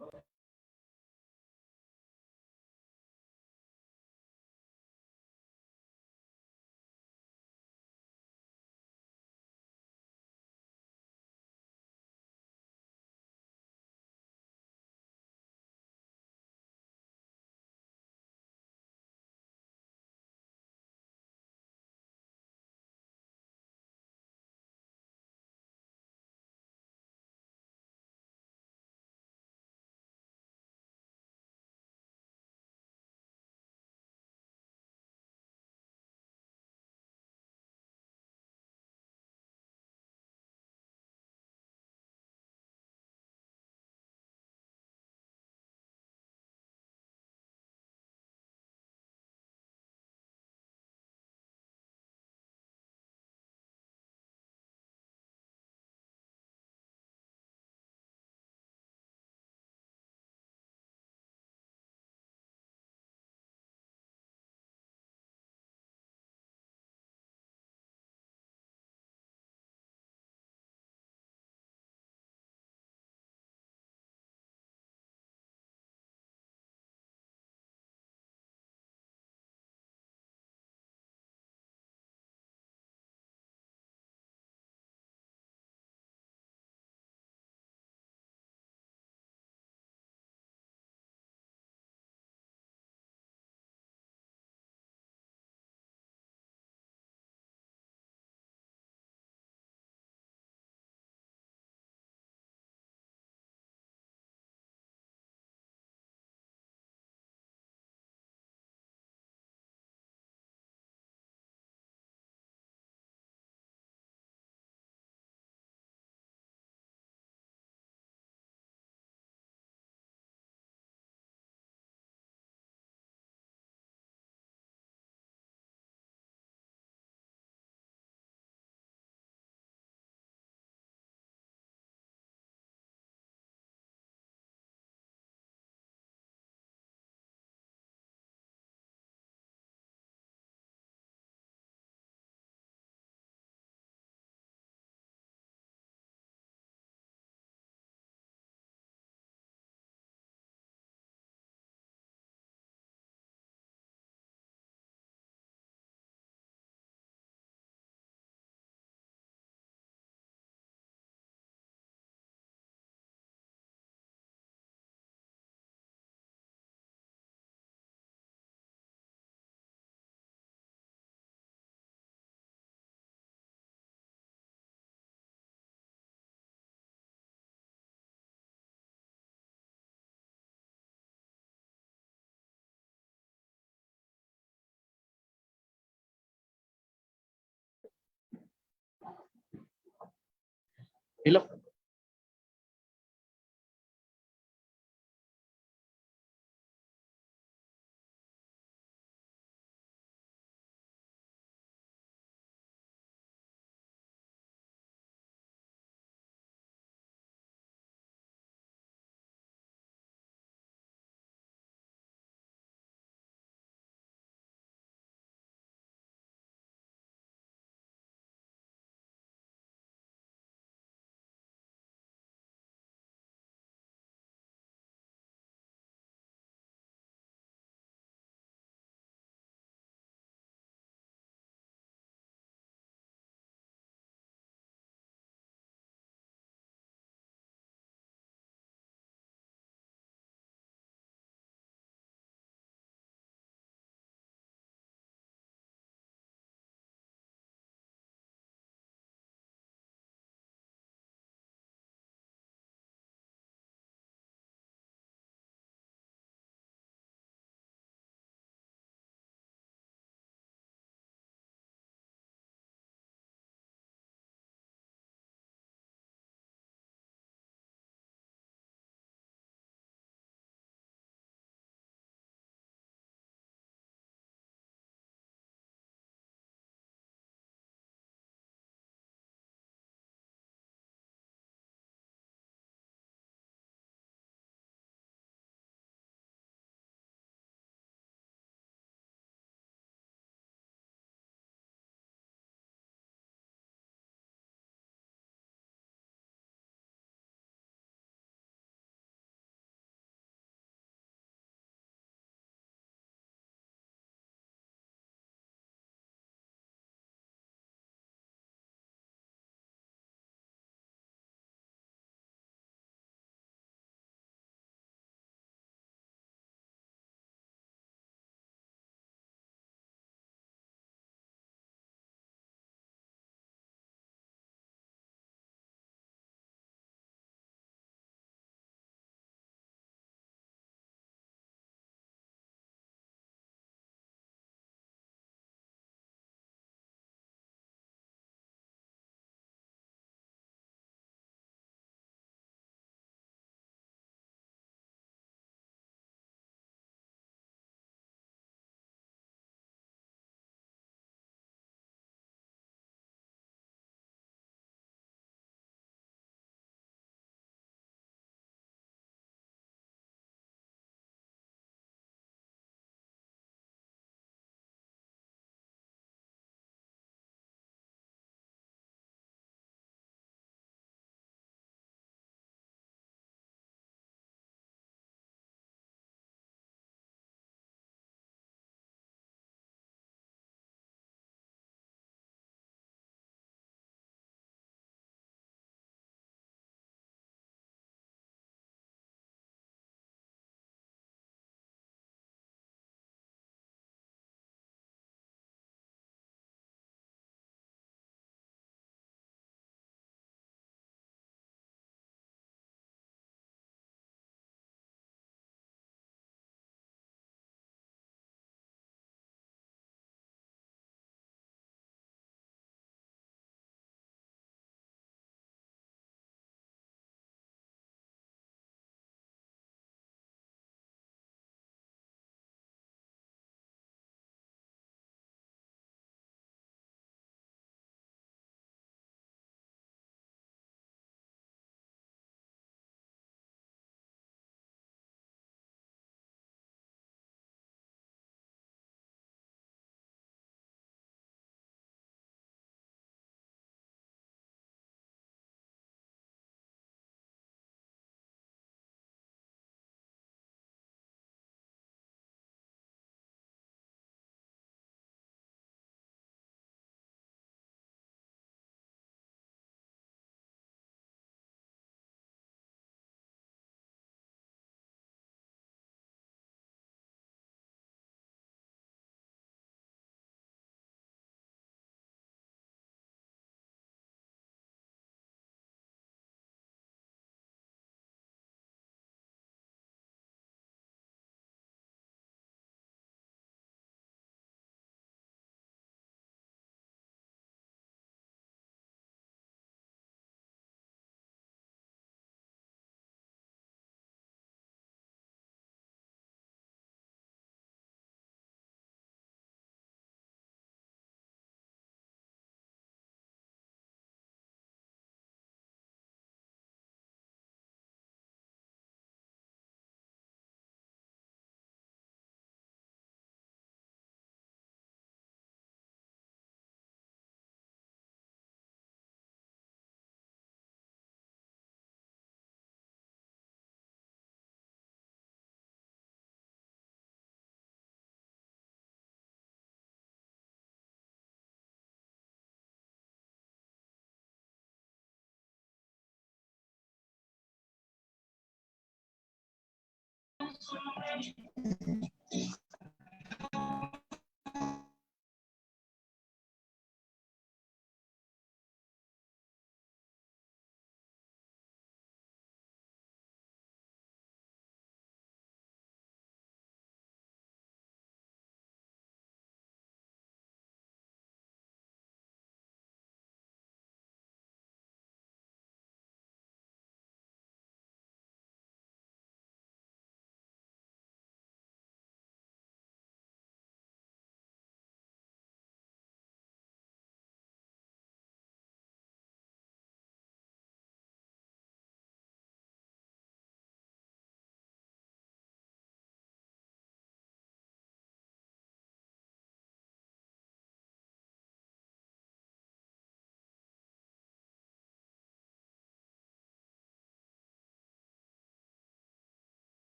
Hello.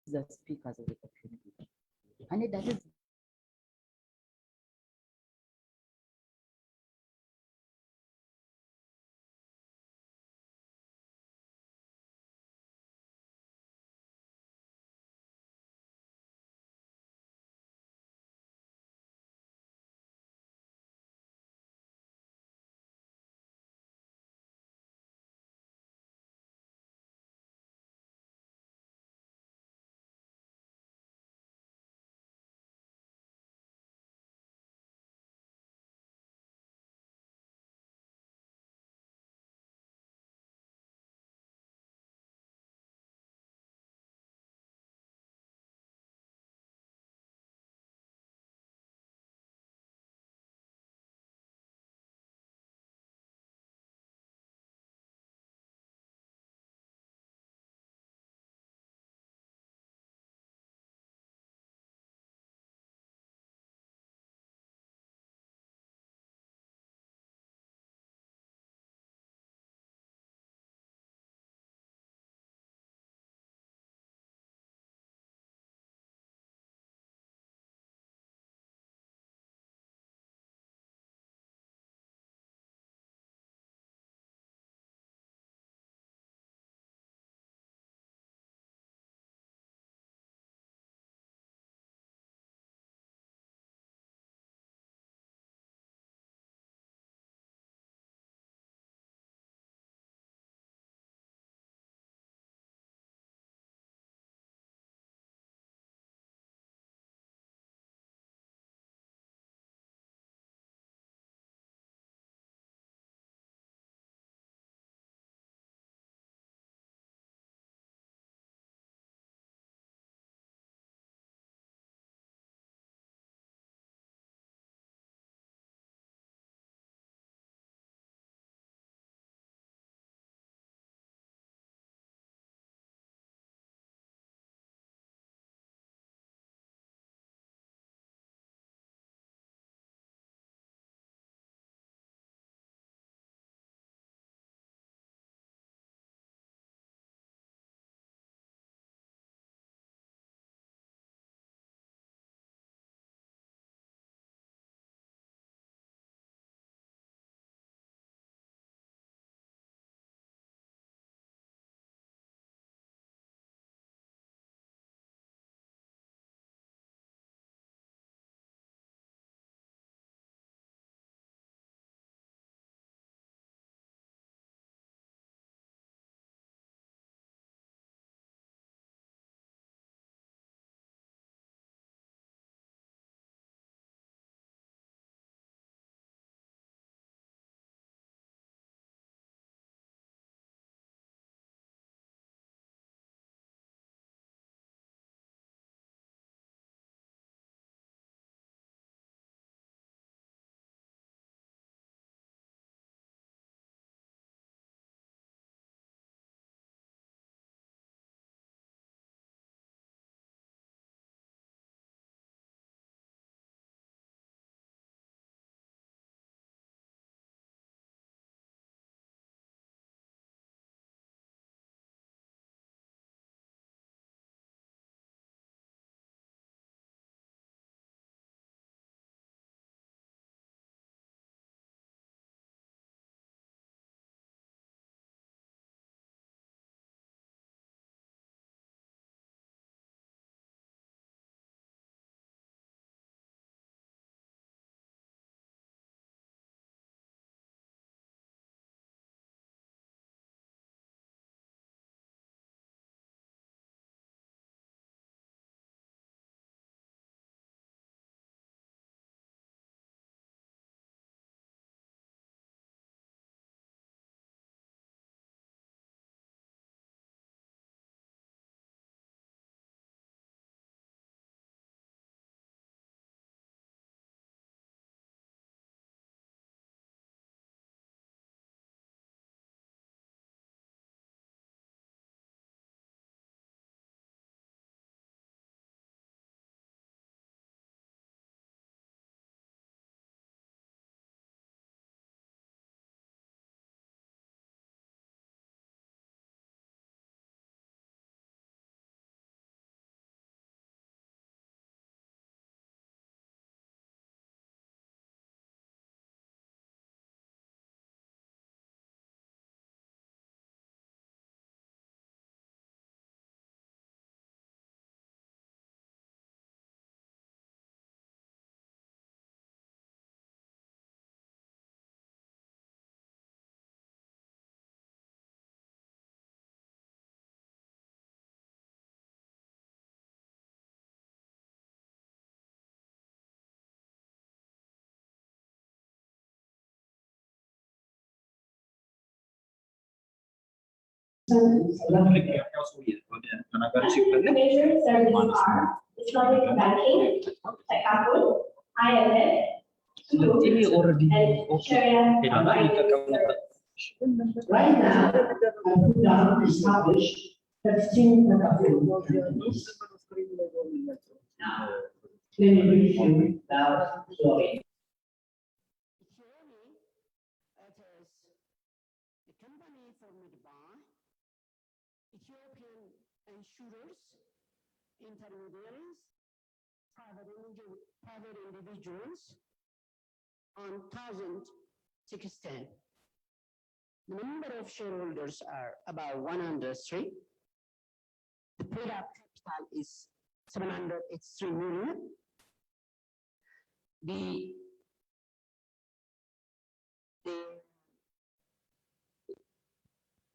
the speakers of the opportunity. And that is major services are Islamic banking, Takaful, Hyatt, and Sharia Right now, AlHuda established 13 Takaful companies. Let me brief you about Chloe. Ethiopian insurers, intermediaries, private individuals on 2016. The number of shareholders are about 103. The paid-up capital is 783 million. The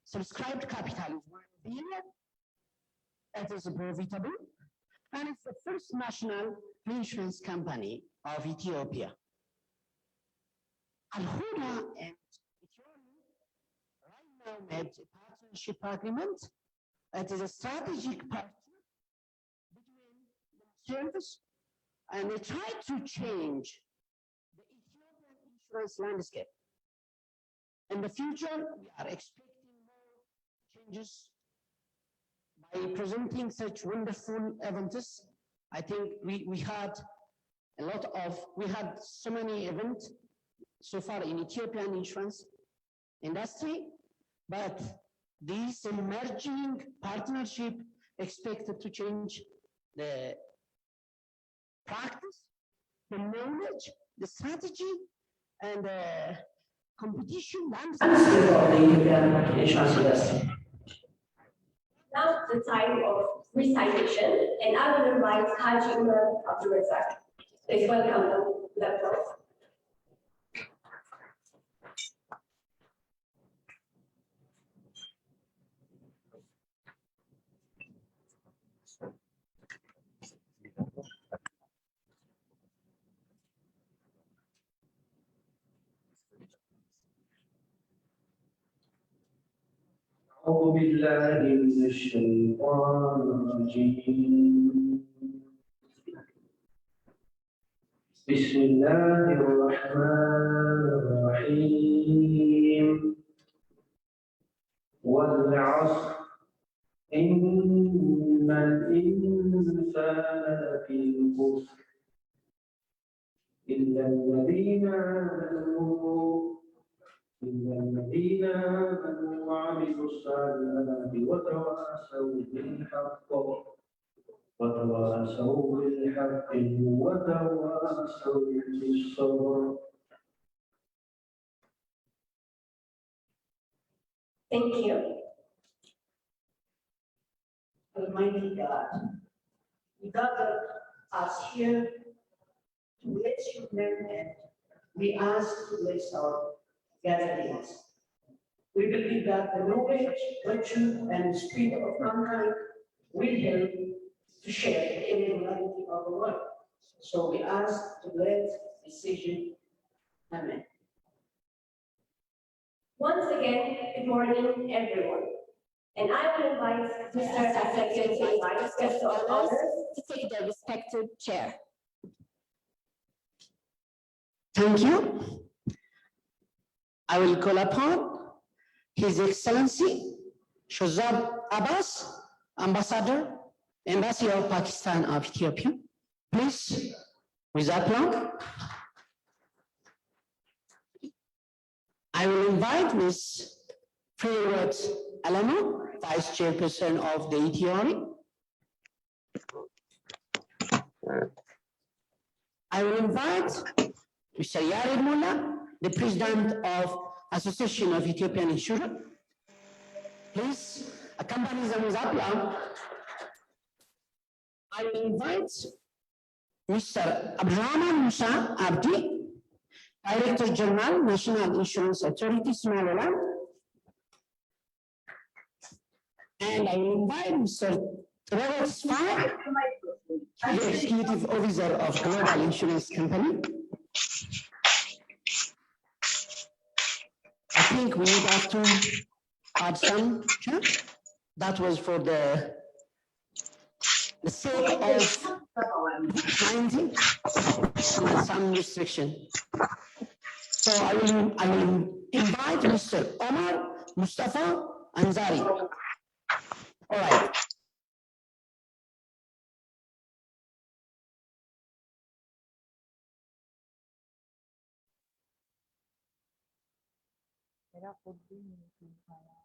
subscribed capital is 1 billion. It is profitable, and it's the first national insurance company of Ethiopia. AlHuda and Ethiopia right now made a partnership agreement. It is a strategic partnership between themselves, and they try to change the Ethiopian insurance landscape. In the future, we are expecting more changes by presenting such wonderful events. I think we had so many events so far in Ethiopian insurance industry, but this emerging partnership expected to change the practice, the knowledge, the strategy, and the competition landscape of the Ethiopian insurance industry. Now the time of recitation, and I will invite Haji Umar Abdul Razak. Please welcome them to the floor. أعوذ بالله من الشيطان الرجيم بسم الله الرحمن الرحيم والعصر إن الإنسان لفي خسر إلا الذين آمنوا وعملوا الصالحات وتواصوا بالحق وتواصوا بالصبر. Thank you. Almighty God, we gather us here to bless your name, and we ask to bless our gatherings. We believe that the knowledge, virtue, and spirit of mankind will help to share the inequality of the world. So we ask to bless this decision. Amen. Once again, good morning, everyone. And I will invite Mr. Executive Vice Guest of Honor to take their respective chair. Thank you. I will call upon His Excellency Shozab Abbas, Ambassador, Embassy of Pakistan of Ethiopia. Please, with applause. I will invite Ms. Freeworth Alamo, Vice Chairperson of the Ethiopia. I will invite Mr. Yared Mullah, the President of Association of Ethiopian Insurers. Please accompany them with applause. I will invite Mr. Abdurrahman Musa Abdi, Director General, National Insurance Authority, Somaliland. And I will invite Mr. Robert Spire, the Executive Officer of Global Insurance Company. I think we would have to add some, sure? That was for the sake of 90 and some restriction. So I will invite Mr. Omar Mustafa Anzari. All right. मेरा खुद भी नहीं खाया।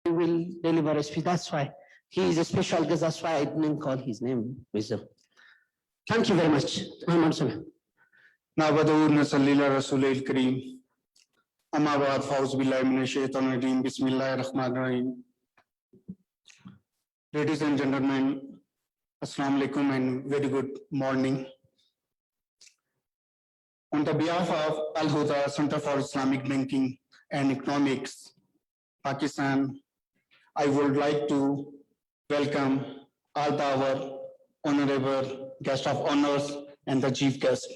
He will deliver a speech. That's why he is a special guest. That's why I didn't call his name. Wisdom. Thank you very much. नाबदू नसल्लीला रसूल करीम अमाबाद फौज बिल्लाहि मिनश शैतानिर रजीम बिस्मिल्लाहिर रहमानिर रहीम. Ladies and gentlemen, Assalamu alaikum and very good morning. On the behalf of AlHuda Center for Islamic Banking and Economics, Pakistan, I would like to welcome all our honorable guest of honors and the chief guest.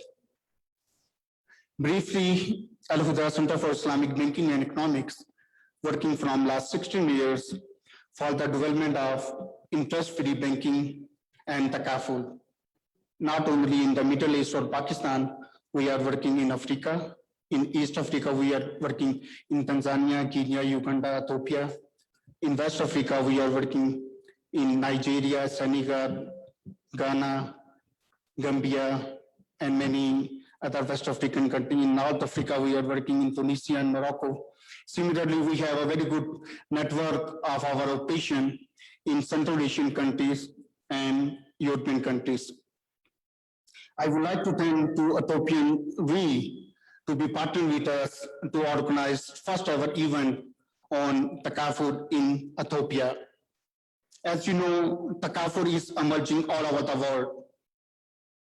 Briefly, AlHuda Center for Islamic Banking and Economics, working from last 16 years for the development of interest-free banking and Takaful. Not only in the Middle East or Pakistan, we are working in Africa. In East Africa, we are working in Tanzania, Kenya, Uganda, Ethiopia. In West Africa, we are working in Nigeria, Senegal, Ghana, Gambia, and many other West African countries. In North Africa, we are working in Tunisia and Morocco. Similarly, we have a very good network of our operation in Central Asian countries and European countries. I would like to thank to Ethiopian to be partnering with us to organize first ever event on Takaful in Ethiopia. As you know, Takaful is emerging all over the world.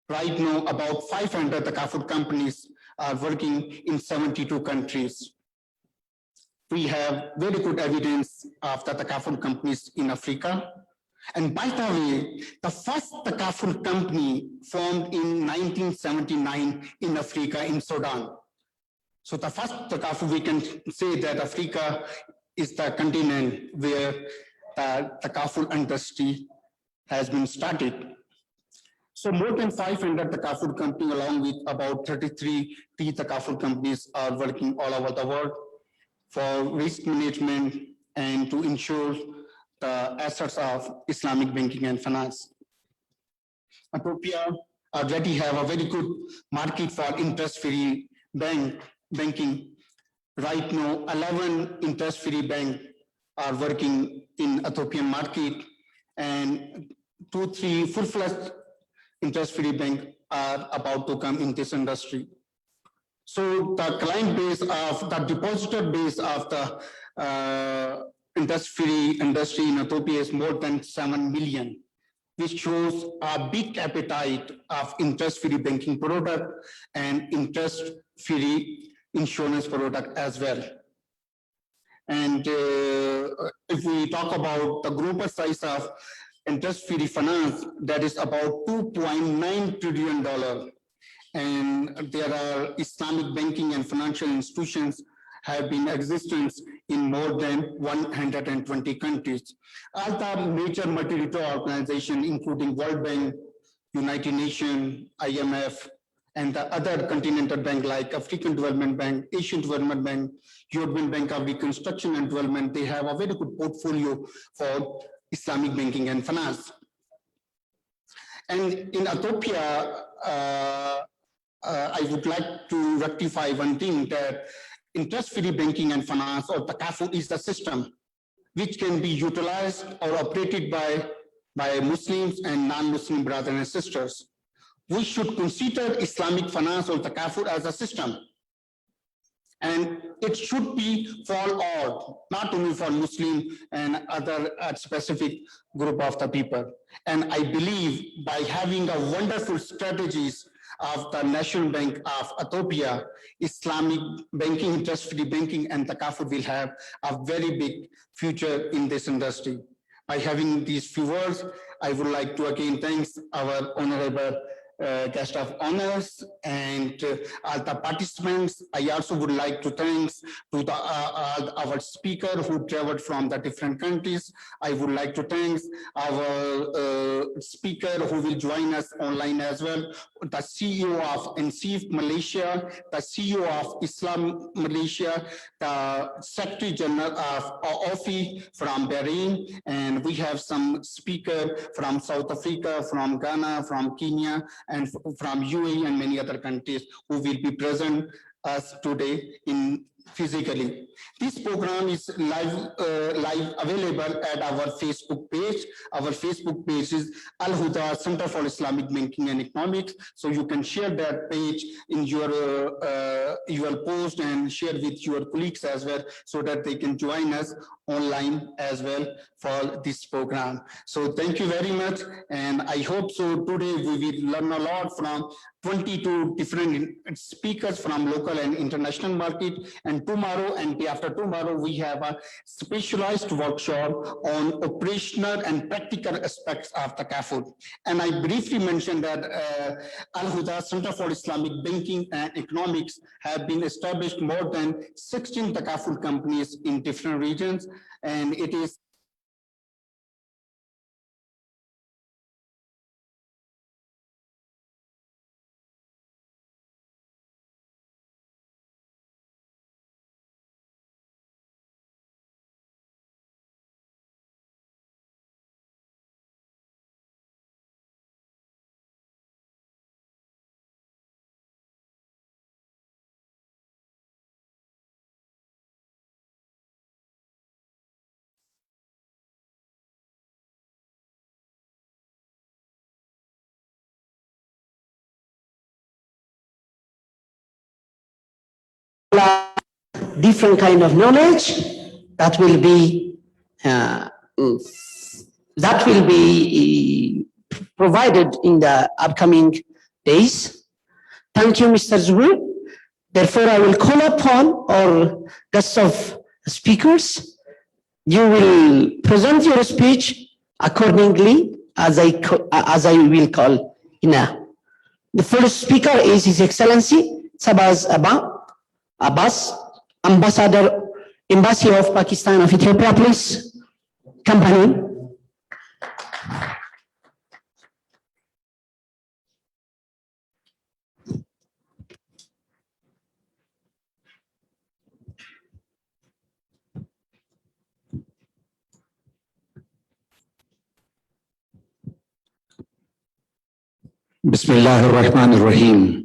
Right now, about 500 Takaful companies are working in 72 countries. We have very good evidence of the Takaful companies in Africa. And by the way, the first Takaful company formed in 1979 in Africa, in Sudan. So the first Takaful, we can say that Africa is the continent where the Takaful industry has been started. So more than 500 Takaful companies, along with about 33 Takaful companies, are working all over the world for risk management and to ensure the assets of Islamic banking and finance. Ethiopia already have a very good market for interest-free banking. Right now, 11 interest-free banks are working in Ethiopian market, and 2-3 full-fledged interest-free banks are about to come in this industry. So the client base of the depositor base of the interest-free industry in Ethiopia is more than 7 million, which shows a big appetite of interest-free banking product and interest-free insurance product as well. And if we talk about the global size of interest-free finance, that is about $2.9 trillion. And there are Islamic banking and financial institutions have been in existence in more than 120 countries. All the major multilateral organizations, including World Bank, United Nations, IMF, and the other continental bank like African Development Bank, Asian Development Bank, European Bank of Reconstruction and Development, they have a very good portfolio for Islamic banking and finance. And in Ethiopia, I would like to rectify one thing, that interest-free banking and finance, or Takaful, is the system which can be utilized or operated by Muslims and non-Muslim brothers and sisters. We should consider Islamic finance or Takaful as a system. And it should be for all, not only for Muslim and other specific group of the people. And I believe by having a wonderful strategies of the National Bank of Ethiopia, Islamic banking, interest-free banking, and Takaful will have a very big future in this industry. By having these few words, I would like to again thank our honorable guest of honors and all the participants. I also would like to thank to our speaker who traveled from the different countries. I would like to thank our speaker who will join us online as well, the CEO of NCF Malaysia, the CEO of Islam Malaysia, the Secretary General of OFI from Bahrain, and we have some speaker from South Africa, from Ghana, from Kenya, and from UAE and many other countries who will be present us today in physically. This program is live available at our Facebook page. Our Facebook page is AlHuda, Center for Islamic Banking and Economics. So you can share that page in your post and share with your colleagues as well, so that they can join us online as well for this program. So thank you very much, and I hope so today we will learn a lot from 22 different speakers from local and international market, and tomorrow and day after tomorrow we have a specialized workshop on operational and practical aspects of Takaful. And I briefly mentioned that AlHuda, Center for Islamic Banking and Economics, have been established more than 16 Takaful companies in different regions, and it is different kind of knowledge that will be provided in the upcoming days. Thank you, Mr. Zuhur. Therefore, I will call upon our guests of speakers. You will present your speech accordingly as I will call now. The first speaker is His Excellency Sabaz Abbas, Ambassador, Embassy of Pakistan of Ethiopia, please. Company. Bismillah ar-Rahman ar-Rahim.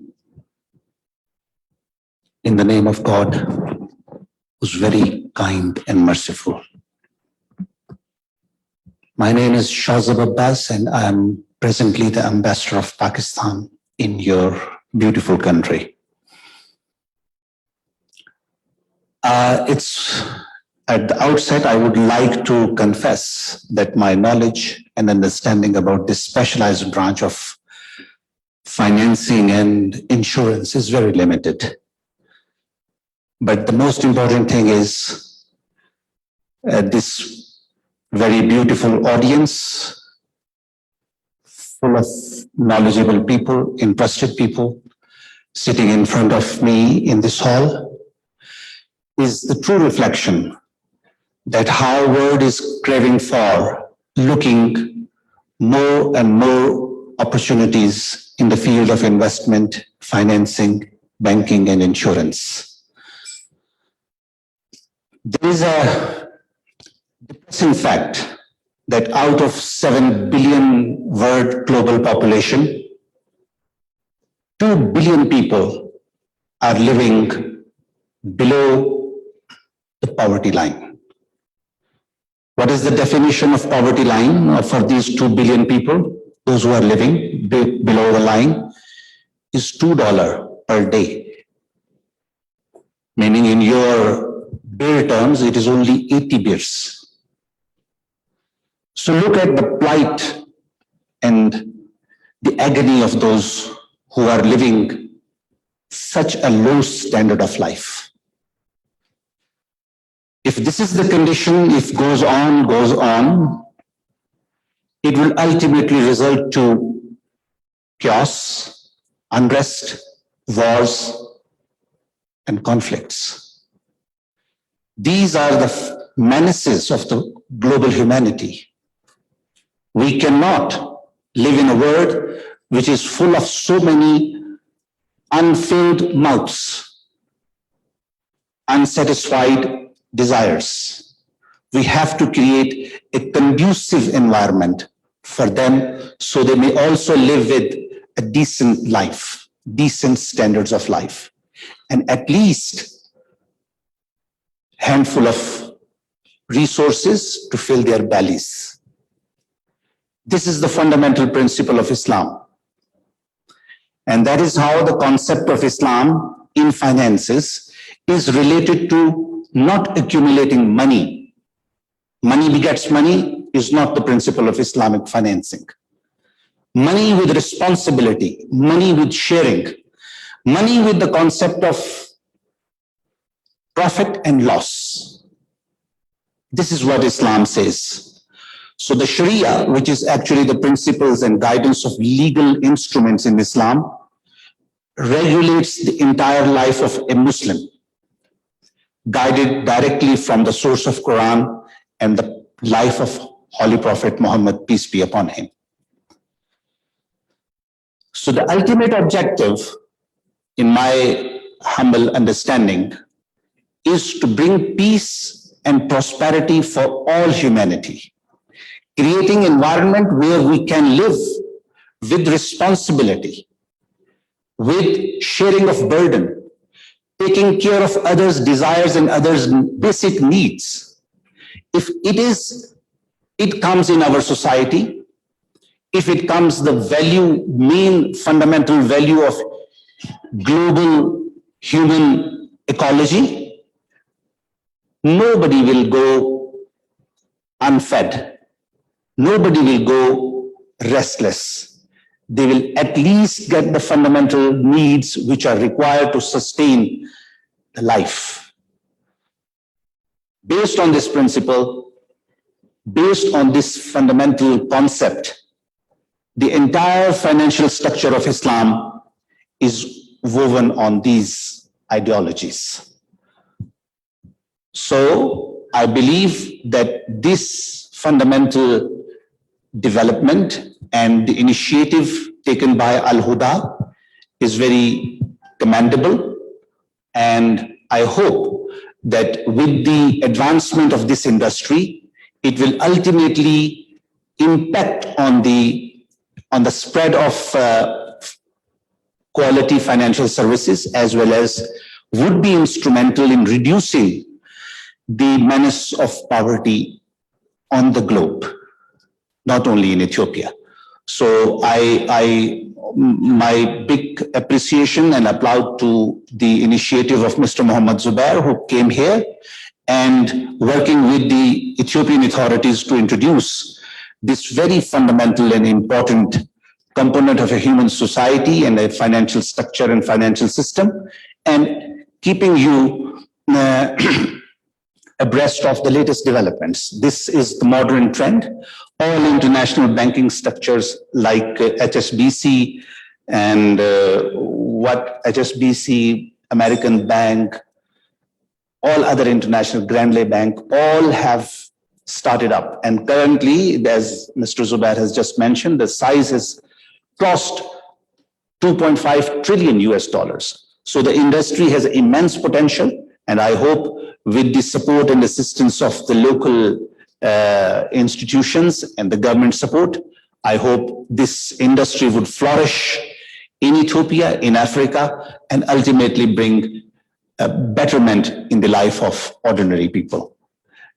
In the name of God, who's very kind and merciful. My name is Shahzab Abbas, and I am presently the ambassador of Pakistan in your beautiful country. It's at the outset, I would like to confess that my knowledge and understanding about this specialized branch of financing and insurance is very limited. But the most important thing is this very beautiful audience, full of knowledgeable people, interested people, sitting in front of me in this hall, is the true reflection that how world is craving for, looking more and more opportunities in the field of investment, financing, banking, and insurance. There is a depressing fact that out of 7 billion world global population, 2 billion people are living below the poverty line. What is the definition of poverty line for these 2 billion people? Those who are living below the line is $2 per day. Meaning in your beer terms, it is only 80 beers. So look at the plight and the agony of those who are living such a low standard of life. If this is the condition, if goes on, it will ultimately result to chaos, unrest, wars, and conflicts. These are the menaces of the global humanity. We cannot live in a world which is full of so many unfilled mouths, unsatisfied desires. We have to create a conducive environment for them so they may also live with a decent life, decent standards of life, and at least a handful of resources to fill their bellies. This is the fundamental principle of Islam. And that is how the concept of Islam in finances is related to not accumulating money. Money begets money is not the principle of Islamic financing. Money with responsibility, money with sharing, money with the concept of profit and loss. This is what Islam says. So the Sharia, which is actually the principles and guidance of legal instruments in Islam, regulates the entire life of a Muslim, guided directly from the source of Quran and the life of Holy Prophet Muhammad, peace be upon him. So the ultimate objective, in my humble understanding, is to bring peace and prosperity for all humanity, creating an environment where we can live with responsibility, with sharing of burden, taking care of others' desires and others' basic needs. If it comes in our society, if it comes the value, main fundamental value of global human ecology, nobody will go unfed. Nobody will go restless. They will at least get the fundamental needs which are required to sustain the life. Based on this principle, based on this fundamental concept, the entire financial structure of Islam is woven on these ideologies. So I believe that this fundamental development and the initiative taken by AlHuda is very commendable, and I hope that with the advancement of this industry, it will ultimately impact on the spread of quality financial services, as well as would be instrumental in reducing the menace of poverty on the globe, not only in Ethiopia. So my big appreciation and applaud to the initiative of Mr. Muhammad Zubair, who came here and working with the Ethiopian authorities to introduce this very fundamental and important component of a human society and a financial structure and financial system, and keeping you abreast of the latest developments. This is the modern trend. All international banking structures like HSBC and what HSBC, American Bank, all other international, Grand Lay Bank, all have started up. And currently, as Mr. Zubair has just mentioned, the size has crossed 2.5 trillion US dollars. So the industry has immense potential, and I hope with the support and assistance of the local institutions and the government support, I hope this industry would flourish in Ethiopia, in Africa, and ultimately bring a betterment in the life of ordinary people.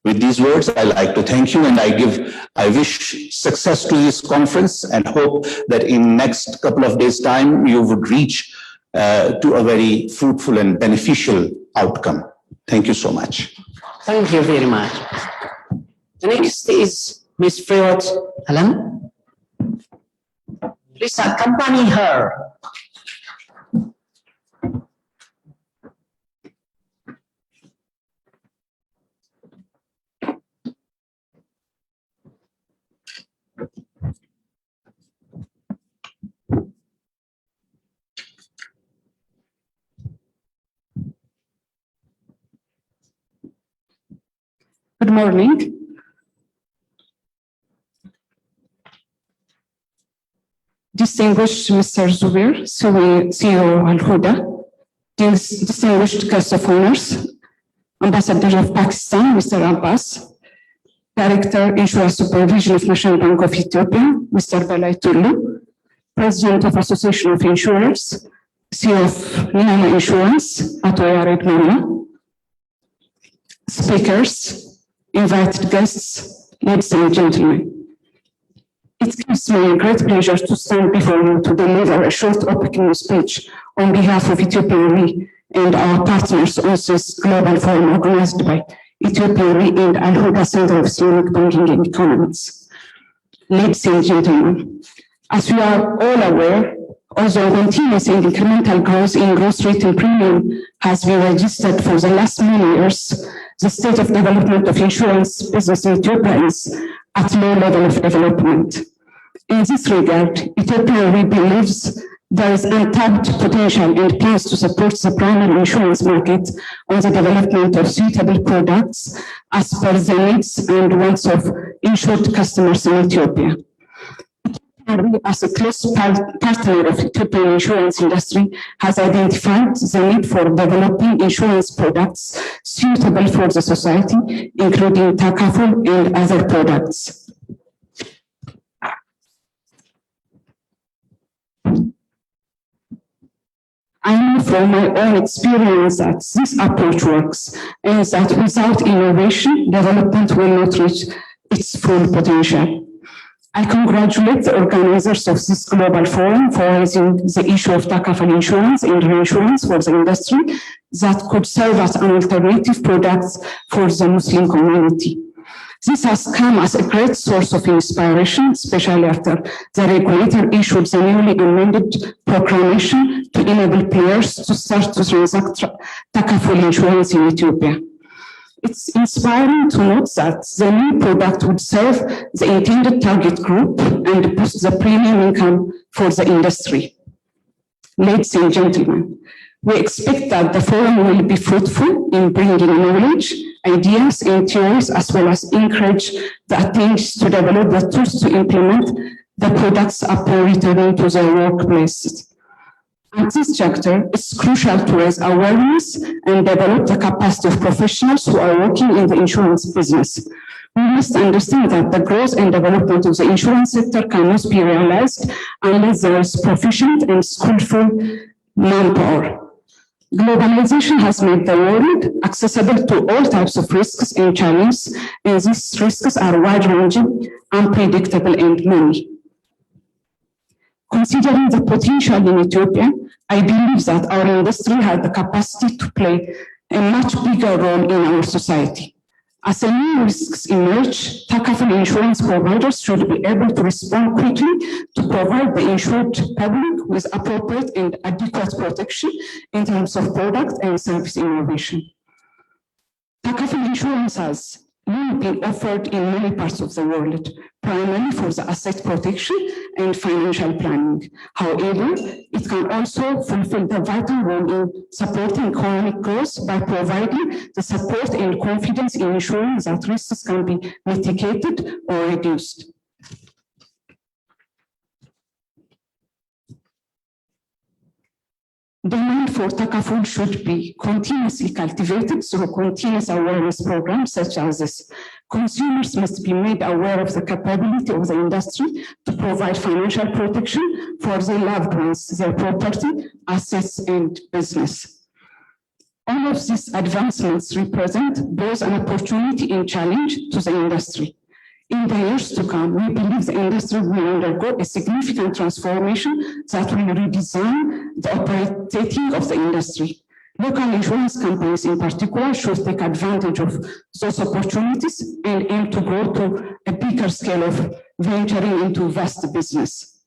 With these words, I like to thank you, and I wish success to this conference and hope that in next couple of days' time, you would reach to a very fruitful and beneficial outcome. Thank you so much. Thank you very much. The next is Ms. Freud Alan. Please accompany her. Good morning. Distinguished Mr. Zubair, CEO AlHuda, distinguished guest of honors, Ambassador of Pakistan, Mr. Abbas, Director, Insurance Supervision of National Bank of Ethiopia, Mr. Balai Tullu, President of Association of Insurers, CEO of Nihama Insurance, Ato Yared Molla, speakers, invited guests, ladies and gentlemen. It gives me great pleasure to stand before you to deliver a short opening speech on behalf of Ethiopian Re and our partners on this global forum organized by Ethiopian Re and AlHuda Center of Islamic Banking and Economics. Ladies and gentlemen, as we are all aware, although continuous and incremental growth in gross written premium has been registered for the last many years, the state of development of insurance business in Ethiopia is at low level of development. In this regard, Ethiopia Re believes there is untapped potential and plans to support the primary insurance market on the development of suitable products as per the needs and wants of insured customers in Ethiopia. As a close partner of Ethiopian insurance industry, has identified the need for developing insurance products suitable for the society, including Takaful and other products. I know from my own experience that this approach works, and that without innovation, development will not reach its full potential. I congratulate the organizers of this global forum for raising the issue of Takaful insurance and reinsurance for the industry that could serve as an alternative product for the Muslim community. This has come as a great source of inspiration, especially after the regulator issued the newly amended proclamation to enable players to start to transact Takaful insurance in Ethiopia. It's inspiring to note that the new product would serve the intended target group and boost the premium income for the industry. Ladies and gentlemen, we expect that the forum will be fruitful in bringing knowledge, ideas, and theories, as well as encourage the attendees to develop the tools to implement the products upon returning to their workplace. At this juncture, it's crucial to raise awareness and develop the capacity of professionals who are working in the insurance business. We must understand that the growth and development of the insurance sector cannot be realized unless there is proficient and skillful manpower. Globalization has made the world accessible to all types of risks and challenges, and these risks are wide-ranging, unpredictable, and many. Considering the potential in Ethiopia, I believe that our industry has the capacity to play a much bigger role in our society. As the new risks emerge, Takaful insurance providers should be able to respond quickly to provide the insured public with appropriate and adequate protection in terms of product and service innovation. Takaful insurance has been offered in many parts of the world, primarily for the asset protection and financial planning. However, it can also fulfill the vital role in supporting economic growth by providing the support and confidence in ensuring that risks can be mitigated or reduced. Demand for Takaful should be continuously cultivated through continuous awareness programs such as this. Consumers must be made aware of the capability of the industry to provide financial protection for their loved ones, their property, assets, and business. All of these advancements represent both an opportunity and challenge to the industry. In the years to come, we believe the industry will undergo a significant transformation that will redesign the operating of the industry. Local insurance companies in particular should take advantage of those opportunities and aim to grow to a bigger scale of venturing into vast business.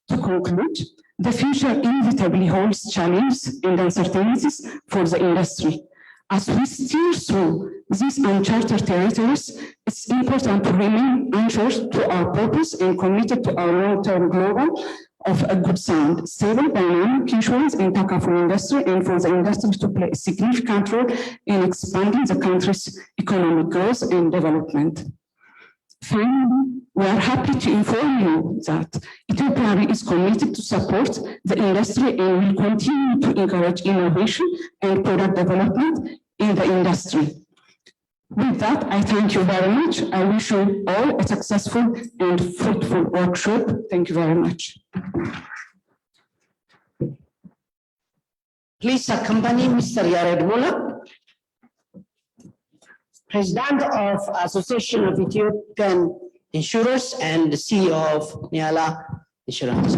To conclude, the future inevitably holds challenges and uncertainties for the industry. As we steer through these uncharted territories, it's important to remain anchored to our purpose and committed to our long-term goal of a good sound, stable, dynamic insurance and Takaful industry, and for the industry to play a significant role in expanding the country's economic growth and development. Finally, we are happy to inform you that Ethiopia is committed to support the industry and will continue to encourage innovation and product development in the industry. With that, I thank you very much. I wish you all a successful and fruitful workshop. Thank you very much. Please accompany Mr. Yared Mola, President of Association of Ethiopian Insurers and the CEO of Niala Insurance.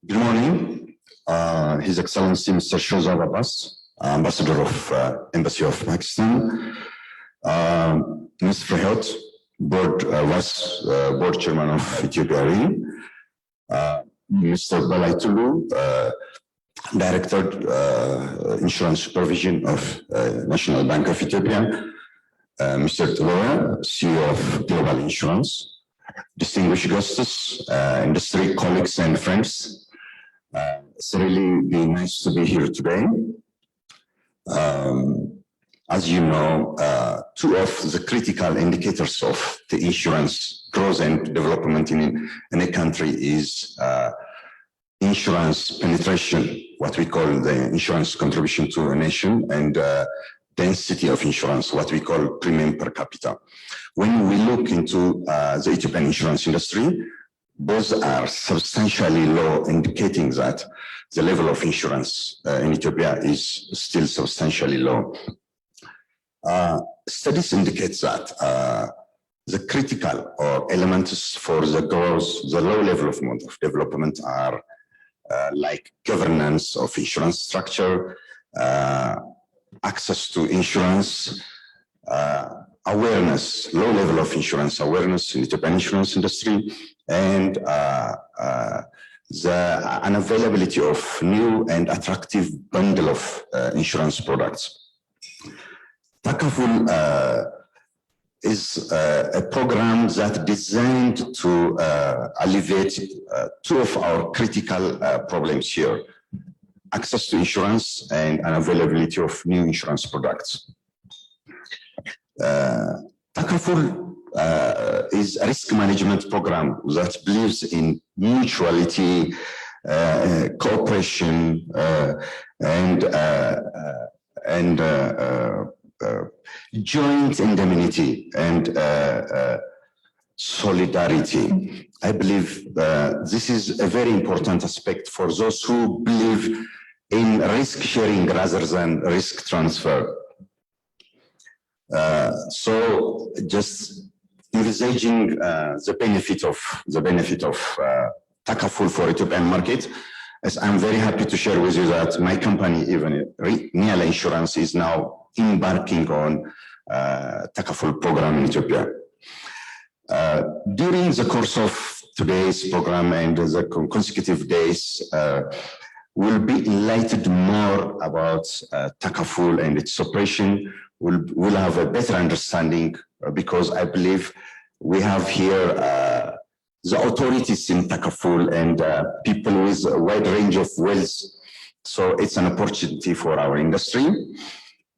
Good morning, His Excellency Mr. Shoza Abbas, Ambassador of Embassy of Pakistan, Ms. Hyatt, Board Chairman of Ethiopia Re, Mr. Balaitulu, Director Insurance Supervision of National Bank of Ethiopia, Mr. Toloa, CEO of Global Insurance, distinguished guests, industry colleagues and friends. It's really nice to be here today. As you know, two of the critical indicators of the insurance growth and development in a country is insurance penetration, what we call the insurance contribution to a nation, and density of insurance, what we call premium per capita. When we look into the Ethiopian insurance industry, both are substantially low, indicating that the level of insurance in Ethiopia is still substantially low. Studies indicate that the critical or elements for the growth, the low level of development are like governance of insurance structure, access to insurance, awareness, low level of insurance awareness in the Ethiopian insurance industry, and the unavailability of new and attractive bundle of insurance products. Takaful is a program that designed to alleviate two of our critical problems here: access to insurance and unavailability of new insurance products. Takaful is a risk management program that believes in mutuality, cooperation, and joint indemnity and solidarity. I believe this is a very important aspect for those who believe in risk sharing rather than risk transfer. So just envisaging the benefit of Takaful for Ethiopian market, as I'm very happy to share with you that my company, even Niala Insurance, is now embarking on Takaful program in Ethiopia. During the course of today's program and the consecutive days, we'll be enlightened more about Takaful and its operation. We'll have a better understanding because I believe we have here the authorities in Takaful and people with a wide range of wealth. So it's an opportunity for our industry.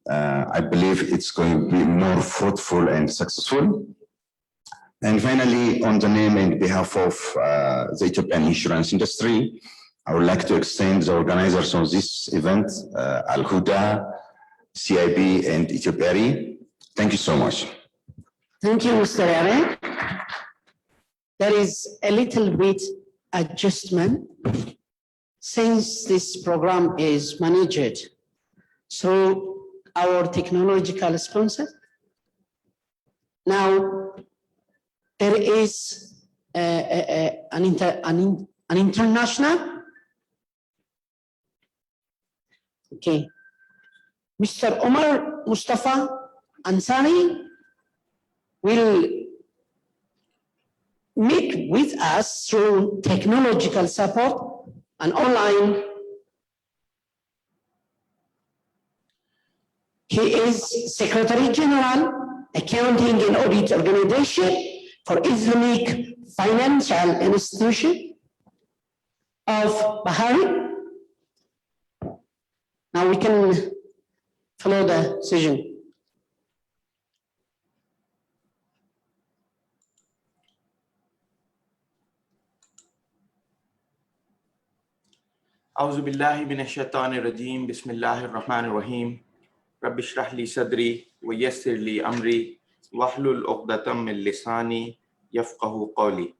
I believe it's going to be more fruitful and successful. And finally, on the name and behalf of the Ethiopian insurance industry, I would like to extend the organizers of this event, AlHuda, CIBE, and Ethiopia. Thank you so much. Thank you, Mr. Yare. There is a little bit adjustment since this program is managed through our technological sponsor. Now, there is an international. Okay. Mr. Omar Mustafa Ansari will meet with us through technological support and online. He is Secretary General, Accounting and Audit Organization for Islamic Financial Institution of Bahrain. Now we can follow the session. أعوذ بالله من الشيطان الرجيم بسم الله الرحمن الرحيم رب اشرح لي صدري ويسر لي أمري واحلل عقدة من لساني يفقهوا قولي.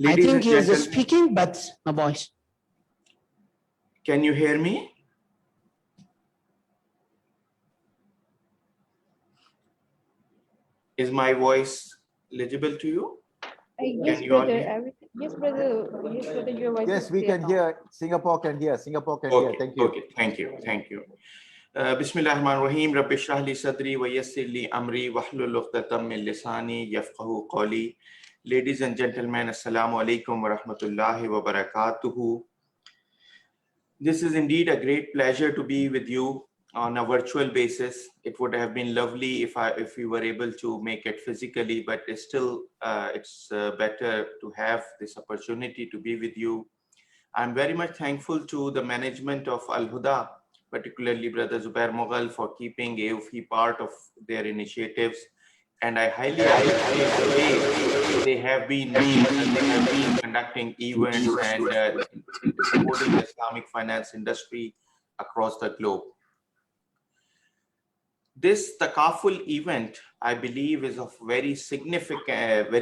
I think he is speaking, but no voice. Can you hear me? Is my voice legible to you? Yes, brother. Yes, brother. Yes, brother. Your voice. Yes, we can hear. Singapore can hear. Singapore can hear. Thank you. Okay. Thank you. Thank you. Bismillahirrahmanirrahim. Rabbi shrah li sadri wa yassir li amri wahlul 'uqdatam min lisani yafqahu qawli. Ladies and gentlemen, assalamu alaikum wa rahmatullahi wa barakatuhu. This is indeed a great pleasure to be with you on a virtual basis. It would have been lovely if we were able to make it physically, but it's still better to have this opportunity to be with you. I'm very much thankful to the management of AlHuda, particularly Brother Zubair Mughal, for keeping AOFI part of their initiatives. And I highly appreciate the way they have been conducting events and supporting the Islamic finance industry across the globe. This Takaful event, I believe, is of very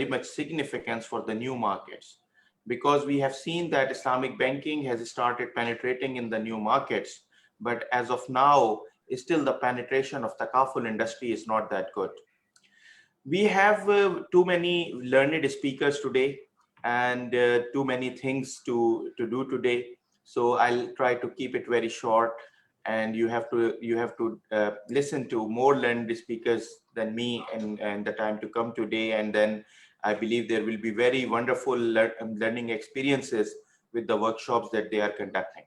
much significance for the new markets, because we have seen that Islamic banking has started penetrating in the new markets, but as of now, still the penetration of Takaful industry is not that good. We have too many learned speakers today and too many things to do today. So I'll try to keep it very short, and you have to listen to more learned speakers than me and the time to come today. And then I believe there will be very wonderful learning experiences with the workshops that they are conducting.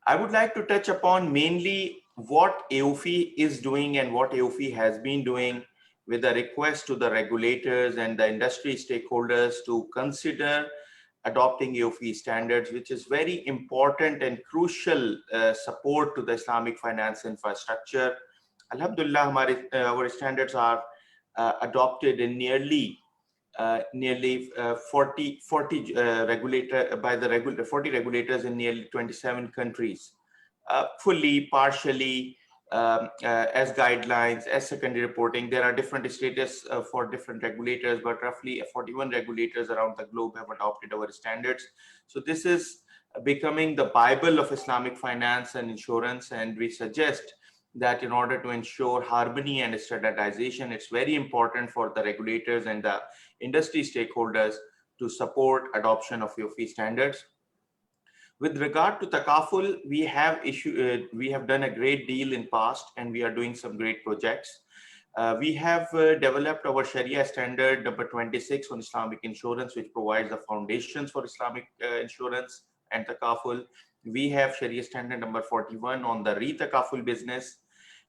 I would like to touch upon mainly what AOFI is doing and what AOFI has been doing, with a request to the regulators and the industry stakeholders to consider adopting AOFI standards, which is very important and crucial support to the Islamic finance infrastructure. Alhamdulillah, our standards are adopted in nearly 40 regulators in nearly 27 countries, fully, partially, as guidelines, as secondary reporting. There are different status for different regulators, but roughly 41 regulators around the globe have adopted our standards. So this is becoming the Bible of Islamic finance and insurance, and we suggest that in order to ensure harmony and standardization, it's very important for the regulators and the industry stakeholders to support adoption of AOFI standards. With regard to Takaful, we have done a great deal in past, and we are doing some great projects. We have developed our Sharia standard number 26 on Islamic insurance, which provides the foundations for Islamic insurance and Takaful. We have Sharia standard number 41 on the ReTakaful business.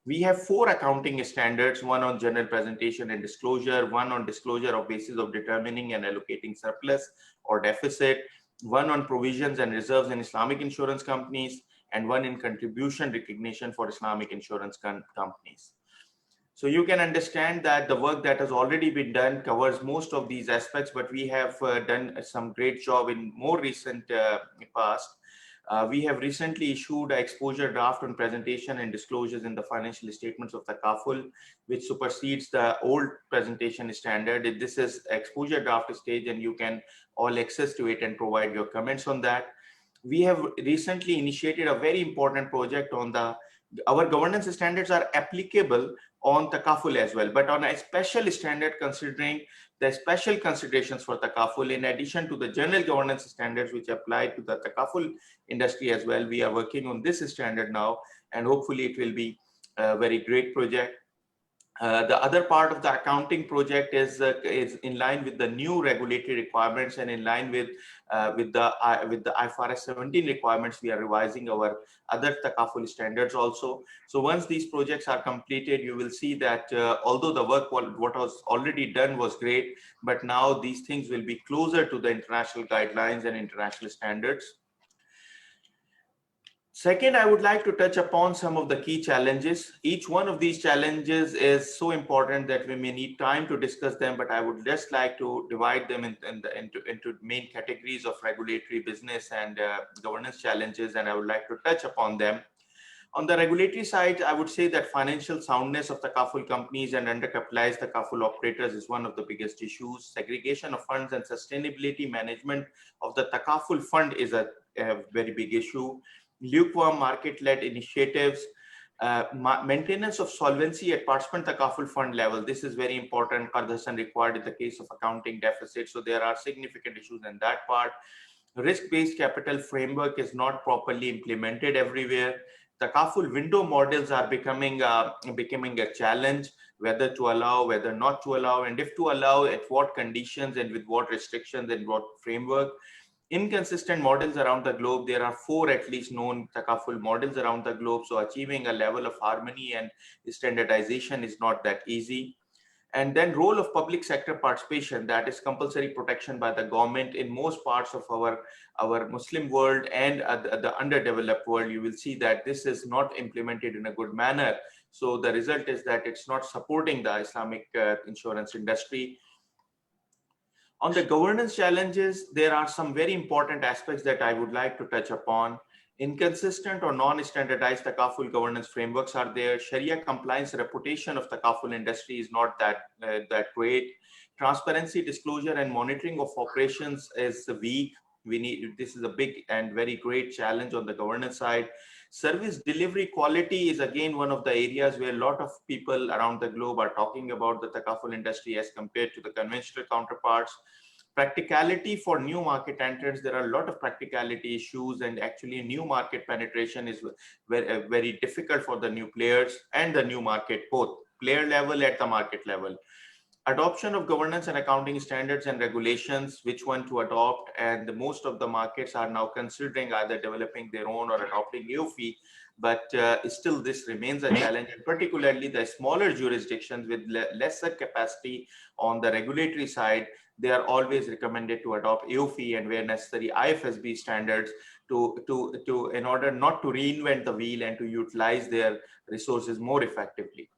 We have 4 accounting standards, one on general presentation and disclosure, one on disclosure of basis of determining and allocating surplus or deficit, one on provisions and reserves in Islamic insurance companies, and one in contribution recognition for Islamic insurance companies. So you can understand that the work that has already been done covers most of these aspects, but we have done some great job in more recent past. We have recently issued an exposure draft on presentation and disclosures in the financial statements of Takaful, which supersedes the old presentation standard. This is exposure draft stage, and you can all access to it and provide your comments on that. We have recently initiated a very important project on our governance standards are applicable on Takaful as well, but on a special standard considering the special considerations for Takaful, in addition to the general governance standards which apply to the Takaful industry as well. We are working on this standard now, and hopefully it will be a very great project. The other part of the accounting project is in line with the new regulatory requirements and in line with the IFRS 17 requirements. We are revising our other Takaful standards also. So once these projects are completed, you will see that although the work what was already done was great, but now these things will be closer to the international guidelines and international standards. Second, I would like to touch upon some of the key challenges. Each one of these challenges is so important that we may need time to discuss them, but I would just like to divide them into main categories of regulatory, business, and governance challenges, and I would like to touch upon them. On the regulatory side, I would say that financial soundness of Takaful companies and undercapitalized Takaful operators is one of the biggest issues. Segregation of funds and sustainability management of the Takaful fund is a very big issue. Lukewarm market-led initiatives, maintenance of solvency at participant Takaful fund level. This is very important. Qardhasan required in the case of accounting deficit. So there are significant issues in that part. Risk-based capital framework is not properly implemented everywhere. Takaful window models are becoming a challenge, whether to allow, whether not to allow, and if to allow, at what conditions and with what restrictions and what framework. Inconsistent models around the globe. There are 4 at least known Takaful models around the globe. So achieving a level of harmony and standardization is not that easy. And then role of public sector participation, that is compulsory protection by the government in most parts of our Muslim world and the underdeveloped world. You will see that this is not implemented in a good manner. So the result is that it's not supporting the Islamic insurance industry. On the governance challenges, there are some very important aspects that I would like to touch upon. Inconsistent or non-standardized Takaful governance frameworks are there. Sharia compliance reputation of Takaful industry is not that great. Transparency, disclosure, and monitoring of operations is weak. This is a big and very great challenge on the governance side. Service delivery quality is again one of the areas where a lot of people around the globe are talking about the Takaful industry as compared to the conventional counterparts. Practicality for new market entrants, there are a lot of practicality issues, and actually new market penetration is very, very difficult for the new players and the new market, both player level at the market level. Adoption of governance and accounting standards and regulations, which one to adopt, and most of the markets are now considering either developing their own or adopting AOFI, but still this remains a challenge, and particularly the smaller jurisdictions with lesser capacity on the regulatory side, they are always recommended to adopt AOFI and where necessary IFSB standards in order not to reinvent the wheel and to utilize their resources more effectively.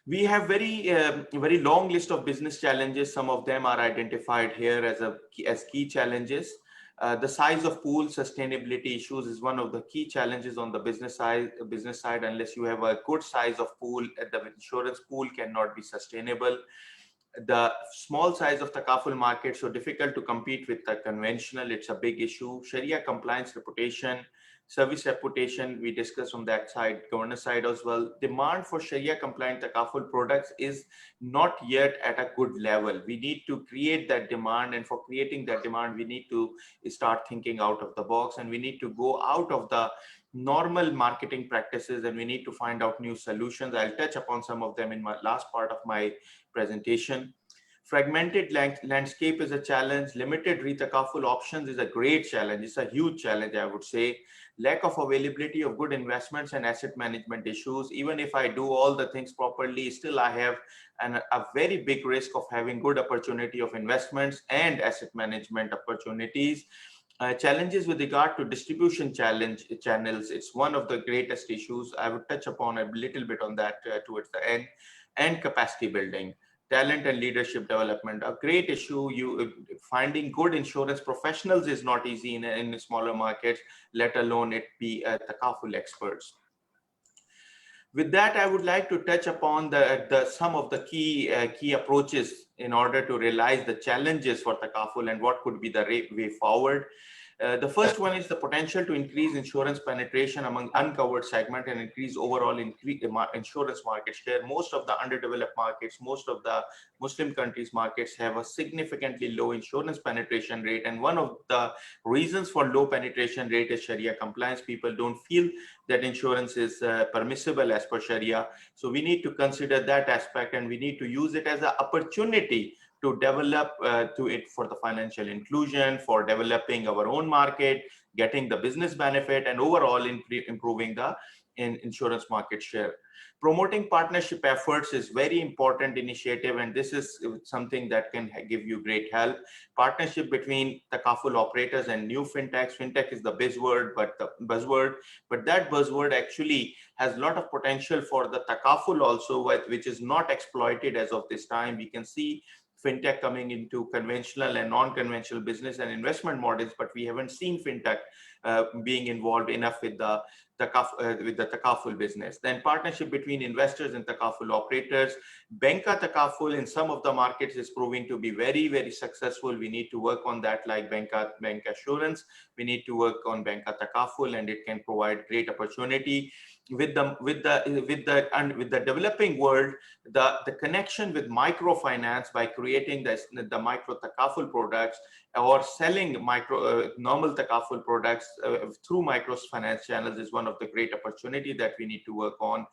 We have very long list of business challenges. Some of them are identified here as key challenges. The size of pool sustainability issues is one of the key challenges on the business side. Unless you have a good size of pool, the insurance pool cannot be sustainable. The small size of Takaful market, so difficult to compete with the conventional. It's a big issue. Sharia compliance reputation. Service reputation, we discussed from that side, governance side as well. Demand for Sharia compliant Takaful products is not yet at a good level. We need to create that demand, and for creating that demand, we need to start thinking out of the box, and we need to go out of the normal marketing practices, and we need to find out new solutions. I'll touch upon some of them in my last part of my presentation. Fragmented landscape is a challenge. Limited ReTakaful options is a great challenge. It's a huge challenge, I would say. Lack of availability of good investments and asset management issues. Even if I do all the things properly, still I have a very big risk of having good opportunity of investments and asset management opportunities. Challenges with regard to distribution channels. It's one of the greatest issues. I would touch upon a little bit on that towards the end. And capacity building. Talent and leadership development, a great issue. Finding good insurance professionals is not easy in smaller markets, let alone it be Takaful experts. With that, I would like to touch upon some of the key approaches in order to realize the challenges for Takaful and what could be the way forward. The first one is the potential to increase insurance penetration among uncovered segment and increase overall insurance market share. Most of the underdeveloped markets, most of the Muslim countries markets have a significantly low insurance penetration rate. And one of the reasons for low penetration rate is Sharia compliance. People don't feel that insurance is permissible as per Sharia. So we need to consider that aspect, and we need to use it as an opportunity to develop for the financial inclusion, for developing our own market, getting the business benefit, and overall improving the insurance market share. Promoting partnership efforts is very important initiative, and this is something that can give you great help. Partnership between Takaful operators and new fintechs. Fintech is the buzzword, but that buzzword actually has a lot of potential for the Takaful also, which is not exploited as of this time. We can see fintech coming into conventional and non-conventional business and investment models, but we haven't seen fintech being involved enough with the Takaful business. Then partnership between investors and Takaful operators. Banca Takaful in some of the markets is proving to be very, very successful. We need to work on that, like Bank Assurance. We need to work on Banca Takaful, and it can provide great opportunity. With the developing world, the connection with microfinance by creating the micro Takaful products or selling normal Takaful products through microfinance channels is one of the great opportunity that we need to work on.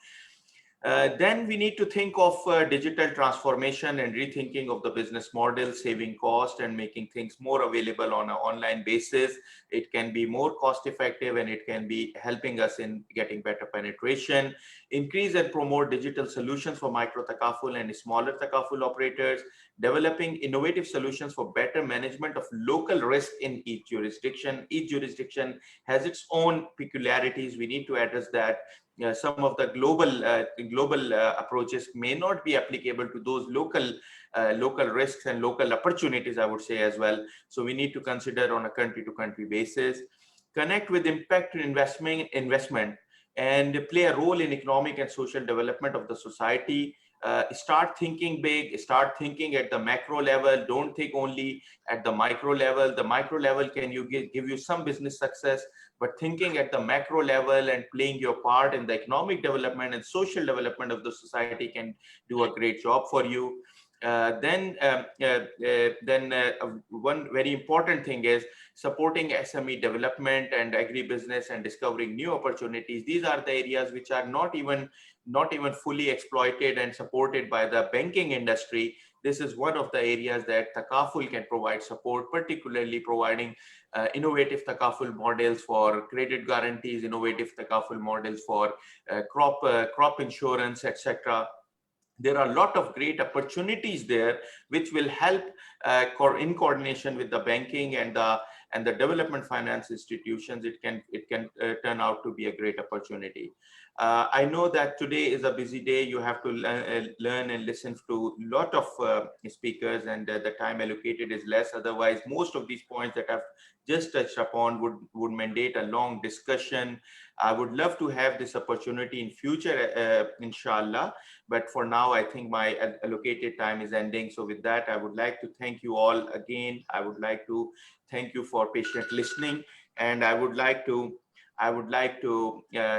Then we need to think of digital transformation and rethinking of the business model, saving cost and making things more available on an online basis. It can be more cost effective, and it can be helping us in getting better penetration. Increase and promote digital solutions for micro Takaful and smaller Takaful operators. Developing innovative solutions for better management of local risk in each jurisdiction. Each jurisdiction has its own peculiarities. We need to address that. Some of the global approaches may not be applicable to those local risks and local opportunities, I would say, as well. So we need to consider on a country-to-country basis. Connect with impact investment and play a role in economic and social development of the society. Start thinking big, start thinking at the macro level. Don't think only at the micro level. The micro level can give you some business success, but thinking at the macro level and playing your part in the economic development and social development of the society can do a great job for you. Then one very important thing is supporting SME development and agribusiness and discovering new opportunities. These are the areas which are not even fully exploited and supported by the banking industry. This is one of the areas that Takaful can provide support, particularly providing innovative Takaful models for credit guarantees, innovative Takaful models for crop insurance, etc. There are a lot of great opportunities there, which will help in coordination with the banking and the development finance institutions. It can turn out to be a great opportunity. I know that today is a busy day. You have to learn and listen to a lot of speakers, and the time allocated is less. Otherwise, most of these points that I've just touched upon would mandate a long discussion. I would love to have this opportunity in future, inshallah. But for now, I think my allocated time is ending. So with that, I would like to thank you all again. I would like to thank you for patient listening, and I would like to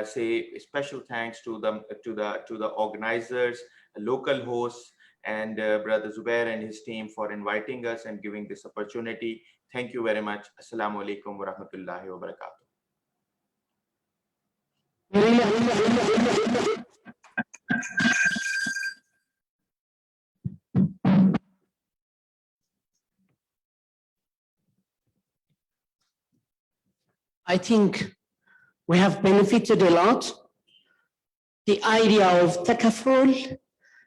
say special thanks to the organizers, local hosts, and Brother Zubair and his team for inviting us and giving this opportunity. Thank you very much. Assalamu alaikum wa rahmatullahi wa barakatuh. I think we have benefited a lot. The idea of Takaful,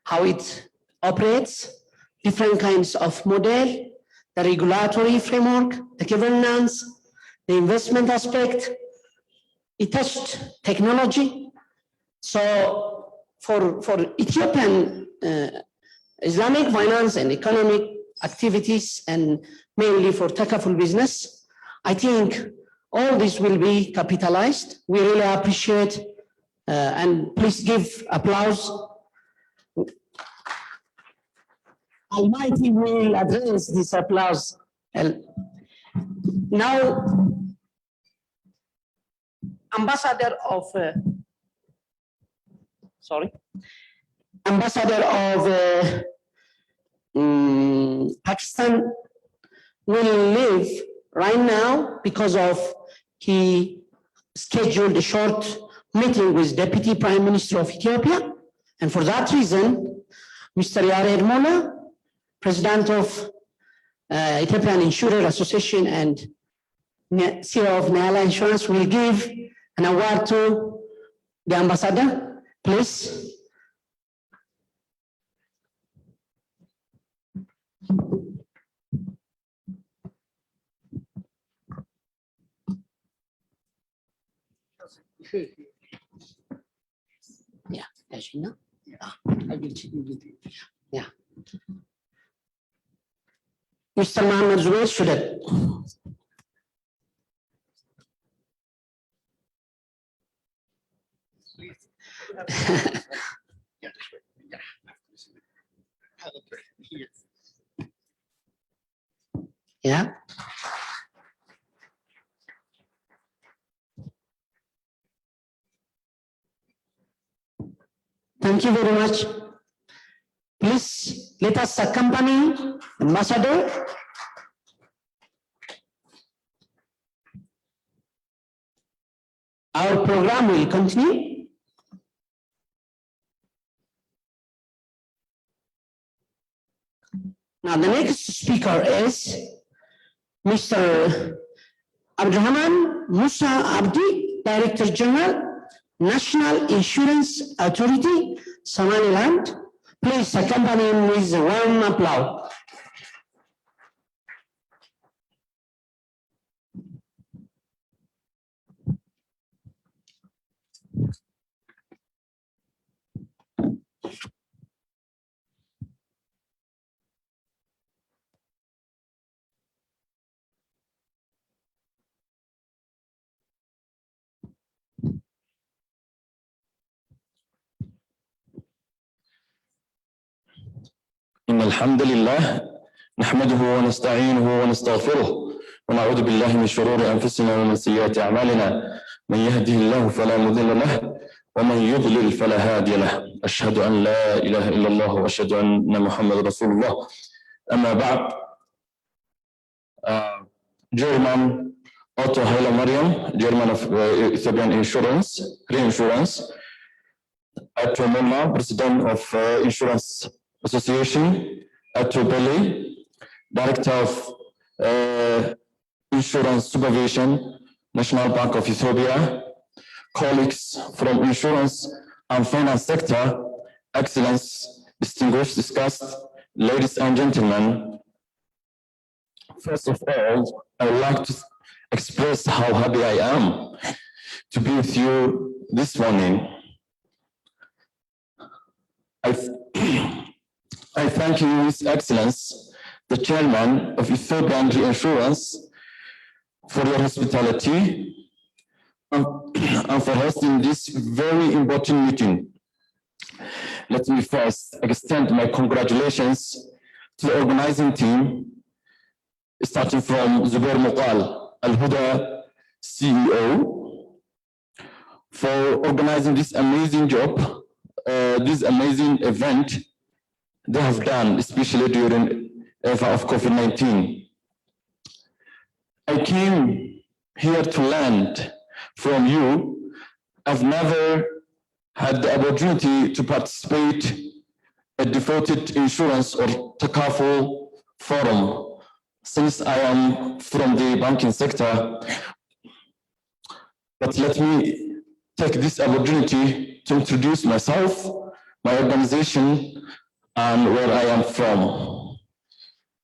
how it operates, different kinds of model, the regulatory framework, the governance, the investment aspect, it touched technology. So for Ethiopian Islamic finance and economic activities, and mainly for Takaful business, I think all this will be capitalized. We really appreciate, and please give applause. Almighty will address this applause. Now, Ambassador of, Ambassador of Pakistan will leave right now because of he scheduled a short meeting with Deputy Prime Minister of Ethiopia. And for that reason, Mr. Yared Mola, President of Ethiopian Insurer Association and CEO of Niala Insurance, will give an award to the ambassador, please. Yeah, as you know. I will check with you. Yeah. Mr. Mohammed Zubair Shudat. Yeah. Thank you very much. Please let us accompany Ambassador. Our program will continue. Now the next speaker is Mr. Abdurrahman Musa Abdi, Director General, National Insurance Authority, Somaliland. Please accompany him with a warm applause. إن الحمد لله نحمده ونستعينه ونستغفره ونعوذ بالله من شرور أنفسنا ومن سيئات أعمالنا من يهده الله فلا مضل له ومن يضلل فلا هادي له أشهد أن لا إله إلا الله وأشهد أن محمد رسول الله أما بعد German Otto Haile Mariam, Chairman of Ethiopian Reinsurance, Atto Moma, President of Insurance Association, Atto Belli, Director of Insurance Supervision, National Bank of Ethiopia, colleagues from insurance and finance sector, excellence, distinguished guests, ladies and gentlemen. First of all, I would like to express how happy I am to be with you this morning. I thank you, His Excellence, the Chairman of Ethiopian Reinsurance, for your hospitality and for hosting this very important meeting. Let me first extend my congratulations to the organizing team, starting from Zubair Muqal, AlHuda CEO, for organizing this amazing job, this amazing event they have done, especially during the era of COVID-19. I came here to learn from you. I've never had the opportunity to participate at defaulted insurance or Takaful forum. Since I am from the banking sector, But let me take this opportunity to introduce myself, my organization, and where I am from.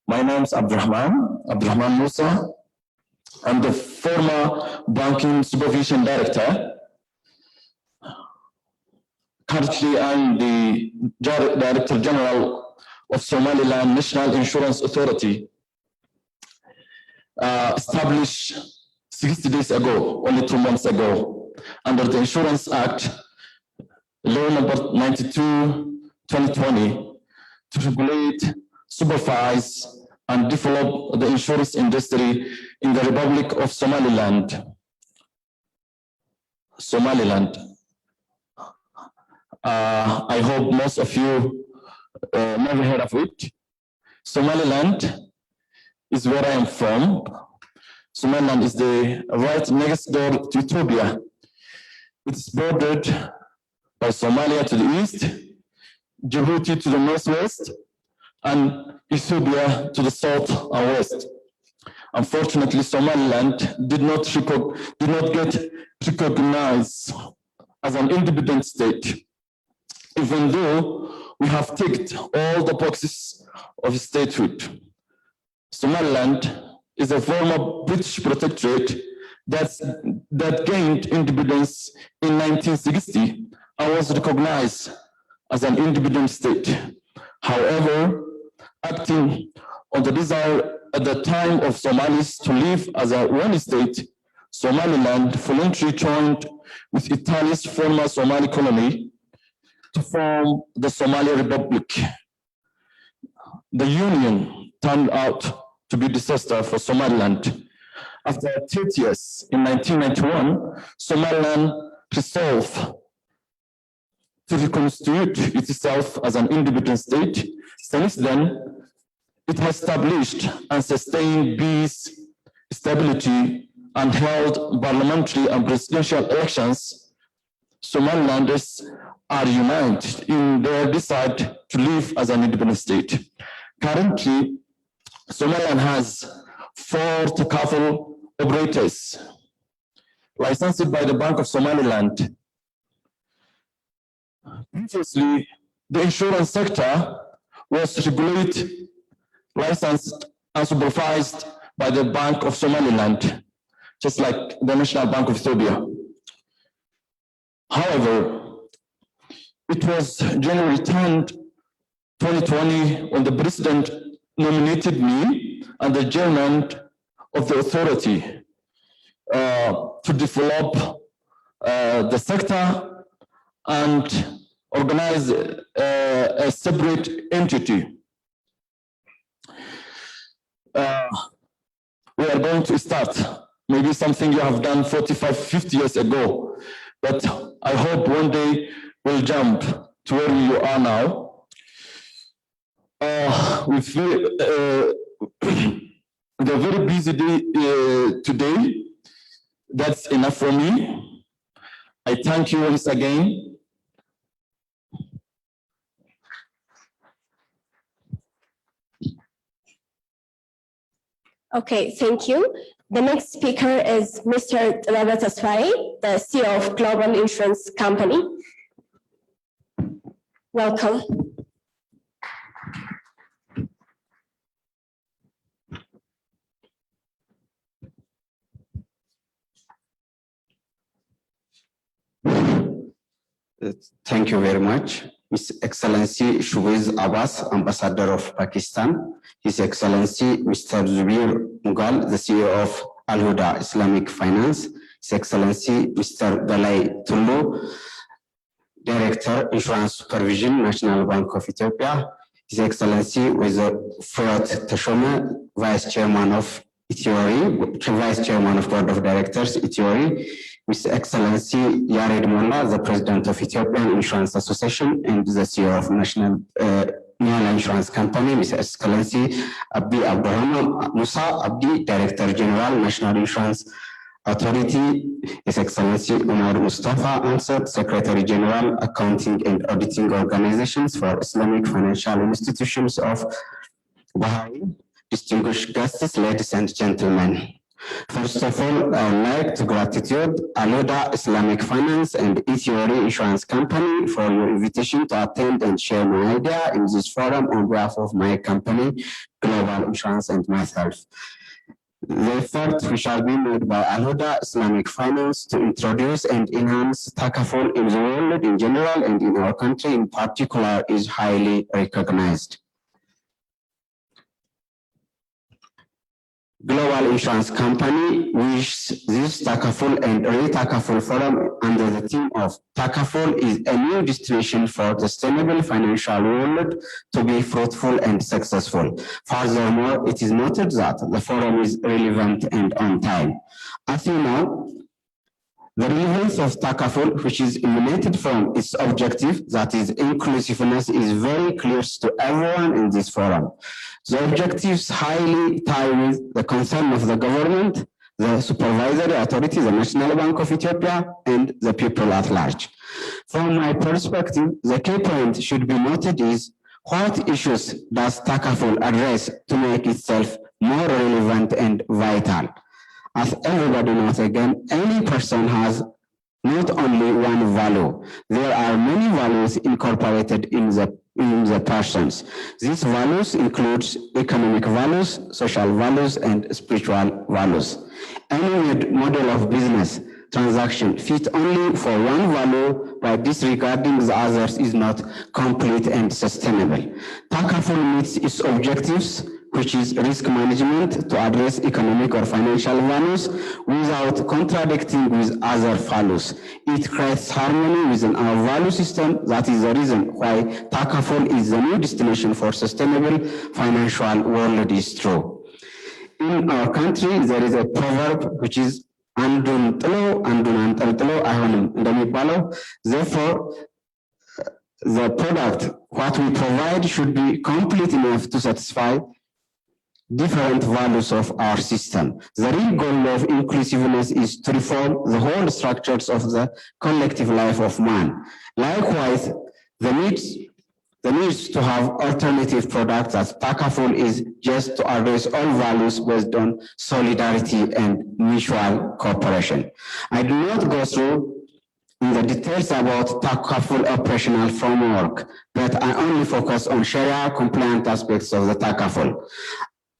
My name is Abdurrahman Musa. I'm the former Banking Supervision Director. Currently, I'm the Director General of Somaliland National Insurance Authority, established 60 days ago, only 2 months ago, under the Insurance Act, Law number 92, 2020, to regulate, supervise, and develop the insurance industry in the Republic of Somaliland. I hope most of you never heard of it. Somaliland is where I am from. Somaliland is right next door to Ethiopia. It's bordered by Somalia to the east, Djibouti to the northwest, and Ethiopia to the south and west. Unfortunately, Somaliland did not get recognized as an independent state, even though we have ticked all the boxes of statehood. Somaliland is a former British protectorate that gained independence in 1960 and was recognized as an independent state. However, acting on the desire at the time of Somalis to live as a one state, Somaliland voluntarily joined with Italy's former Somali colony to form the Somali Republic. The union turned out to be a disaster for Somaliland. After 30 years, in 1991, Somaliland resolved to reconstitute itself as an independent state. Since then, it has established and sustained peace, stability, and held parliamentary and presidential elections. Somalilanders are united in their desire to live as an independent state. Currently, Somaliland has 4 Takaful operators licensed by the Bank of Somaliland. Previously, the insurance sector was regulated, licensed, and supervised by the Bank of Somaliland, just like the National Bank of Ethiopia. However, it was January 10th, 2020, when the president nominated me and the chairman of the authority to develop the sector and organize a separate entity. We are going to start maybe something you have done 45, 50 years ago, but I hope one day we'll jump to where you are now. We feel the very busy day today. That's enough for me. I thank you once again. Okay, thank you. The next speaker is Mr. Robert Asfari, the CEO of Global Insurance Company. Welcome. Thank you very much. His Excellency Shuwaiz Abbas, Ambassador of Pakistan. His Excellency Mr. Zubir Mughal, the CEO of AlHuda Islamic Finance. His Excellency Mr. Dalai Tullu, Director, Insurance Supervision, National Bank of Ethiopia. His Excellency Fayot Teshome, Vice Chairman of Vice Chairman of Board of Directors, Ethioria. His Excellency Yared Molla, the President of Ethiopian Insurance Association and the CEO of National Insurance Company. His Excellency Abdi Abdurrahman Musa Abdi, Director General, National Insurance Authority. His Excellency Umar Mustafa Ansat, Secretary General, Accounting and Auditing Organizations for Islamic Financial Institutions of Bahrain. Distinguished guests, ladies and gentlemen, First of all, I would like to gratitude AlHuda Islamic Finance and Ethiopia Insurance Company for your invitation to attend and share my idea in this forum on behalf of my company, Global Insurance and myself. The effort which shall be made by AlHuda Islamic Finance to introduce and enhance Takaful in the world in general and in our country in particular is highly recognized. Global Insurance Company wishes this Takaful and ReTakaful forum under the theme of Takaful is a new destination for the sustainable financial world to be fruitful and successful. Furthermore, it is noted that the forum is relevant and on time. As you know, the relevance of Takaful, which is emanated from its objective, that is inclusiveness, is very clear to everyone in this forum. The objectives highly tie with the concern of the government, the supervisory authority, the National Bank of Ethiopia, and the people at large. From my perspective, the key point should be noted is what issues does Takaful address to make itself more relevant and vital? As everybody knows again, any person has not only one value. There are many values incorporated in the persons. These values include economic values, social values, and spiritual values. Any model of business transaction fit only for one value by disregarding the others is not complete and sustainable. Takaful meets its objectives, which is risk management to address economic or financial values without contradicting with other values. It creates harmony within our value system. That is the reason why Takaful is the new destination for sustainable financial world is true. In our country, there is a proverb which is Andun telo, andun antaltelo, ayonum ndemibalo. Therefore, the product, what we provide should be complete enough to satisfy different values of our system. The real goal of inclusiveness is to reform the whole structures of the collective life of man. Likewise, the needs to have alternative products as Takaful is just to address all values based on solidarity and mutual cooperation. I do not go through in the details about Takaful operational framework, but I only focus on Sharia compliant aspects of the Takaful.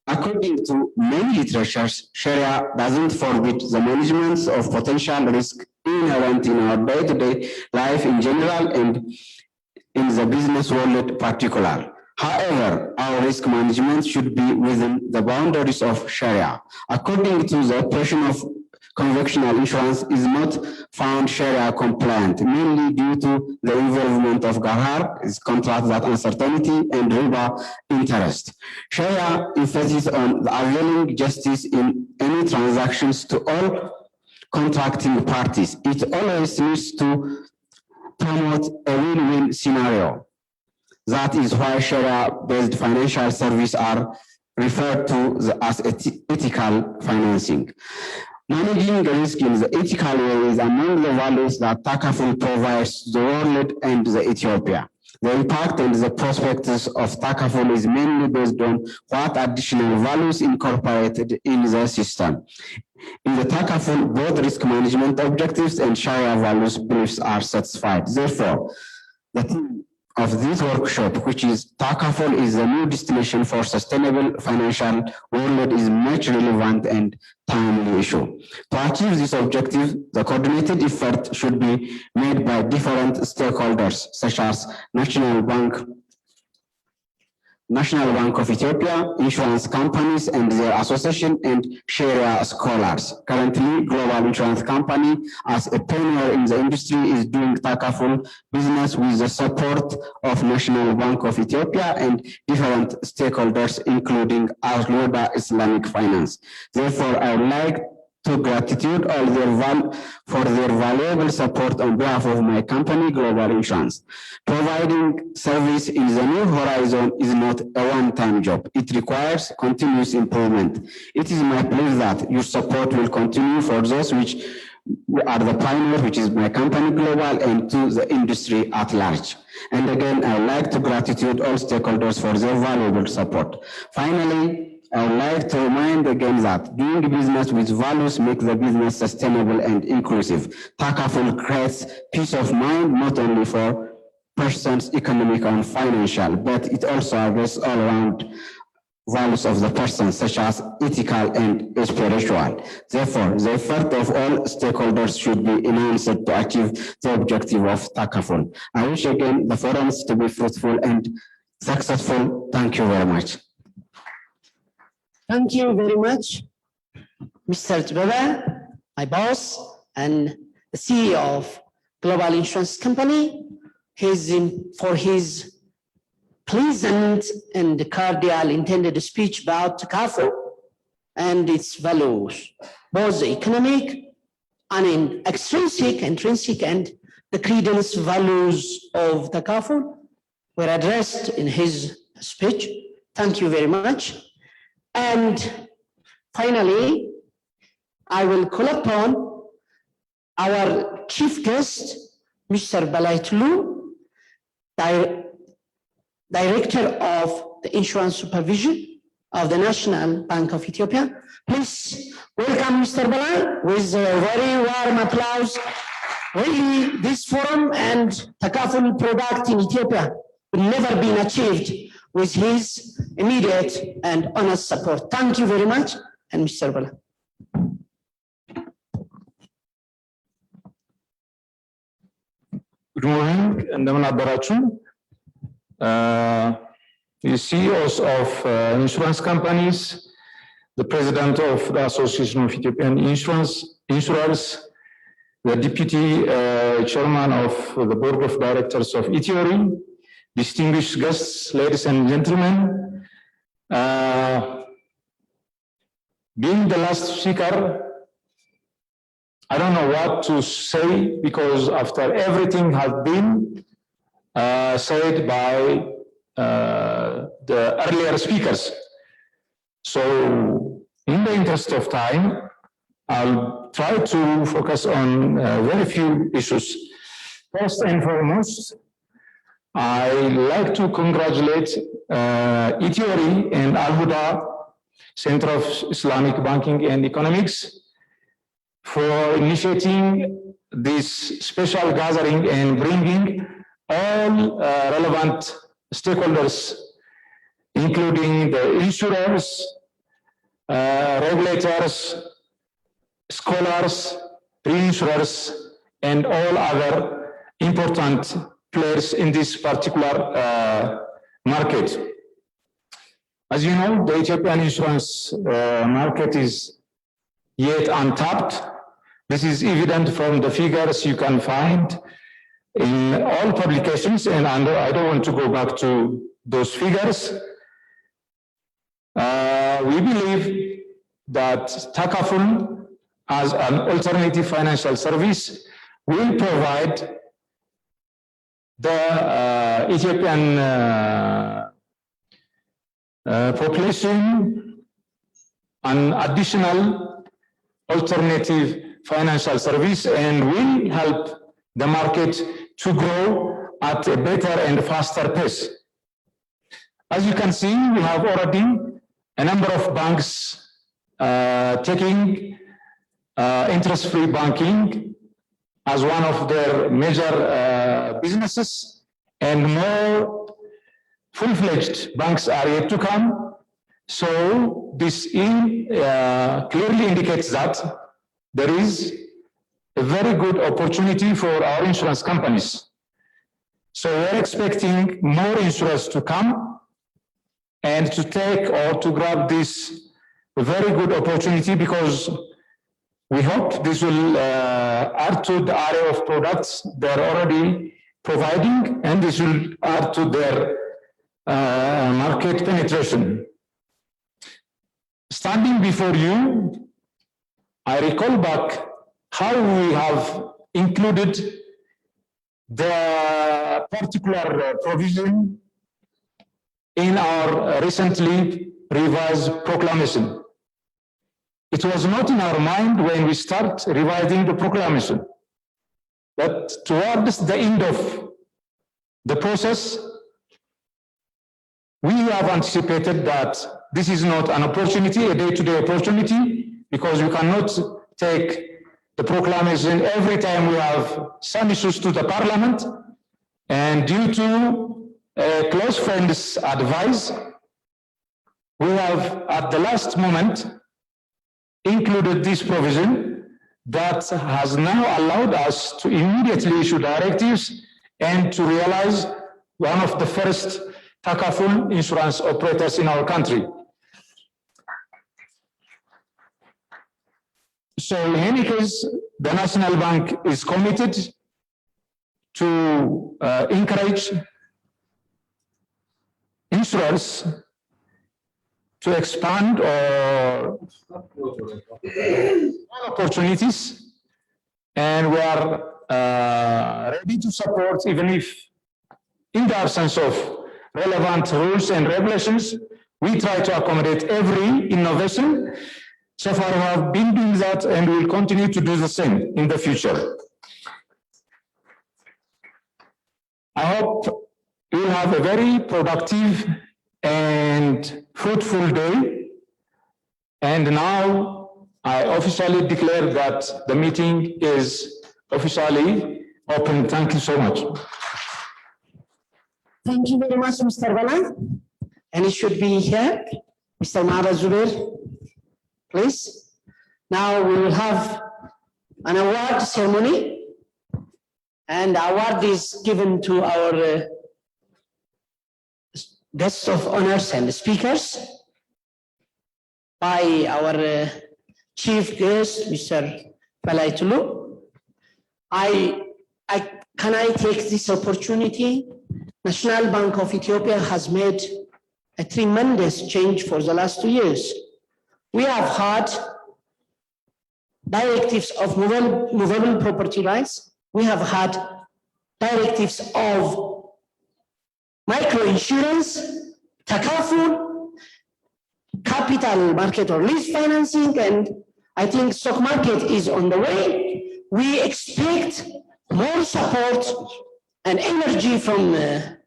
According to many literatures, Sharia doesn't forbid the management of potential risk inherent in our day-to-day life in general and in the business world in particular. However, our risk management should be within the boundaries of Sharia. According to the operation of conventional insurance is not found Sharia compliant, mainly due to the involvement of Gahar, contract that uncertainty, and riba interest. Sharia emphasizes on the availing justice in any transactions to all contracting parties. It always needs to promote a win-win scenario. That is why Sharia-based financial services are referred to as ethical financing. Managing the risk in the ethical way is among the values that Takaful provides the world and the Ethiopia. The impact and the prospects of Takaful is mainly based on what additional values incorporated in the system. In the Takaful, both risk management objectives and Sharia values beliefs are satisfied. Therefore, the theme of this workshop, which is Takaful is the new destination for sustainable financial world, is much relevant and timely issue. To achieve this objective, the coordinated effort should be made by different stakeholders, such as National Bank of Ethiopia, insurance companies and their association, and Sharia scholars. Currently, Global Insurance Company, as a pioneer in the industry, is doing Takaful business with the support of National Bank of Ethiopia and different stakeholders, including AlHuda Islamic Finance. Therefore, I would like to gratitude all for their valuable support on behalf of my company, Global Insurance. Providing service in the new horizon is not a one-time job. It requires continuous improvement. It is my belief that your support will continue for those which are the pioneer, which is my company, Global, and to the industry at large. And again, I would like to gratitude all stakeholders for their valuable support. Finally, I would like to remind again that doing business with values makes the business sustainable and inclusive. Takaful creates peace of mind not only for persons economic and financial, but it also addresses all around values of the person, such as ethical and spiritual. Therefore, the effort of all stakeholders should be enhanced to achieve the objective of Takaful. I wish again the forums to be fruitful and successful. Thank you very much. Thank you very much, Mr. Tbaba, my boss, and the CEO of Global Insurance Company, for his pleasant and cordial intended speech about Takaful and its values, both the economic and intrinsic, and the credence values of Takaful were addressed in his speech. Thank you very much. And finally, I will call upon our chief guest, Mr. Balaitlu, Director of the Insurance Supervision of the National Bank of Ethiopia. Please welcome Mr. Balai with a very warm applause. Really, this forum and Takaful product in Ethiopia will never been achieved with his immediate and honest support. Thank you very much, and Mr. Bala. Good morning, እንደምን አደራችሁ? The CEOs of insurance companies, the president of the Association of Ethiopian Insurers, the deputy chairman of the board of directors of Ethiory, distinguished guests, ladies and gentlemen. Being the last speaker, I don't know what to say because after everything has been said by the earlier speakers. So in the interest of time, I'll try to focus on very few issues. First and foremost, I like to congratulate Ethiory and AlHuda, Center of Islamic Banking and Economics, for initiating this special gathering and bringing all relevant stakeholders, including the insurers, regulators, scholars, reinsurers, and all other important players in this particular market. As you know, the Ethiopian insurance market is yet untapped. This is evident from the figures you can find in all publications, and I don't want to go back to those figures. We believe that Takaful, as an alternative financial service, will provide the Ethiopian population an additional alternative financial service and will help the market to grow at a better and faster pace. As you can see, we have already a number of banks taking interest-free banking as one of their major businesses, and more full-fledged banks are yet to come. So this clearly indicates that there is a very good opportunity for our insurance companies. So we're expecting more insurers to come and to take or to grab this very good opportunity, because we hope this will add to the area of products they're already providing, and this will add to their market penetration. Standing before you, I recall back how we have included the particular provision in our recently revised proclamation. It was not in our mind when we start revising the proclamation, but towards the end of the process, we have anticipated that this is not an opportunity, a day-to-day opportunity, because we cannot take the proclamation every time we have some issues to the parliament. And due to a close friend's advice, we have at the last moment included this provision that has now allowed us to immediately issue directives and to realize one of the first Takaful insurance operators in our country. So in any case, the National Bank is committed to encourage insurers to expand or opportunities, and we are ready to support, even if in the absence of relevant rules and regulations, we try to accommodate every innovation. So far, we have been doing that and will continue to do the same in the future. I hope you will have a very productive and fruitful day. And now I officially declare that the meeting is officially open. Thank you so much. Thank you very much, Mr. Balai. And it should be here, Mr. Mahara Zubair, please. Now we will have an award ceremony, and the award is given to our guests of honors and speakers by our chief guest, Mr. Balai Tulu. Can I take this opportunity? National Bank of Ethiopia has made a tremendous change for the last 2 years. We have had directives of movable property rights. We have had directives of microinsurance, Takaful, capital market or lease financing, and I think stock market is on the way. We expect more support and energy from the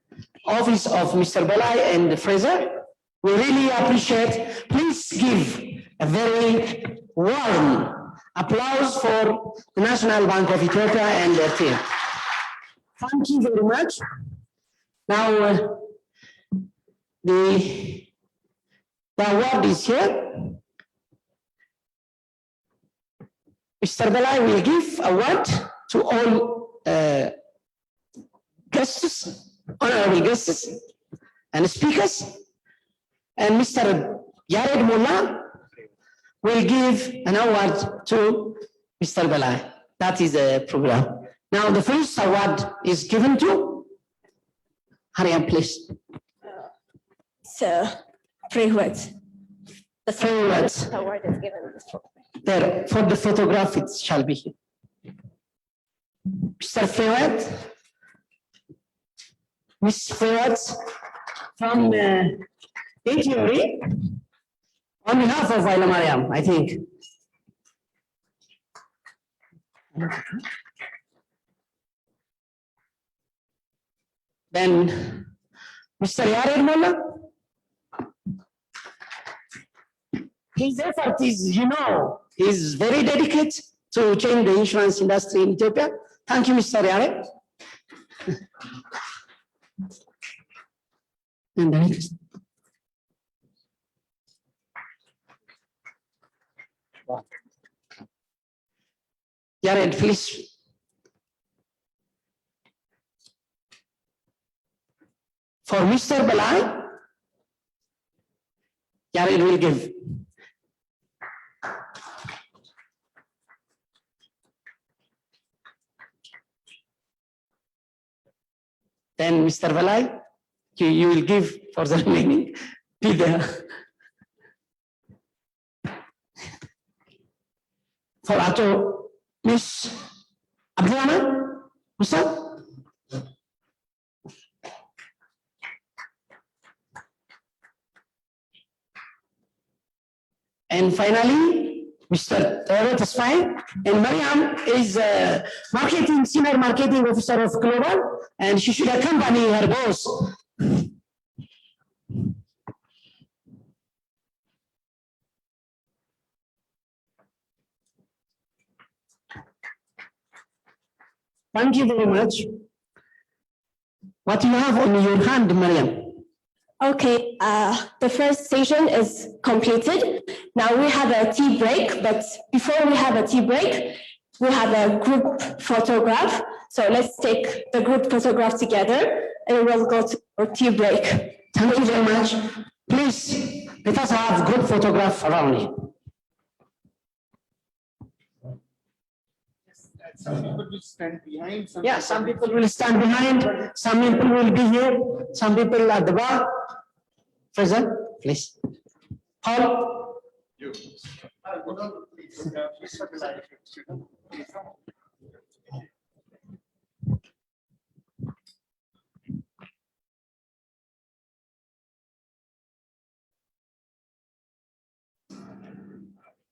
office of Mr. Balai and Fraser. We really appreciate. Please give a very warm applause for the National Bank of Ethiopia and their team. Thank you very much. Now, the award is here. Mr. Balai will give award to all guests, honorable guests and speakers, and Mr. Yared Mullah will give an award to Mr. Balai. That is the program. Now the first award is given to Hariam, please. So, three words. The Three words. award is given in this program. There, for the photograph, it shall be here. Mr. Fawad, Ms. Fawad from Ethiopia, on behalf of Aila Mariam, I think. Then, Mr. Yared Mullah, his effort is, is very dedicated to change the insurance industry in Ethiopia. Thank you, Mr. Yared. And the next. Yared, please. For Mr. Balai, Yared will give. Then Mr. Balai, you will give for the remaining. Be there. For Ato, Miss Abdulrahman, Musa. And finally, Mr. Tawrat Tasfai, and Mariam is senior marketing officer of Global, and she should accompany her boss. Thank you very much. What you have on your hand, Mariam? Okay, the first session is completed. Now we have a tea break, but before we have a tea break, we have a group photograph. So let's take the group photograph together and we'll go to our tea break. Thank you very much. Please, let us have group photograph around here. Some people will stand behind. Yeah, some people will stand behind, some people will be here, some people at the bar. Faisal, please. Paul. You.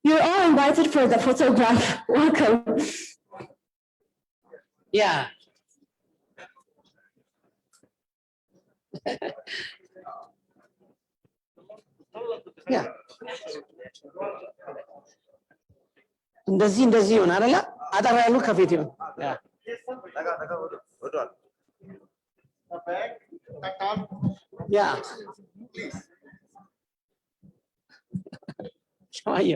You're all invited for the photograph. Welcome. Yeah. Yeah. እንደዚህ ይሆን አይደለ? አጠር ያሉ ከፊት ይሁን። ያ ሸዋየ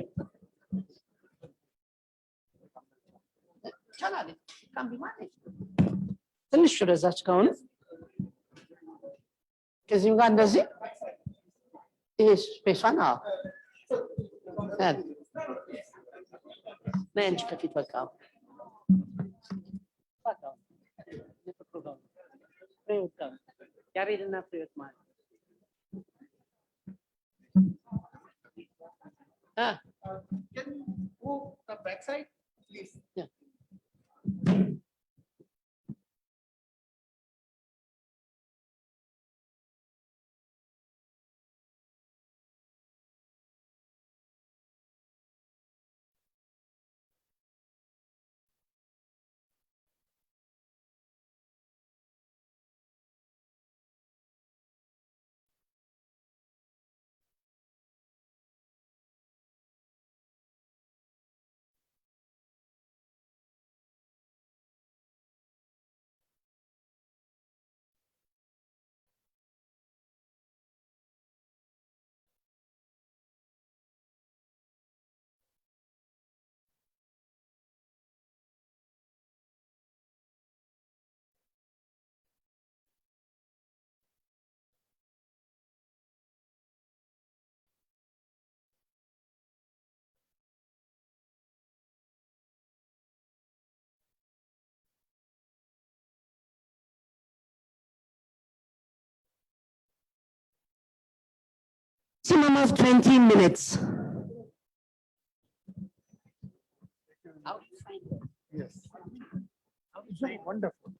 ትንሽ ወደዛች ከሆነ ከዚህም ጋር እንደዚህ ይሄ ስፔሷን ነይ አንቺ ከፊት በቃ ያሬድና ፍሬዎት ማለት Can you move the backside, please? Yeah. Maximum of 20 minutes. How do you find it? Yes. How do you find it? Wonderful.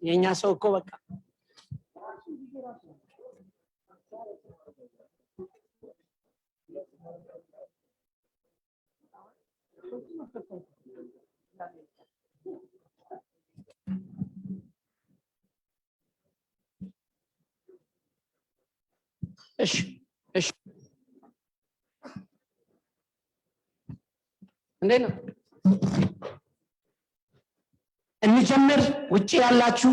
የኛ ሰው እኮ በቃ እሺ እሺ እንዴት ነው እንጀምር ውጪ ያላችሁ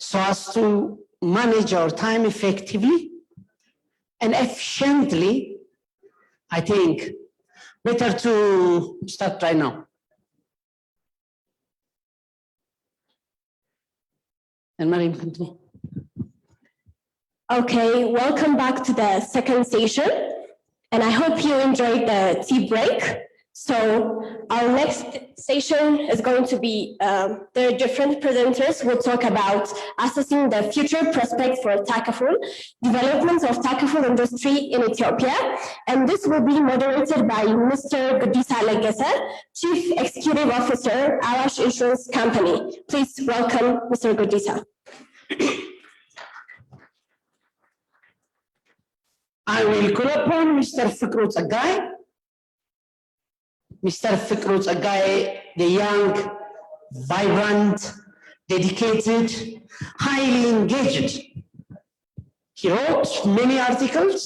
so as to manage our time effectively and efficiently, I think better to start right now. And Mariam, continue. Okay, welcome back to the second session, and I hope you enjoyed the tea break. So our next session is going to be, there are different presenters who will talk about assessing the future prospects for Takaful, development of Takaful industry in Ethiopia, and this will be moderated by Mr. Godisa Legese, Chief Executive Officer, Arash Insurance Company. Please welcome Mr. Godisa. I will call upon Mr. Fikru Tsagai. Mr. Fikru Tsagai, the young, vibrant, dedicated, highly engaged. He wrote many articles.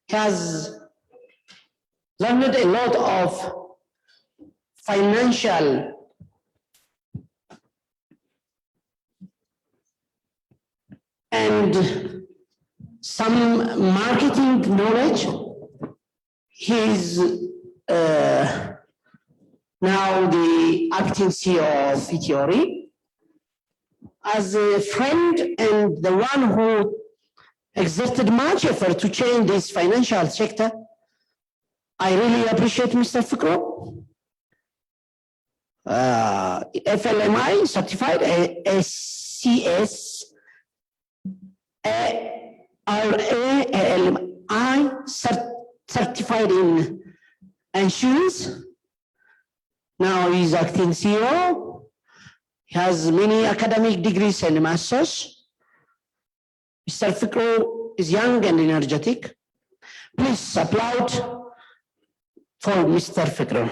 He has learned a lot of financial and some marketing knowledge. He's now the acting CEO of Ethiopia. As a friend and the one who exerted much effort to change this financial sector, I really appreciate Mr. Fikru. FLMI certified, SCS, RALMI certified in insurance. Now he's acting CEO. He has many academic degrees and masters. Mr. Fikru is young and energetic. Please applaud for Mr. Fikru.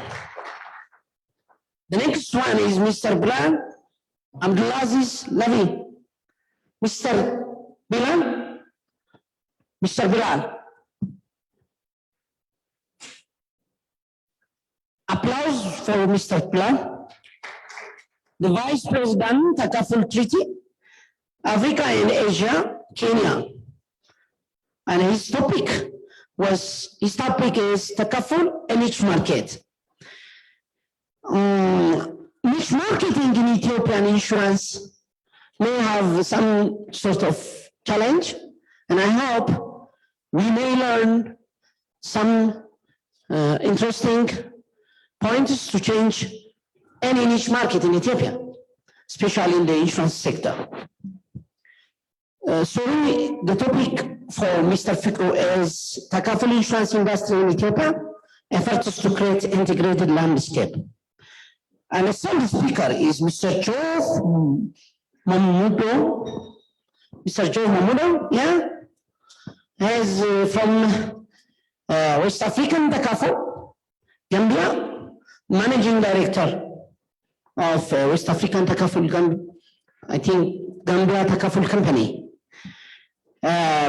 The next one is Mr. Bilal Abdulaziz Lavi. Mr. Bilal. Mr. Bilal. Applause for Mr. Bilal. The Vice President, Takaful Treaty, Africa and Asia, Kenya. And his topic is Takaful and niche market. Niche marketing in Ethiopian insurance may have some sort of challenge, and I hope we may learn some interesting points to change any niche market in Ethiopia, especially in the insurance sector. Sorry, the topic for Mr. Fikru is Takaful insurance industry in Ethiopia, efforts to create integrated landscape. And the second speaker is Mr. Joe Mamudo. Mr. Joe Mamudo, yeah? He's from West African Takaful, Gambia, managing director of West African Takaful, I think Gambia Takaful company.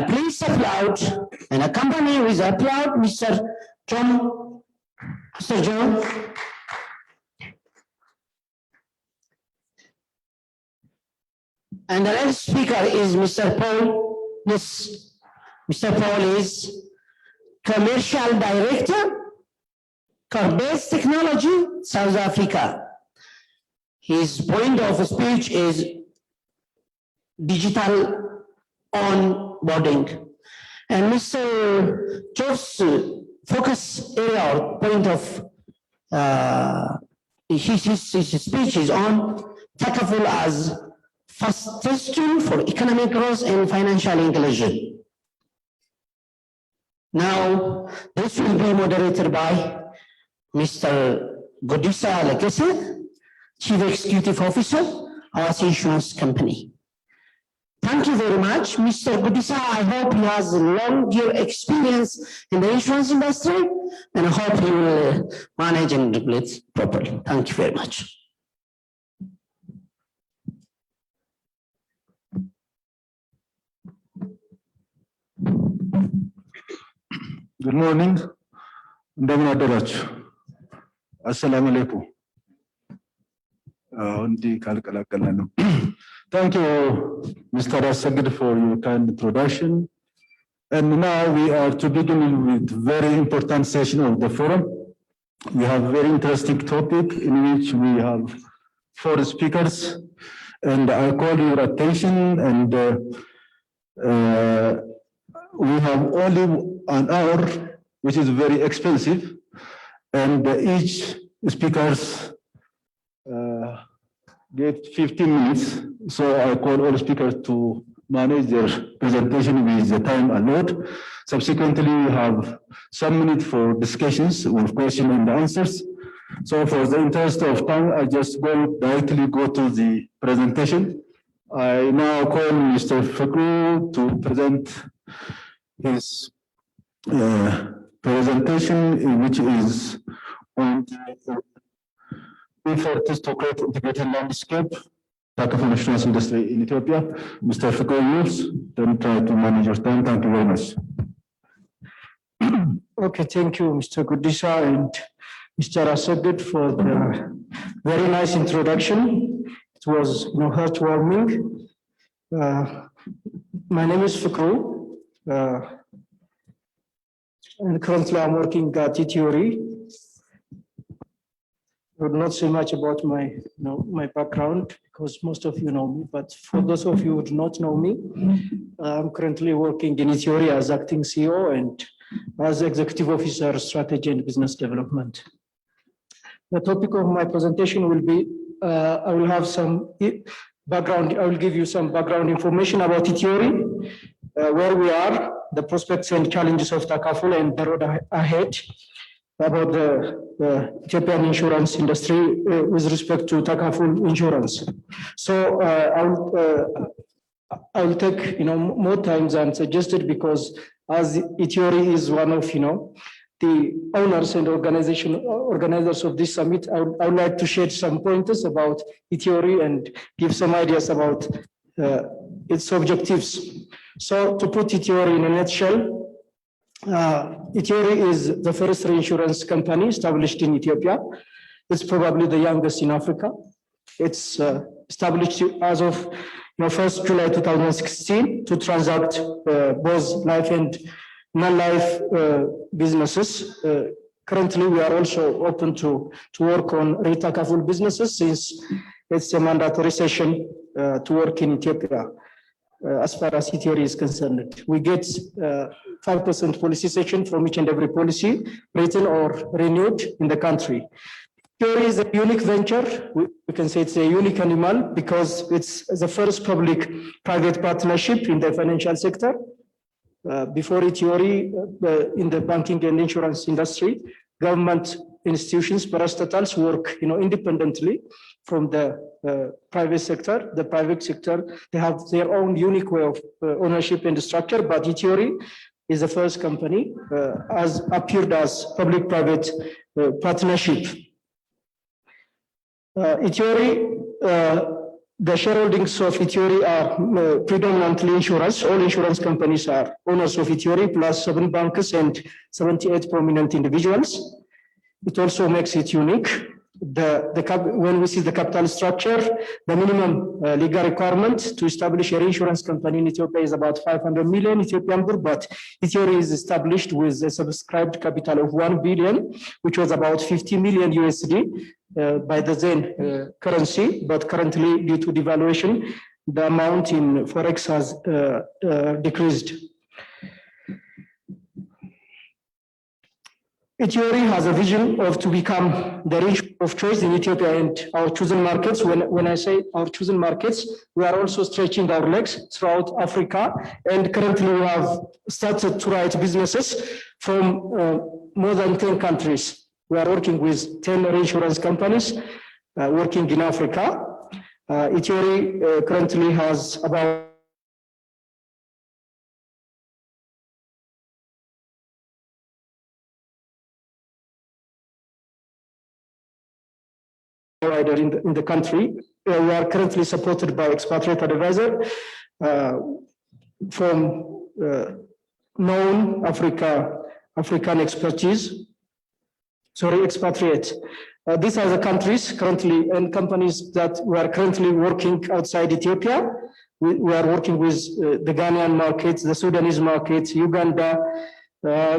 Please applaud and accompany with applaud Mr. John. Mr. John. And the next speaker is Mr. Paul. Yes, Mr. Paul is Commercial Director, Core-Based Technology, South Africa. His point of speech is digital onboarding. And Mr. Joe's focus area or point of his speech is on Takaful as fastest tool for economic growth and financial inclusion. Now, this will be moderated by Mr. Godisa Lekese, Chief Executive Officer, our insurance company. Thank you very much, Mr. Godisa. I hope he has a long year experience in the insurance industry, and I hope he will manage and regulate properly. Thank you very much. Good morning. እንደምን አደራችሁ? አሰላሙ አለይኩም። እንዲህ ካልቀላቀልን ነው። Thank you, Mr. Asagid, for your kind introduction. And now we are to begin with very important session of the forum. We have a very interesting topic in which we have 4 speakers, and I call your attention, and we have only an hour, which is very expensive, and each speakers get 15 minutes. So I call all speakers to manage their presentation with the time allowed. Subsequently, we have some minutes for discussions with questions and answers. So for the interest of time, I just directly go to the presentation. I now call Mr. Fikru to present his presentation, which is on the efforts to create integrated landscape, Takaful insurance industry in Ethiopia. Mr. Fikru, don't try to manage your time. Thank you very much. Okay, thank you, Mr. Godisa and Mr. Asagid for the very nice introduction. It was, heartwarming. My name is Fikru. And currently I'm working at Theory. I would not say much about my background because most of you know me, but for those of you who do not know me, I'm currently working in Theory as acting CEO and as Executive Officer, Strategy and Business Development. The topic of my presentation will be, I will have some background, I will give you some background information about Theory, where we are, the prospects and challenges of Takaful and the road ahead, about the Ethiopian insurance industry with respect to Takaful insurance. So I will take more time than suggested because as Theory is one of the owners and organizers of this summit, I would like to share some pointers about Theory and give some ideas about its objectives. So to put Theory in a nutshell, Theory is the first reinsurance company established in Ethiopia. It's probably the youngest in Africa. It's established as of 1st July 2016 to transact both life and non-life businesses. Currently, we are also open to work on ReTakaful businesses since it's a mandatory session to work in Ethiopia. As far as ETORI is concerned, we get 5% policy section from each and every policy, written or renewed in the country. ETORI is a unique venture. We can say it's a unique animal because it's the first public-private partnership in the financial sector. Before ETORI, in the banking and insurance industry, government institutions, parastatals work independently from the private sector. The private sector, they have their own unique way of ownership and structure, but ETORI is the first company as appeared as public-private partnership. ETORI, the shareholdings of ETORI are predominantly insurance. All insurance companies are owners of ETORI, plus 7 bankers and 78 prominent individuals. It also makes it unique. When we see the capital structure, the minimum legal requirement to establish an insurance company in Ethiopia is about 500 million Ethiopian birr, but ETORI is established with a subscribed capital of 1 billion, which was about 50 million USD by the then currency, but currently due to devaluation, the amount in Forex has decreased. ETORI has a vision of to become the insurer of choice in Ethiopia and our chosen markets. When I say our chosen markets, we are also stretching our legs throughout Africa, and currently we have started to write businesses from more than 10 countries. We are working with 10 insurance companies working in Africa. ETORI currently has about provider in the country. We are currently supported by expatriate advisor from known African expertise. Sorry, expatriate. These are the countries currently and companies that we are currently working outside Ethiopia. We are working with the Ghanaian market, the Sudanese market, Uganda,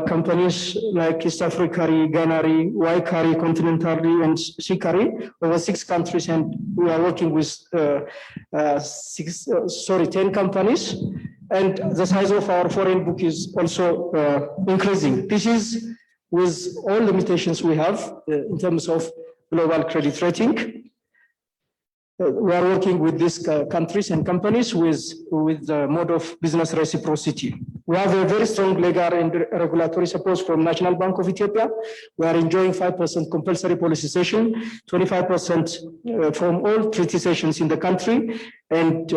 companies like East Africa, Ghana, Waikari, Continental, and Shikari, over 6 countries, and we are working with 10 companies, and the size of our foreign book is also increasing. This is with all limitations we have in terms of global credit rating. We are working with these countries and companies with the mode of business reciprocity. We have a very strong legal and regulatory support from National Bank of Ethiopia. We are enjoying 5% compulsory policy cession, 25% from all treaty cessions in the country, and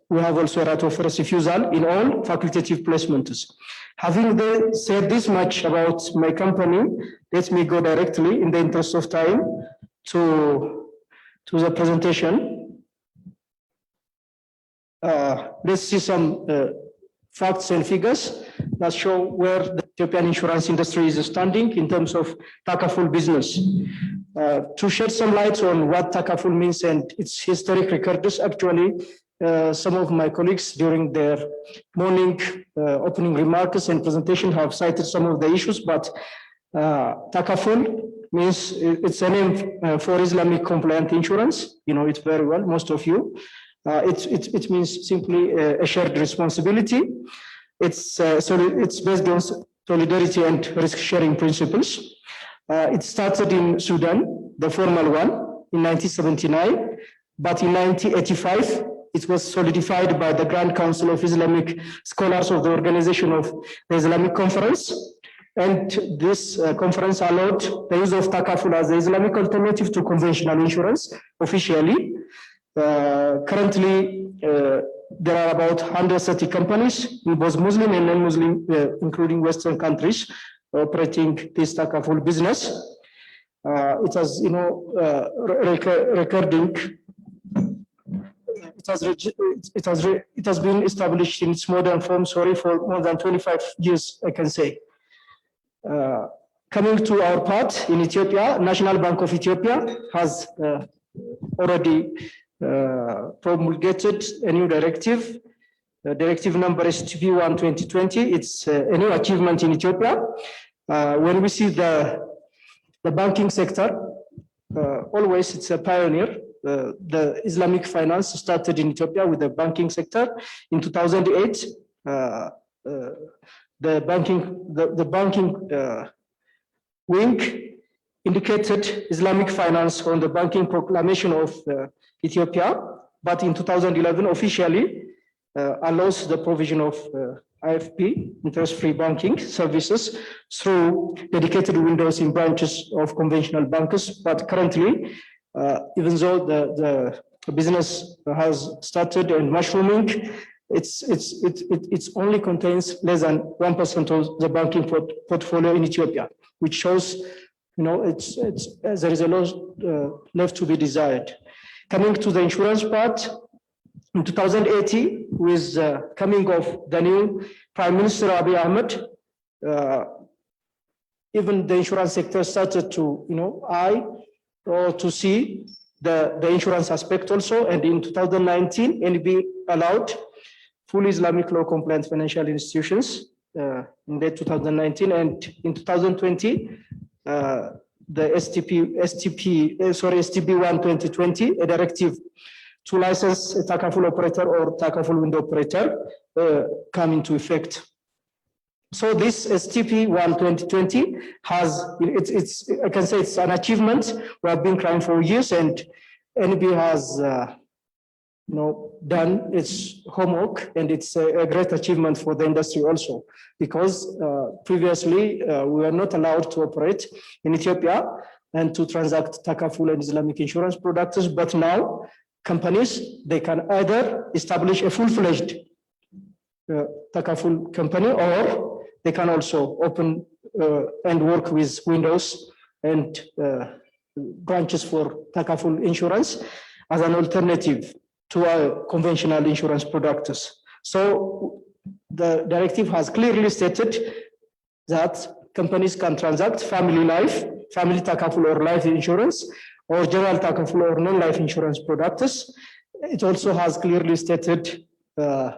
we have also a right of first refusal in all facultative placements. Having said this much about my company, let me go directly, in the interest of time, to the presentation. Let's see some facts and figures that show where the Ethiopian insurance industry is standing in terms of Takaful business. To shed some light on what Takaful means and its historic records, actually, some of my colleagues during their morning opening remarks and presentation have cited some of the issues, but Takaful means it's a name for Islamic compliant insurance. You know it very well, most of you. It means simply a shared responsibility. It's based on solidarity and risk sharing principles. It started in Sudan, the formal one, in 1979, but in 1985, it was solidified by the Grand Council of Islamic Scholars of the Organization of the Islamic Conference. And this conference allowed the use of Takaful as the Islamic alternative to conventional insurance officially. Currently, there are about 130 companies in both Muslim and non-Muslim, including Western countries, operating this Takaful business. It has, recording. It has been established in its modern form, for more than 25 years, I can say. Coming to our part in Ethiopia, National Bank of Ethiopia has already promulgated a new directive, directive number STP1/2020. It's a new achievement in Ethiopia. When we see the banking sector, always it's a pioneer. The Islamic finance started in Ethiopia with the banking sector. In 2008, the banking wing indicated Islamic finance on the banking proclamation of Ethiopia, but in 2011 officially allows the provision of IFP, interest-free banking services, through dedicated windows in branches of conventional banks. But currently, even though the business has started and mushrooming, it only contains less than 1% of the banking portfolio in Ethiopia, which shows, there is a lot left to be desired. Coming to the insurance part, in 2018, with coming of the new Prime Minister Abiy Ahmed, even the insurance sector started to, to see the insurance aspect also. And in 2019, NB allowed full Islamic law compliant financial institutions in late 2019, and in 2020, the STP1/2020, a directive to license a Takaful operator or Takaful window operator come into effect. So this STP1/2020 has, I can say it's an achievement. We have been trying for years, and NB has done its homework, and it's a great achievement for the industry also, because previously we were not allowed to operate in Ethiopia and to transact Takaful and Islamic insurance products, but now companies, they can either establish a full-fledged Takaful company, or they can also open and work with windows and branches for Takaful insurance as an alternative to our conventional insurance products. So the directive has clearly stated that companies can transact family Takaful or life insurance, or general Takaful or non-life insurance products. It also has clearly stated the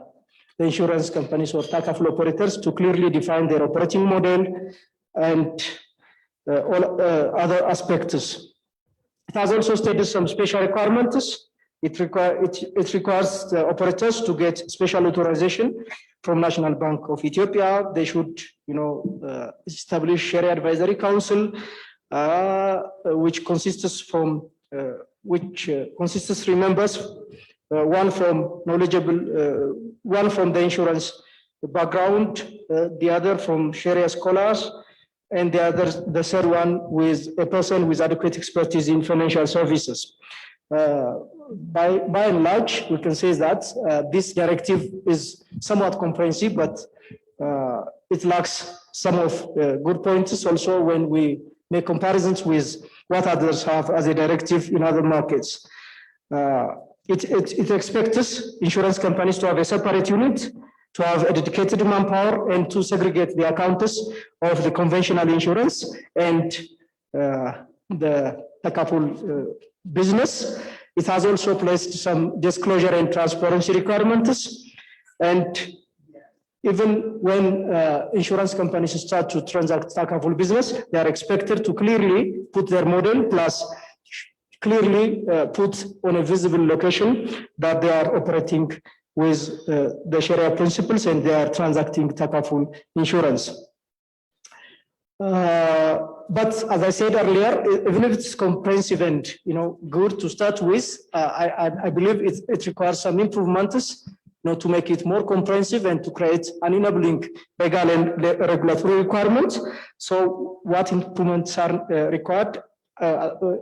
insurance companies or Takaful operators to clearly define their operating model and all other aspects. It has also stated some special requirements. It requires the operators to get special authorization from National Bank of Ethiopia. They should, establish Sharia Advisory Council, which consists three members, one from one from the insurance background, the other from Sharia scholars, and the third one with a person with adequate expertise in financial services. By and large, we can say that this directive is somewhat comprehensive, but it lacks some of good points also when we make comparisons with what others have as a directive in other markets. It expects insurance companies to have a separate unit, to have a dedicated manpower, and to segregate the accounts of the conventional insurance and the Takaful business. It has also placed some disclosure and transparency requirements. And even when insurance companies start to transact Takaful business, they are expected to clearly put their model, plus clearly put on a visible location that they are operating with the Sharia principles and they are transacting Takaful insurance. But as I said earlier, even if it's comprehensive and good to start with, I believe it requires some improvements, to make it more comprehensive and to create an enabling legal and regulatory requirements. So what improvements are required?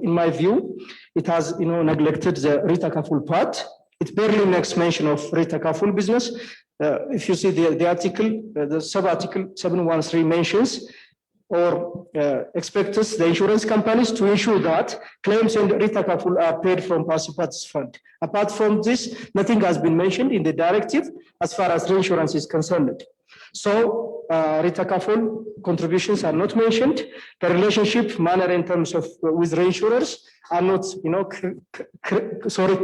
In my view, it has neglected the ReTakaful part. It barely makes mention of ReTakaful business. If you see the article, the sub-article 713 mentions or expects the insurance companies to ensure that claims and ReTakaful are paid from participants' fund. Apart from this, nothing has been mentioned in the directive as far as reinsurance is concerned. So ReTakaful contributions are not mentioned. The relationship manner in terms of with reinsurers are not,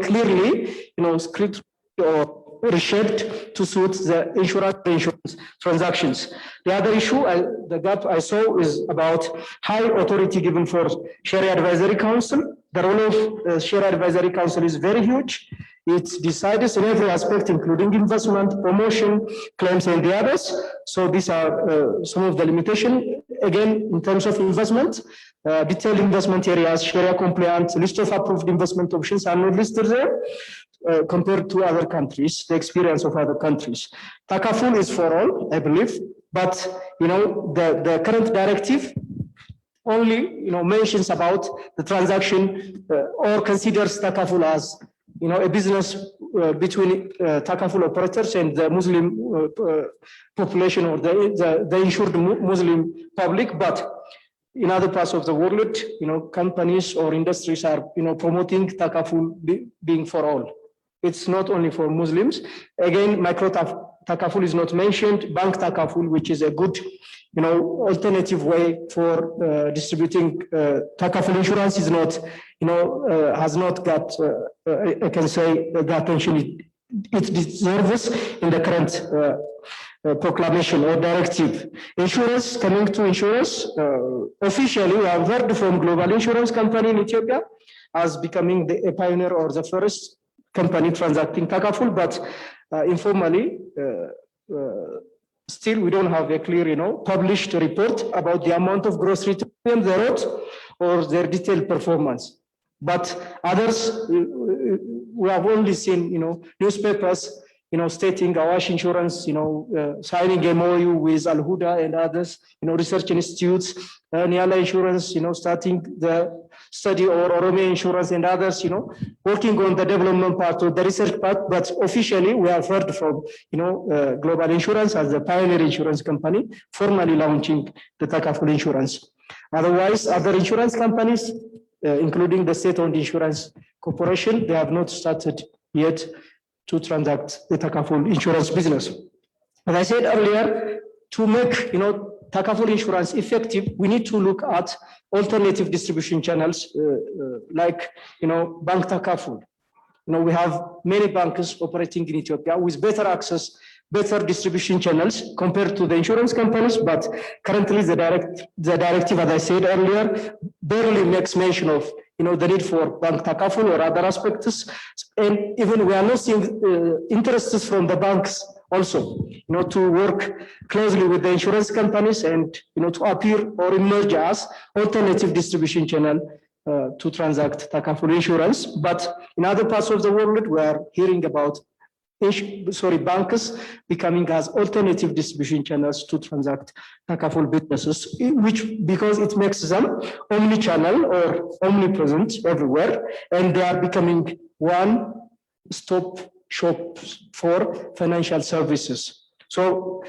clearly, script or reshaped to suit the insurance transactions. The other issue, the gap I saw is about high authority given for Sharia Advisory Council. The role of Sharia Advisory Council is very huge. It decides in every aspect, including investment, promotion, claims, and the others. So these are some of the limitations. Again, in terms of investment, detailed investment areas, Sharia compliant, list of approved investment options are not listed there. Compared to other countries, the experience of other countries. Takaful is for all, I believe, but the current directive only mentions about the transaction or considers Takaful as a business between Takaful operators and the Muslim population or the insured Muslim public, but in other parts of the world, companies or industries are promoting Takaful being for all. It's not only for Muslims. Again, micro Takaful is not mentioned. Bank Takaful, which is a good, alternative way for distributing Takaful insurance, is not, has not got, I can say, the attention it deserves in the current proclamation or directive. Insurance, coming to insurance, officially, we have heard from Global Insurance Company in Ethiopia as becoming a pioneer or the first company transacting Takaful, but informally, still we don't have a clear, published report about the amount of gross return they wrote or their detailed performance. But others, we have only seen, newspapers, stating Awash Insurance, signing MOU with AlHuda and others, research institutes, Niala Insurance, starting the study or Oromia Insurance and others, working on the development part or the research part, but officially we have heard from, Global Insurance as the pioneer insurance company, formally launching the Takaful insurance. Otherwise, other insurance companies, including the state-owned insurance corporation, they have not started yet to transact the Takaful insurance business. As I said earlier, to make, Takaful insurance effective, we need to look at alternative distribution channels like, Bank Takaful. We have many banks operating in Ethiopia with better access, better distribution channels compared to the insurance companies, but currently the directive, as I said earlier, barely makes mention of the need for Bank Takaful or other aspects, and even we are not seeing interests from the banks also, to work closely with the insurance companies and, to appear or emerge as alternative distribution channel to transact Takaful insurance. But in other parts of the world, we are hearing about banks becoming as alternative distribution channels to transact Takaful businesses, because it makes them omni-channel or omnipresent everywhere, and they are becoming one-stop shop for financial services. So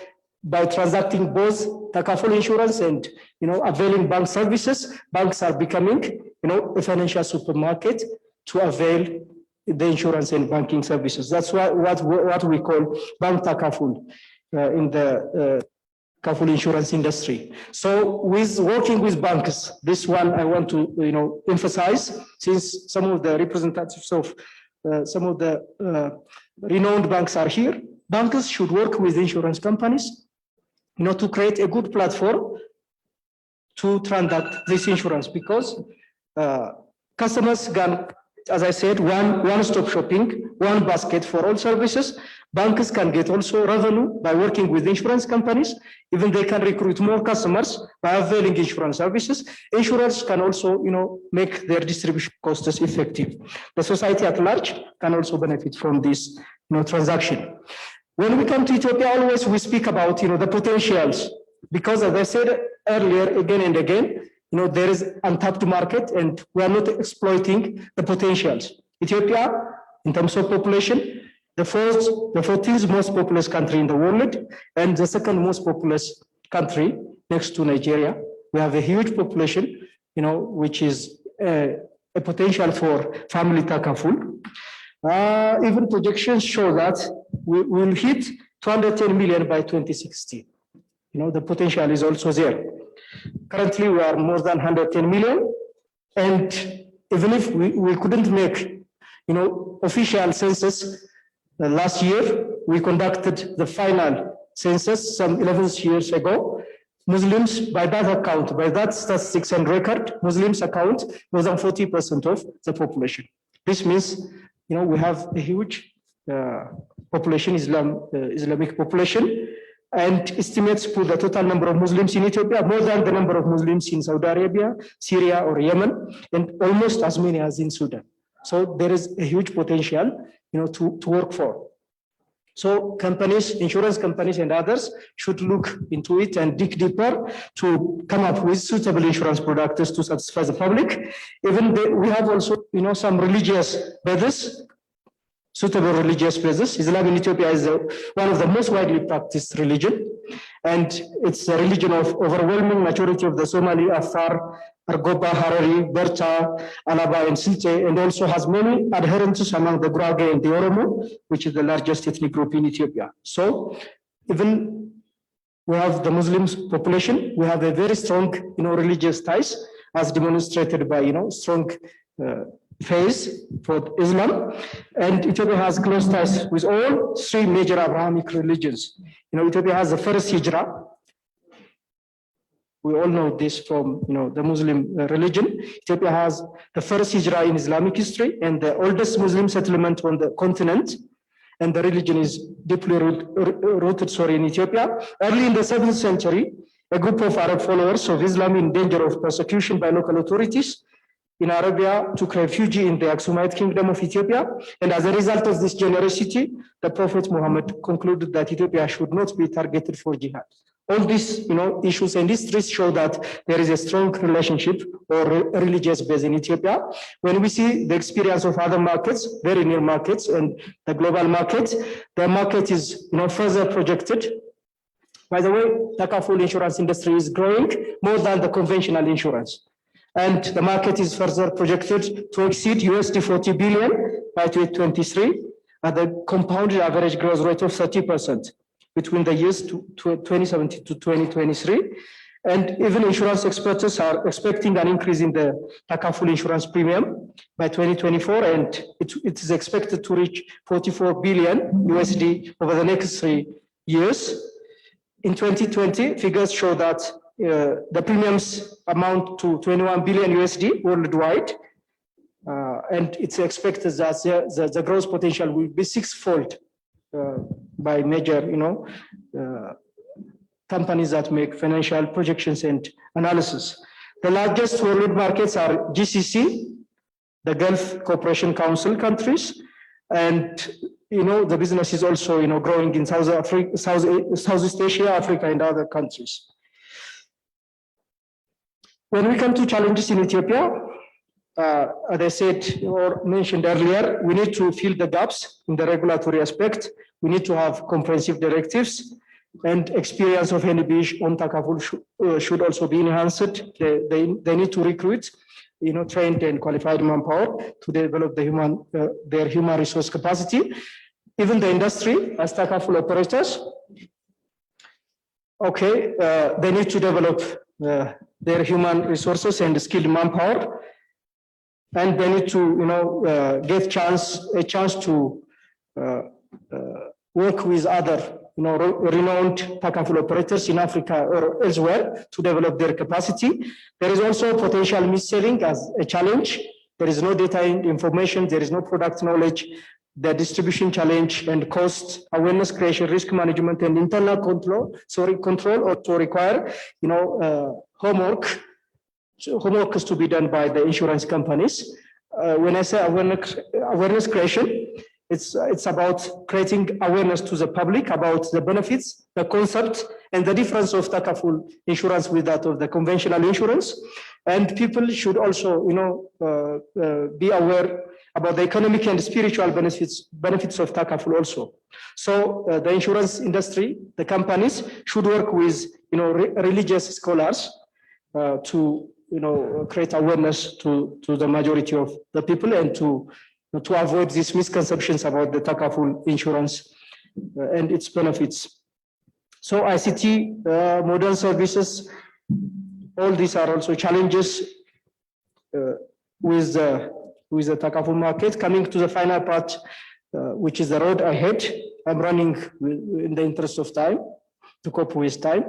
by transacting both Takaful insurance and availing bank services, banks are becoming a financial supermarket to avail the insurance and banking services. That's what we call Bank Takaful in the Takaful insurance industry. So with working with banks, this one I want to emphasize, since some of the representatives of some of the renowned banks are here. Banks should work with insurance companies, to create a good platform to transact this insurance, because customers can, as I said, one-stop shopping, one basket for all services. Banks can get also revenue by working with insurance companies. Even they can recruit more customers by availing insurance services. Insurers can also, make their distribution costs effective. The society at large can also benefit from this, transaction. When we come to Ethiopia, always we speak about, the potentials, because as I said earlier, again and again, there is untapped market and we are not exploiting the potentials. Ethiopia, in terms of population, the 14th most populous country in the world and the second most populous country next to Nigeria. We have a huge population, which is a potential for family Takaful. Even projections show that we will hit 210 million by 2060. The potential is also there. Currently, we are more than 110 million. And even if we couldn't make, official census last year, we conducted the final census some 11 years ago. Muslims, by that statistics and record, Muslims account more than 40% of the population. This means, we have a huge population, Islamic population, and estimates put the total number of Muslims in Ethiopia more than the number of Muslims in Saudi Arabia, Syria, or Yemen, and almost as many as in Sudan. So there is a huge potential, to work for. So companies, insurance companies and others should look into it and dig deeper to come up with suitable insurance products to satisfy the public. Even we have also, some religious bases, suitable religious bases. Islam in Ethiopia is one of the most widely practiced religion, and it's a religion of overwhelming majority of the Somali, Afar, Argoba, Harari, Berta, Alaba, and Silte, and also has many adherents among the Gurage and the Oromo, which is the largest ethnic group in Ethiopia. So even we have the Muslim population, we have a very strong, religious ties, as demonstrated by, strong phase for Islam. And Ethiopia has close ties with all three major Abrahamic religions. Ethiopia has the first hijrah. We all know this from, the Muslim religion. Ethiopia has the first hijrah in Islamic history and the oldest Muslim settlement on the continent. And the religion is deeply rooted in Ethiopia. Early in the 7th century, a group of Arab followers of Islam in danger of persecution by local authorities in Arabia took refuge in the Aksumite kingdom of Ethiopia. And as a result of this generosity, the Prophet Muhammad concluded that Ethiopia should not be targeted for jihad. All these, issues and histories show that there is a strong relationship or religious base in Ethiopia. When we see the experience of other markets, very near markets, and the global market, the market is, further projected. By the way, Takaful insurance industry is growing more than the conventional insurance. And the market is further projected to exceed $40 billion by 2023 at a compounded average growth rate of 30% between the years 2017 to 2023. And even insurance experts are expecting an increase in the Takaful insurance premium by 2024, and it is expected to reach $44 billion over the next 3 years. In 2020, figures show that the premiums amount to $21 billion worldwide, and it's expected that the growth potential will be sixfold by major, companies that make financial projections and analysis. The largest world markets are GCC, the Gulf Cooperation Council countries, and the business is also growing in Southeast Asia, Africa, and other countries. When we come to challenges in Ethiopia, as I said or mentioned earlier, we need to fill the gaps in the regulatory aspect. We need to have comprehensive directives, and experience of NB on Takaful should also be enhanced. They need to recruit, trained and qualified manpower to develop their human resource capacity. Even the industry, as Takaful operators, they need to develop their human resources and skilled manpower, and they need to, get a chance to work with other, renowned Takaful operators in Africa or elsewhere to develop their capacity. There is also potential mis-selling as a challenge. There is no data information, there is no product knowledge, the distribution challenge and cost, awareness creation, risk management, and internal control also require, homework is to be done by the insurance companies. When I say awareness creation, it's about creating awareness to the public about the benefits, the concept, and the difference of Takaful insurance with that of the conventional insurance. And people should also, be aware about the economic and spiritual benefits of Takaful also. So the insurance industry, the companies should work with, religious scholars to, create awareness to the majority of the people, and to avoid these misconceptions about the Takaful insurance. and its benefits. So ICT, modern services, all these are also challenges with the Takaful market. Coming to the final part, which is the road ahead. I'm running in the interest of time to cope with time.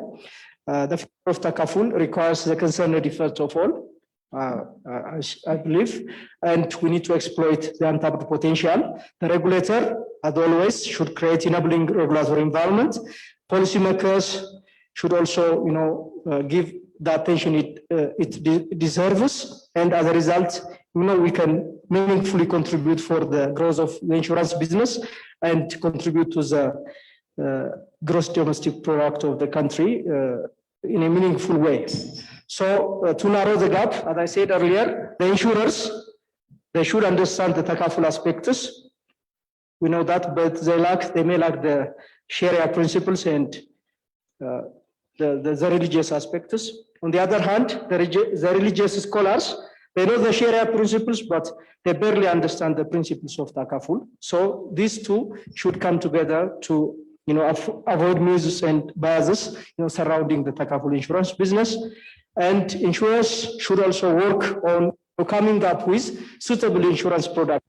The future of Takaful requires the concerned effort of all, I believe, and we need to exploit the untapped potential. The regulator, as always, should create enabling regulatory environment. Policymakers should also, give the attention it deserves, and as a result, we can meaningfully contribute for the growth of the insurance business and contribute to the gross domestic product of the country in a meaningful way. So to narrow the gap, as I said earlier, the insurers, they should understand the Takaful aspects. We know that, but they may lack the Sharia principles and the religious aspects. On the other hand, the religious scholars, they know the Sharia principles, but they barely understand the principles of Takaful. So these two should come together to avoid misses and biases surrounding the Takaful insurance business. And insurers should also work on coming up with suitable insurance products.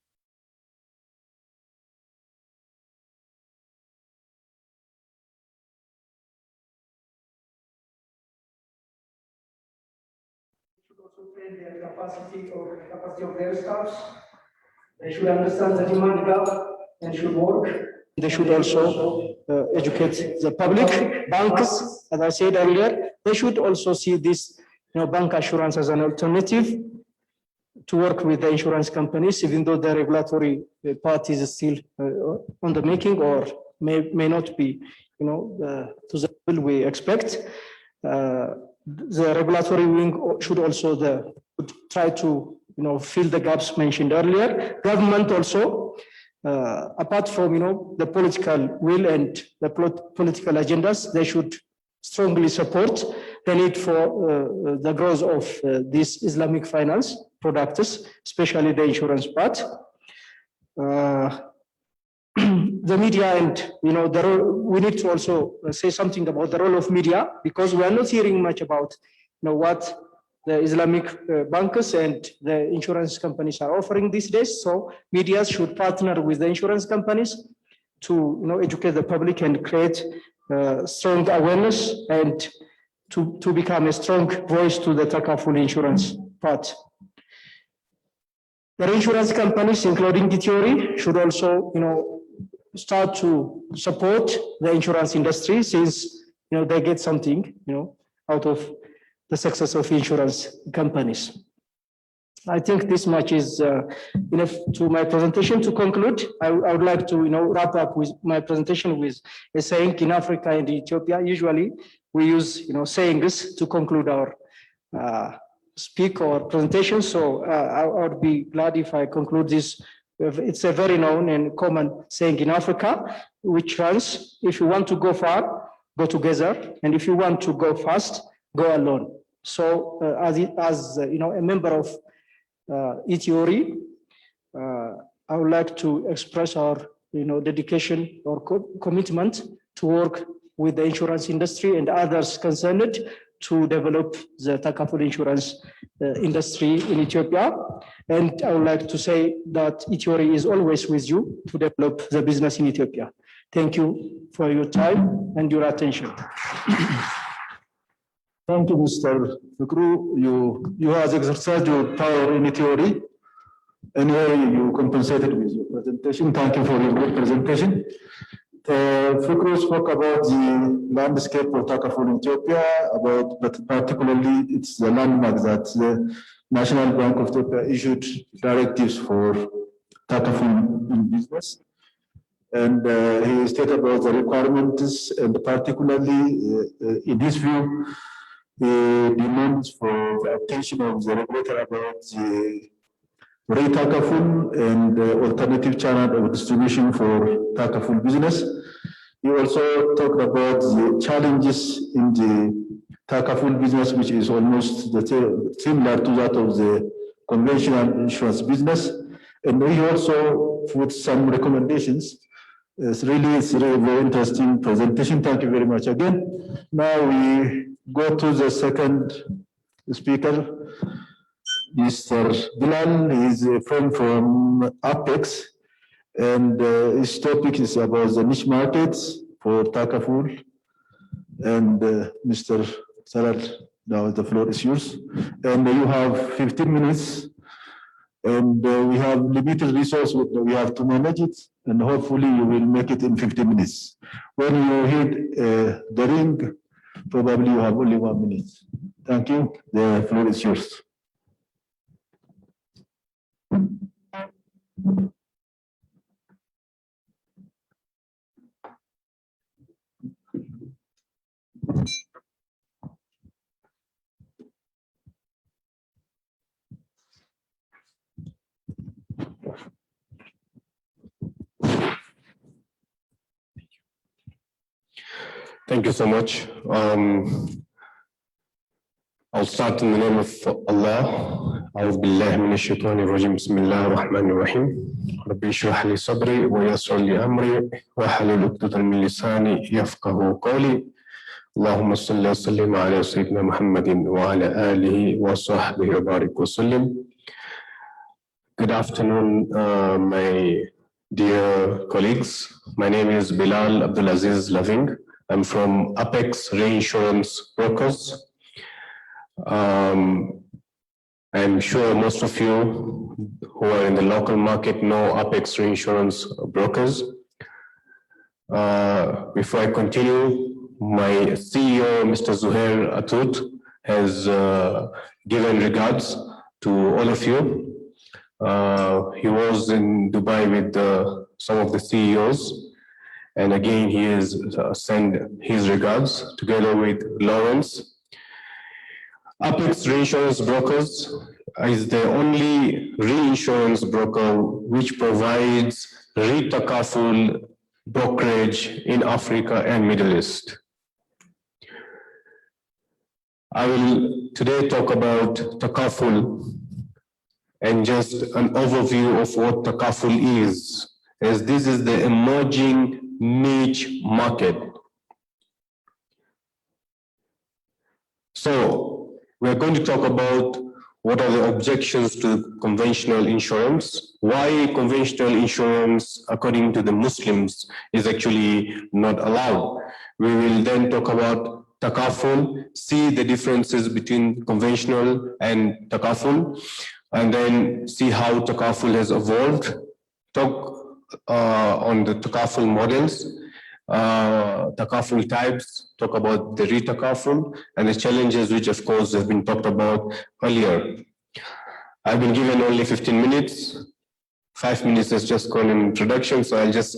Train their capacity of their staffs. They should understand the demand gap and should work. They should also educate the public. Banks, as I said earlier, they should also see this bank assurance as an alternative to work with the insurance companies, even though the regulatory part is still on the making or may not be to the level we expect. The regulatory wing should also try to fill the gaps mentioned earlier. Government also, apart from the political will and the political agendas, they should strongly support the need for the growth of these Islamic finance products, especially the insurance part. The media and we need to also say something about the role of media, because we are not hearing much about what the Islamic bankers and the insurance companies are offering these days. So media should partner with the insurance companies to educate the public and create strong awareness and to become a strong voice to the Takaful insurance part. The insurance companies, including the theory, should also start to support the insurance industry, since they get something out of the success of insurance companies. I think this much is enough to my presentation. To conclude, I would like to wrap up with my presentation with a saying. In Africa and Ethiopia, usually we use sayings to conclude our speak or presentation. So I would be glad if I conclude this. It's a very known and common saying in Africa, which runs: if you want to go far, go together, and if you want to go fast, go alone. So as a member of ETHIORI, I would like to express our dedication or commitment to work with the insurance industry and others concerned to develop the Takaful insurance industry in Ethiopia. And I would like to say that ETHIORI is always with you to develop the business in Ethiopia. Thank you for your time and your attention. Thank you, Mr. Fikru. You have exercised your power in theory. Anyway, you compensated with your presentation. Thank you for your good presentation. Fikru spoke about the landscape of Takaful in Ethiopia, but particularly it's the landmark that the National Bank of Ethiopia issued directives for Takaful in business. And he stated about the requirements, and particularly in his view, the demands for the attention of the regulator about the ReTakaful and alternative channel of distribution for Takaful business. He also talked about the challenges in the Takaful business, which is almost similar to that of the conventional insurance business. And he also put some recommendations It's really very interesting presentation. Thank you very much again. Now we go to the second speaker, Mr. Bilal. He's a friend from Apex, and his topic is about the niche markets for Takaful. And Mr. Salat, now the floor is yours. And you have 15 minutes. And we have limited resources, we have to manage it, and hopefully you will make it in 50 minutes. When you hit the ring, probably you have only 1 minute. Thank you. The floor is yours. Thank you so much. I'll start in the name of Allah. أعوذ بالله من الشيطان الرجيم بسم الله الرحمن الرحيم ربي اشرح لي صدري ويسر لي أمري واحلل عقدة من لساني يفقهوا قولي اللهم صل وسلم على سيدنا محمد وعلى آله وصحبه وبارك وسلم. Good afternoon, my dear colleagues. My name is Bilal Abdulaziz Laving. I'm from Apex Reinsurance Brokers. I'm sure most of you who are in the local market know Apex Reinsurance Brokers. Before I continue, my CEO, Mr. Zuhair Atut, has given regards to all of you. He was in Dubai with some of the CEOs. And again, he has sent his regards together with Lawrence. Apex Reinsurance Brokers is the only reinsurance broker which provides ReTakaful brokerage in Africa and Middle East. I will today talk about Takaful and just an overview of what Takaful is, as this is the emerging niche market. So we're going to talk about what are the objections to conventional insurance, why conventional insurance, according to the Muslims, is actually not allowed. We will then talk about Takaful, see the differences between conventional and Takaful, and then see how Takaful has evolved, talk on the Takaful models, Takaful types, talk about the ReTakaful, and the challenges which of course have been talked about earlier. I've been given only 15 minutes. 5 minutes is just called an introduction, so I'll just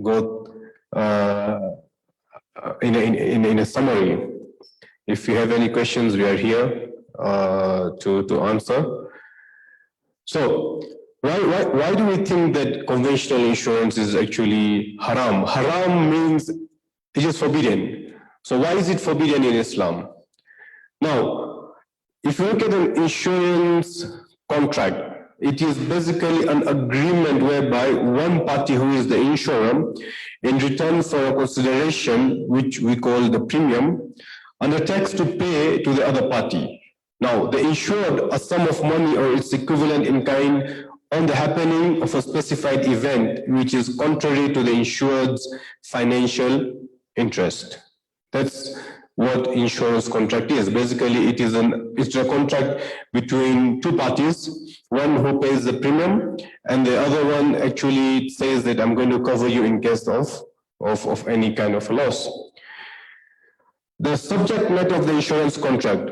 go in a summary. If you have any questions, we are here to answer. So, why do we think that conventional insurance is actually haram? Haram means it is forbidden. So why is it forbidden in Islam? Now, if you look at an insurance contract, it is basically an agreement whereby one party, who is the insurer, in return for a consideration, which we call the premium, undertakes to pay to the other party. Now, the insured a sum of money or its equivalent in kind on the happening of a specified event, which is contrary to the insured's financial interest. That's what insurance contract is. Basically, it's a contract between two parties, one who pays the premium, and the other one actually says that I'm going to cover you in case of any kind of loss. The subject matter of the insurance contract.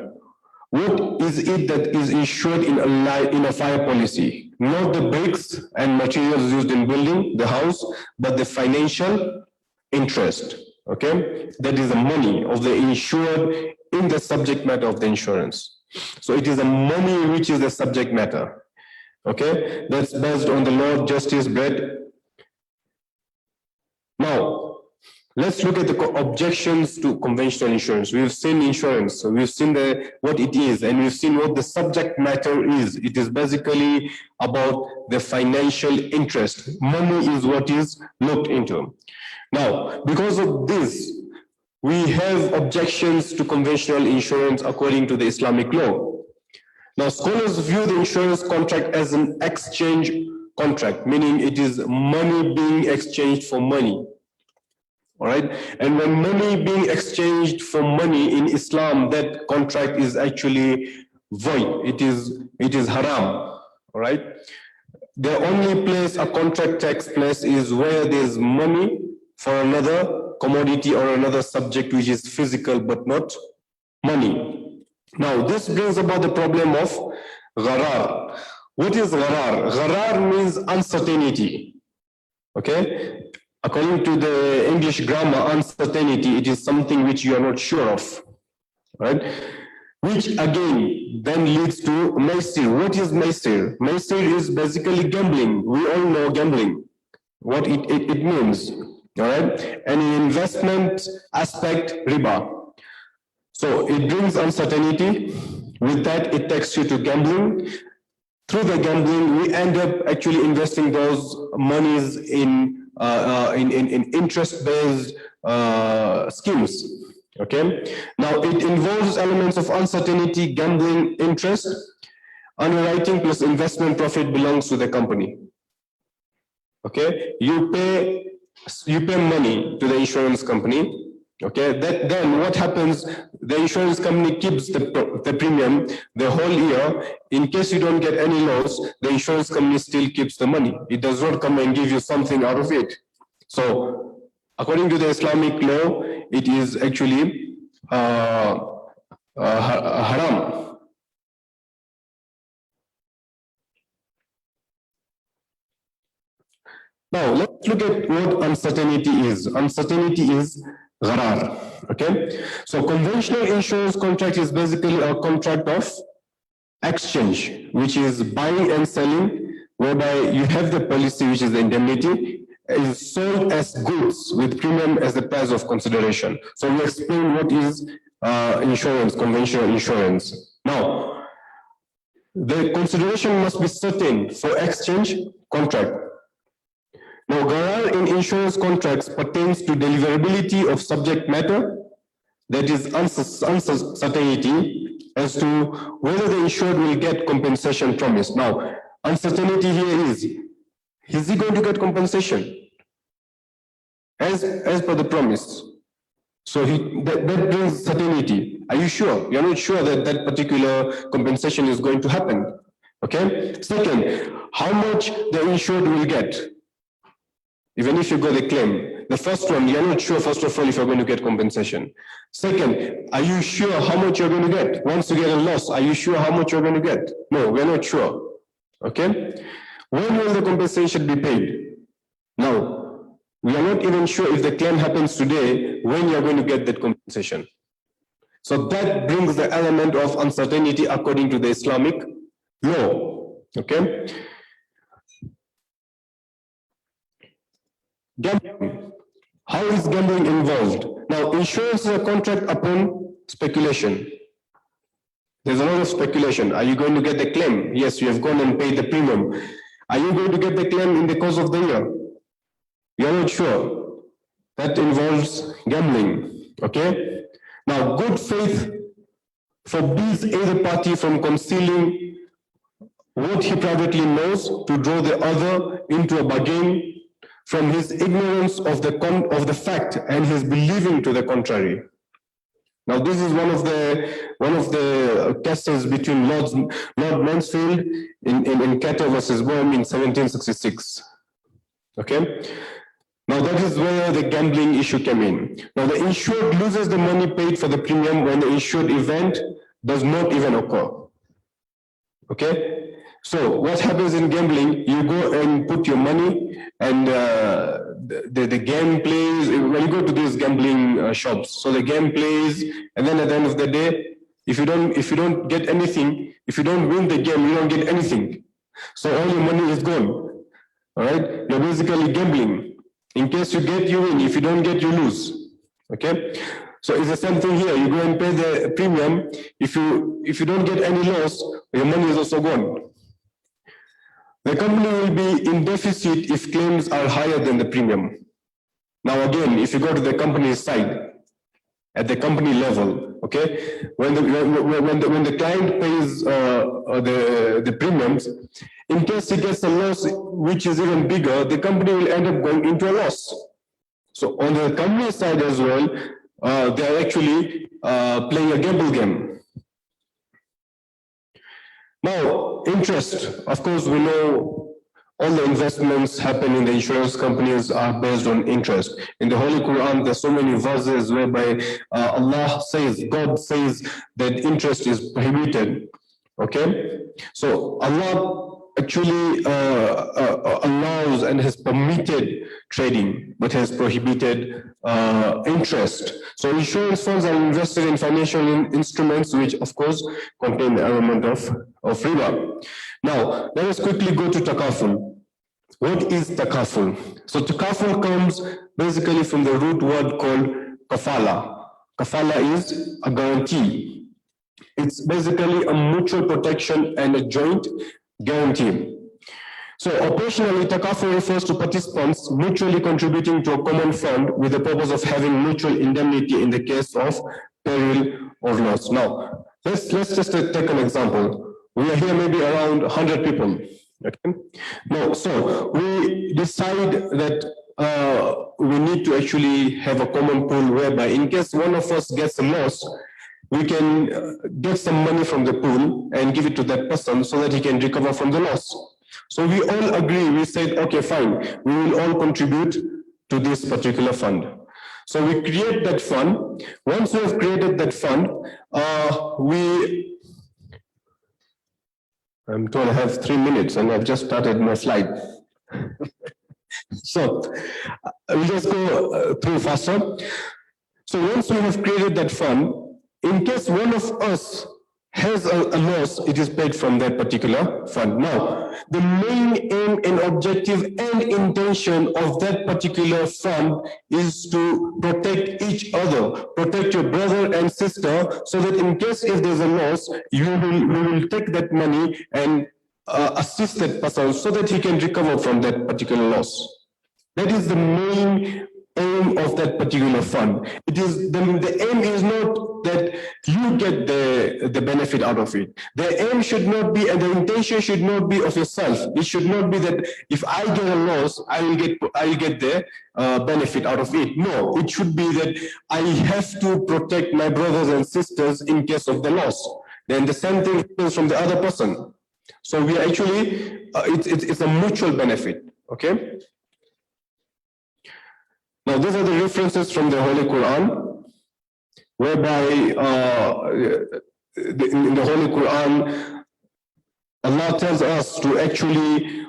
What is it that is insured in a fire policy? Not the bricks and materials used in building the house, but the financial interest, okay? That is the money of the insured in the subject matter of the insurance. So it is the money which is the subject matter, okay? That's based on the law, justice, bread. Now, let's look at the objections to conventional insurance. We've seen insurance, so we've seen what it is, and we've seen what the subject matter is. It is basically about the financial interest. Money is what is looked into. Now, because of this, we have objections to conventional insurance according to the Islamic law. Now, scholars view the insurance contract as an exchange contract, meaning it is money being exchanged for money. All right. And when money being exchanged for money in Islam, that contract is actually void. It is haram. All right. The only place a contract takes place is where there's money for another commodity or another subject which is physical but not money. Now, this brings about the problem of gharar. What is gharar? Gharar means uncertainty. Okay? According to the English grammar, uncertainty, it is something which you are not sure of. Right? Which again then leads to maisir. What is maisir? Maisir is basically gambling. We all know gambling, what it means. All right? And in investment aspect, riba. So it brings uncertainty. With that, it takes you to gambling. Through the gambling, we end up actually investing those monies in interest-based schemes. Okay. Now it involves elements of uncertainty, gambling, interest. Underwriting plus investment profit belongs to the company. Okay. You pay money to the insurance company. Okay, then what happens? The insurance company keeps the premium the whole year. In case you don't get any loss, the insurance company still keeps the money. It does not come and give you something out of it. So, according to the Islamic law, it is actually haram. Now, let's look at what uncertainty is. Uncertainty is gharar. Okay, so conventional insurance contract is basically a contract of exchange, which is buying and selling, whereby you have the policy, which is the indemnity, is sold as goods with premium as the price of consideration. So we explain what is insurance, conventional insurance. Now, the consideration must be certain for exchange contract. Now, gharar in insurance contracts pertains to deliverability of subject matter, that is uncertainty as to whether the insured will get compensation promised. Now, uncertainty here is he going to get compensation as per the promise? So that brings certainty. Are you sure? You're not sure that that particular compensation is going to happen. Okay. Second, how much the insured will get. Even if you got a claim, the first one, you're not sure, first of all, if you're going to get compensation. Second, are you sure how much you're going to get? Once you get a loss, are you sure how much you're going to get? No, we're not sure. Okay? When will the compensation be paid? Now, we are not even sure if the claim happens today, when you're going to get that compensation. So that brings the element of uncertainty according to the Islamic law. Okay? Gambling. How is gambling involved? Now, insurance is a contract upon speculation. There's a lot of speculation. Are you going to get the claim? Yes, you have gone and paid the premium. Are you going to get the claim in the course of the year? You're not sure. That involves gambling. Okay? Now, good faith forbids either party from concealing what he privately knows to draw the other into a bargain from his ignorance of the fact and his believing to the contrary. Now, this is one of the cases between Lord Mansfield in Cato versus Boehm in 1766. Okay. Now, that is where the gambling issue came in. Now, the insured loses the money paid for the premium when the insured event does not even occur. Okay. So what happens in gambling, you go and put your money and the game plays, when you go to these gambling shops, so the game plays, and then at the end of the day, if you don't get anything, if you don't win the game, you don't get anything. So all your money is gone. All right? You're basically gambling. In case you get, you win. If you don't get, you lose. Okay? So it's the same thing here. You go and pay the premium. If you don't get any loss, your money is also gone. The company will be in deficit if claims are higher than the premium. Now again, if you go to the company's side, at the company level, okay, when the client pays the premiums, in case he gets a loss which is even bigger, the company will end up going into a loss. So on the company side as well, they are actually playing a gamble game. Now, interest, of course, we know all the investments happen in the insurance companies are based on interest. In the Holy Quran, there's so many verses whereby Allah says, God says that interest is prohibited. Okay? So Allah actually allows and has permitted trading, but has prohibited interest. So insurance funds are invested in financial instruments, which of course contain the element of riba. Now, let us quickly go to Takaful. What is Takaful? So Takaful comes basically from the root word called kafala. Kafala is a guarantee. It's basically a mutual protection and a joint guarantee. So operationally, Takaful refers to participants mutually contributing to a common fund with the purpose of having mutual indemnity in the case of peril or loss. Now, let's just take an example. We are here maybe around 100 people. Okay. Now, so we decide that we need to actually have a common pool whereby in case one of us gets a loss, we can get some money from the pool and give it to that person so that he can recover from the loss. So we all agree, we said, okay, fine, we will all contribute to this particular fund. So we create that fund. Once we have created that fund, I'm told I have 3 minutes and I've just started my slide. So we just go through faster. So once we have created that fund, in case one of us has a loss, it is paid from that particular fund. Now, the main aim and objective and intention of that particular fund is to protect each other, protect your brother and sister, so that in case if there's a loss, we will take that money and assist that person so that he can recover from that particular loss. That is the main aim of that particular fund. It is the aim is not that you get the benefit out of it. The aim should not be, and the intention should not be of yourself. It should not be that if I get a loss, I will get the benefit out of it. No, it should be that I have to protect my brothers and sisters in case of the loss. Then the same thing happens from the other person. So we are actually, it's a mutual benefit. Okay. Now, these are the references from the Holy Quran, whereby in the Holy Quran, Allah tells us to actually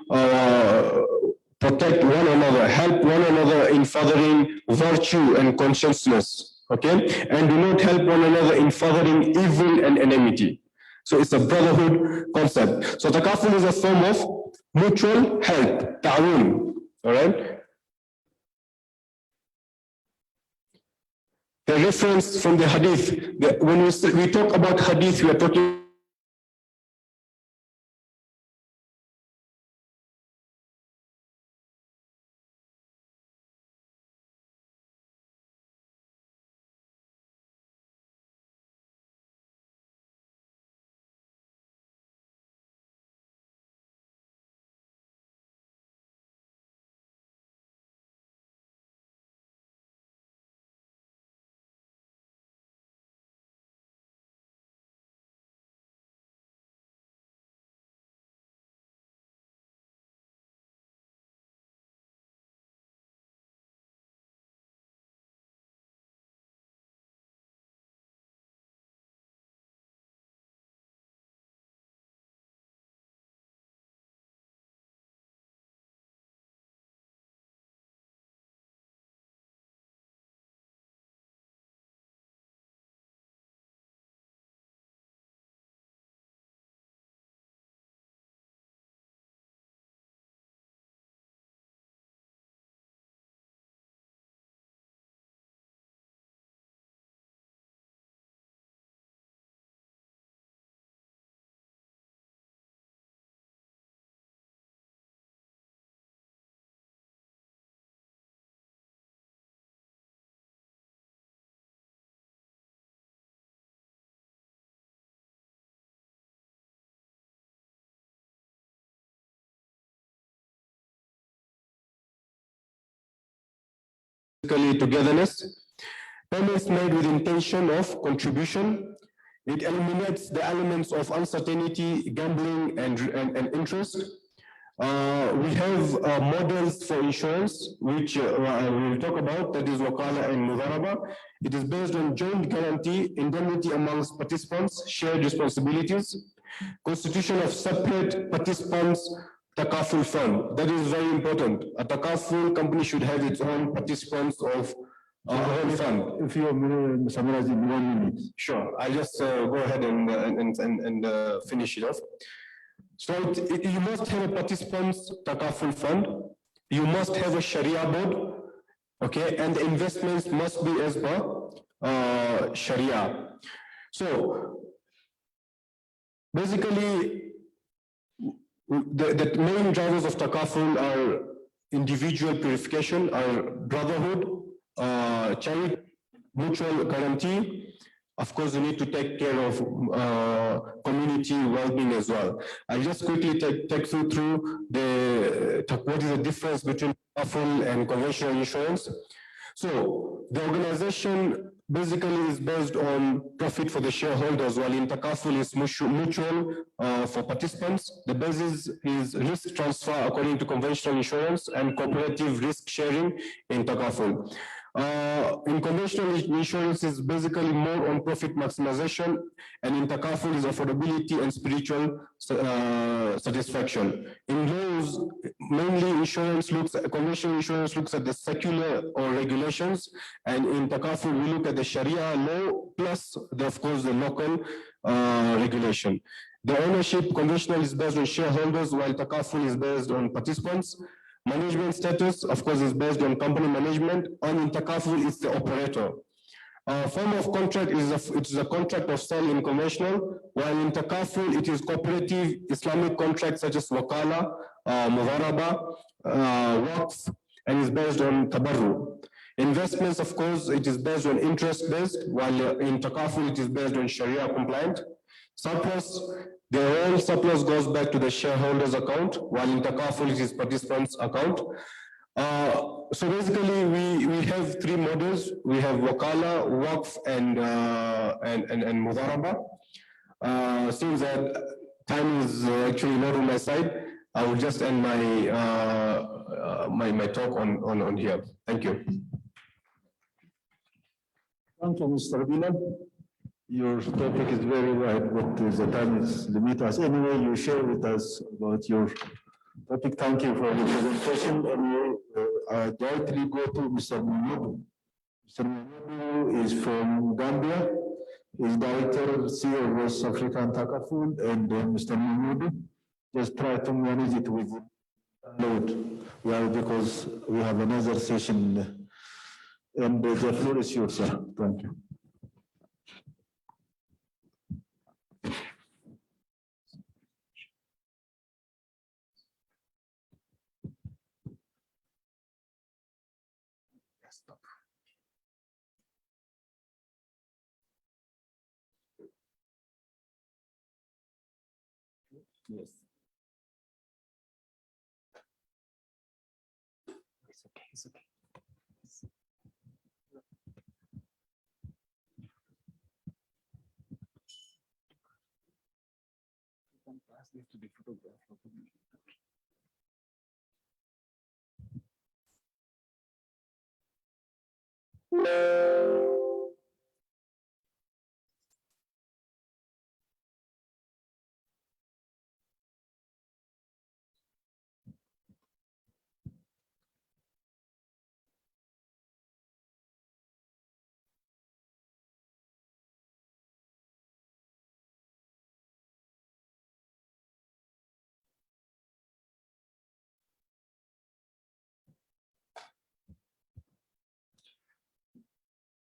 protect one another, help one another in furthering virtue and consciousness, okay? And do not help one another in furthering evil and enmity. So it's a brotherhood concept. So Takaful is a form of mutual help, ta'awun, all right? The reference from the hadith, when we talk about hadith, we are talking basically togetherness. Payments made with intention of contribution. It eliminates the elements of uncertainty, gambling, and interest. We have models for insurance, which we'll talk about, that is Wakala and Mudaraba. It is based on joint guarantee, indemnity amongst participants, shared responsibilities, constitution of separate participants, Takaful fund. That is very important. A Takaful company should have its own participants of own fund. If you summarize in 1 minute. Sure, I'll just go ahead and finish it off. So you must have a participants Takaful fund. You must have a Sharia board, okay, and the investments must be as per Sharia. So basically, the main drivers of Takaful are individual purification, are brotherhood, charity, mutual guarantee. Of course, you need to take care of community well-being as well. I'll just quickly take you through what is the difference between Takaful and conventional insurance. So the organization basically is based on profit for the shareholders, while in Takaful is mutual for participants. The basis is risk transfer according to conventional insurance and cooperative risk sharing in Takaful. In conventional insurance is basically more on profit maximization, and in Takaful is affordability and spiritual satisfaction. In laws, mainly conventional insurance looks at the secular or regulations, and in Takaful we look at the Sharia law plus, of course, the local regulation. The ownership conventional is based on shareholders, while Takaful is based on participants. Management status, of course, is based on company management, and in Takaful is the operator. Form of contract is a contract of sale in conventional, while in Takaful it is cooperative Islamic contracts such as Wakala, Mudaraba, Waqf, and is based on Tabarru. Investments, of course, it is based on interest based, while in Takaful it is based on Sharia compliant. Surplus, the whole surplus goes back to the shareholders account, while in Takaful it is participants account. So basically we have three models. We have Wakala, Waqf, and Mudaraba. Since that time is actually not on my side, I will just end my talk on here. Thank you. Thank you, Mr. Bilal. Your topic is very wide, but the time is limited. Anyway, you share with us about your topic. Thank you for the presentation. Anyway, I directly go to Mr. Mahmoud. Mr. Mahmoud is from Gambia. He's Director, CEO of West African Takaful, and Mr. Mahmoud just try to manage it with load. Well, because we have another session, and the floor is yours, sir. Thank you. Yes. It's okay. It's okay. You can pass this to the photographer.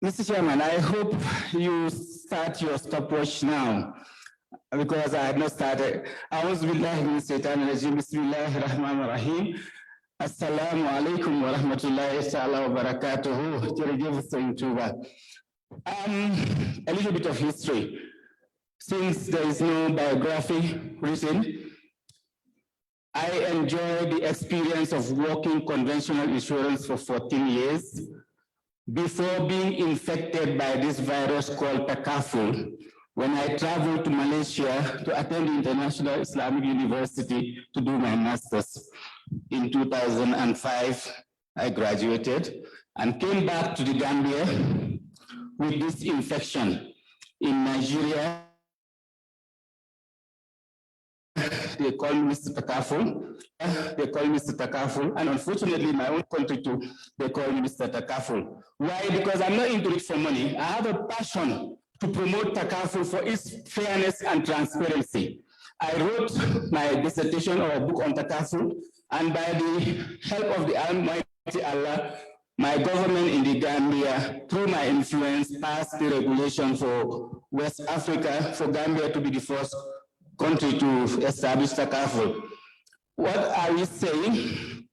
Mr. Chairman, I hope you start your stopwatch now, because I had not started. A'udhu-billahi min shaitanir rajim. Bismillahir-rahmanir-rahim. Assalamu alaikum wa rahmatullahi ta'ala wa barakatuhu. A little bit of history. Since there is no biography written, I enjoyed the experience of working conventional insurance for 14 years. before being infected by this virus called Takaful, when I traveled to Malaysia to attend the International Islamic University to do my master's. In 2005, I graduated and came back to the Gambia with this infection. In Nigeria, they call me Mr. Takaful. They call me Mr. Takaful, and unfortunately, in my own country too, they call me Mr. Takaful. Why? Because I'm not into it for money. I have a passion to promote Takaful for its fairness and transparency. I wrote my dissertation or a book on Takaful, and by the help of the Almighty Allah, my government in the Gambia, through my influence, passed the regulation for West Africa, for Gambia to be the first country to establish Takaful. What are we saying?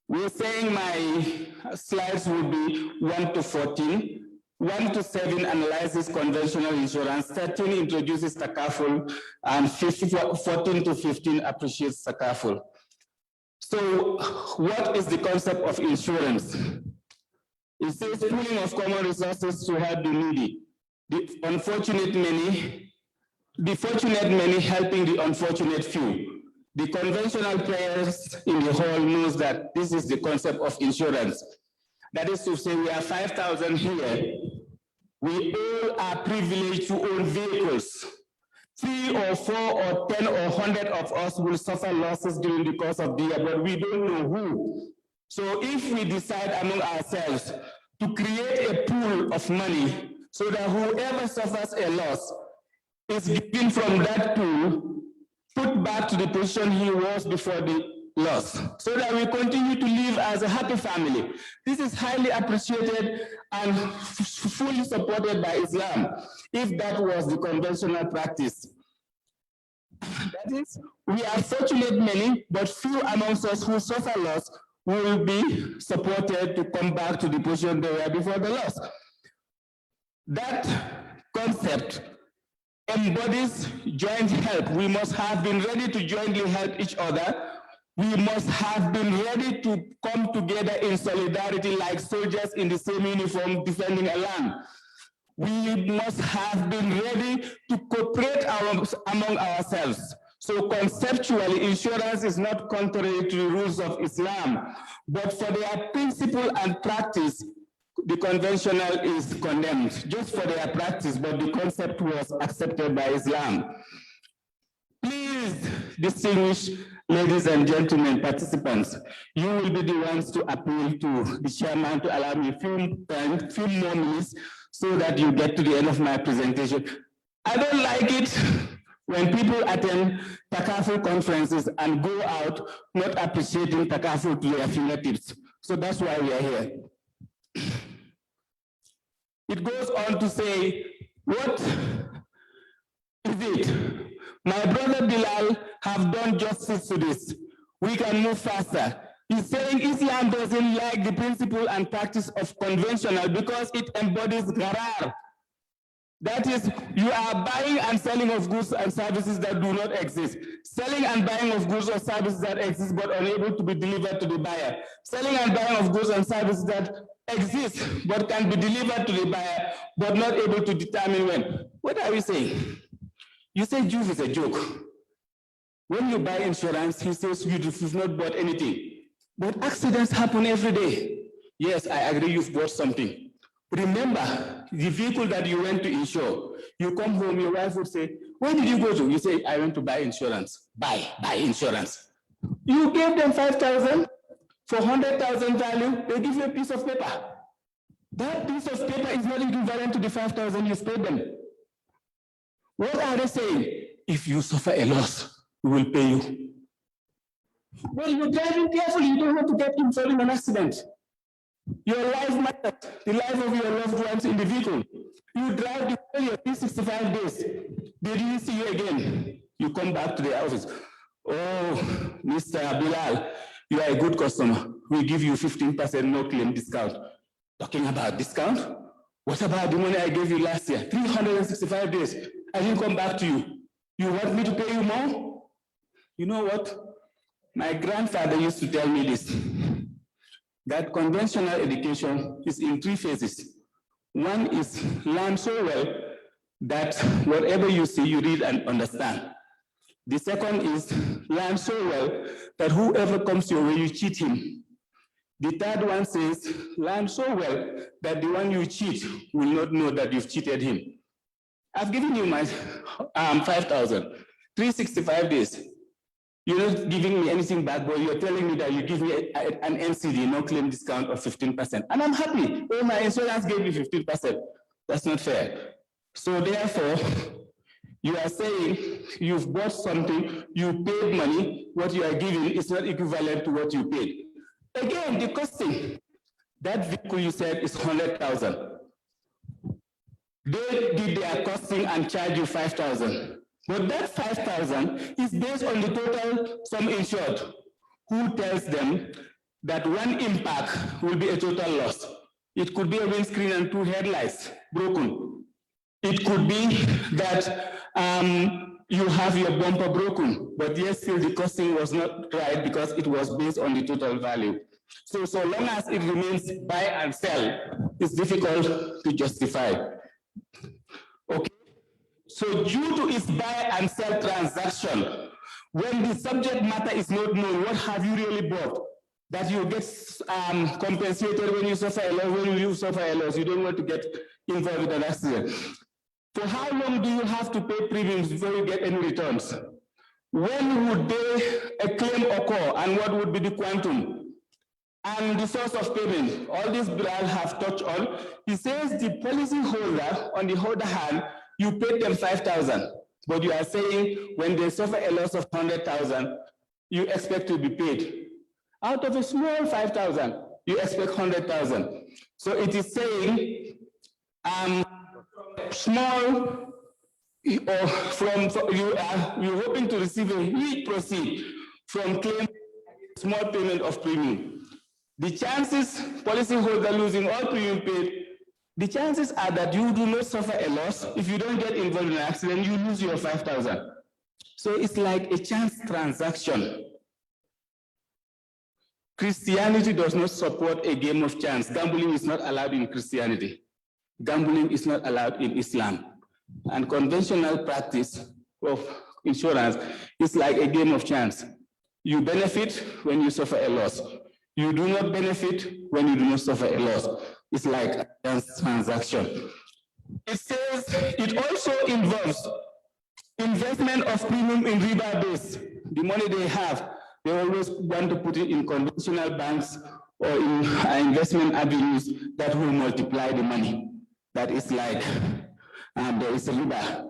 We're saying my slides will be 1 to 14. 1 to 7 analyzes conventional insurance, 13 introduces Takaful, and 14 to 15 appreciates Takaful. So what is the concept of insurance? It says pooling of common resources to help the needy. The fortunate many helping the unfortunate few. The conventional players in the hall knows that this is the concept of insurance. That is to say, we are 5,000 here. We all are privileged to own vehicles. 3 or 4 or 10 or 100 of us will suffer losses during the course of the year, but we don't know who. So if we decide among ourselves to create a pool of money so that whoever suffers a loss is given from that pool, put back to the position he was before the loss, so that we continue to live as a happy family. This is highly appreciated and fully supported by Islam, if that was the conventional practice. That is, we are fortunate many, but few amongst us who suffer loss will be supported to come back to the position they were before the loss. That concept embodies joint help. We must have been ready to jointly help each other. We must have been ready to come together in solidarity like soldiers in the same uniform defending a land. We must have been ready to cooperate among ourselves. So conceptually, insurance is not contrary to the rules of Islam, but for their principle and practice, the conventional is condemned, just for their practice, but the concept was accepted by Islam. Please, distinguished ladies and gentlemen, participants, you will be the ones to appeal to the chairman to allow me a few more minutes so that you get to the end of my presentation. I don't like it when people attend Takaful conferences and go out not appreciating Takaful to their fingertips. So that's why we are here. It goes on to say, what is it? My brother Bilal have done justice to this. We can move faster. He's saying Islam doesn't like the principle and practice of conventional because it embodies gharar. That is, you are buying and selling of goods and services that do not exist. Selling and buying of goods or services that exist but unable to be delivered to the buyer. Selling and buying of goods and services that exist but can be delivered to the buyer but not able to determine when. What are we saying? You say Jew is a joke. When you buy insurance, he says you've not bought anything. But accidents happen every day. Yes, I agree you've bought something. Remember, the vehicle that you went to insure, you come home, your wife would say, where did you go to? You say, I went to buy insurance. Buy insurance. You gave them 5,000 for 100,000 value, they give you a piece of paper. That piece of paper is not equivalent to the 5,000 you've paid them. What are they saying? If you suffer a loss, we will pay you. Well, you're driving carefully, you don't want to get involved in an accident. Your life matters, the life of your loved ones in the vehicle. You drive the whole year, 365 days. They didn't see you again. You come back to the office. Oh, Mr. Bilal, you are a good customer. We give you 15% no claim discount. Talking about discount? What about the money I gave you last year? 365 days. I didn't come back to you. You want me to pay you more? You know what? My grandfather used to tell me this. that conventional education is in 3 phases. One is learn so well that whatever you see, you read and understand. The second is learn so well that whoever comes your way, you cheat him. The third one says, learn so well that the one you cheat will not know that you've cheated him. I've given you my 5,000, 365 days. You're not giving me anything back, but you're telling me that you give me an NCD, no claim discount of 15%. And I'm happy. Oh, my insurance gave me 15%. That's not fair. So therefore, you are saying you've bought something, you paid money, what you are giving is not equivalent to what you paid. Again, the costing, that vehicle you said is 100,000. They did their costing and charge you 5,000. But that 5,000 is based on the total sum insured. Who tells them that one impact will be a total loss? It could be a windscreen and 2 headlights broken. It could be that you have your bumper broken, but yet still the costing was not right because it was based on the total value. So long as it remains buy and sell, it's difficult to justify. Okay. So due to its buy and sell transaction, when the subject matter is not known, what have you really bought? That you get compensated when you suffer a loss, when you suffer a loss, you don't want to get involved with an accident. For how long do you have to pay premiums before you get any returns? When would a claim occur and what would be the quantum? And the source of payment, all this Bilal have touched on. He says the policy holder, on the other hand, you paid them 5,000, but you are saying when they suffer a loss of 100,000, you expect to be paid. Out of a small 5,000, you expect 100,000. So it is saying small, or you're hoping to receive a huge proceed from claim small payment of premium. The chances, policyholder losing all premium paid, the chances are that you do not suffer a loss. If you don't get involved in an accident, you lose your 5,000. So it's like a chance transaction. Christianity does not support a game of chance. Gambling is not allowed in Christianity. Gambling is not allowed in Islam. And conventional practice of insurance is like a game of chance. You benefit when you suffer a loss. You do not benefit when you do not suffer a loss. It's like a chance transaction. It says it also involves investment of premium in riba base. The money they have, they always want to put it in conventional banks or in investment avenues that will multiply the money. That is like, there is a riba.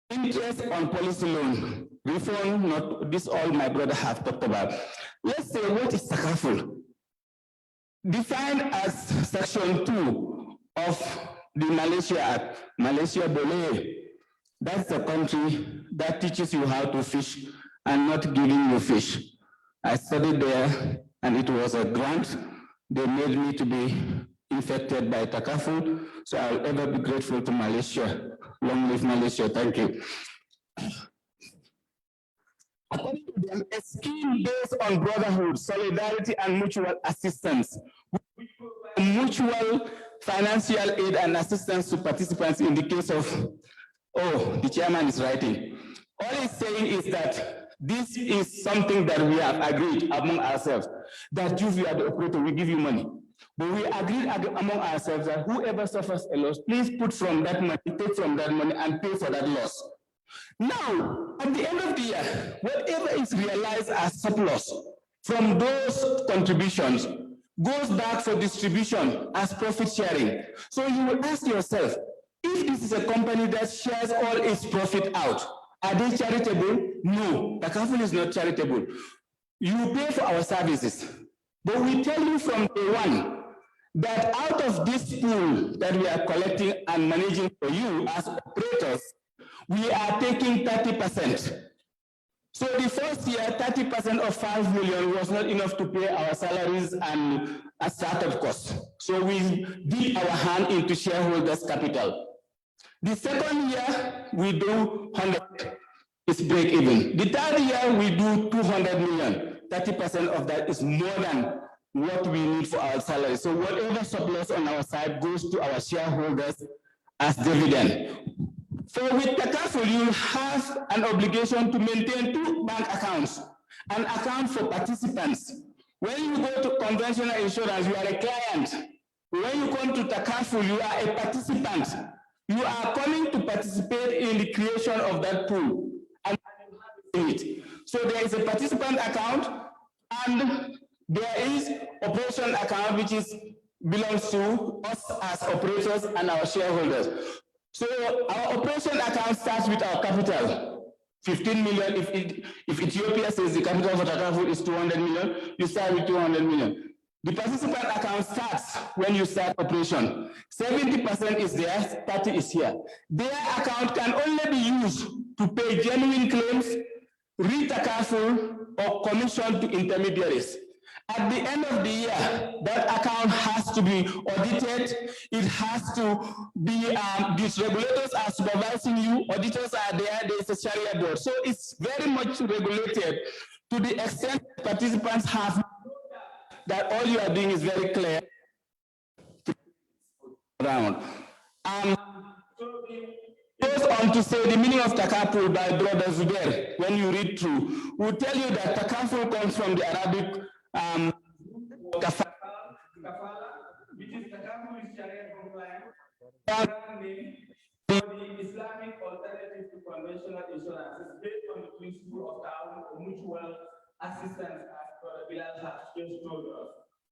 Interest on policy loan, reform, not this all my brother have talked about. Let's say, what is Takaful? Defined as section 2 of the Malaysia Act, Malaysia Boleh. That's the country that teaches you how to fish and not giving you fish. I studied there and it was a grant. They made me to be infected by Takaful, so I'll ever be grateful to Malaysia. Long live Malaysia, thank you. According to them, a scheme based on brotherhood, solidarity, and mutual assistance, mutual financial aid and assistance to participants in the case of, the chairman is writing. All he's saying is that this is something that we have agreed among ourselves, that you are the operator, we give you money. But we agreed among ourselves that whoever suffers a loss, please put from that money, take from that money and pay for that loss. Now, at the end of the year, whatever is realized as surplus from those contributions goes back for distribution as profit sharing. So you will ask yourself, if this is a company that shares all its profit out, are they charitable? No, Takaful is not charitable. You pay for our services, but we tell you from day one that out of this pool that we are collecting and managing for you as operators, we are taking 30%. So the first year, 30% of 5 million was not enough to pay our salaries and a startup costs. So we dip our hand into shareholders' capital. The second year, we do 100, it's break even. The third year, we do 200 million. 30% of that is more than what we need for our salary. So whatever surplus on our side goes to our shareholders as dividend. So with Takaful, you have an obligation to maintain 2 bank accounts, an account for participants. When you go to conventional insurance, you are a client. When you come to Takaful, you are a participant. You are coming to participate in the creation of that pool. And it. So there is a participant account and there is operation account which belongs to us as operators and our shareholders. So our operation account starts with our capital, 15 million. If Ethiopia says the capital for Takaful is 200 million, you start with 200 million. The participant account starts when you start operation. 70% is there, 30 is here. Their account can only be used to pay genuine claims, ReTakaful, or commission to intermediaries. At the end of the year, that account has to be audited. It has to be, these regulators are supervising you, auditors are there, there is a Sharia board. So it's very much regulated to the extent participants have that all you are doing is very clear around. So it goes on to say the meaning of Takaful by Brother Zubair, when you read through, will tell you that Takaful comes from the Arabic kafala, which is Takaful is Sharia compliant, the Islamic alternative to conventional insurance is based on the principle of ta'awun or mutual assistance, as Brother Bilal has just told us.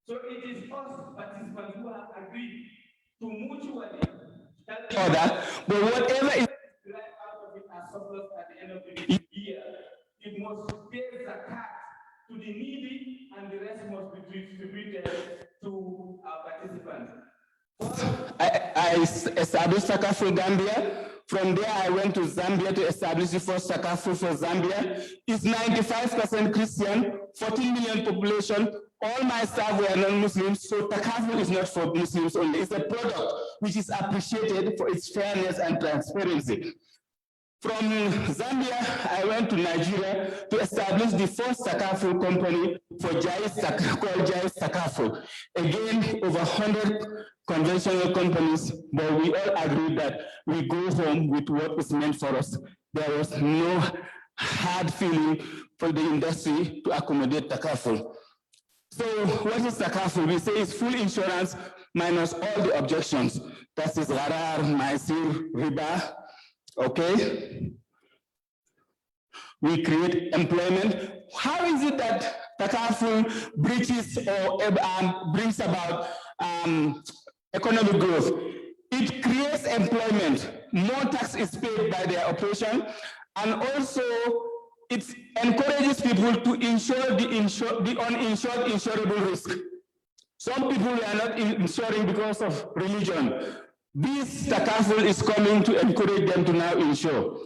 So it is us participants who have agreed to mutually help each other, but whatever is derived out of it as surplus at the end of the year, it must pay zakat to the needy, and the rest must be distributed to our participants. I established Takaful Gambia. From there, I went to Zambia to establish the first Takaful for Zambia. It's 95% Christian, 14 million population. All my staff were non-Muslims, so Takaful is not for Muslims only. It's a product which is appreciated for its fairness and transparency. From Zambia, I went to Nigeria to establish the first Takaful company for called Jais Takaful. Again, over 100 conventional companies, but we all agreed that we go home with what is meant for us. There was no hard feeling for the industry to accommodate Takaful. So what is Takaful? We say it's full insurance minus all the objections. That is Gharar, Maisir, Riba. Okay, we create employment. How is it that Takaful breaches or brings about economic growth? It creates employment. More tax is paid by their operation, and also it encourages people to insure the uninsured insurable risk. Some people are not insuring because of religion. This Takaful is coming to encourage them to now insure.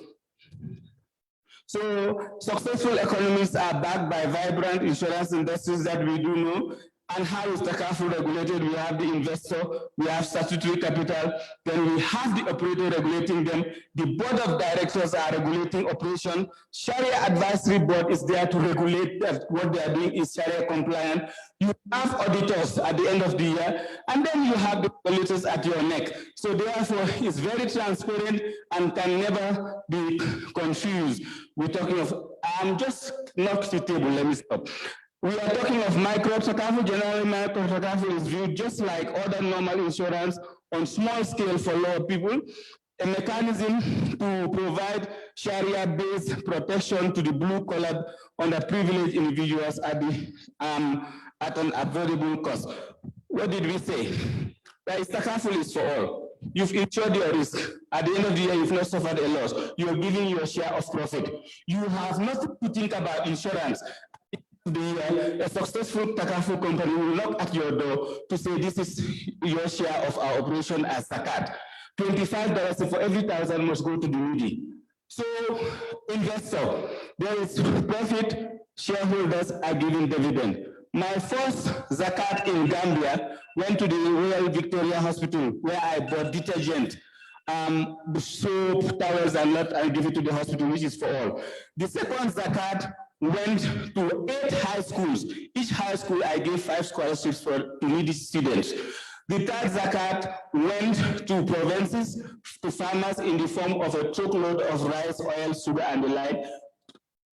So successful economies are backed by vibrant insurance industries that we do know. And how is Takaful regulated? We have the investor, we have statutory capital, then we have the operator regulating them. The board of directors are regulating operation. Sharia advisory board is there to regulate that what they are doing is Sharia compliant. You have auditors at the end of the year, and then you have the regulators at your neck. So therefore, it's very transparent and can never be confused. We're talking of, I'm just knocked the table, let me stop. We are talking of micro Takaful. Generally, micro Takaful is viewed just like other normal insurance on small scale for lower people, a mechanism to provide Sharia-based protection to the blue-collar underprivileged individuals at an affordable cost. What did we say? That Takaful is for all. You've insured your risk. At the end of the year, you've not suffered a loss. You're giving your share of profit. You have nothing to think about insurance. A successful Takaful company will knock at your door to say this is your share of our operation as zakat. $25 for every 1,000 must go to the needy. So, investor, there is profit, shareholders are giving dividend. My first zakat in Gambia went to the Royal Victoria Hospital where I bought detergent, soap, towels, and not I give it to the hospital, which is for all. The second zakat went to 8 high schools. Each high school, I gave 5 scholarships to needy students. The third zakat went to provinces, to farmers in the form of a truckload of rice, oil, sugar, and the like.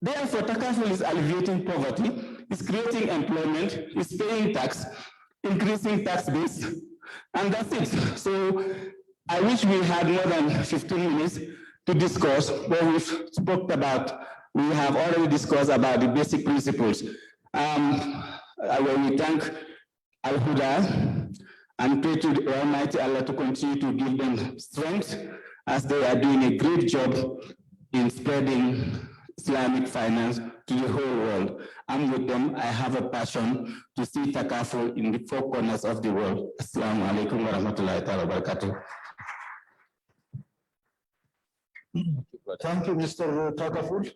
Therefore, Takaful is alleviating poverty, is creating employment, is paying tax, increasing tax base, and that's it. So I wish we had more than 15 minutes to discuss what we've spoke about. We have already discussed about the basic principles. We thank AlHuda and pray to the Almighty Allah to continue to give them strength as they are doing a great job in spreading Islamic finance to the whole world. I'm with them. I have a passion to see Takaful in the 4 corners of the world. Assalamu alaikum wa rahmatullahi wa barakatuh. Thank you, Mr. Takaful.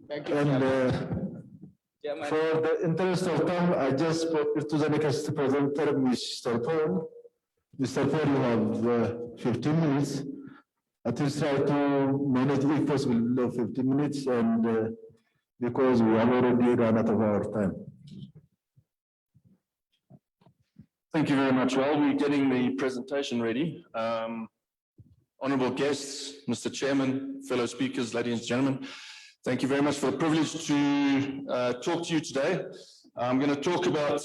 Thank you. And for the interest of time, I just spoke to the next presenter, Mr. Paul. Mr. Paul, you have 15 minutes. At least try to manage if possible 15 minutes, and because we have already run out of our time. Thank you very much. While we're getting the presentation ready, honorable guests, Mr. Chairman, fellow speakers, ladies and gentlemen, thank you very much for the privilege to talk to you today. I'm going to talk about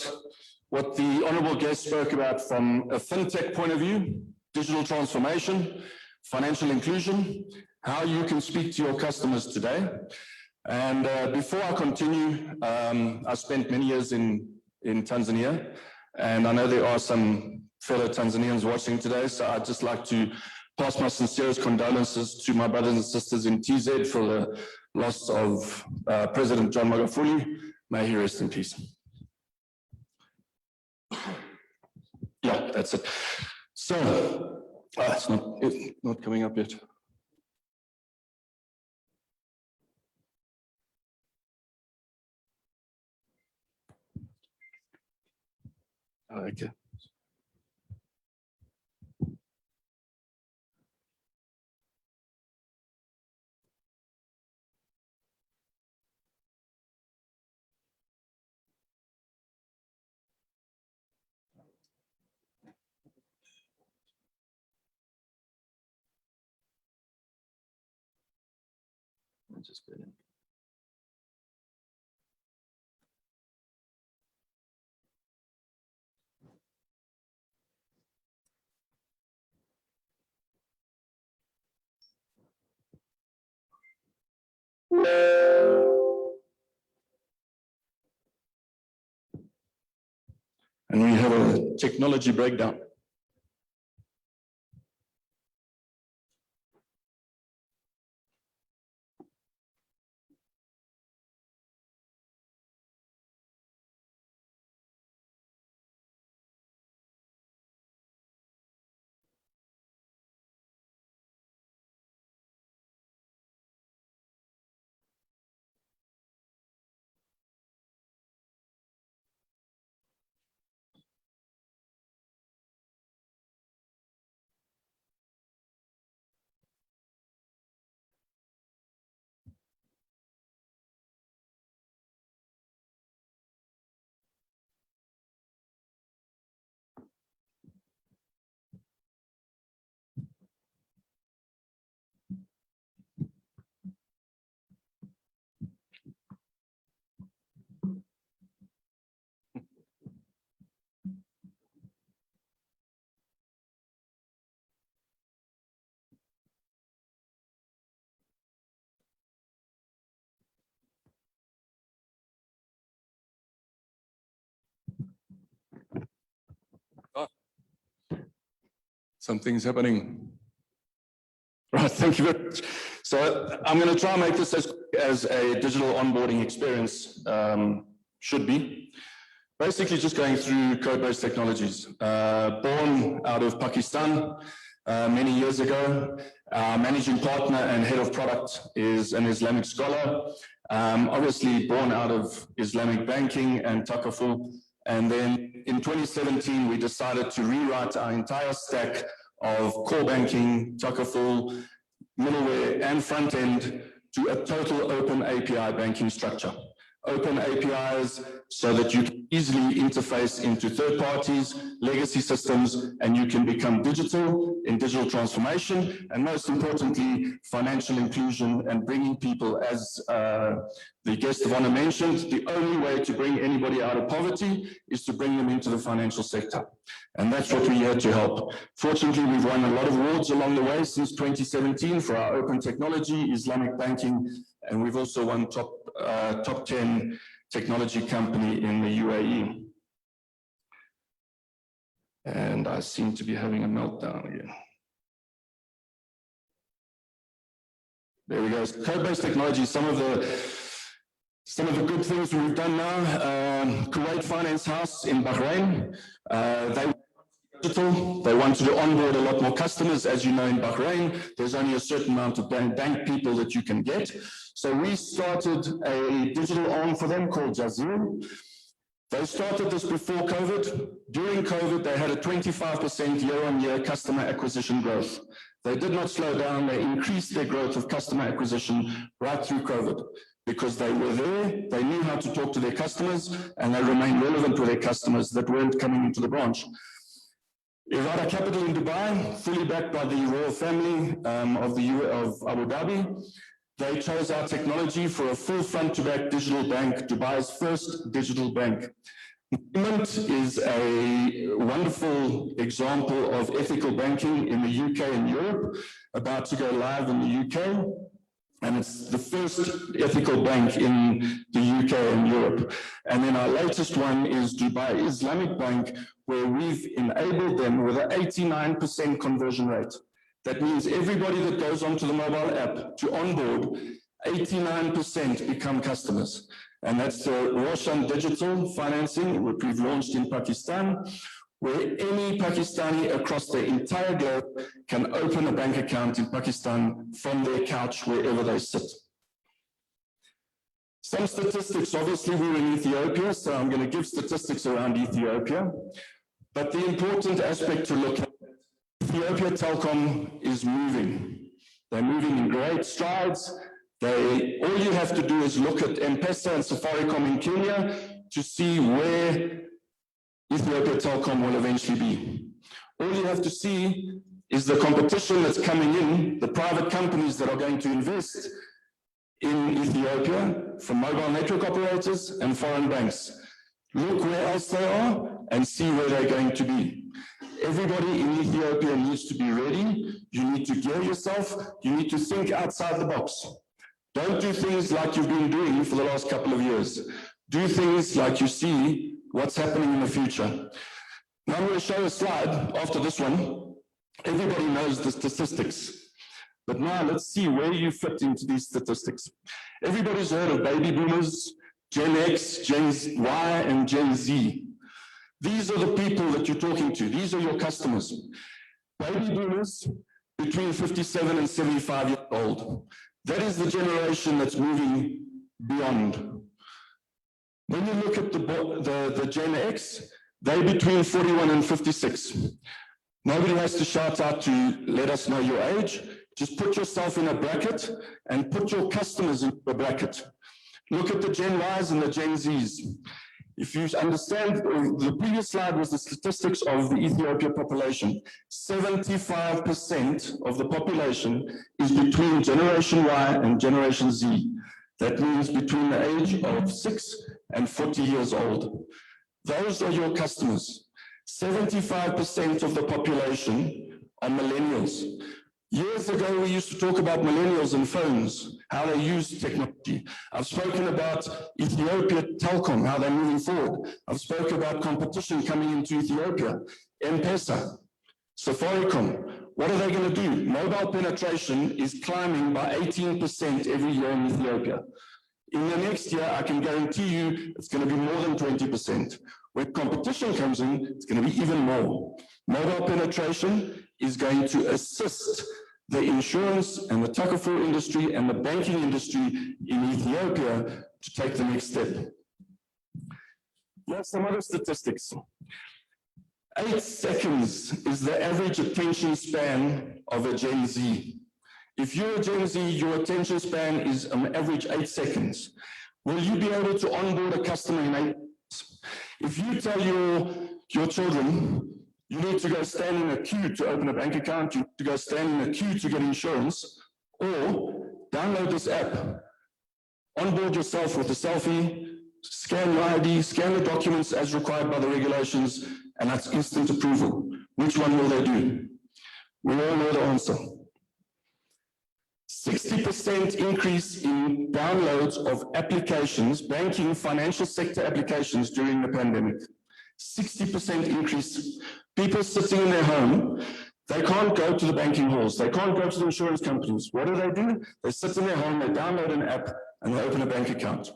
what the honorable guest spoke about from a fintech point of view, digital transformation, financial inclusion, how you can speak to your customers today. And before I continue, I spent many years in Tanzania, and I know there are some fellow Tanzanians watching today, so I'd just like to pass my sincerest condolences to my brothers and sisters in TZ for the loss of President John Magufuli. May he rest in peace. Yeah, that's it. So, it's not coming up yet. Okay. Just get in. And we have a technology breakdown. Something's happening. Right, thank you very much. So I'm going to try and make this as a digital onboarding experience should be. Basically just going through code-based technologies. Born out of Pakistan many years ago. Our managing partner and head of product is an Islamic scholar. Obviously born out of Islamic banking and Takaful. And then in 2017, we decided to rewrite our entire stack of core banking, Takaful, middleware, and front end to a total open API banking structure. Open APIs so that you can easily interface into third parties, legacy systems, and you can become digital in digital transformation, and most importantly, financial inclusion and bringing people, as the guest of honor mentioned, the only way to bring anybody out of poverty is to bring them into the financial sector. And that's what we're here to help. Fortunately, we've won a lot of awards along the way since 2017 for our open technology, Islamic banking, and we've also won top 10 technology company in the UAE. And I seem to be having a meltdown again. There we go. Code-based technology, some of the good things we've done now. Kuwait Finance House in Bahrain, they wanted to onboard a lot more customers. As you know, in Bahrain, there's only a certain amount of bank people that you can get. So we started a digital arm for them called Jazir. They started this before COVID. During COVID, they had a 25% year-on-year customer acquisition growth. They did not slow down. They increased their growth of customer acquisition right through COVID because they were there, they knew how to talk to their customers, and they remained relevant with their customers that weren't coming into the branch. Irada Capital in Dubai, fully backed by the royal family of Abu Dhabi. They chose our technology for a full front-to-back digital bank, Dubai's first digital bank. Movement is a wonderful example of ethical banking in the UK and Europe, about to go live in the UK. And it's the first ethical bank in the UK and Europe. And then our latest one is Dubai Islamic Bank, where we've enabled them with an 89% conversion rate. That means everybody that goes onto the mobile app to onboard, 89% become customers. And that's the Roshan Digital Financing, which we've launched in Pakistan, where any Pakistani across the entire globe can open a bank account in Pakistan from their couch, wherever they sit. Some statistics, obviously we were in Ethiopia, so I'm going to give statistics around Ethiopia. But the important aspect to look at, Ethiopia Telecom is moving. They're moving in great strides. All you have to do is look at M-Pesa and Safaricom in Kenya to see where Ethiopia Telecom will eventually be. All you have to see is the competition that's coming in, the private companies that are going to invest in Ethiopia from mobile network operators and foreign banks. Look where else they are and see where they're going to be. Everybody in Ethiopia needs to be ready. You need to gear yourself. You need to think outside the box. Don't do things like you've been doing for the last couple of years. Do things like you see what's happening in the future. Now I'm going to show a slide after this one. Everybody knows the statistics. But now let's see where you fit into these statistics. Everybody's heard of baby boomers, Gen X, Gen Y, and Gen Z. These are the people that you're talking to. These are your customers. Baby boomers between 57 and 75 years old. That is the generation that's moving beyond. When you look at the Gen X, they're between 41 and 56. Nobody has to shout out to let us know your age. Just put yourself in a bracket and put your customers in a bracket. Look at the Gen Ys and the Gen Zs. If you understand, the previous slide was the statistics of the Ethiopia population. 75% of the population is between Generation Y and Generation Z. That means between the age of 6 and 40 years old. Those are your customers. 75% of the population are millennials. Years ago, we used to talk about millennials and phones, how they use technology. I've spoken about Ethiopia Telecom, how they're moving forward. I've spoken about competition coming into Ethiopia, M-Pesa, Safaricom. What are they going to do? Mobile penetration is climbing by 18% every year in Ethiopia. In the next year, I can guarantee you it's going to be more than 20%. When competition comes in, it's going to be even more. Mobile penetration is going to assist the insurance and the Takaful industry and the banking industry in Ethiopia to take the next step. Here's some other statistics. 8 seconds is the average attention span of a Gen Z. If you're a Gen Z, your attention span is on average 8 seconds. Will you be able to onboard a customer in 8 seconds? If you tell your children, you need to go stand in a queue to open a bank account, you need to go stand in a queue to get insurance, or download this app, onboard yourself with a selfie, scan your ID, scan the documents as required by the regulations, and that's instant approval. Which one will they do? We all know the answer. 60% increase in downloads of applications, banking, financial sector applications during the pandemic. 60% increase. People sitting in their home, they can't go to the banking halls, they can't go to the insurance companies. What do? They sit in their home, they download an app, and they open a bank account.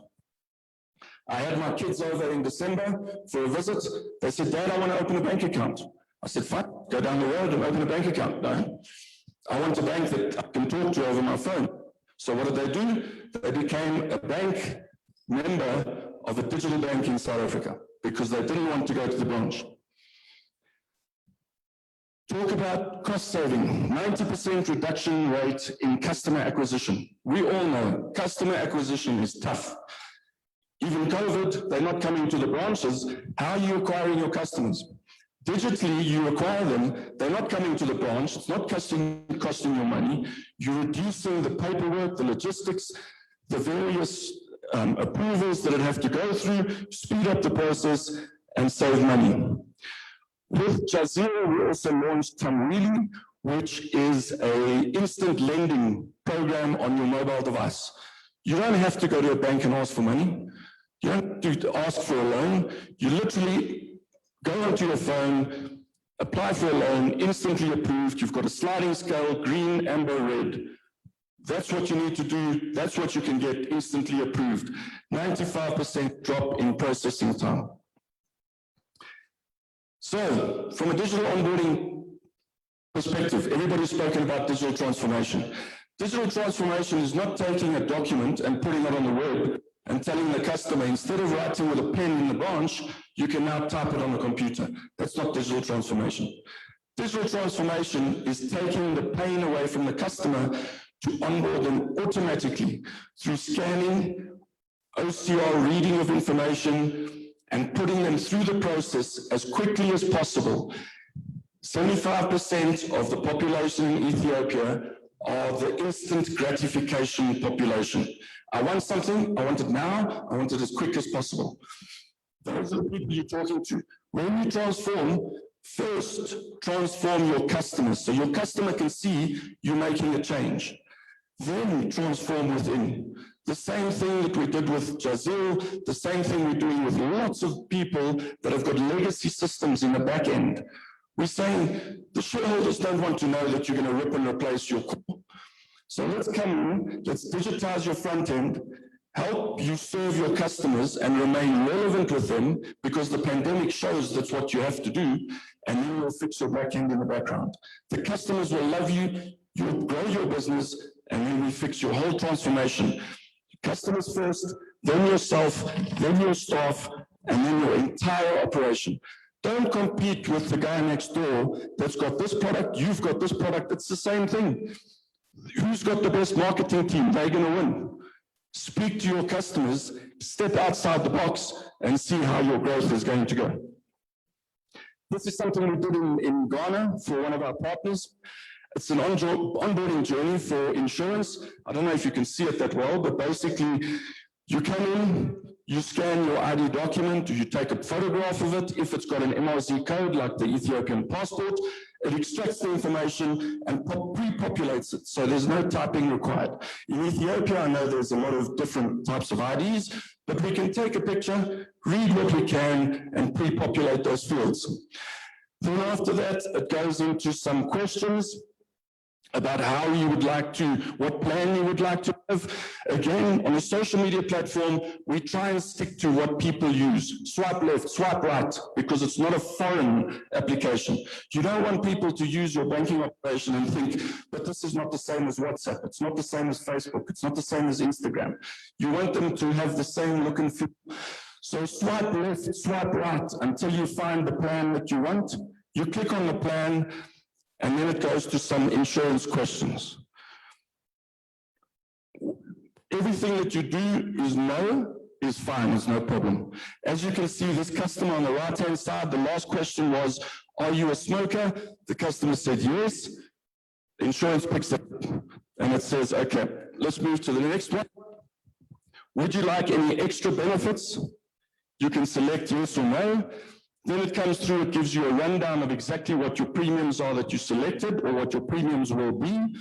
I had my kids over in December for a visit. They said, Dad, I want to open a bank account. I said, fine, go down the road and open a bank account. No, I want a bank that I can talk to over my phone. So what did they do? They became a bank member of a digital bank in South Africa because they didn't want to go to the branch. Talk about cost saving, 90% reduction rate in customer acquisition. We all know customer acquisition is tough. Even COVID, they're not coming to the branches. How are you acquiring your customers? Digitally, you acquire them, they're not coming to the branch, it's not costing you money, you're reducing the paperwork, the logistics, the various approvals that it have to go through, speed up the process and save money. With Jazira, we also launched Tamwili, which is an instant lending program on your mobile device. You don't have to go to a bank and ask for money. You don't have to ask for a loan. You literally go onto your phone, apply for a loan, instantly approved. You've got a sliding scale, green, amber, red. That's what you need to do. That's what you can get instantly approved. 95% drop in processing time. So, from a digital onboarding perspective, everybody's spoken about digital transformation. Digital transformation is not taking a document and putting it on the web and telling the customer, instead of writing with a pen in the branch, you can now type it on the computer. That's not digital transformation. Digital transformation is taking the pain away from the customer to onboard them automatically through scanning, OCR reading of information, and putting them through the process as quickly as possible. 75% of the population in Ethiopia are the instant gratification population. I want something, I want it now, I want it as quick as possible. Those are the people you're talking to. When you transform, first transform your customers so your customer can see you're making a change. Then transform within. The same thing that we did with Jazil, the same thing we're doing with lots of people that have got legacy systems in the back end. We're saying the shareholders don't want to know that you're going to rip and replace your core. So let's come in, let's digitize your front end, help you serve your customers and remain relevant with them, because the pandemic shows that's what you have to do, and then you'll fix your back end in the background. The customers will love you, you'll grow your business, and then we fix your whole transformation. Customers first, then yourself, then your staff, and then your entire operation. Don't compete with the guy next door that's got this product, you've got this product, it's the same thing. Who's got the best marketing team? They're going to win. Speak to your customers, step outside the box, and see how your growth is going to go. This is something we did in Ghana for one of our partners. It's an onboarding journey for insurance. I don't know if you can see it that well, but basically you come in, you scan your ID document, you take a photograph of it. If it's got an MRZ code like the Ethiopian passport, it extracts the information and pre-populates it. So there's no typing required. In Ethiopia, I know there's a lot of different types of IDs, but we can take a picture, read what we can, and pre-populate those fields. Then after that, it goes into some questions about how you would like to, what plan you would like to have. Again, on a social media platform, we try and stick to what people use. Swipe left, swipe right, because it's not a foreign application. You don't want people to use your banking operation and think, but this is not the same as WhatsApp, it's not the same as Facebook, it's not the same as Instagram. You want them to have the same look and feel. So swipe left, swipe right, until you find the plan that you want. You click on the plan, and then it goes to some insurance questions. everything that you do is no, is fine, it's no problem. As you can see, this customer on the right-hand side, the last question was, are you a smoker? The customer said yes. The insurance picks up and it says, okay, let's move to the next one. Would you like any extra benefits? You can select yes or no. Then it comes through, it gives you a rundown of exactly what your premiums are that you selected or what your premiums will be.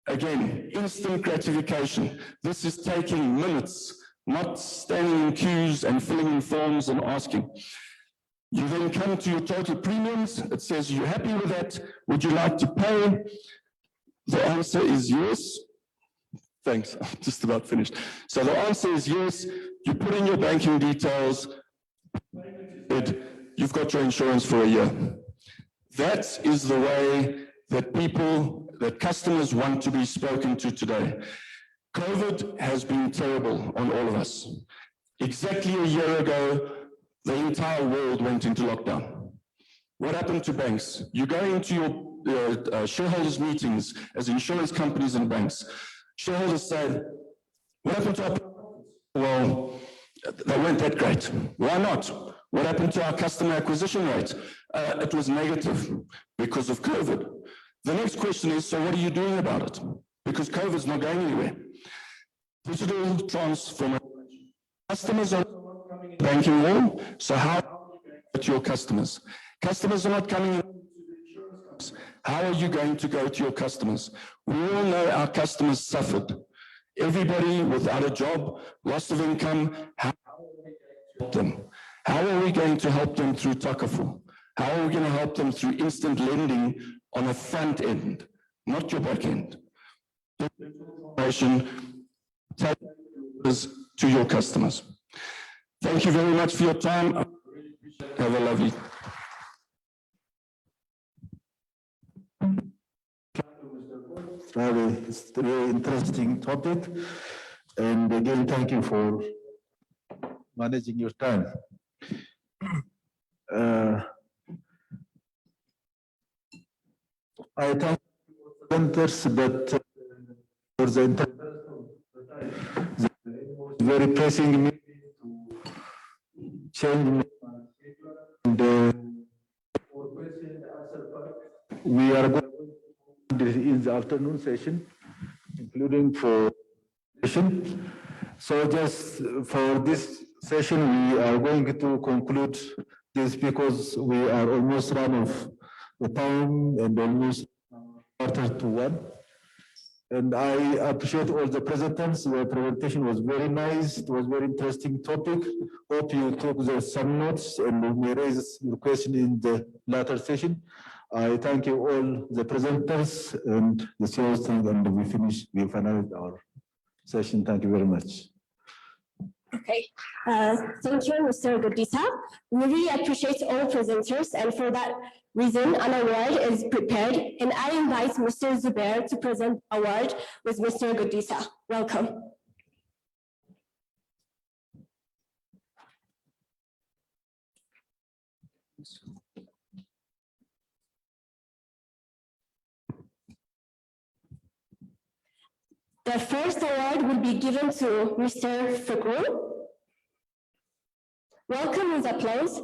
Again, instant gratification. This is taking minutes, not standing in queues and filling in forms and asking. You then come to your total premiums. It says, you're happy with that? Would you like to pay? The answer is yes. Thanks, I'm just about finished. So the answer is yes. You put in your banking details. You've got your insurance for a year. That is the way that that customers want to be spoken to today. COVID has been terrible on all of us. Exactly a year ago, the entire world went into lockdown. What happened to banks? You go into your shareholders' meetings as insurance companies and banks. Shareholders say, what happened to our profits? Well, they weren't that great. Why not? What happened to our customer acquisition rate? It was negative because of COVID. The next question is, so what are you doing about it? Because COVID is not going anywhere. Digital transformation. Customers are not coming in banking world, so how do you go to your customers? Customers are not coming in to the insurance companies. How are you going to go to your customers? We all know our customers suffered. Everybody without a job, loss of income, how are we going to help them? How are we going to help them through Takaful? How are we going to help them through instant lending on a front end, not your back end? Information to your customers. Thank you very much for your time. Have a lovely. It's a very interesting topic. And again, thank you for managing your time. I thank presenters that for the very pressing me to change and for question and answer part. We are going in the afternoon session, including for session. So just for this session, we are going to conclude this because we are almost run of the time and almost quarter to one. And I appreciate all the presenters. The presentation was very nice. It was very interesting topic. Hope you took some notes and we may raise your question in the latter session. I thank you all the presenters and the CEOs, and we finalize our session. Thank you very much. Okay, thank you, Mr. Godisa. We really appreciate all presenters, and for that reason, an award is prepared, and I invite Mr. Zubair to present the award with Mr. Godisa. Welcome. The first award will be given to Mr. Fakrul. Welcome with applause.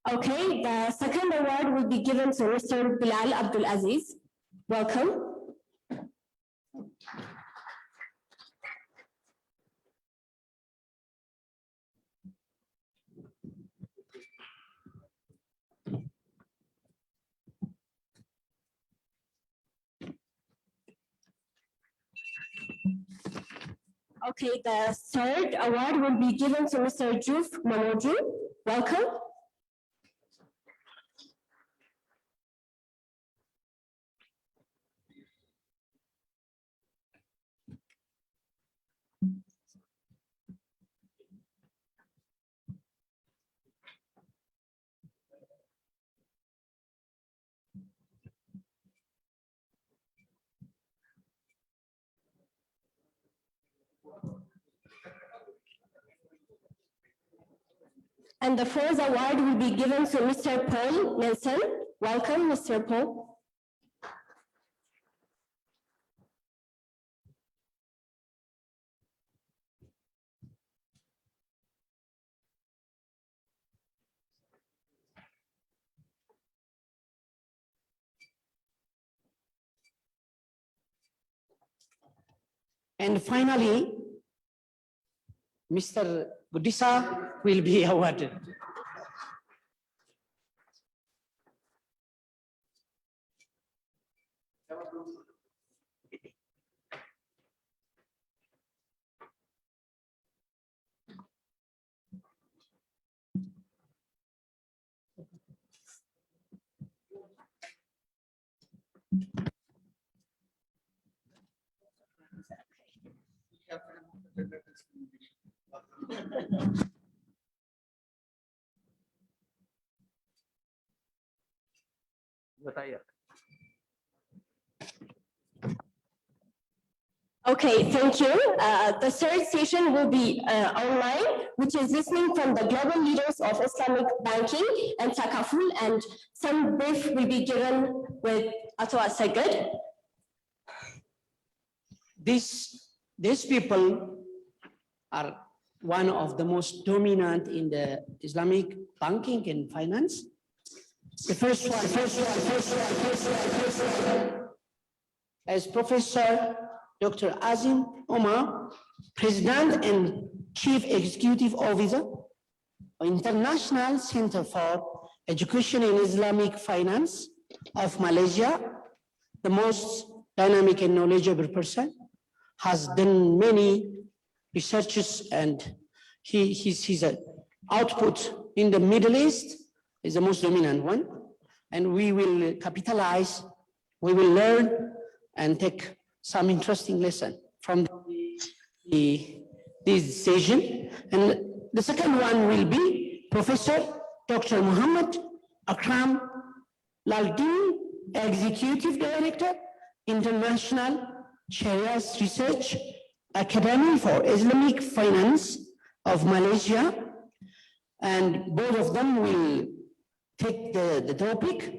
Okay, the second award will be given to Mr. Bilal Abdul Aziz. Welcome. Okay, the third award will be given to Mr. Juf Mamoju. Welcome. And the first award will be given to Mr. Paul Nelson. Welcome, Mr. Paul. And finally, Mr. Budisa will be awarded. Okay, thank you. The third session will be online, which is listening from the global leaders of Islamic banking and Takaful, and some brief will be given with Ato Asagad. These people are one of the most dominant in the Islamic banking and finance. The first one as Professor Dr. Azim Omar, President and Chief Executive Officer of International Center for Education in Islamic Finance of Malaysia, the most dynamic and knowledgeable person, has done many researches, and his output in the Middle East is the most dominant one. And we will capitalize, we will learn and take some interesting lesson from this session. And the second one will be Professor Dr. Muhammad Akram Laldin, Executive Director, International Sharia Research Academy for Islamic Finance of Malaysia. And both of them will take the topic,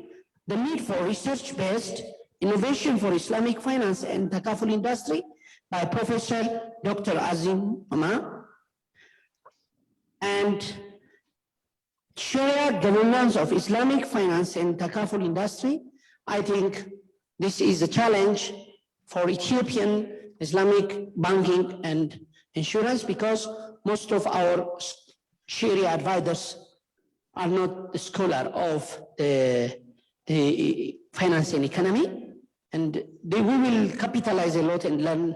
the need for research-based innovation for Islamic finance and Takaful industry by Professor Dr. Azim Omar. And Sharia governance of Islamic finance and Takaful industry. I think this is a challenge for Ethiopian Islamic banking and insurance, because most of our Sharia advisors are not the scholar of the finance and economy, and we will capitalize a lot and learn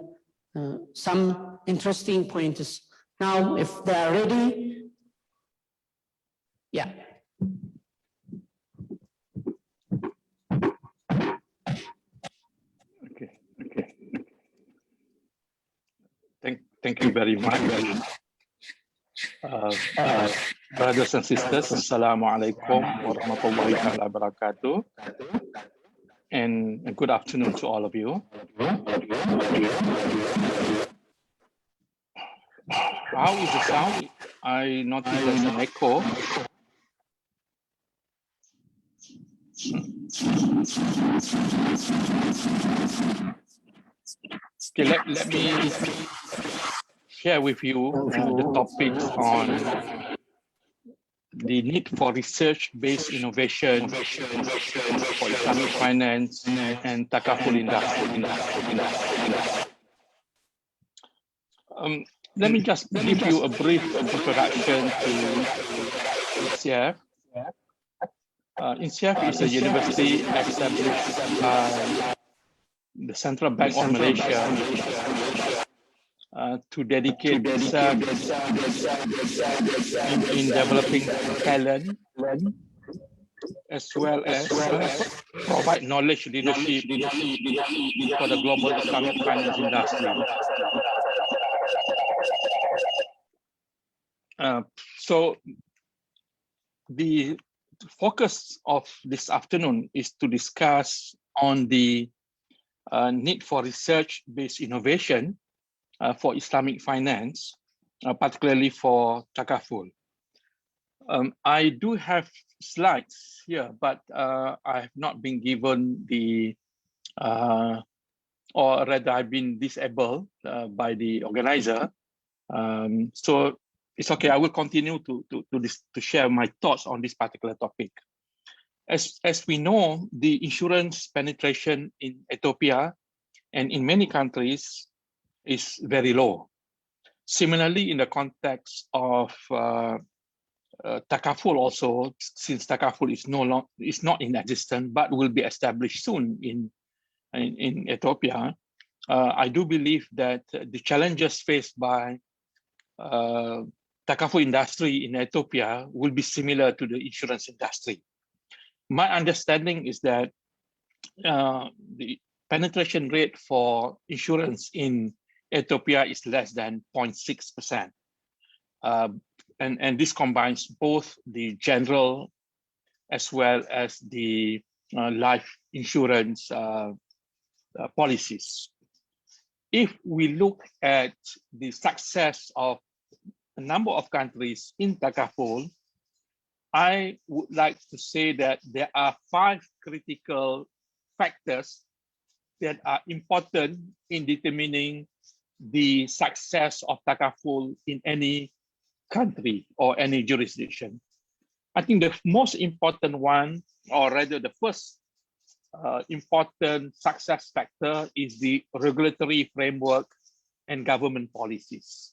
some interesting pointers. Now, if they are ready, yeah. Thank you very much. Brothers and sisters, Assalamu alaikum warahmatullahi wabarakatuh. And good afternoon to all of you. How is the sound? I noticed there's an echo. Okay, let me share with you the topics on the need for research-based innovation for Islamic finance and Takaful industry. Let me just give you a brief introduction to INSIAF. INSIAF is a university established by the Central Bank of Malaysia to dedicate itself in developing talent, as well as provide knowledge leadership for the global Islamic finance industry. So the focus of this afternoon is to discuss on the need for research-based innovation for Islamic finance, particularly for Takaful. I do have slides here, but I have not been given the, or rather I've been disabled by the organizer. So it's okay, I will continue to share my thoughts on this particular topic. As we know, the insurance penetration in Ethiopia and in many countries is very low. Similarly, in the context of Takaful also, since Takaful is not in existence, but will be established soon in Ethiopia, I do believe that the challenges faced by Takaful industry in Ethiopia will be similar to the insurance industry. My understanding is that the penetration rate for insurance in Ethiopia is less than 0.6%. And this combines both the general as well as the life insurance policies. If we look at the success of a number of countries in Takaful, I would like to say that there are 5 critical factors that are important in determining the success of Takaful in any country or any jurisdiction. I think the most important one, or rather the first important success factor, is the regulatory framework and government policies.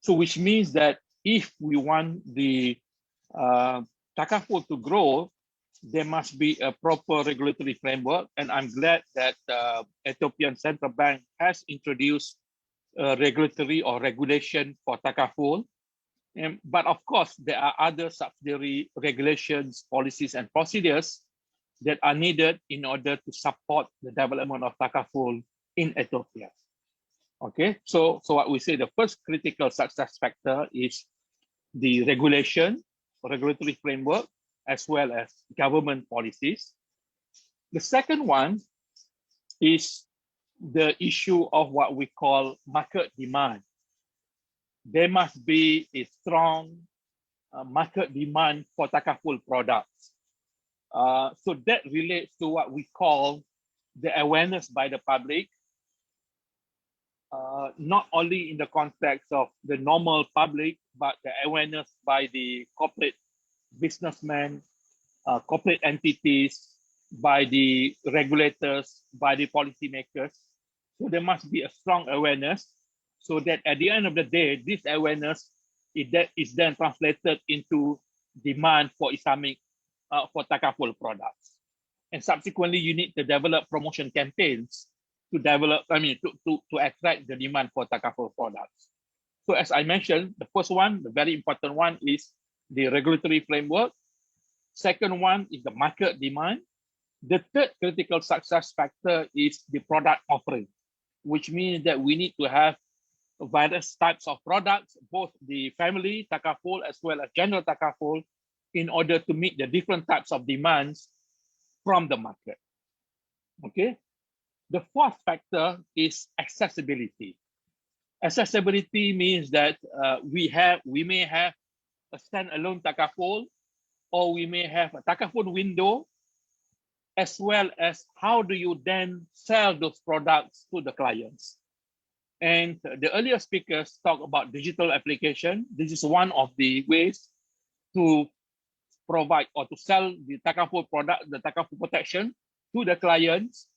So which means that if we want the Takaful to grow, there must be a proper regulatory framework. And I'm glad that Ethiopian Central Bank has introduced regulatory or regulation for Takaful. But of course, there are other subsidiary regulations, policies, and procedures that are needed in order to support the development of Takaful in Ethiopia. Okay, so what we say, the first critical success factor is the regulatory framework, as well as government policies. The second one is the issue of what we call market demand. There must be a strong market demand for Takaful products. So that relates to what we call the awareness by the public, not only in the context of the normal public, but the awareness by the corporate businessmen, corporate entities, by the regulators, by the policymakers. So there must be a strong awareness, so that at the end of the day, this awareness is then translated into demand for Islamic, for Takaful products. And subsequently, you need to develop promotion campaigns to attract the demand for Takaful products. So as I mentioned, the first one, the very important one, is the regulatory framework. Second one is the market demand. The third critical success factor is the product offering, which means that we need to have various types of products, both the family Takaful as well as general Takaful, in order to meet the different types of demands from the market. Okay. The fourth factor is accessibility. Accessibility means that we may have a standalone Takaful, or we may have a Takaful window, as well as how do you then sell those products to the clients. And the earlier speakers talk about digital application. This is one of the ways to provide or to sell the Takaful product, the Takaful protection, to the clients.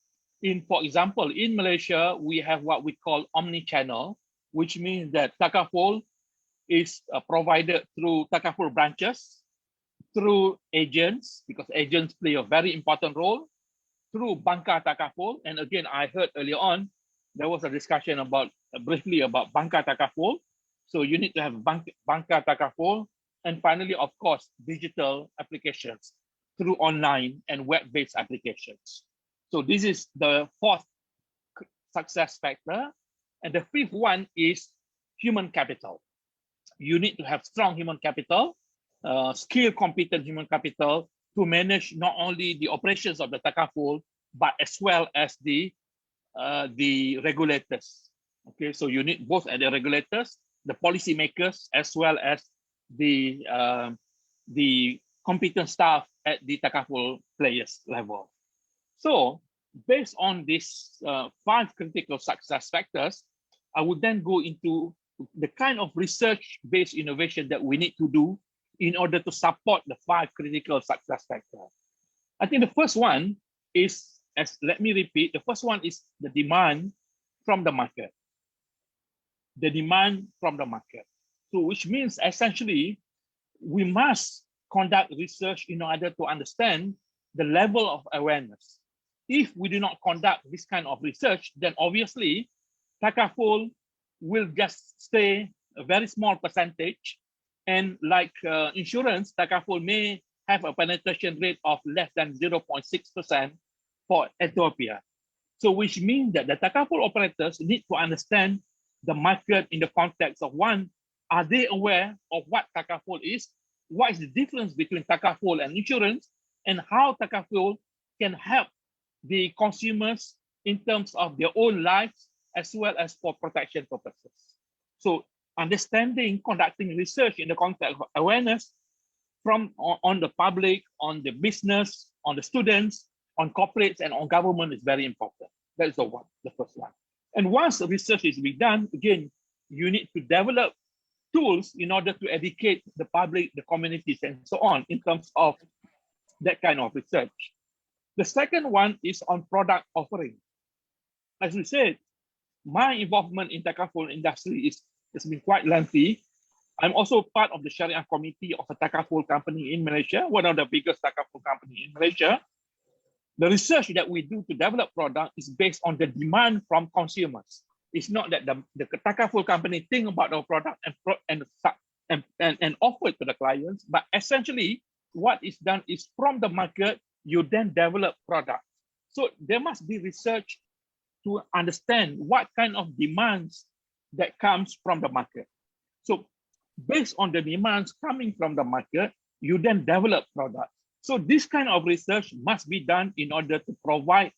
For example, in Malaysia, we have what we call omni-channel, which means that Takaful is provided through Takaful branches, through agents, because agents play a very important role, through Banca Takaful. And again, I heard earlier on, there was a discussion about briefly about Banca Takaful. So you need to have Banca Takaful. And finally, of course, digital applications through online and web-based applications. So this is the fourth success factor. And the fifth one is human capital. You need to have strong human capital, skilled, competent human capital to manage not only the operations of the Takaful, but as well as the regulators. Okay, so you need both the regulators, the policymakers, as well as the competent staff at the Takaful players level. So based on these 5 critical success factors, I would then go into the kind of research-based innovation that we need to do in order to support the 5 critical success factors. I think the first one is, let me repeat, the first one is the demand from the market. The demand from the market. So which means essentially, we must conduct research in order to understand the level of awareness. If we do not conduct this kind of research, then obviously Takaful will just stay a very small percentage. And like insurance, Takaful may have a penetration rate of less than 0.6% for Ethiopia. So which means that the Takaful operators need to understand the market in the context of one, are they aware of what Takaful is? What is the difference between Takaful and insurance? And how Takaful can help the consumers in terms of their own lives as well as for protection purposes. So understanding, conducting research in the context of awareness on the public, on the business, on the students, on corporates, and on government is very important. That is the first one. And once the research is being done, again, you need to develop tools in order to educate the public, the communities, and so on in terms of that kind of research. The second one is on product offering. As we said, my involvement in Takaful industry has been quite lengthy. I'm also part of the Sharia committee of a Takaful company in Malaysia, one of the biggest Takaful company in Malaysia. The research that we do to develop product is based on the demand from consumers. It's not that the Takaful company think about our product and offer it to the clients, but essentially what is done is from the market, you then develop products. So there must be research to understand what kind of demands that comes from the market. So based on the demands coming from the market, you then develop products. So this kind of research must be done in order to provide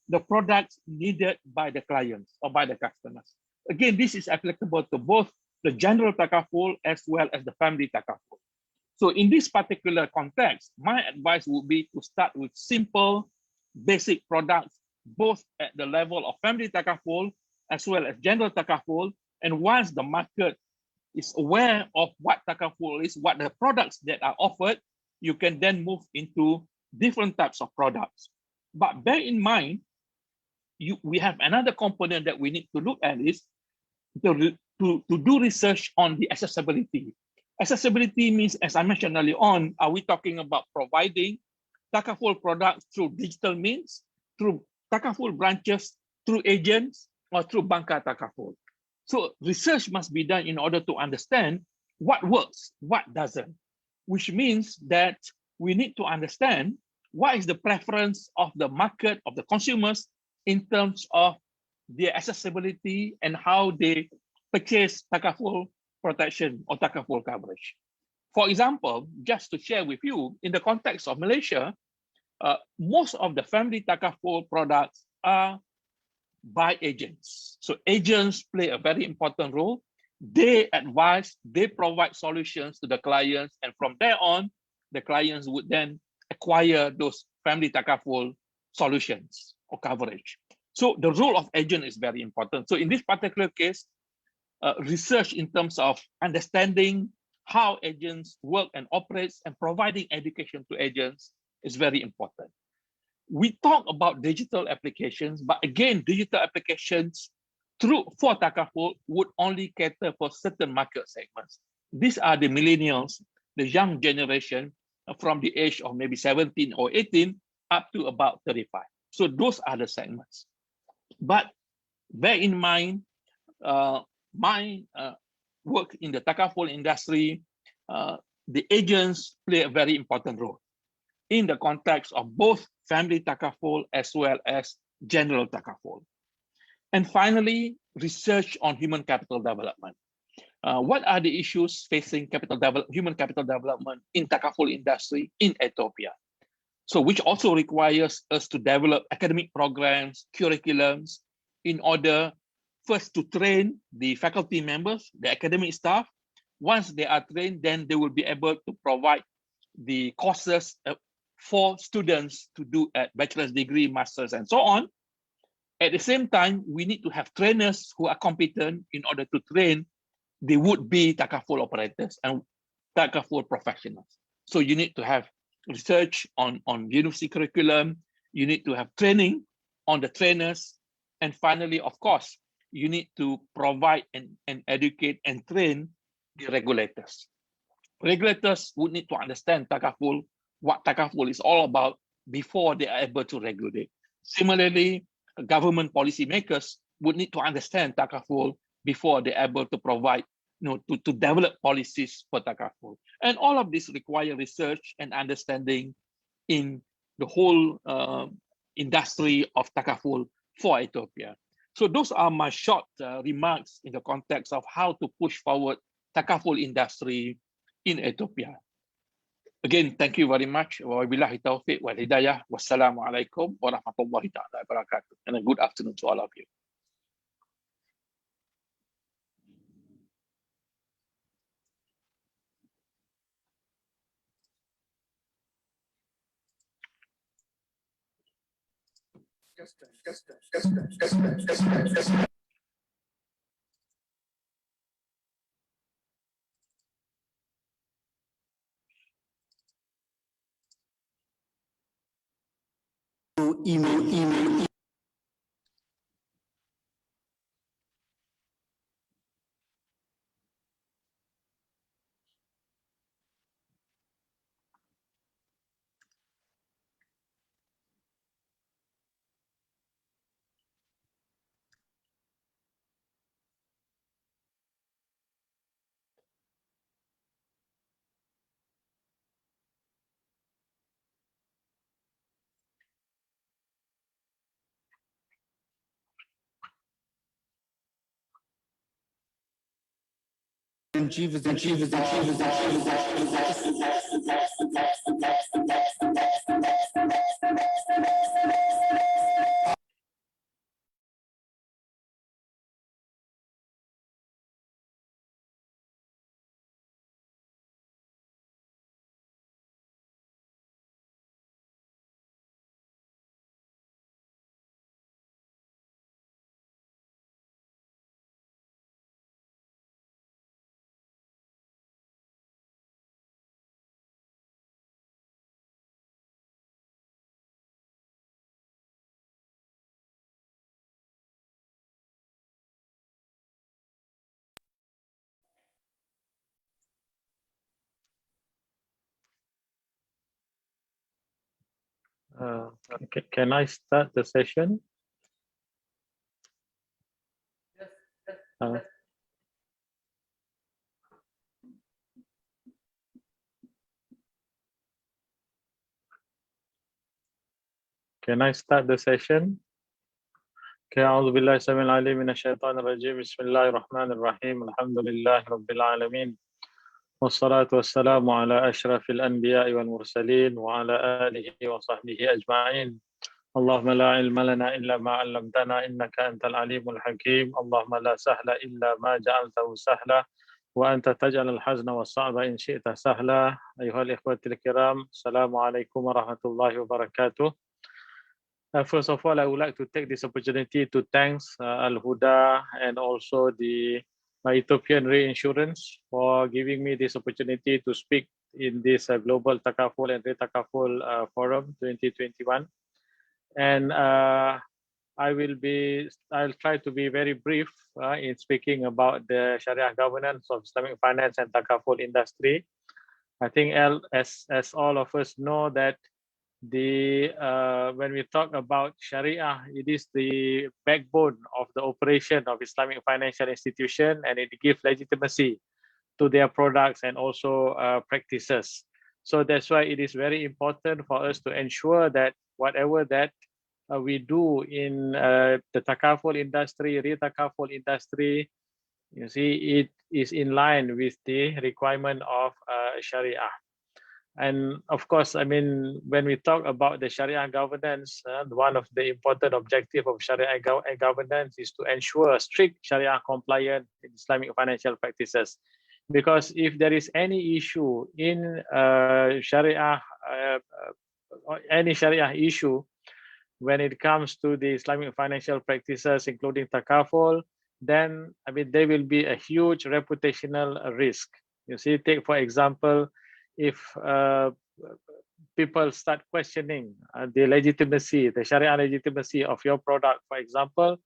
the products needed by the clients or by the customers. Again, this is applicable to both the general Takaful as well as the family Takaful. So in this particular context, my advice would be to start with simple, basic products, both at the level of family Takaful as well as general Takaful. And once the market is aware of what Takaful is, what the products that are offered, you can then move into different types of products. But bear in mind, we have another component that we need to look at is to do research on the accessibility. Accessibility means, as I mentioned earlier on, are we talking about providing Takaful products through digital means, through Takaful branches, through agents, or through Banca Takaful? So research must be done in order to understand what works, what doesn't, which means that we need to understand what is the preference of the market, of the consumers in terms of their accessibility and how they purchase Takaful protection or Takaful coverage. For example, just to share with you, in the context of Malaysia, most of the family Takaful products are by agents. So agents play a very important role. They advise, they provide solutions to the clients, and from there on, the clients would then acquire those family Takaful solutions or coverage. So the role of agent is very important. So in this particular case, research in terms of understanding how agents work and operates and providing education to agents is very important. We talk about digital applications, but again, digital applications for Takaful would only cater for certain market segments. These are the millennials, the young generation from the age of maybe 17 or 18 up to about 35. So those are the segments. But bear in mind, my work in the Takaful industry, the agents play a very important role in the context of both family Takaful as well as general Takaful. And finally, research on human capital development. What are the issues facing human capital development in Takaful industry in Ethiopia? So which also requires us to develop academic programs, curriculums, in order first to train the faculty members, the academic staff, Once they are trained, then they will be able to provide the courses for students to do at bachelor's degree, master's, and so on. At the same time, we need to have trainers who are competent in order to train the would-be Takaful operators and Takaful professionals. So you need to have research on university curriculum, you need to have training on the trainers, and finally, of course, you need to provide and educate and train the regulators. Regulators would need to understand Takaful, what Takaful is all about before they are able to regulate. Similarly, government policymakers would need to understand Takaful before they're able to provide, to develop policies for Takaful. And all of this require research and understanding in the whole industry of Takaful for Ethiopia. So those are my short remarks in the context of how to push forward Takaful industry in Ethiopia. Again, thank you very much. Wabillahi taufiq wal hidayah. Wassalamualaikum warahmatullahi ta'ala wabarakatuh. And a good afternoon to all of you. Email. Can I start the session? Can I start the session? أعوذ بالله السميع العليم من الشيطان الرجيم بسم الله الرحمن الرحيم الحمد لله رب العالمين والصلاة والسلام على أشرف الأنبياء والمرسلين وعلى آله وصحبه أجمعين اللهم لا علم لنا إلا ما علمتنا إنك أنت العليم الحكيم اللهم لا سهل إلا ما جعلته سهلا وأنت تجعل الحزن والصعب إن شئت سهلا أيها الإخوة الكرام السلام عليكم ورحمة الله وبركاته. First of all, I would like to take this opportunity to thank AlHuda and also the Ethiopian Reinsurance for giving me this opportunity to speak in this Global Takaful and ReTakaful Forum 2021. And I'll try to be very brief in speaking about the Sharia governance of Islamic finance and Takaful industry. I think as all of us know that when we talk about Sharia, it is the backbone of the operation of Islamic financial institution, and it gives legitimacy to their products and also practices. So that's why it is very important for us to ensure that whatever that we do in the Takaful industry, ReTakaful industry, you see, it is in line with the requirement of Sharia. And of course, I mean, when we talk about the Sharia governance, one of the important objectives of Sharia governance is to ensure strict Sharia compliance in Islamic financial practices. because if there is any issue in Sharia, any Sharia issue, when it comes to the Islamic financial practices, including takaful, then I mean there will be a huge reputational risk. You see, take for example, if people start questioning the legitimacy, the Sharia legitimacy of your product, for example,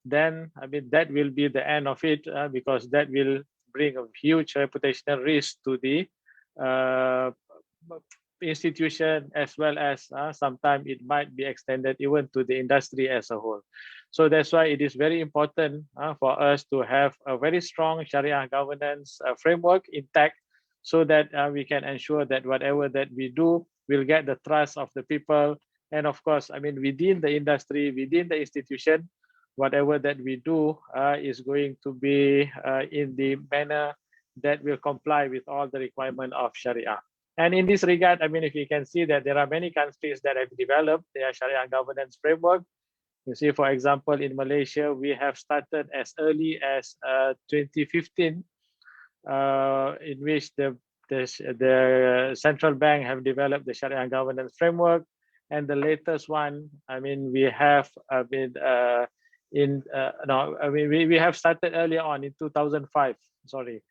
then I mean that will be the end of it, because that will bring a huge reputational risk to the institution, as well as sometimes it might be extended even to the industry as a whole. So that's why it is very important for us to have a very strong Sharia governance framework intact, so that we can ensure that whatever that we do will get the trust of the people. And of course, I mean, within the industry, within the institution, whatever that we do is going to be in the manner that will comply with all the requirements of Sharia. And in this regard, I mean, if you can see that there are many countries that have developed their Sharia governance framework. You see, for example, in Malaysia, we have started as early as 2015, in which the central bank have developed the Sharia governance framework. And the latest one, I mean, we have we have started earlier on in 2005, sorry.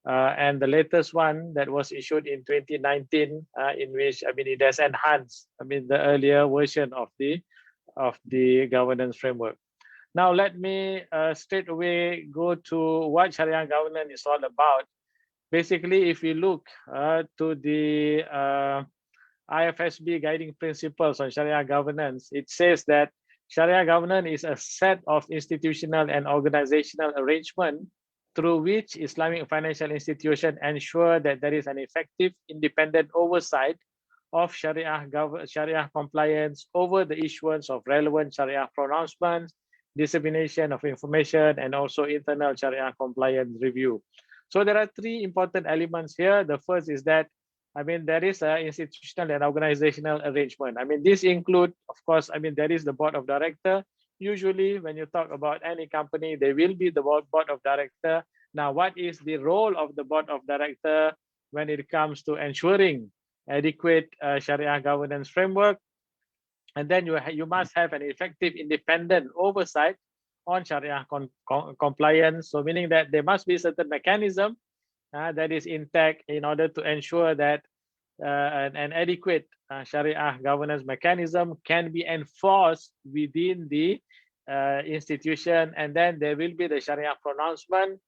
And the latest one that was issued in 2019, in which I mean it has enhanced the earlier version of the governance framework. Now let me straight away go to what Sharia governance is all about. Basically, if we look to the IFSB guiding principles on Sharia governance, it says that Sharia governance is a set of institutional and organizational arrangement through which Islamic financial institutions ensure that there is an effective independent oversight of Sharia compliance over the issuance of relevant Sharia pronouncements, dissemination of information, and also internal Sharia compliance review. So there are three important elements here. The first is that, I mean, there is an institutional and organizational arrangement. I mean, this include, of course, I mean, there is the board of director. Usually when you talk about any company, there will be the board of director. Now, what is the role of the board of director when it comes to ensuring adequate Sharia governance framework? And then you must have an effective independent oversight on Sharia compliance. So meaning that there must be certain mechanism that is intact in order to ensure that an adequate Sharia governance mechanism can be enforced within the institution. And then there will be the Sharia pronouncement,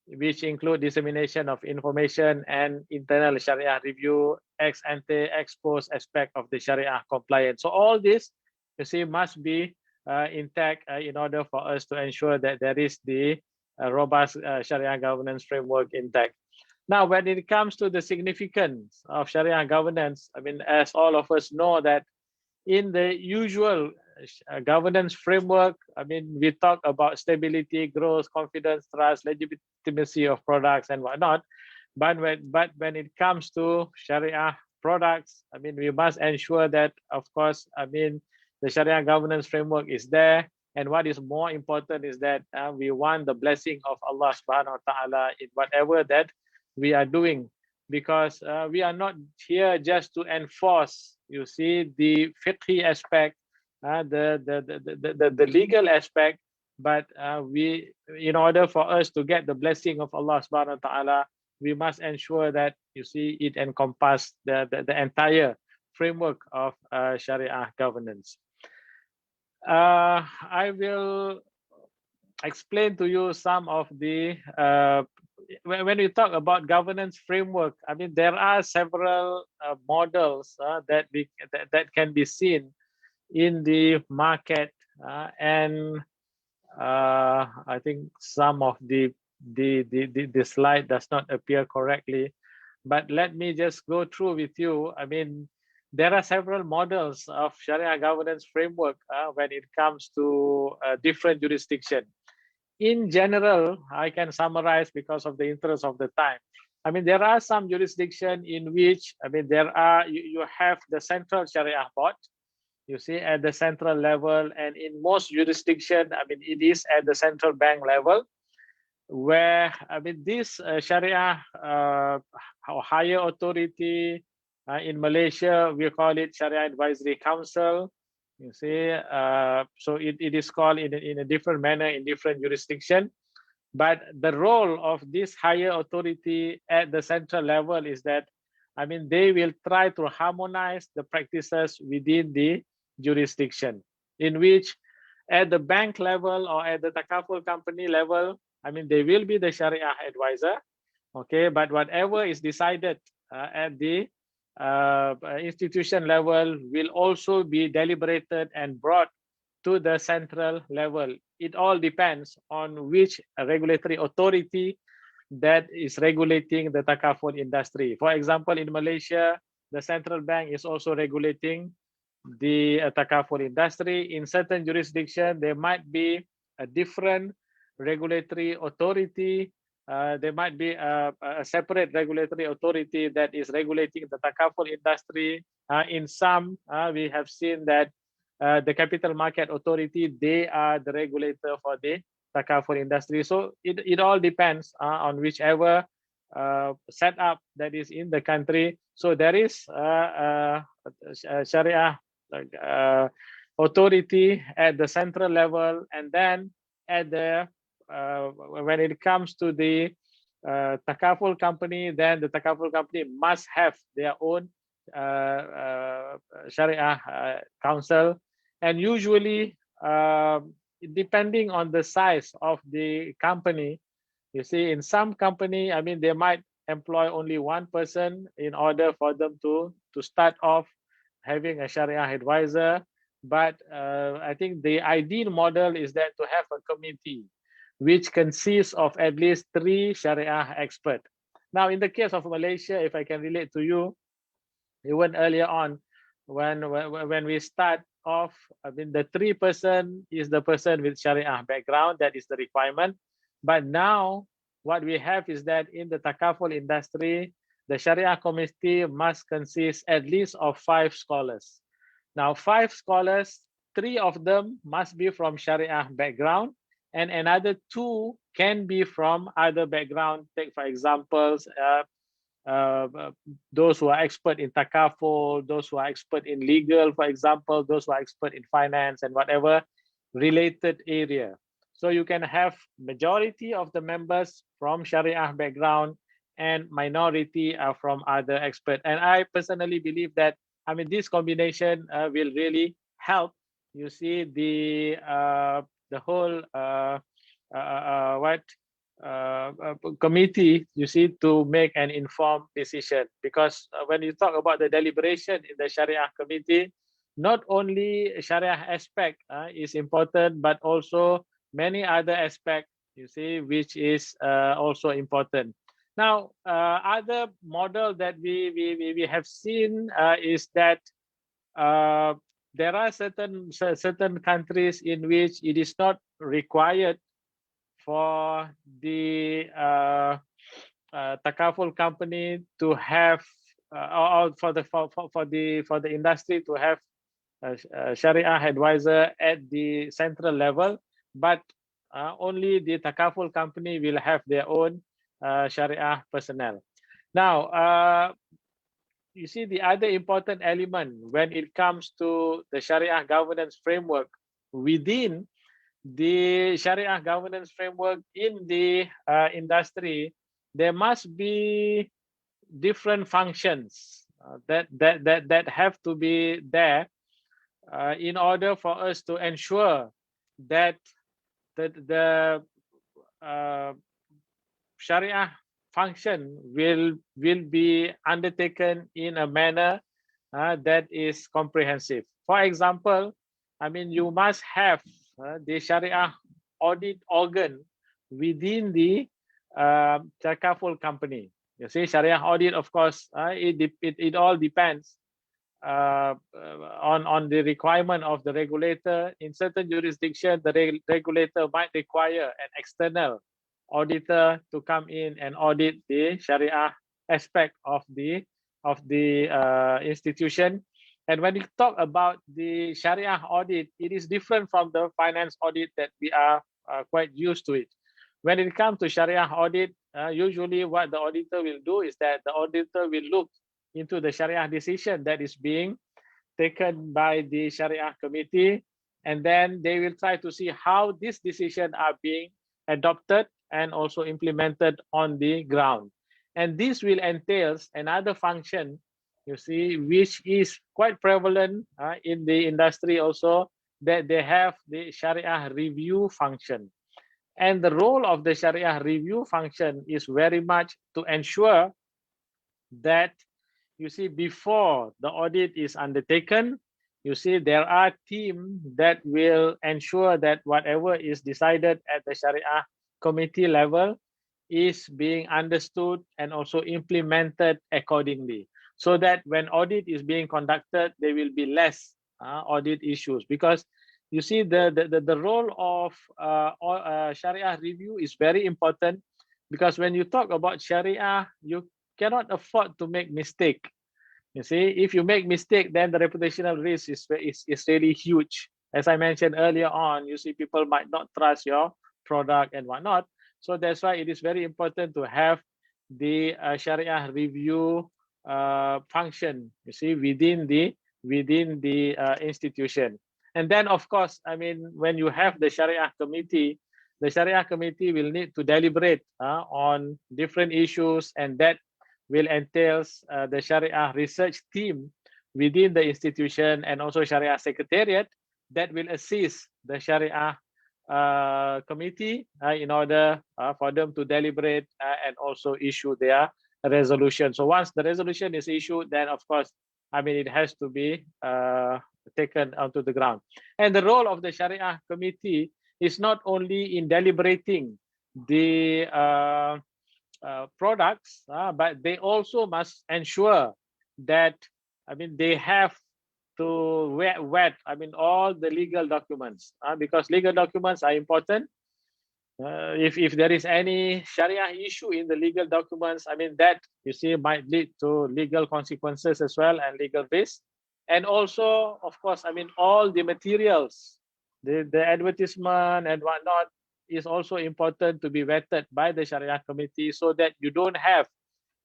which include dissemination of information and internal Sharia review, ex ante, ex post aspect of the Sharia compliance. So all this, you see, must be intact in order for us to ensure that there is the robust Sharia governance framework intact. Now, when it comes to the significance of Sharia governance, I mean, as all of us know that in the usual governance framework, I mean, we talk about stability, growth, confidence, trust, legitimacy of products and whatnot. But when it comes to Sharia products, I mean, we must ensure that, of course, I mean, the Sharia governance framework is there. And what is more important is that we want the blessing of Allah subhanahu wa ta'ala in whatever that we are doing, because we are not here just to enforce, you see, the fiqhi aspect, the legal aspect, but in order for us to get the blessing of Allah subhanahu wa ta'ala, we must ensure that, you see, it encompasses the entire framework of Sharia governance. I will explain to you some of the when we talk about governance framework, I mean, there are several models that can be seen in the market, and I think some of the slide does not appear correctly, but let me just go through with you. I mean, there are several models of Sharia governance framework when it comes to different jurisdictions. In general, I can summarize because of the interest of the time. I mean, there are some jurisdictions in which, I mean, you have the central Sharia board, you see, at the central level, and in most jurisdictions, I mean, it is at the central bank level. where this Sharia higher authority in Malaysia, we call it Sharia Advisory Council. You see, so it is called in a different manner in different jurisdiction. But the role of this higher authority at the central level is that, they will try to harmonize the practices within the jurisdiction, in which at the bank level or at the Takaful company level, they will be the Sharia advisor, okay? But whatever is decided at the institution level will also be deliberated and brought to the central level. It all depends on which regulatory authority that is regulating the Takaful industry. For example, in Malaysia, the central bank is also regulating the Takaful industry. In certain jurisdictions, there might be a different regulatory authority. There might be a separate regulatory authority that is regulating the Takaful industry. In some, we have seen that the Capital Market Authority, they are the regulator for the Takaful industry. So it all depends on whichever setup that is in the country. So there is a Sharia authority at the central level, and then at the when it comes to the Takaful company, then the Takaful company must have their own Sharia council, and usually depending on the size of the company, you see, in some company, they might employ only one person in order for them to start off having a Sharia advisor. But I think the ideal model is that to have a committee which consists of at least 3 Sharia experts. Now, in the case of Malaysia, if I can relate to you, even earlier on, when we start off, the 3 person is the person with Sharia background. That is the requirement. But now, what we have is that in the Takaful industry, the Sharia committee must consist at least of 5 scholars. Now, 5 scholars, 3 of them must be from Sharia background, and another 2 can be from other background. Take, for example, those who are expert in Takaful, those who are expert in legal, for example, those who are expert in finance and whatever related area. So you can have majority of the members from Sharia background and minority are from other expert. And I personally believe that, this combination will really help, you see, the whole committee, you see, to make an informed decision. Because when you talk about the deliberation in the Sharia committee, not only Sharia aspect is important, but also many other aspects, you see, which is also important. Now, other model that we have seen is that there are certain countries in which it is not required for the Takaful company to have, or for the industry to have a Sharia advisor at the central level, but only the Takaful company will have their own Sharia personnel. Now, you see, the other important element when it comes to the Sharia governance framework, within the Sharia governance framework in the industry, there must be different functions that have to be there in order for us to ensure that the Sharia function will be undertaken in a manner that is comprehensive. For example, you must have the Sharia audit organ within the Takaful company. You see, Sharia audit, of course, it all depends on the requirement of the regulator. In certain jurisdictions, the regulator might require an external auditor to come in and audit the Sharia aspect of the institution. And when you talk about the Sharia audit, it is different from the finance audit that we are quite used to it. when it comes to Sharia audit, usually what the auditor will do is that the auditor will look into the Sharia decision that is being taken by the Sharia committee, and then they will try to see how these decisions are being adopted and also implemented on the ground. And this will entail another function, you see, which is quite prevalent in the industry also, that they have the Sharia review function. And the role of the Sharia review function is very much to ensure that, you see, before the audit is undertaken, you see, there are teams that will ensure that whatever is decided at the Sharia committee level is being understood and also implemented accordingly, so that when audit is being conducted, there will be less audit issues. Because you see, the role of Sharia review is very important, because when you talk about Sharia, you cannot afford to make mistake. You see, if you make mistake, then the reputational risk is really huge. As I mentioned earlier on, you see, people might not trust your product and whatnot. So that's why it is very important to have the Sharia review function, you see, within the institution. And then, of course, I mean, when you have the Sharia committee will need to deliberate on different issues, and that will entail the Sharia research team within the institution, and also Sharia secretariat that will assist the Sharia committee in order for them to deliberate and also issue their resolution. So once the resolution is issued, then of course, I mean, it has to be taken onto the ground. And the role of the Sharia committee is not only in deliberating the products, but they also must ensure that, I mean, they have to vet, I mean, all the legal documents, because legal documents are important. If there is any Sharia issue in the legal documents, I mean, that, you see, might lead to legal consequences as well, and legal risk. And also, of course, I mean, all the materials, the advertisement and whatnot, is also important to be vetted by the Sharia committee, so that you don't have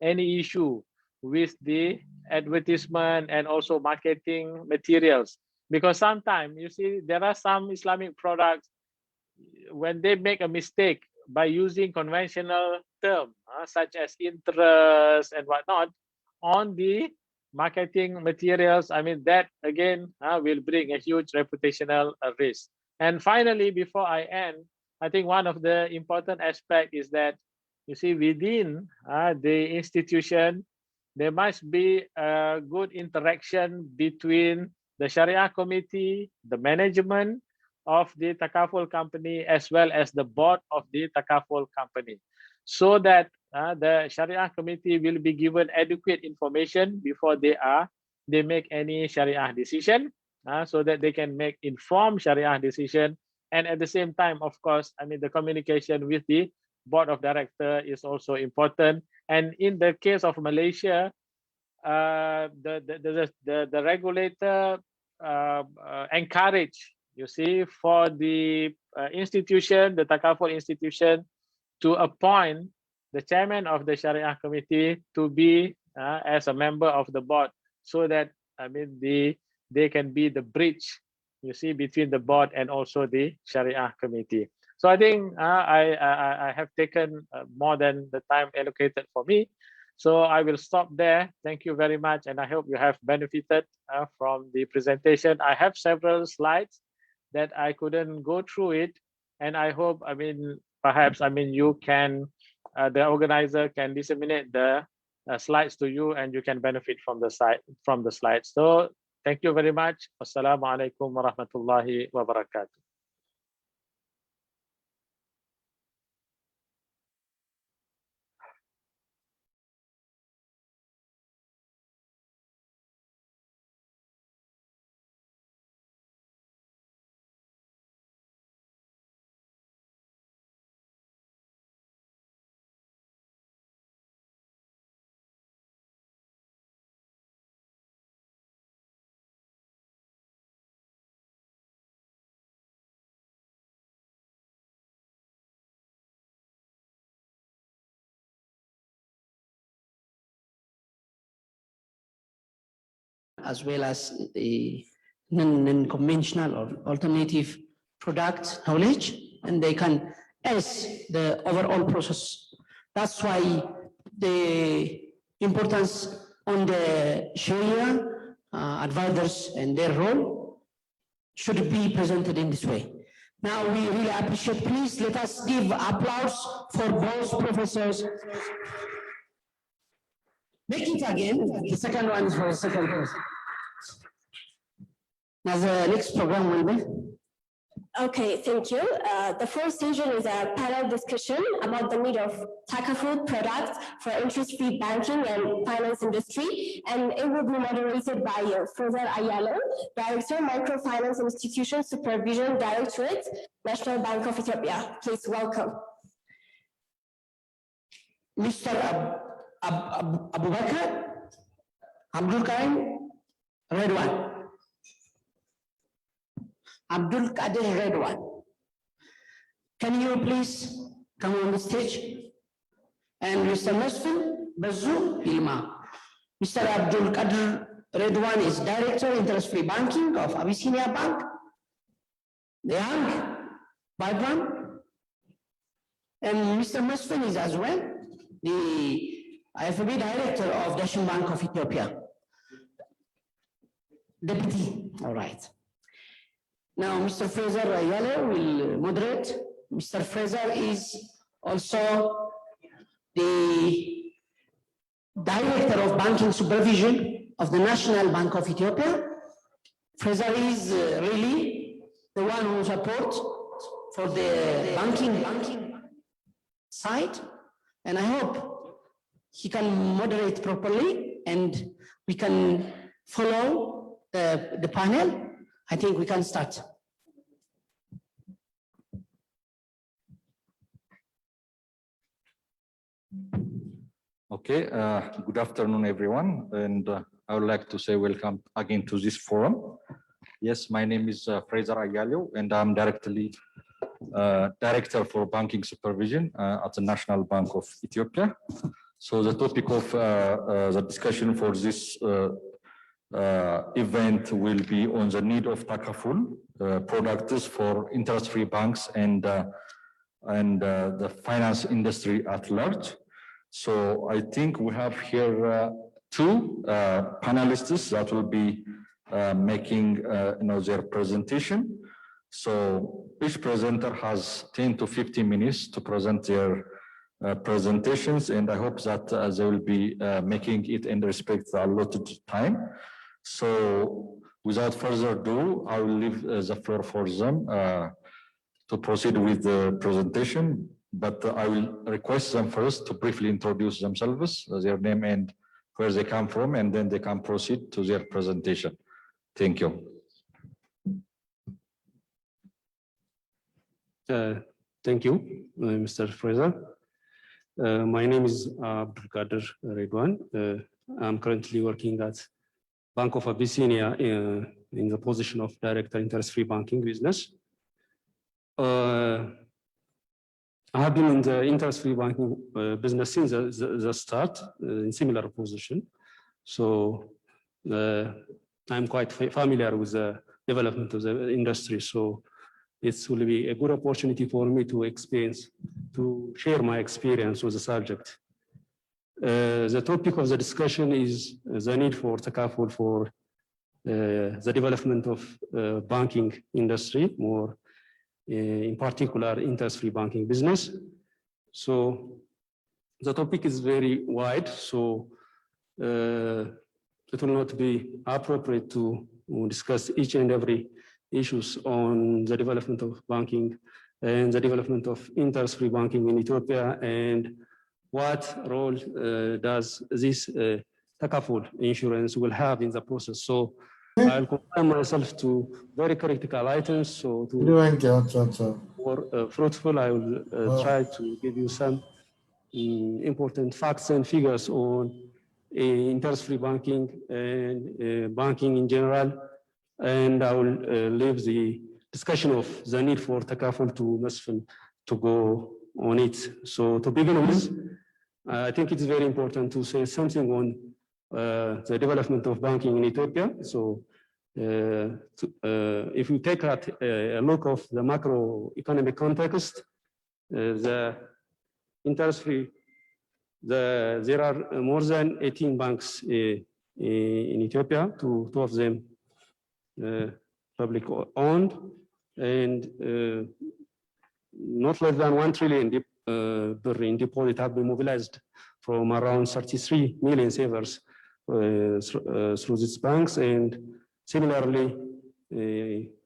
any issue with the advertisement and also marketing materials. Because sometimes, you see, there are some Islamic products, when they make a mistake by using conventional terms such as interest and whatnot on the marketing materials, I mean, that again will bring a huge reputational risk. And finally, before I end, I think one of the important aspects is that, you see, within the institution, there must be a good interaction between the Sharia committee, the management of the Takaful company, as well as the board of the Takaful company, so that the Sharia committee will be given adequate information before they make any Sharia decision, so that they can make informed Sharia decision. And at the same time, of course, I mean, the communication with the board of director is also important. And in the case of Malaysia, the regulator encourage, you see, for the institution, the Takaful institution, to appoint the chairman of the Sharia committee to be as a member of the board, so that, I mean, they can be the bridge, you see, between the board and also the Sharia committee. So I think I have taken more than the time allocated for me. So I will stop there. Thank you very much. And I hope you have benefited from the presentation. I have several slides that I couldn't go through it. And I hope, I mean, perhaps, I mean, you can, the organizer can disseminate the slides to you, and you can benefit from the slides. So thank you very much. Wassalamualaikum warahmatullahi wabarakatuh. as well as the non-conventional or alternative product knowledge, and they can assess the overall process. That's why the importance on the Sharia advisors and their role should be presented in this way. Now we really appreciate, please let us give applause for those professors. Make it again, the second one is for the second person. Now the next program will be. Okay, thank you. The first session is a panel discussion about the need of Takaful products for interest-free banking and finance industry, and it will be moderated by Fraser Ayalo, Director, Microfinance Institution Supervision Directorate, National Bank of Ethiopia. Please welcome. Mr. Abubakar Abdul Karim Redwan. Abdul Qadir Redwan. Can you please come on the stage? And Mr. Musfin Bazu Ilma. Mr. Abdul Qadir Redwan is Director, Interest-Free Banking of Abyssinia Bank. The young, vibrant. And Mr. Musfin is as well the IFB Director of National Bank of Ethiopia. Deputy, all right. Now, Mr. Fraser Ayala will moderate. Mr. Fraser is also the Director of Banking Supervision of the National Bank of Ethiopia. Fraser is really the one who supports for the banking side, and I hope he can moderate properly and we can follow the panel. I think we can start. Okay, good afternoon, everyone. And I would like to say welcome again to this forum. Yes, my name is Fraser Ayalo, and I'm Director for Banking Supervision at the National Bank of Ethiopia. So the topic of the discussion for this event will be on the need of Takaful products for interest-free banks and the finance industry at large. So I think we have here two panelists that will be making their presentation. So each presenter has 10 to 15 minutes to present their presentations, and I hope that they will be making it in respect to allotted time. So without further ado, I will leave the floor for them to proceed with the presentation, but I will request them first to briefly introduce themselves, their name and where they come from, and then they can proceed to their presentation. Thank you. Thank you, Mr. Fraser. My name is Abdul Qadir Redwan. I'm currently working at Bank of Abyssinia in the position of Director Interest-Free Banking Business. I have been in the interest-free banking business since the start in similar position. So I'm quite familiar with the development of the industry. So it will be a good opportunity for me to share my experience with the subject. The topic of the discussion is the need for Takaful for the development of banking industry, more in particular interest-free banking business. So the topic is very wide, so it will not be appropriate to discuss each and every issues on the development of banking and the development of interest-free banking in Ethiopia and what role does this Takaful insurance will have in the process. So I'll confine myself to very critical items. So to more fruitful, I will try to give you some important facts and figures on interest-free banking and banking in general. And I will leave the discussion of the need for Takaful to Musfin to go on it. So to begin with, I think it's very important to say something on the development of banking in Ethiopia. So if you take a look of the macroeconomic context, the interest-free, there are more than 18 banks in Ethiopia, two of them public owned, and not less than 1 trillion in deposit have been mobilized from around 33 million savers through these banks. And similarly,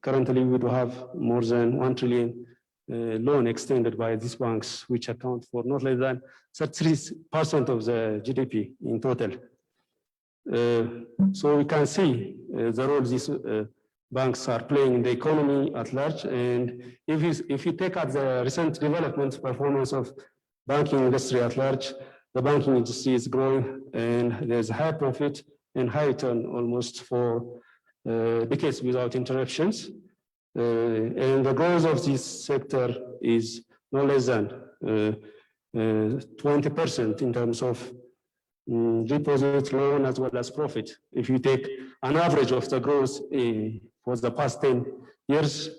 currently we do have more than 1 trillion loan extended by these banks, which account for not less than 33% of the GDP in total. So we can see the role these banks are playing in the economy at large. And if you take out the recent development performance of banking industry at large, the banking industry is growing and there's high profit and high return almost for decades without interruptions. And the growth of this sector is no less than 20% in terms of deposit, loan, as well as profit. If you take an average of the growth for the past 10 years,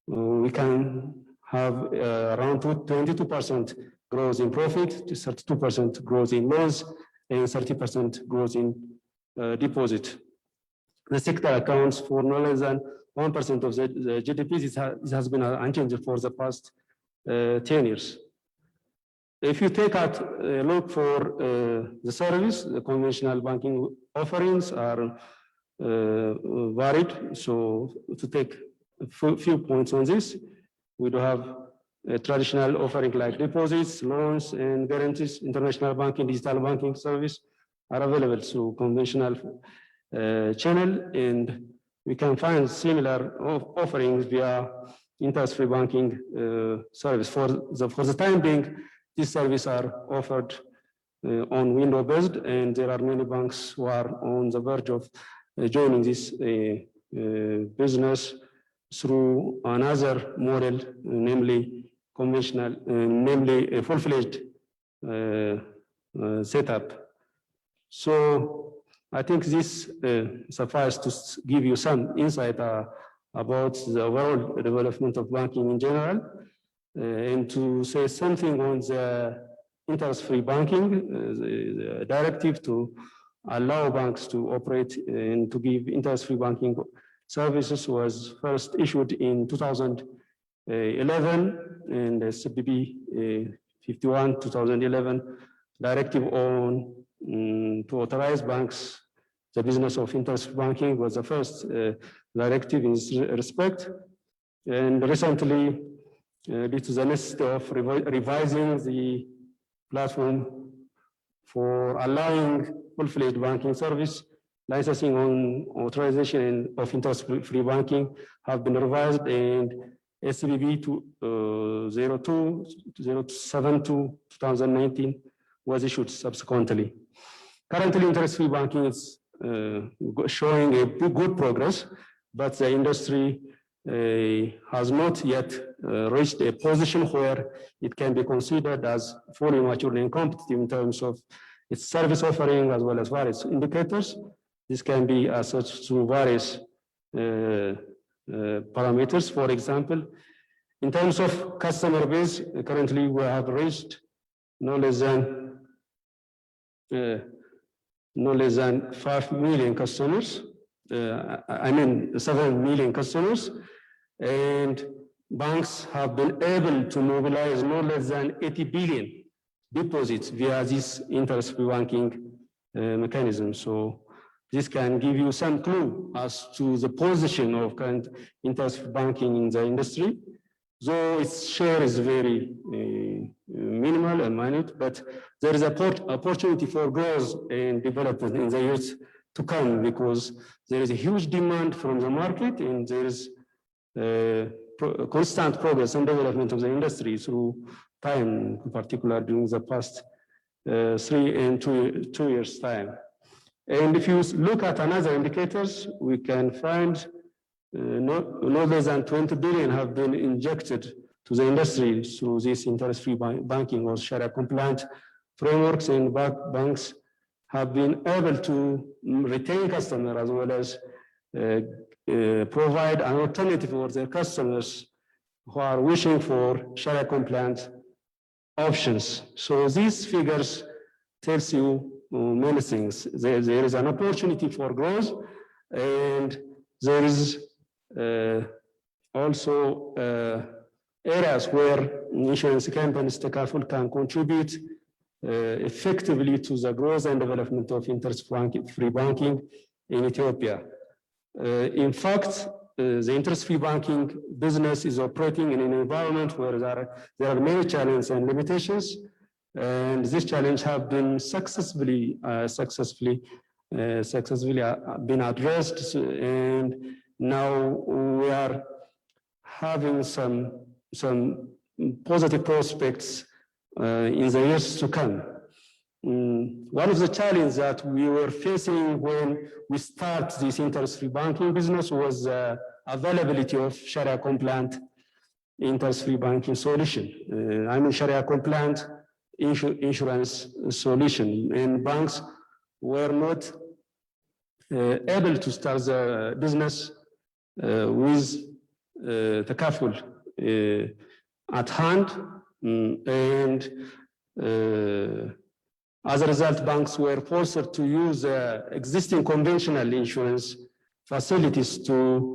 we can have around 22% growth in profit, 32% growth in loans, and 30% growth in deposit. The sector accounts for no less than 1% of the GDP. This has been unchanged for the past 10 years. If you take out a look for the service, the conventional banking offerings are varied. So to take a few points on this, we do have a traditional offering like deposits, loans, and guarantees. International banking, digital banking service are available through conventional channel, and we can find similar offerings via interest-free banking service. For the time being, these services are offered on window-based, and there are many banks who are on the verge of joining this business through another model, namely conventional, namely a full-fledged setup. So I think this suffices to give you some insight about the overall development of banking in general, and to say something on the interest-free banking, the directive to allow banks to operate and to give interest-free banking services was first issued in 2011, and the CIBE 51 2011 directive on to authorize banks the business of interest banking was the first directive in this respect. And recently, due to the necessity of revising the platform for allowing full-fledged banking service, licensing on authorization of interest-free banking have been revised, and CIBE 02/072/2019 was issued subsequently. Currently, interest-free banking is showing a good progress, but the industry has not yet reached a position where it can be considered as fully mature and competitive in terms of its service offering as well as various indicators. This can be assessed through various parameters. For example, in terms of customer base, currently we have reached no less than 5 million customers. 7 million customers, and banks have been able to mobilize no less than 80 billion deposits via this interest-free banking mechanism. So this can give you some clue as to the position of current interest-free banking in the industry, though its share is very minimal and minute, but there is an opportunity for growth and development in the years to come, because there is a huge demand from the market, and there is constant progress and development of the industry through time, in particular during the past 3 and 2 years time. And if you look at another indicators, we can find no less than 20 billion have been injected to the industry through this interest-free banking or Sharia compliant frameworks, and banks have been able to retain customers as well as provide an alternative for their customers who are wishing for Sharia compliant options. So these figures tells you many things. There is an opportunity for growth, and there is also areas where insurance companies, Takaful, can contribute effectively to the growth and development of interest-free banking in Ethiopia. In fact, the interest-free banking business is operating in an environment where there are many challenges and limitations, and this challenge have been successfully been addressed, and now we are having some positive prospects in the years to come. One of the challenges that we were facing when we start this interest-free banking business was availability of Sharia compliant interest-free banking solution. I mean Sharia compliant insurance solution, and banks were not able to start the business with Takaful at hand, and as a result, banks were forced to use existing conventional insurance facilities to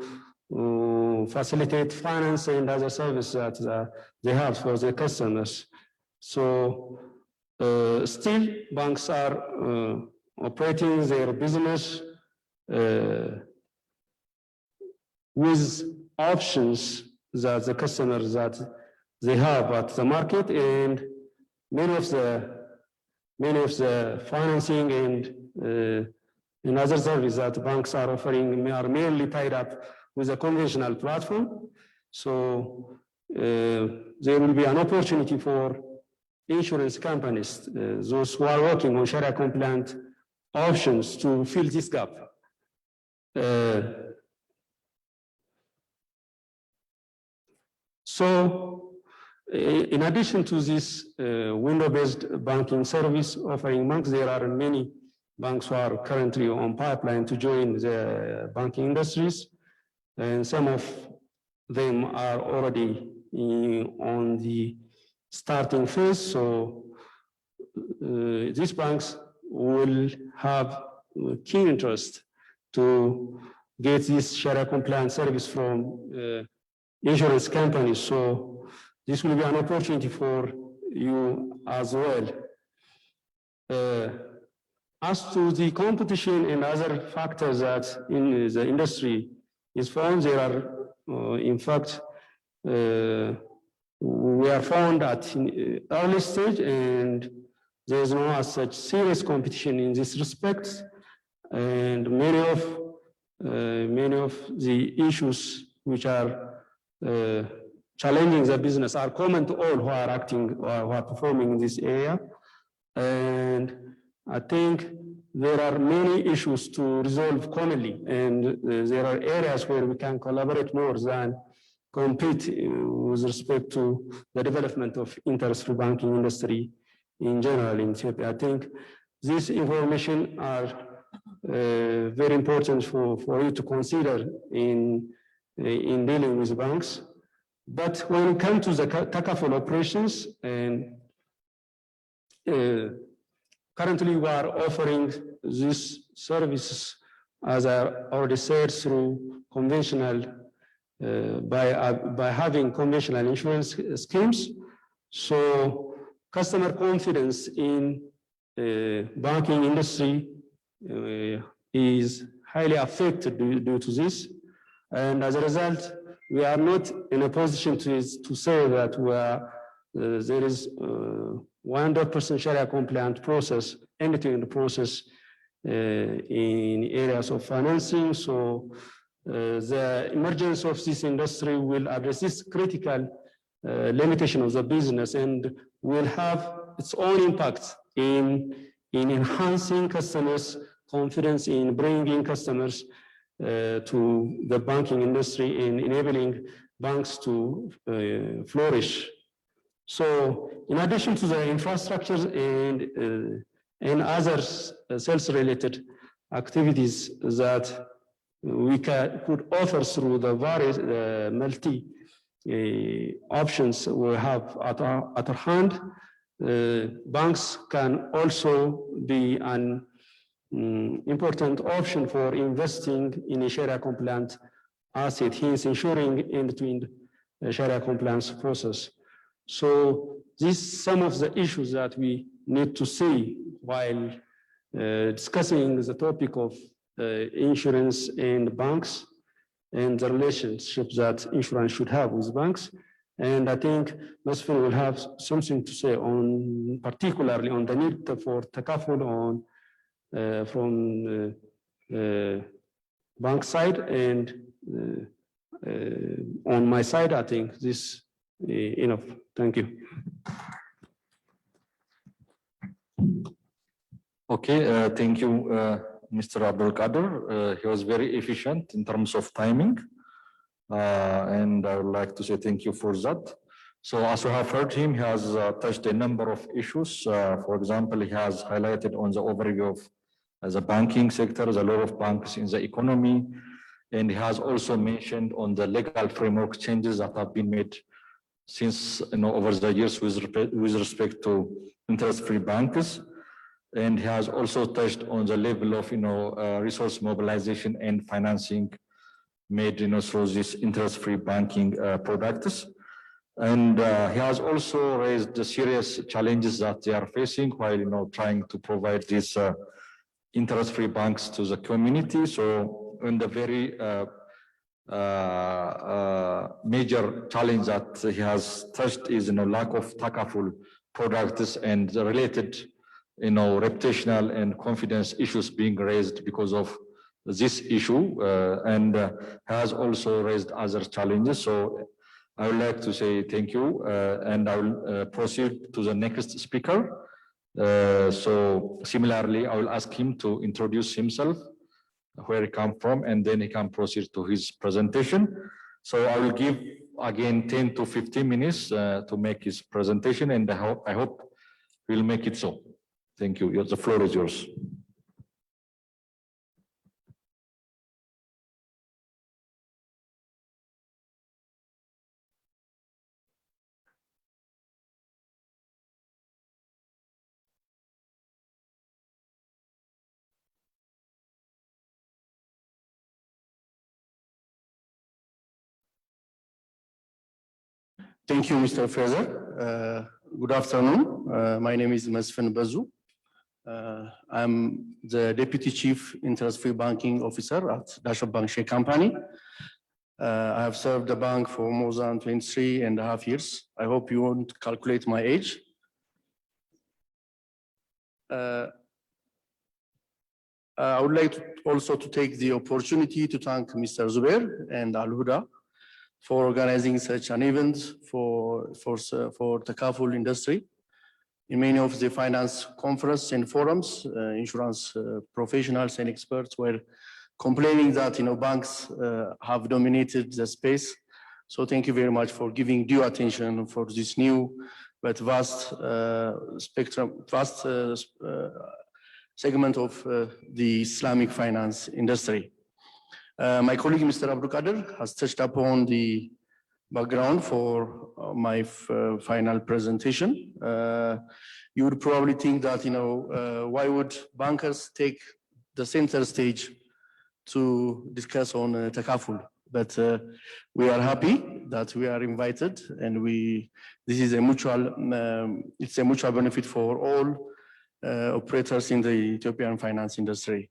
facilitate finance and other services that they have for their customers. So still, banks are operating their business with options that the customers that they have at the market, and many of the financing and other services that banks are offering are mainly tied up with a conventional platform. So there will be an opportunity for insurance companies, those who are working on Sharia compliant options, to fill this gap. So in addition to this window-based banking service offering banks, there are many banks who are currently on pipeline to join the banking industries, and some of them are already on the starting phase. So these banks will have keen interest to get this Sharia compliant service from insurance companies. So this will be an opportunity for you as well. As to the competition and other factors that in the industry is found, there are, in fact, we are found at early stage, and there is no such serious competition in this respect. And many of the issues which are challenging the business are common to all who are acting or who are performing in this area. And I think there are many issues to resolve commonly, and there are areas where we can collaborate more than compete with respect to the development of interest-free banking industry in general in Ethiopia. I think this information are very important for you to consider in dealing with banks. But when it comes to the Takaful operations, and currently we are offering these services, as I already said, through conventional, by having conventional insurance schemes. So customer confidence in banking industry is highly affected due to this. And as a result, we are not in a position to say that there is 100% Sharia compliant process, end-to-end process in areas of financing. So the emergence of this industry will address this critical limitation of the business, and will have its own impact in enhancing customers' confidence, in bringing customers to the banking industry, and enabling banks to flourish. So in addition to the infrastructure and other sales-related activities that we could offer through the various multi options we have at our hand. Banks can also be an important option for investing in a Sharia compliant asset, hence ensuring end-to-end Sharia compliance process. So these some of the issues that we need to see while discussing the topic of insurance and banks and the relationship that insurance should have with banks. And I think Masfin will have something to say on particularly on the need for Takaful on from bank side, and on my side, I think this enough. Thank you. Okay, thank you, Mr. Abdul Qadir. He was very efficient in terms of timing. And I would like to say thank you for that. So as we have heard him, he has touched a number of issues. For example, he has highlighted on the overview of the banking sector, the role of banks in the economy. And he has also mentioned on the legal framework changes that have been made since, over the years with respect to interest-free banks. And he has also touched on the level of, resource mobilization and financing made, through these interest-free banking products. And he has also raised the serious challenges that they are facing while, trying to provide these interest-free banks to the community. So, in the very major challenge that he has touched is, lack of Takaful products and the related, reputational and confidence issues being raised because of this issue, and has also raised other challenges. So I would like to say thank you, and I will proceed to the next speaker. So similarly, I will ask him to introduce himself, where he comes from, and then he can proceed to his presentation. So I will give again 10 to 15 minutes to make his presentation, and I hope we'll make it so. Thank you. The floor is yours. Thank you, Mr. Fraser. Good afternoon. My name is Masfin Bazu. I'm the Deputy Chief Interest-Free Banking Officer at Dasha Bank Share Company. I have served the bank for more than 23.5 years. I hope you won't calculate my age. I would like also to take the opportunity to thank Mr. Zubair and AlHuda for organizing such an event for Takaful industry. In many of the finance conference and forums, insurance professionals and experts were complaining that banks have dominated the space. So thank you very much for giving due attention for this new but vast segment of the Islamic finance industry. My colleague, Mr. Abdul Qadir, has touched upon the background for my final presentation. You would probably think that, why would bankers take the center stage to discuss on Takaful? But we are happy that we are invited, and this is a mutual, it's a mutual benefit for all operators in the Ethiopian finance industry.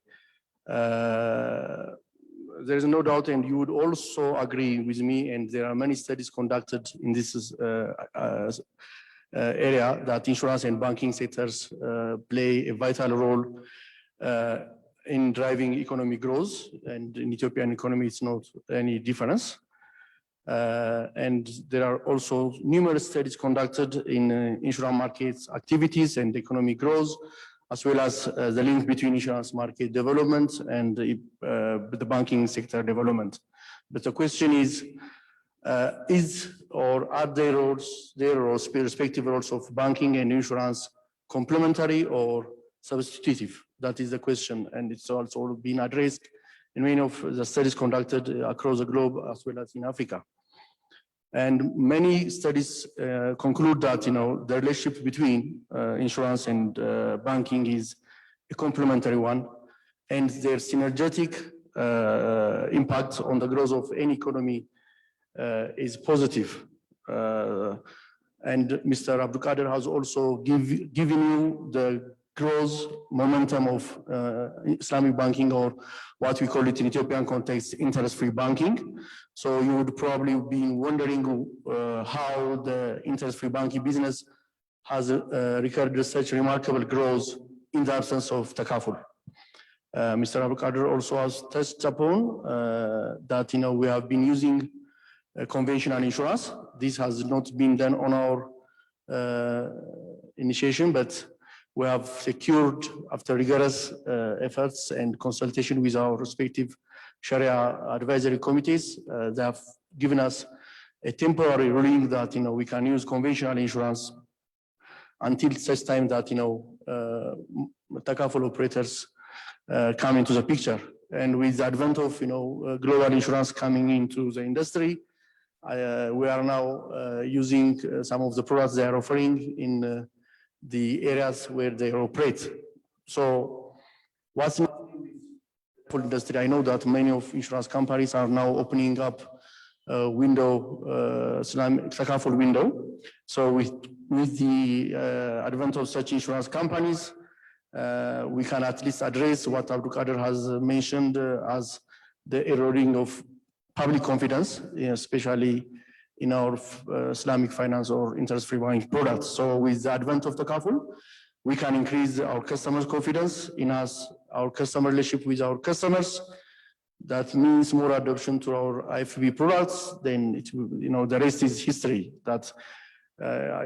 There is no doubt, and you would also agree with me, and there are many studies conducted in this area, that insurance and banking sectors play a vital role in driving economic growth, and in Ethiopian economy it's not any difference. And there are also numerous studies conducted in insurance markets activities and economic growth, as well as the link between insurance market development and the banking sector development. But the question is or are their roles, respective roles of banking and insurance complementary or substitutive? That is the question, and it's also been addressed in many of the studies conducted across the globe as well as in Africa. And many studies conclude that the relationship between insurance and banking is a complementary one, and their synergetic impact on the growth of any economy is positive. And Mr. Abdulkader has also given you the growth momentum of Islamic banking, or what we call it in Ethiopian context, interest-free banking. So you would probably be wondering how the interest-free banking business has recorded such remarkable growth in the absence of Takaful. Mr. Abdulkader also has touched upon that we have been using conventional insurance. This has not been done on our initiation, but we have secured, after rigorous efforts and consultation with our respective Sharia advisory committees, they have given us a temporary ruling that we can use conventional insurance until such time that Takaful operators come into the picture. And with the advent of global insurance coming into the industry, we are now using some of the products they are offering in the areas where they operate. So what's in the industry? I know that many of insurance companies are now opening up Takaful window. So with the advent of such insurance companies, we can at least address what Abdulkader has mentioned as the eroding of public confidence, especially in our Islamic finance or interest-free banking products. So with the advent of Takaful, we can increase our customers' confidence in us, our customer relationship with our customers. That means more adoption to our IFB products. Then the rest is history. That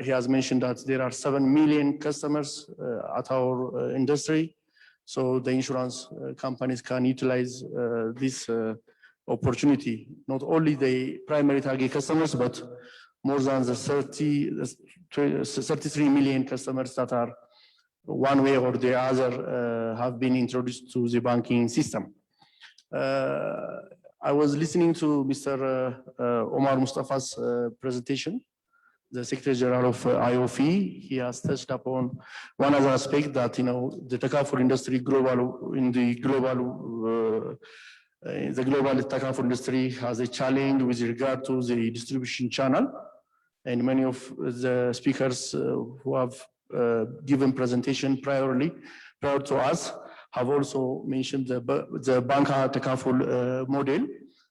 he has mentioned that there are 7 million customers at our industry. So the insurance companies can utilize this opportunity, not only the primary target customers, but more than the 33 million customers that are one way or the other have been introduced to the banking system. I was listening to Mr. Omar Mustafa's presentation, the Secretary General of IOFI. He has touched upon one other aspect that the Takaful industry the global Takaful industry has a challenge with regard to the distribution channel, and many of the speakers who have given presentation prior to us have also mentioned the Banca Takaful model.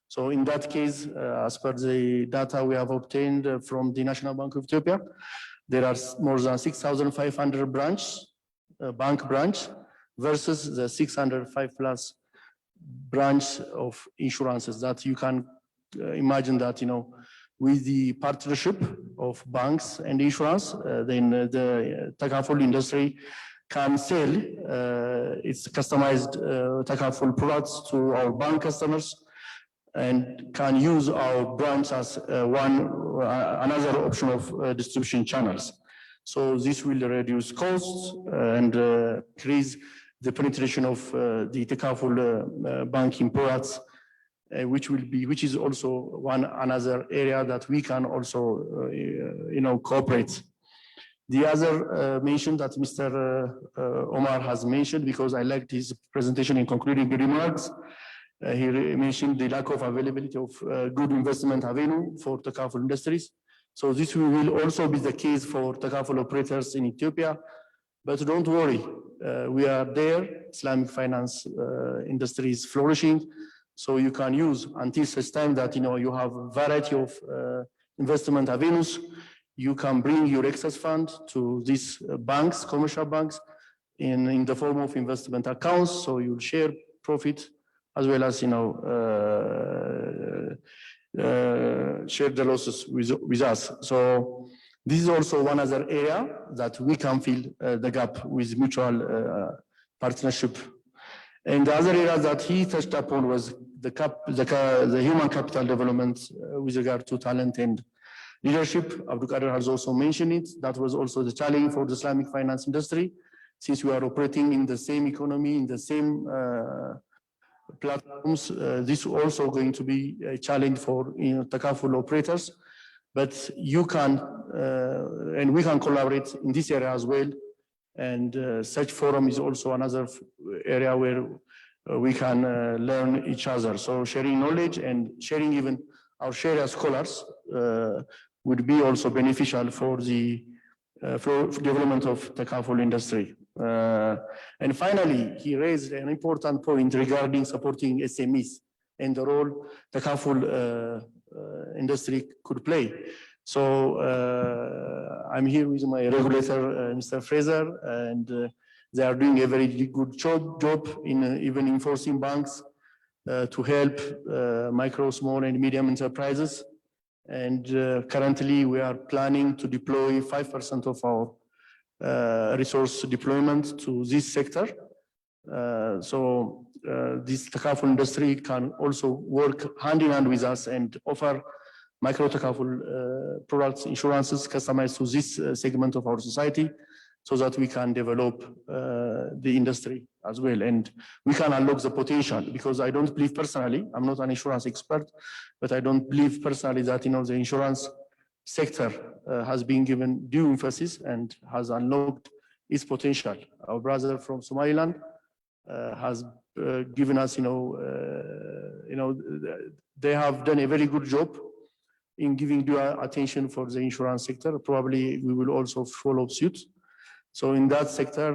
So in that case, as per the data we have obtained from the National Bank of Ethiopia, there are more than 6,500 bank branch versus the 605 plus branch of insurances. That you can imagine that with the partnership of banks and insurance, then the Takaful industry can sell its customized Takaful products to our bank customers, and can use our branch as another option of distribution channels. So this will reduce costs and increase the penetration of the Takaful banking products, which is also another area that we can also cooperate. The other mention that Mr. Omar has mentioned, because I liked his presentation in concluding remarks, he mentioned the lack of availability of good investment avenue for Takaful industries. So this will also be the case for Takaful operators in Ethiopia. But don't worry, we are there. Islamic finance industry is flourishing. So you can use until such time that you have a variety of investment avenues. You can bring your excess fund to these banks, commercial banks, in the form of investment accounts. So you'll share profit as well as share the losses with us. So this is also one other area that we can fill the gap with mutual partnership. And the other area that he touched upon was the human capital development with regard to talent and leadership. Abdulkader has also mentioned it. That was also the challenge for the Islamic finance industry. since we are operating in the same economy, in the same platforms, this is also going to be a challenge for Takaful operators. But you can, and we can collaborate in this area as well. And such forum is also another area where we can learn each other. So sharing knowledge and sharing even our Sharia scholars would be also beneficial for the for development of Takaful industry. And finally, he raised an important point regarding supporting SMEs and the role Takaful industry could play. So I'm here with my regulator, Mr. Fraser, and they are doing a very good job in even enforcing banks to help micro, small, and medium enterprises. And currently, we are planning to deploy 5% of our resource deployment to this sector. So this Takaful industry can also work hand in hand with us and offer micro Takaful products, insurances customized to this segment of our society, so that we can develop the industry as well. And we can unlock the potential, because I don't believe personally, I'm not an insurance expert, but I don't believe personally that the insurance sector has been given due emphasis and has unlocked its potential. Our brother from Somaliland has given us, they have done a very good job in giving due attention for the insurance sector. Probably we will also follow suit. So in that sector,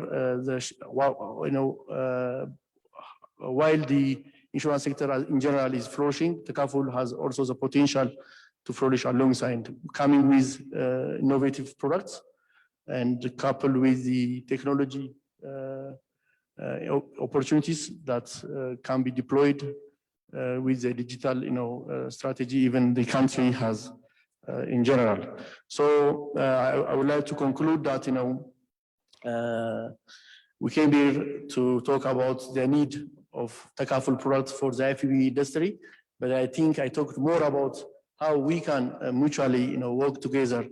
while the insurance sector in general is flourishing, Takaful has also the potential to flourish alongside, coming with innovative products and coupled with the technology opportunities that can be deployed with the digital strategy even the country has in general. So I would like to conclude that we came here to talk about the need of Takaful products for the FEB industry, but I think I talked more about how we can mutually work together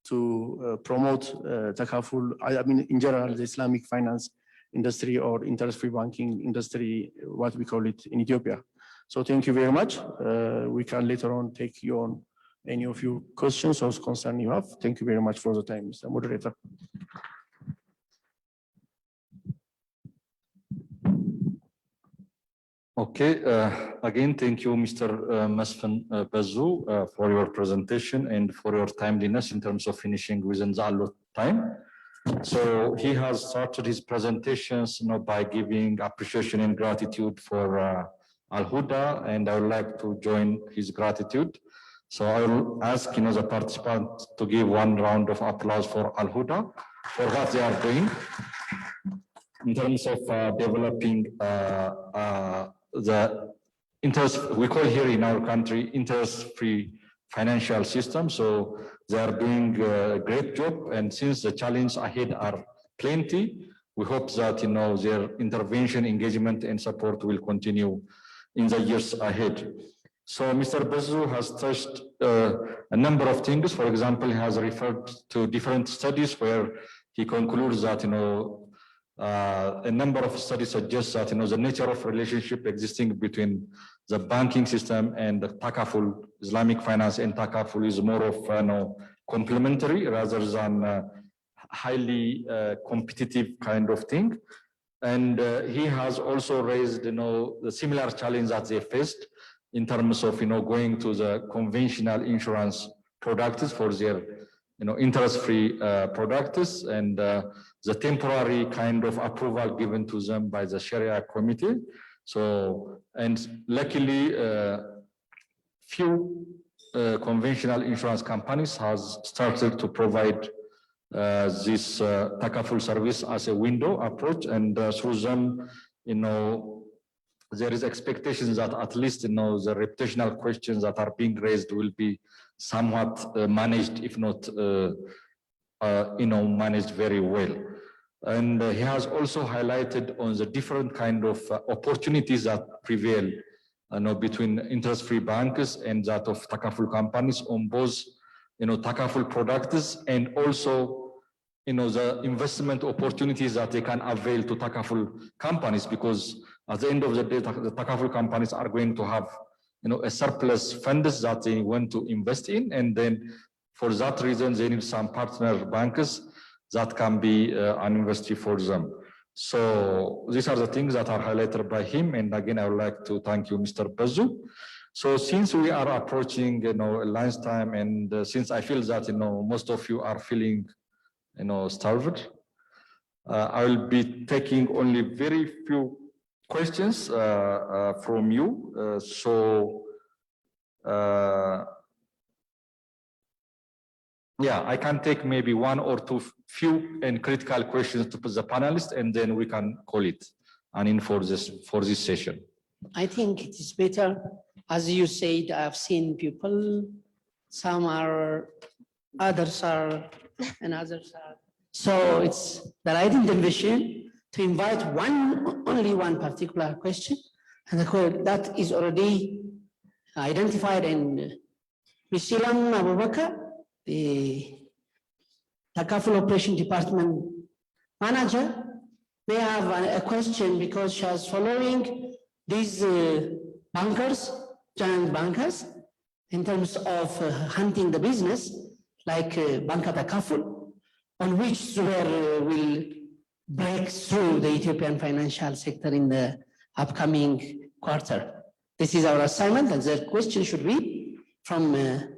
to promote Takaful, I mean in general the Islamic finance industry or interest-free banking industry, what we call it in Ethiopia. So thank you very much. We can later on take you on any of your questions or concerns you have. Thank you very much for the time, Mr. Moderator. Okay, again, thank you, Mr. Masfan Bazu, for your presentation and for your timeliness in terms of finishing within the allotted time. So he has started his presentations by giving appreciation and gratitude for AlHuda, and I would like to join his gratitude. So I will ask the participants to give one round of applause for AlHuda for what they are doing in terms of developing the interest, we call here in our country, interest-free financial system. So they are doing a great job, and since the challenges ahead are plenty, we hope that their intervention, engagement, and support will continue in the years ahead. So Mr. Bazu has touched a number of things. For example, he has referred to different studies where he concludes that a number of studies suggest that the nature of relationship existing between the banking system and the Takaful, Islamic finance and Takaful is more of complementary rather than highly competitive kind of thing. And he has also raised the similar challenge that they faced in terms of going to the conventional insurance products for their interest-free products, and the temporary kind of approval given to them by the Sharia committee. So, and luckily, few conventional insurance companies has started to provide this Takaful service as a window approach, and through them, there is expectations that at least the reputational questions that are being raised will be somewhat managed, if not managed very well. And he has also highlighted on the different kind of opportunities that prevail between interest-free banks and that of Takaful companies on both Takaful products and also the investment opportunities that they can avail to Takaful companies, because at the end of the day, the Takaful companies are going to have, a surplus funds that they want to invest in, and then for that reason, they need some partner bankers that can be an investor for them. So these are the things that are highlighted by him. And again, I would like to thank you, Mr. Bazu. So since we are approaching, lunchtime, and since I feel that, most of you are feeling, starved, I will be taking only very few questions from you. Yeah, I can take maybe one or two few and critical questions to the panelists, and then we can call it an end for this session. I think it is better, as you said, I've seen people, some are, others are, and others are. So it's the right intervention to invite only one particular question, and that is already identified in Misilam Abubakar, the Takaful Operation Department Manager. May have a question because she is following these bankers, giant bankers, in terms of hunting the business, like Banka Takaful, on which Zubair will break through the Ethiopian financial sector in the upcoming quarter. This is our assignment, and the question should be from the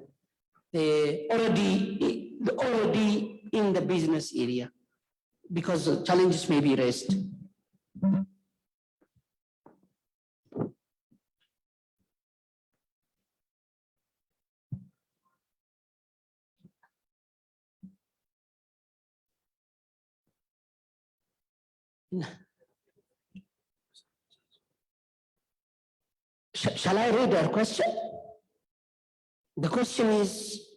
already in the business area, because challenges may be raised. Shall I read our question? The question is,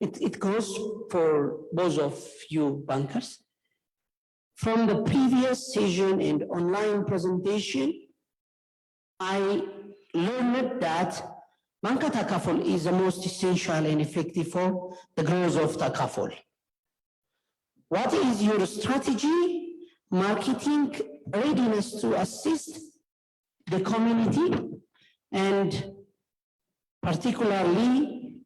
it goes for both of you bankers. From the previous session and online presentation, I learned that Banka Takaful is the most essential and effective for the growth of Takaful. What is your strategy, marketing readiness to assist the community, and particularly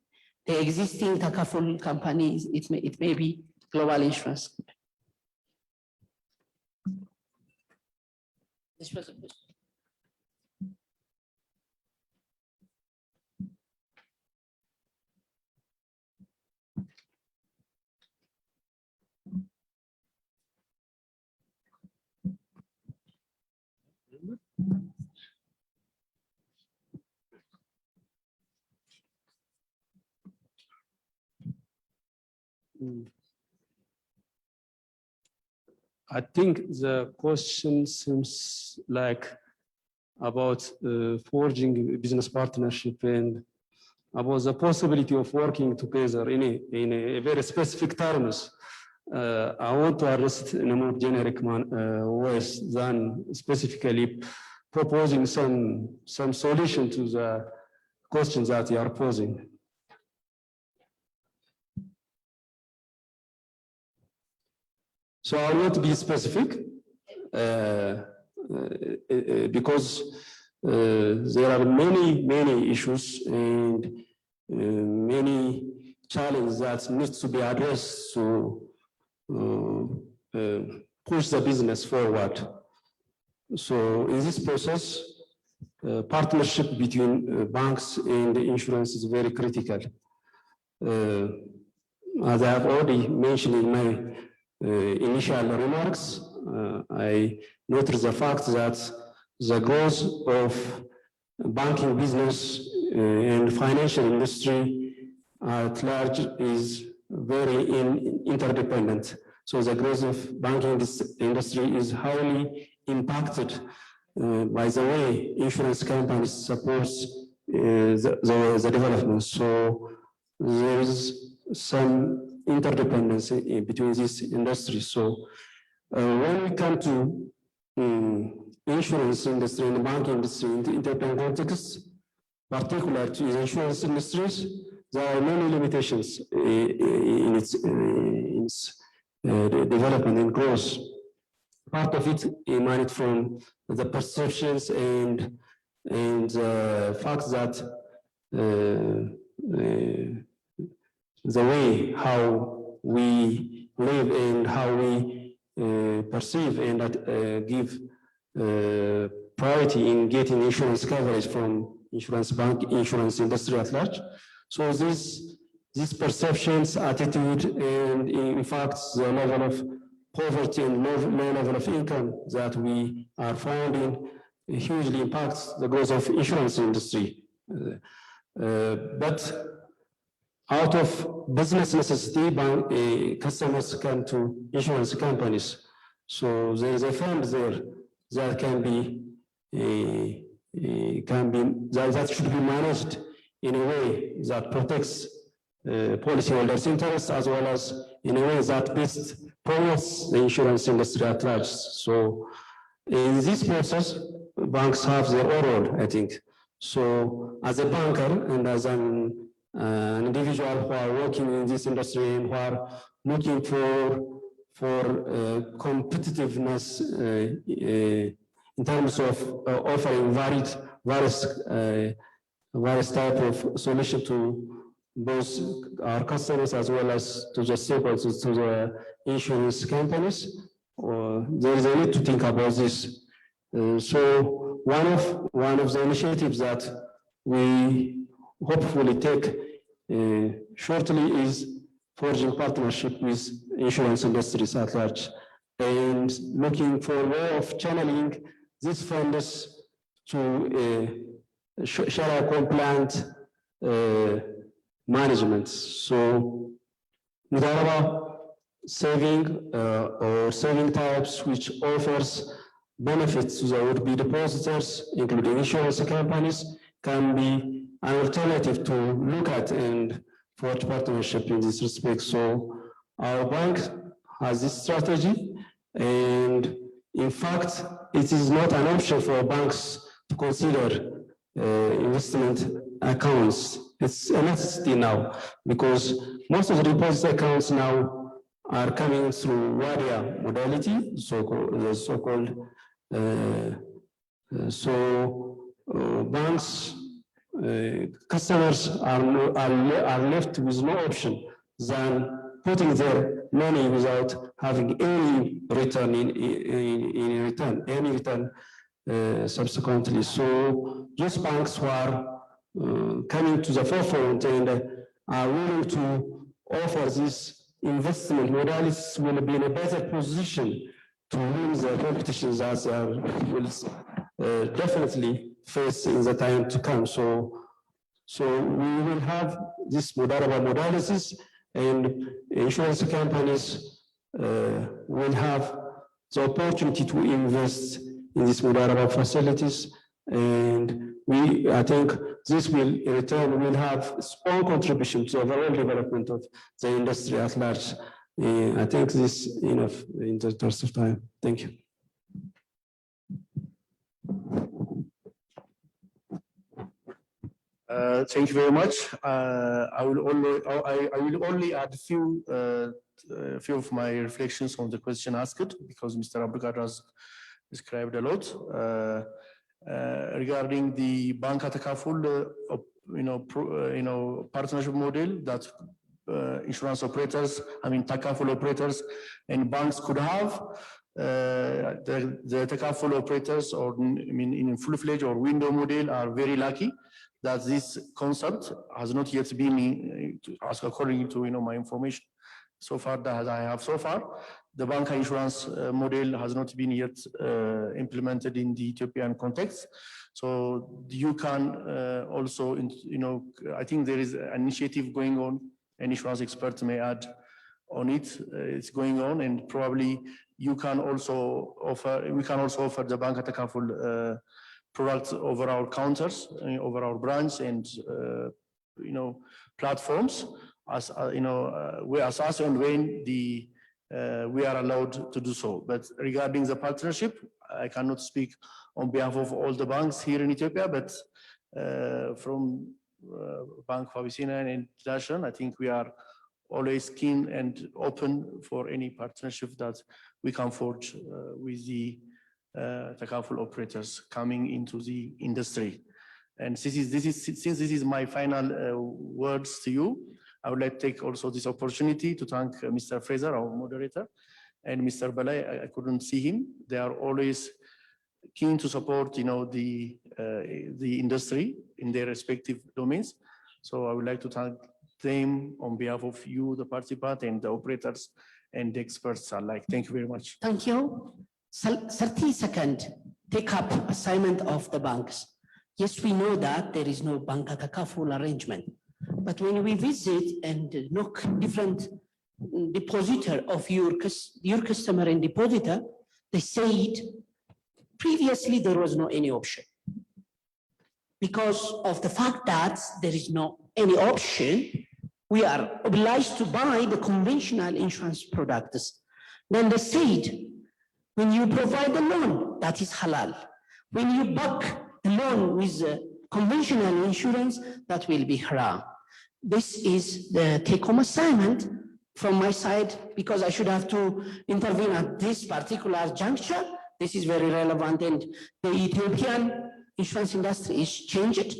the existing Takaful companies? It may be global insurance. This was a question. I think the question seems like about forging business partnership and about the possibility of working together in a very specific terms. I want to address it in a more generic ways than specifically proposing some solution to the questions that you are posing. So I want to be specific because there are many issues and many challenges that needs to be addressed to push the business forward. So in this process, partnership between banks and insurance is very critical. As I have already mentioned in my initial remarks, I noticed the fact that the growth of banking business and financial industry at large is very interdependent. So the growth of banking industry is highly impacted by the way insurance companies support the development. So there is some interdependence between these industries. So when we come to insurance industry and the banking industry in the Ethiopian context, particular to the insurance industries, there are many limitations in its development and growth. Part of it emanated from the perceptions and facts that the way how we live and how we perceive and give priority in getting insurance coverage from insurance bank, insurance industry at large. So these perceptions, attitude, and in fact, the level of poverty and low level of income that we are finding hugely impacts the growth of insurance industry. But out of business necessity, customers come to insurance companies. So there is a fund there that that should be managed in a way that protects policyholders' interests, as well as in a way that best promotes the insurance industry at large. So in this process, banks have their own role, I think. So as a banker and as an individual who are working in this industry and who are looking for competitiveness in terms of offering various type of solution to both our customers as well as to the stakeholders, to the insurance companies, there is a need to think about this. So one of the initiatives that we hopefully take shortly is forging partnership with insurance industries at large and looking for a way of channeling these funds to Sharia compliant management. So Mudaraba saving or saving types which offers benefits to the would-be depositors, including insurance companies, can be an alternative to look at and forge partnership in this respect. So our bank has this strategy, and in fact, it is not an option for banks to consider investment accounts. It's a necessity now, because most of the deposit accounts now are coming through Waria modality, the so-called banks, customers are left with no option than putting their money without having any return subsequently. So those banks who are coming to the forefront and are willing to offer this investment modalities will be in a better position to win the competitions that will definitely face in the time to come. So we will have this modalities, and insurance companies will have the opportunity to invest in these Mudaraba facilities, and I think this will in return will have its own contribution to the overall development of the industry at large. I think this is enough in the terms of time. Thank you. Thank you very much. I will only add a few of my reflections on the question asked, because Mr. Abdulkader has described a lot regarding the Bank Takaful, partnership model that insurance operators, Takaful operators and banks could have. The Takaful operators, or in full-fledged or window model, are very lucky that this concept has not yet been, according to my information so far that I have so far, the bank insurance model has not been yet implemented in the Ethiopian context. So you can also, I think there is an initiative going on, and insurance experts may add on it. It's going on, and probably we can also offer the Bank Takaful products over our counters, over our branch and platforms, as and when we are allowed to do so. But regarding the partnership, I cannot speak on behalf of all the banks here in Ethiopia, but from Bank of Abyssinia and International, I think we are always keen and open for any partnership that we can forge with the Takaful operators coming into the industry. And since this is my final words to you, I would like to take also this opportunity to thank Mr. Fraser, our moderator, and Mr. Balai. I couldn't see him. They are always keen to support, the industry in their respective domains. So I would like to thank them on behalf of you, the participant, and the operators and the experts alike. Thank you very much. Thank you. 30-second take-up assignment of the banks. Yes, we know that there is no bank Takaful arrangement, but when we visit and look different depositor of your customer and depositor, they said previously there was no any option. Because of the fact that there is no any option, we are obliged to buy the conventional insurance products. Then they said, when you provide the loan, that is halal. When you back the loan with conventional insurance, that will be haram. This is the take-home assignment from my side, because I should have to intervene at this particular juncture. This is very relevant, and the Ethiopian insurance industry is changed,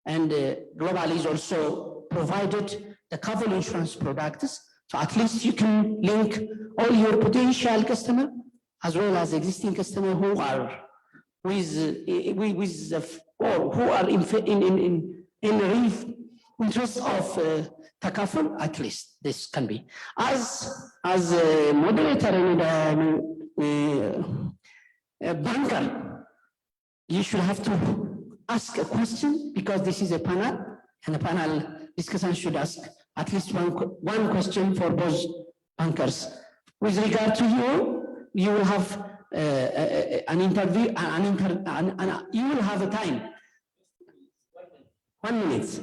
and globally is also provided the Takaful insurance products. So at least you can link all your potential customer as well as existing customer who are or who are in interest of Takaful. At least this can be as a moderator and a banker. You should have to ask a question, because this is a panel, and a panel discussion should ask at least one question for both bankers. With regard to you, you will have an interview, you will have a time. 1 minute.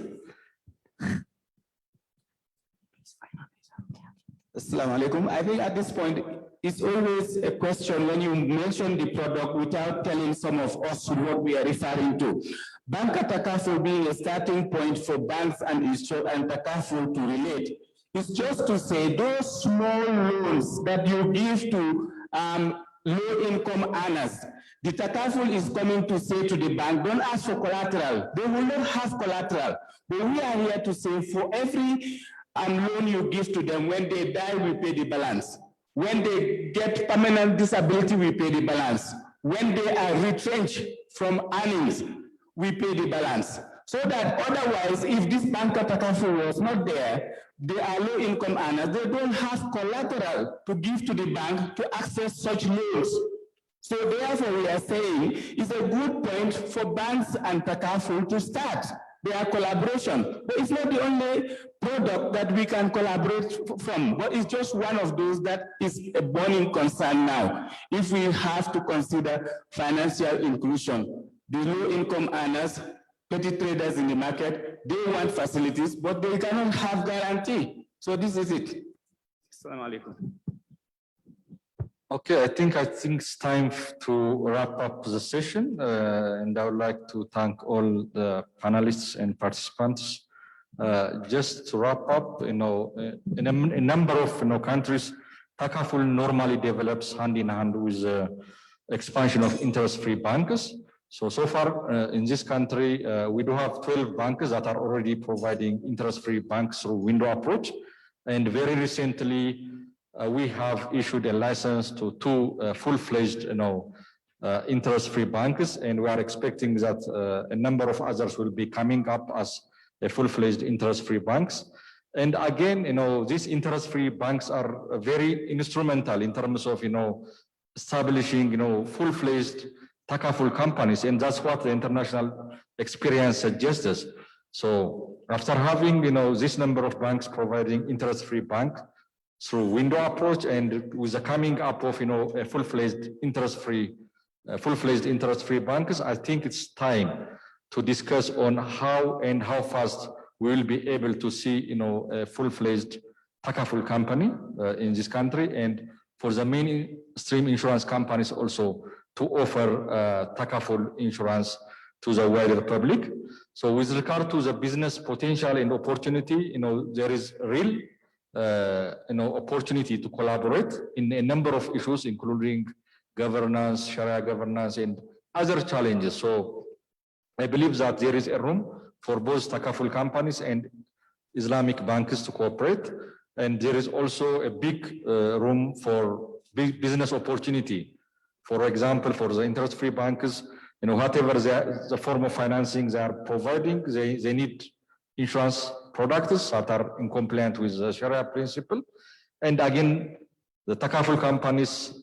Assalamu alaikum. I think at this point, it's always a question when you mention the product without telling some of us what we are referring to. Banker Takaful being a starting point for banks and Takaful to relate. It's just to say those small loans that you give to low-income earners, the Takaful is coming to say to the bank, don't ask for collateral. They will not have collateral. But we are here to say for every loan you give to them, when they die, we pay the balance. When they get permanent disability, we pay the balance. When they are retrenched from earnings, we pay the balance. So that otherwise, if this banker Takaful was not there, they are low-income earners, they don't have collateral to give to the bank to access such loans. So therefore, we are saying it's a good point for banks and Takaful to start their collaboration. But it's not the only product that we can collaborate from, but it's just one of those that is a burning concern now. If we have to consider financial inclusion, the low-income earners, petty traders in the market, they want facilities, but they cannot have guarantee. So this is it. Assalamu alaikum. Okay, I think it's time to wrap up the session, and I would like to thank all the panelists and participants. Just to wrap up, in a number of countries, Takaful normally develops hand in hand with the expansion of interest-free banks. So far in this country, we do have 12 banks that are already providing interest-free banks through window approach, and very recently, we have issued a license to 2 full-fledged, interest-free banks, and we are expecting that a number of others will be coming up as a full-fledged interest-free banks. And again, these interest-free banks are very instrumental in terms of, establishing, full-fledged Takaful companies, and that's what the international experience suggests. So after having, this number of banks providing interest-free bank through window approach, and with the coming up of, a full-fledged interest-free banks, I think it's time to discuss on how and how fast we will be able to see, a full-fledged Takaful company in this country, and for the mainstream insurance companies also to offer Takaful insurance to the wider public. So with regard to the business potential and opportunity, there is real opportunity to collaborate in a number of issues, including governance, Sharia governance, and other challenges. So I believe that there is a room for both Takaful companies and Islamic banks to cooperate. And there is also a big room for big business opportunity. For example, for the interest-free banks, whatever the form of financing they are providing, they need insurance products that are in compliance with the Sharia principle. And again, the Takaful companies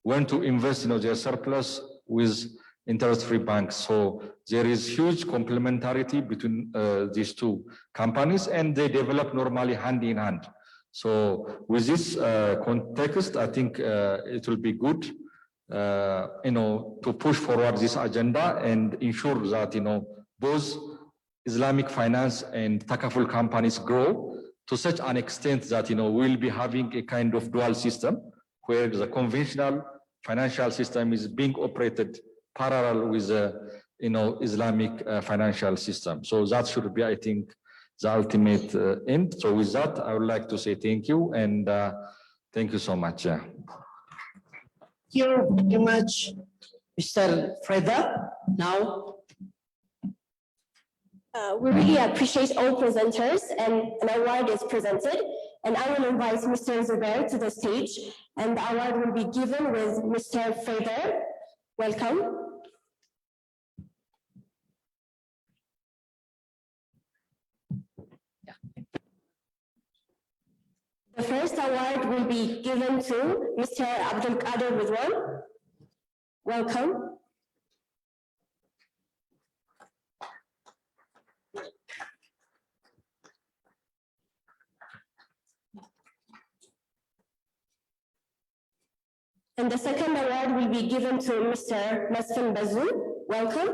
want to invest their surplus with interest-free banks. So there is huge complementarity between these two companies, and they develop normally hand in hand. So with this context, I think it will be good, to push forward this agenda and ensure that both Islamic finance and Takaful companies grow to such an extent that we'll be having a kind of dual system where the conventional financial system is being operated parallel with the Islamic financial system. So that should be, I think, the ultimate end. So with that, I would like to say thank you, and thank you so much. Thank you very much, Mr. Freda. Now, we really appreciate all presenters, and an award is presented. And I will invite Mr. Zubair to the stage, and the award will be given with Mr. Freda. Welcome. The first award will be given to Mr. Abdul Qadir Ridwan. Welcome. And the second award will be given to Mr. Masfin Bazou. Welcome.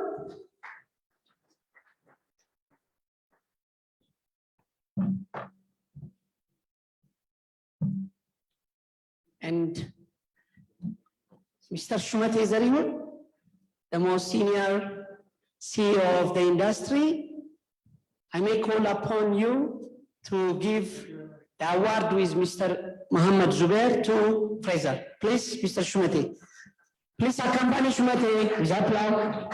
and Mr. Shumate Zarihun, the most senior CEO of the industry, I may call upon you to give the award with Mr. Muhammad Zubair to Fraser. Please, Mr. Shumate. Please accompany Shumate with applause.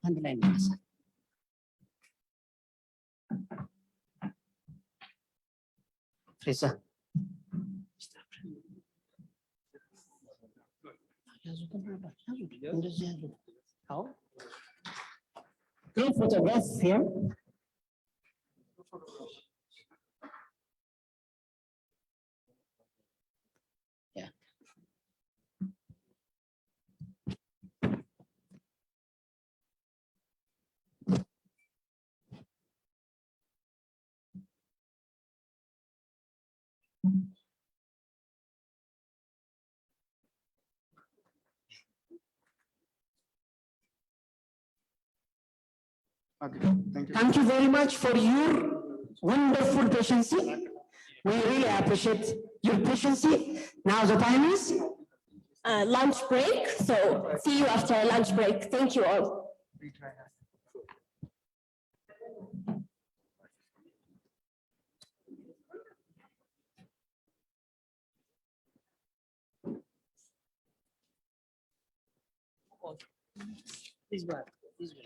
Underline this. Fraser. How? Can photograph him? Yeah. Okay, thank you. Thank you very much for your wonderful patience. We really appreciate your patience. Now the time is lunch break. So see you after lunch break. Thank you all. This one. This one.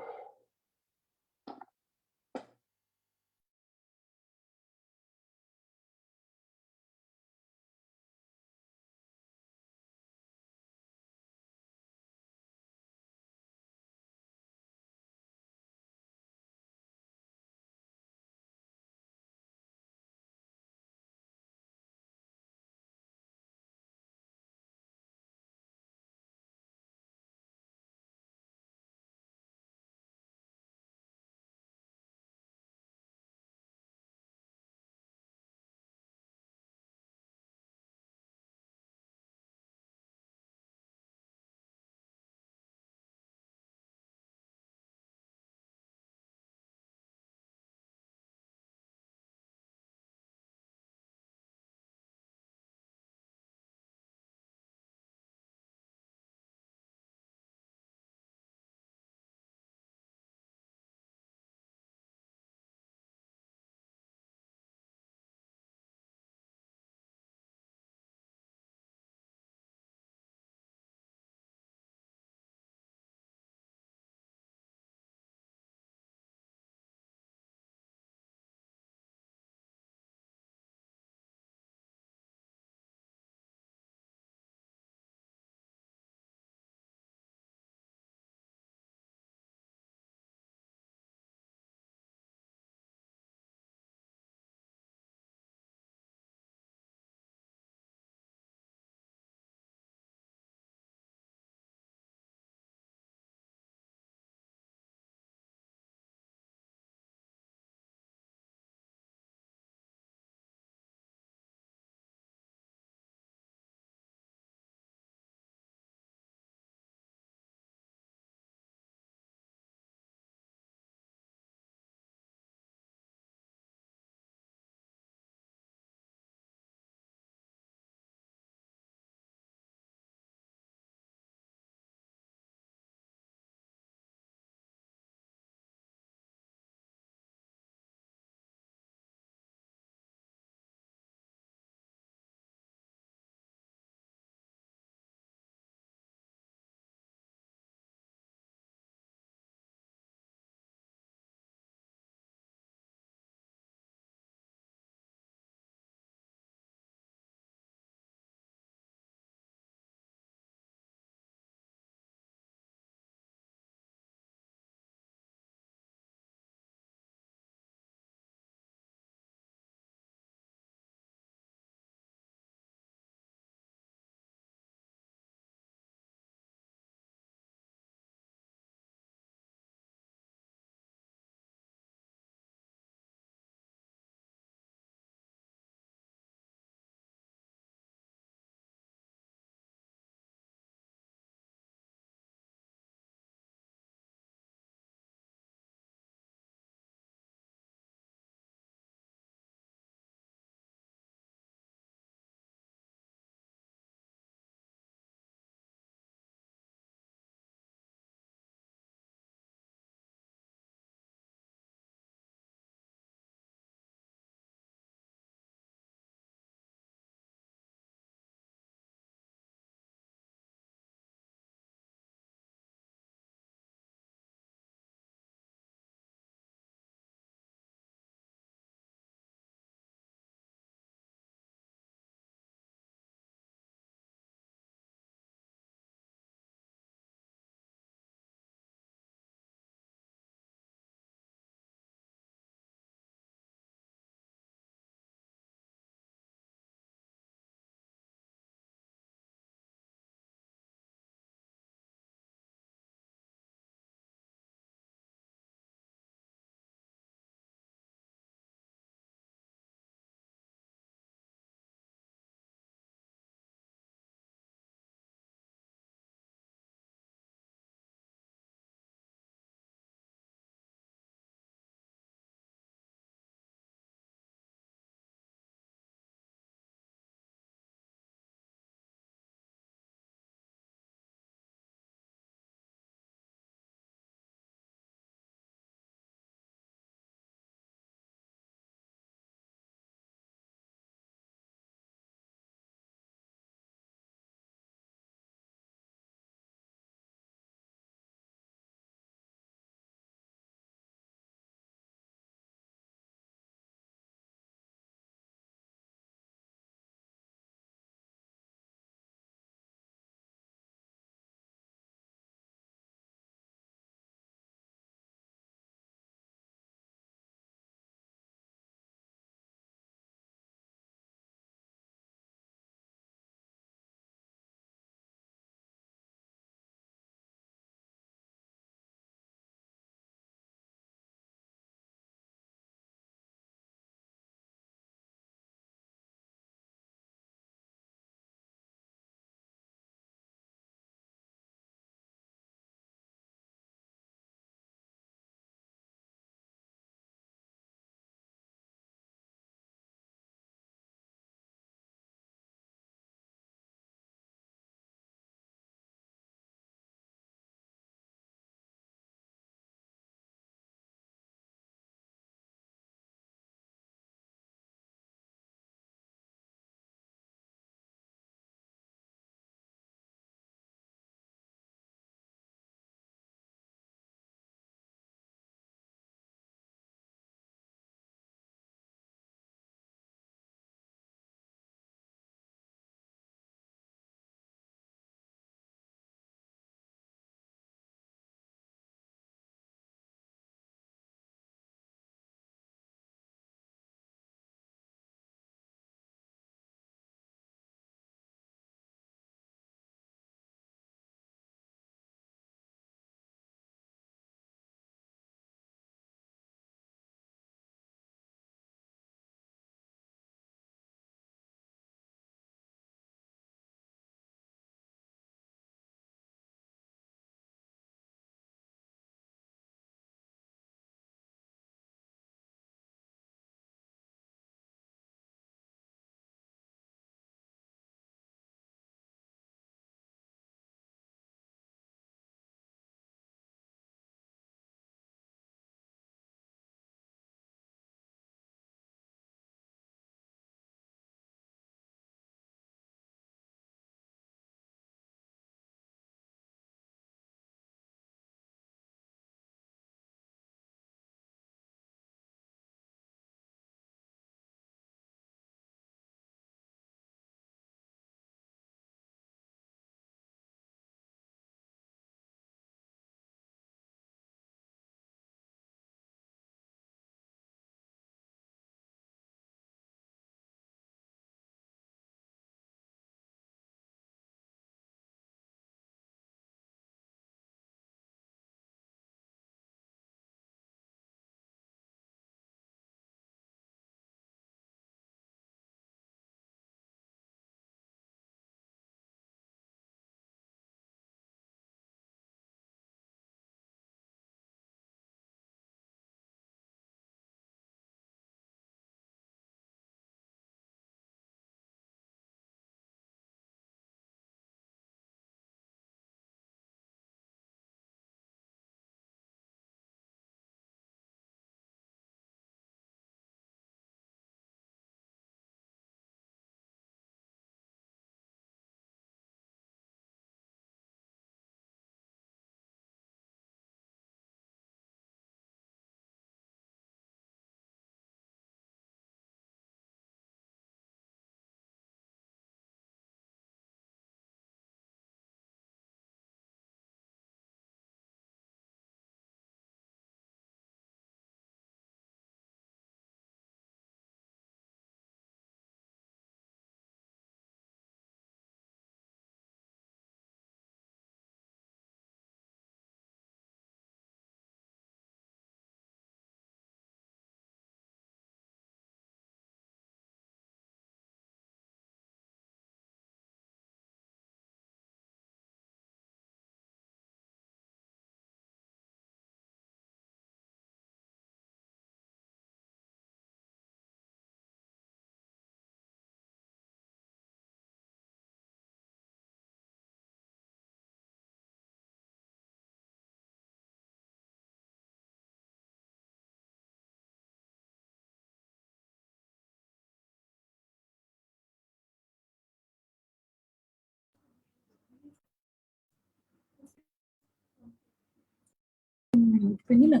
Penila.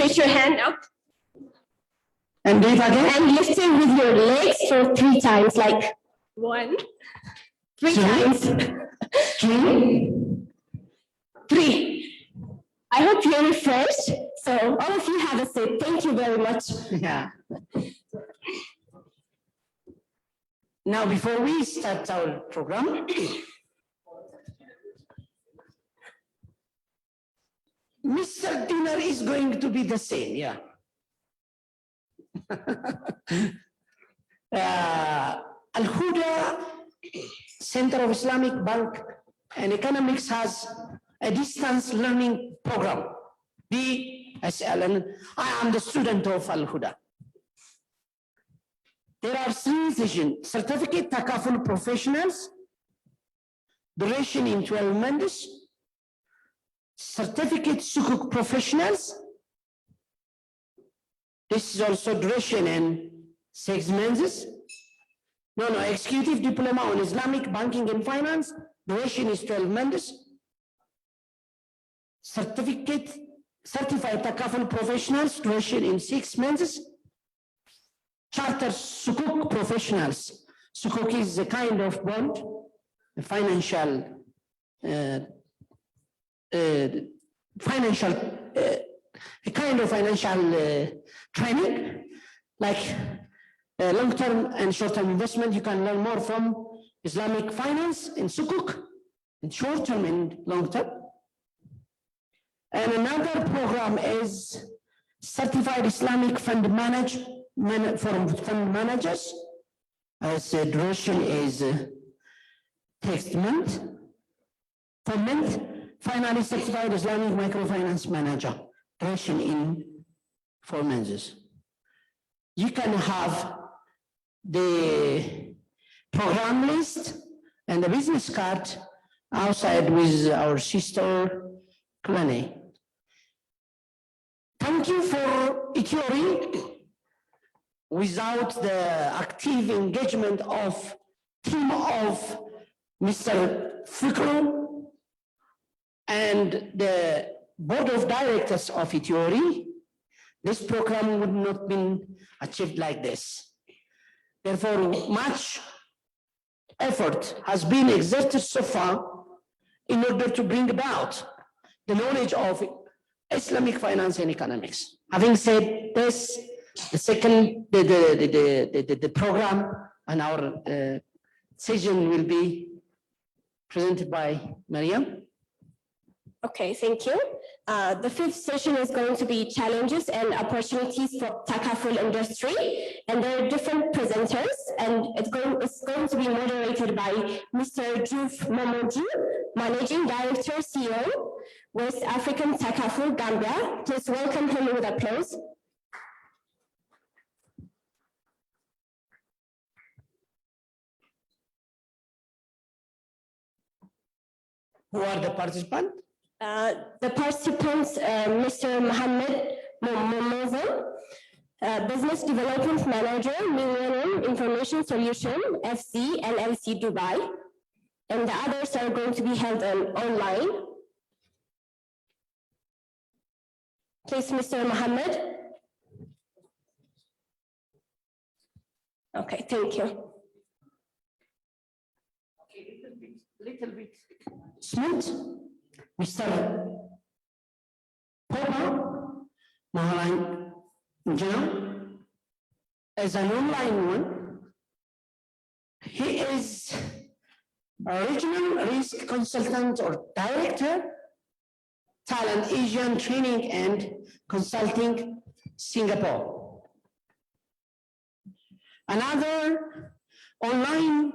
stretch your hand up. And do it again. And lift it with your legs for 3 times, like 1, 3 times. 3. I hope you're refreshed. So all of you have a seat. Thank you very much. Yeah. Now, before we start our program, Mr. Dinner is going to be the same, yeah. AlHuda Center of Islamic Bank and Economics has a distance learning program, BSL. I am the student of AlHuda. There are 3 sessions: certificate Takaful professionals, duration in 12 months, certificate Sukuk professionals. This is also duration in 6 months. No, executive diploma on Islamic banking and finance, duration is 12 months. Certified Takaful professionals, duration in 6 months. Charter Sukuk professionals. Sukuk is a kind of bond, a financial training, like long-term and short-term investment. You can learn more from Islamic finance in Sukuk, in short-term and long-term. And another program is Certified Islamic Fund Fund Managers. As the duration is next month. For month, finally Certified Islamic Microfinance Manager, duration in 4 months. You can have the program list and the business card outside with our sister clinic. Thank you for Ethiopia. Without the active engagement of team of Mr. Fikru and the board of directors of Ethiopia, this program would not have been achieved like this. Therefore, much effort has been exerted so far in order to bring about the knowledge of Islamic finance and economics. Having said this, the program and our session will be presented by Mariam. Okay, thank you. The 5th session is going to be challenges and opportunities for Takaful industry, and there are different presenters, and it's going to be moderated by Mr. Juf Momodu, Managing Director, CEO, West African Takaful Gambia. Please welcome him with applause. Who are the participants? The participants, Mr. Mohammed Momozo, Business Development Manager, Millennium Information Solution, FC, LLC Dubai. And the others are going to be held online. Please, Mr. Mohammed. Okay, thank you. Little bit smooth. Mr. Poma Mahalan Jam as an online one. He is a regional risk consultant or director, Talent Asian Training and Consulting, Singapore. Another online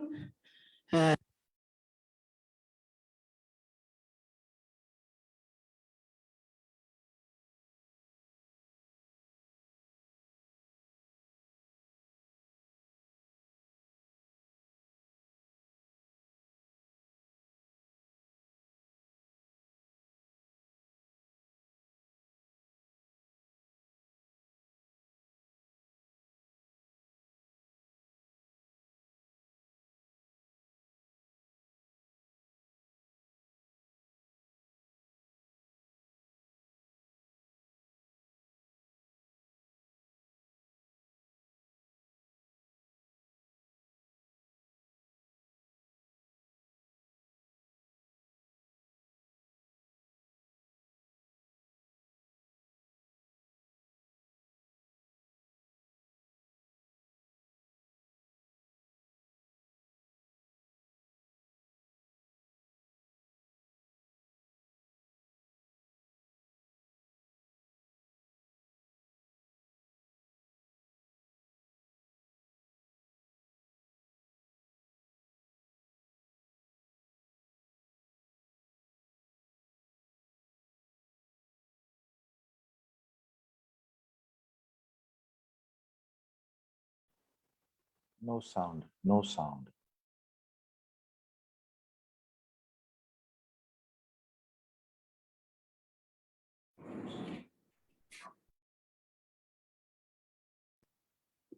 No sound, no sound.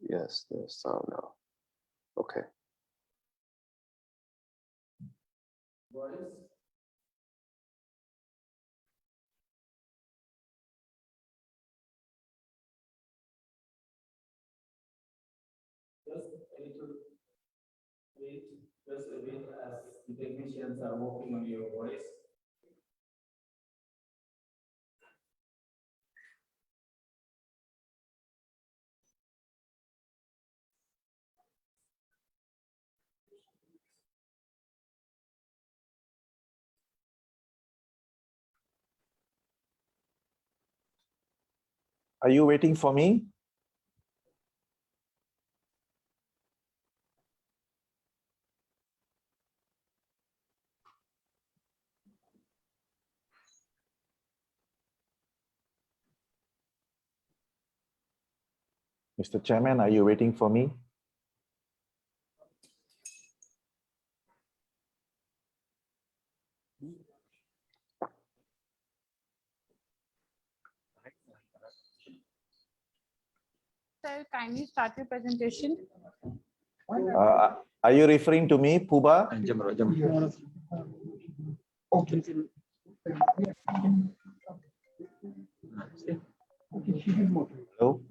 Yes, the sound now. Okay. Just a bit as the technicians are working on your voice. Are you waiting for me? Mr. Chairman, are you waiting for me? Sir, kindly start your presentation. Are you referring to me, Puba? Hello?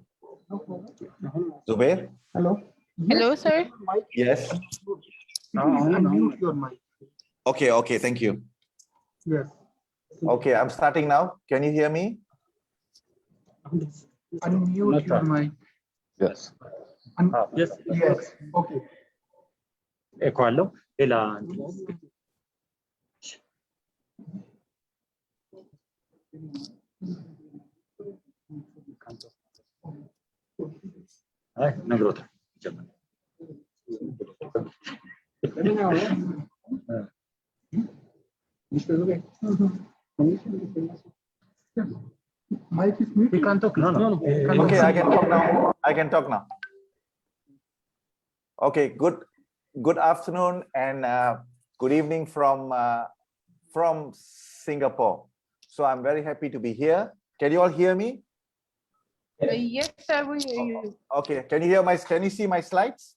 Zubair? Hello. Hello, sir. Yes. Unmute your mic. Okay, okay, thank you. Yes. Okay, I'm starting now. Can you hear me? Unmute your mic. Yes. Yes. Yes. Okay. ¿Cuál? No growth. Mic is mute. We can't talk. No. Okay, I can talk now. I can talk now. Okay, good afternoon and good evening from Singapore. So I'm very happy to be here. Can you all hear me? Yes, sir, we hear you. Okay, can you see my slides?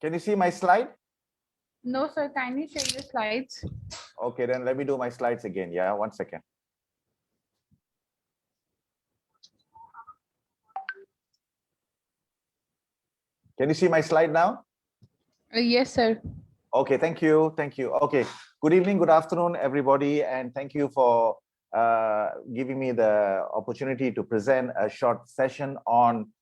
Can you see my slide? No, sir, kindly share your slides. Okay, then let me do my slides again. Yeah, 1 second. Can you see my slide now? Yes, sir. Okay, thank you. Thank you. Okay, good evening, good afternoon, everybody. And thank you for giving me the opportunity to present a short session on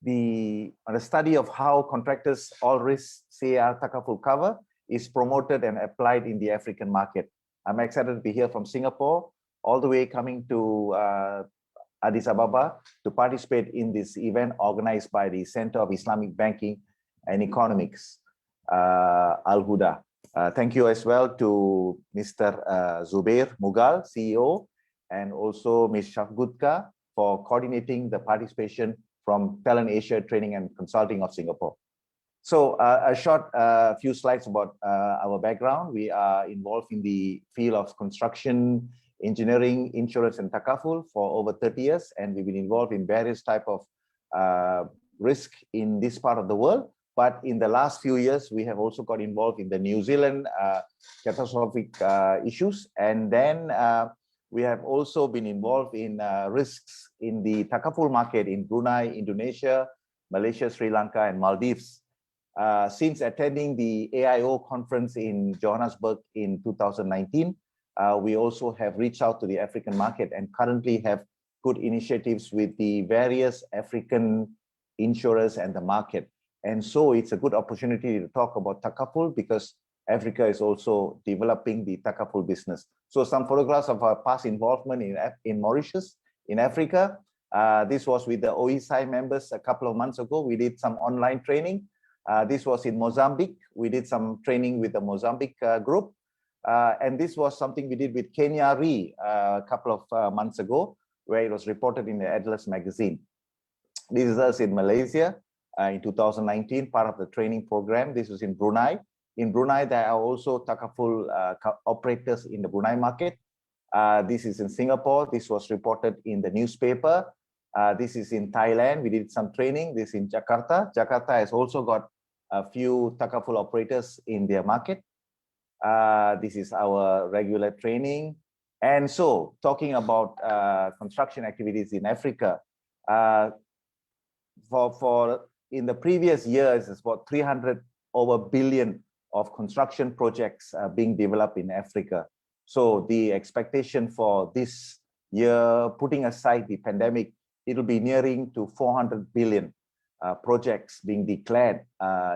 the study of how contractors all risk CAR Takaful cover is promoted and applied in the African market. I'm excited to be here from Singapore, all the way coming to Addis Ababa to participate in this event organized by the Center of Islamic Banking and Economics, AlHuda. Thank you as well to Mr. Zubair Mughal, CEO, and also Ms. Shafgutka for coordinating the participation from Talent Asia Training and Consulting of Singapore. So a short few slides about our background. We are involved in the field of construction, engineering, insurance, and takaful for over 30 years, and we've been involved in various type of risk in this part of the world. But in the last few years, we have also got involved in the New Zealand catastrophic issues, and then we have also been involved in risks in the takaful market in Brunei, Indonesia, Malaysia, Sri Lanka, and Maldives. Since attending the AIO conference in Johannesburg in 2019, we also have reached out to the African market and currently have good initiatives with the various African insurers and the market. And so it's a good opportunity to talk about takaful because Africa is also developing the takaful business. So some photographs of our past involvement in Mauritius, in Africa. This was with the OISI members a couple of months ago. We did some online training. This was in Mozambique. We did some training with the Mozambique group. And this was something we did with Kenya Re a couple of months ago, where it was reported in the Addis magazine. This is us in Malaysia in 2019, part of the training program. This was in Brunei. In Brunei, there are also Takaful operators in the Brunei market. This is in Singapore. This was reported in the newspaper. This is in Thailand. We did some training. This is in Jakarta. Jakarta has also got a few Takaful operators in their market. This is our regular training. And so talking about construction activities in Africa, in the previous years, it's about 300 billion of construction projects being developed in Africa. So the expectation for this year, putting aside the pandemic, it'll be nearing to 400 billion projects being declared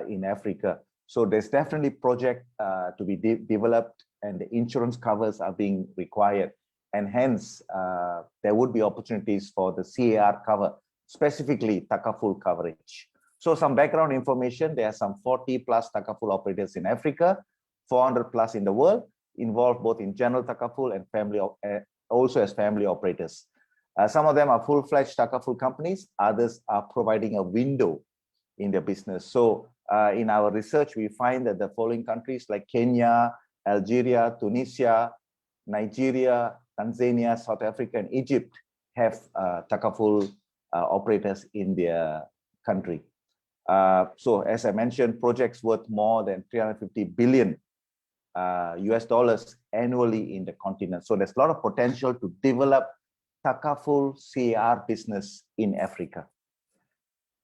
in Africa. So there's definitely project to be developed, and the insurance covers are being required. And hence, there would be opportunities for the CAR cover, specifically Takaful coverage. So some background information, there are some 40 plus Takaful operators in Africa, 400 plus in the world, involved both in general Takaful and family, also as family operators. Some of them are full-fledged Takaful companies, others are providing a window in their business. So in our research, we find that the following countries like Kenya, Algeria, Tunisia, Nigeria, Tanzania, South Africa, and Egypt have Takaful operators in their country. So as I mentioned, projects worth more than 350 billion US dollars annually in the continent. So there's a lot of potential to develop Takaful CAR business in Africa.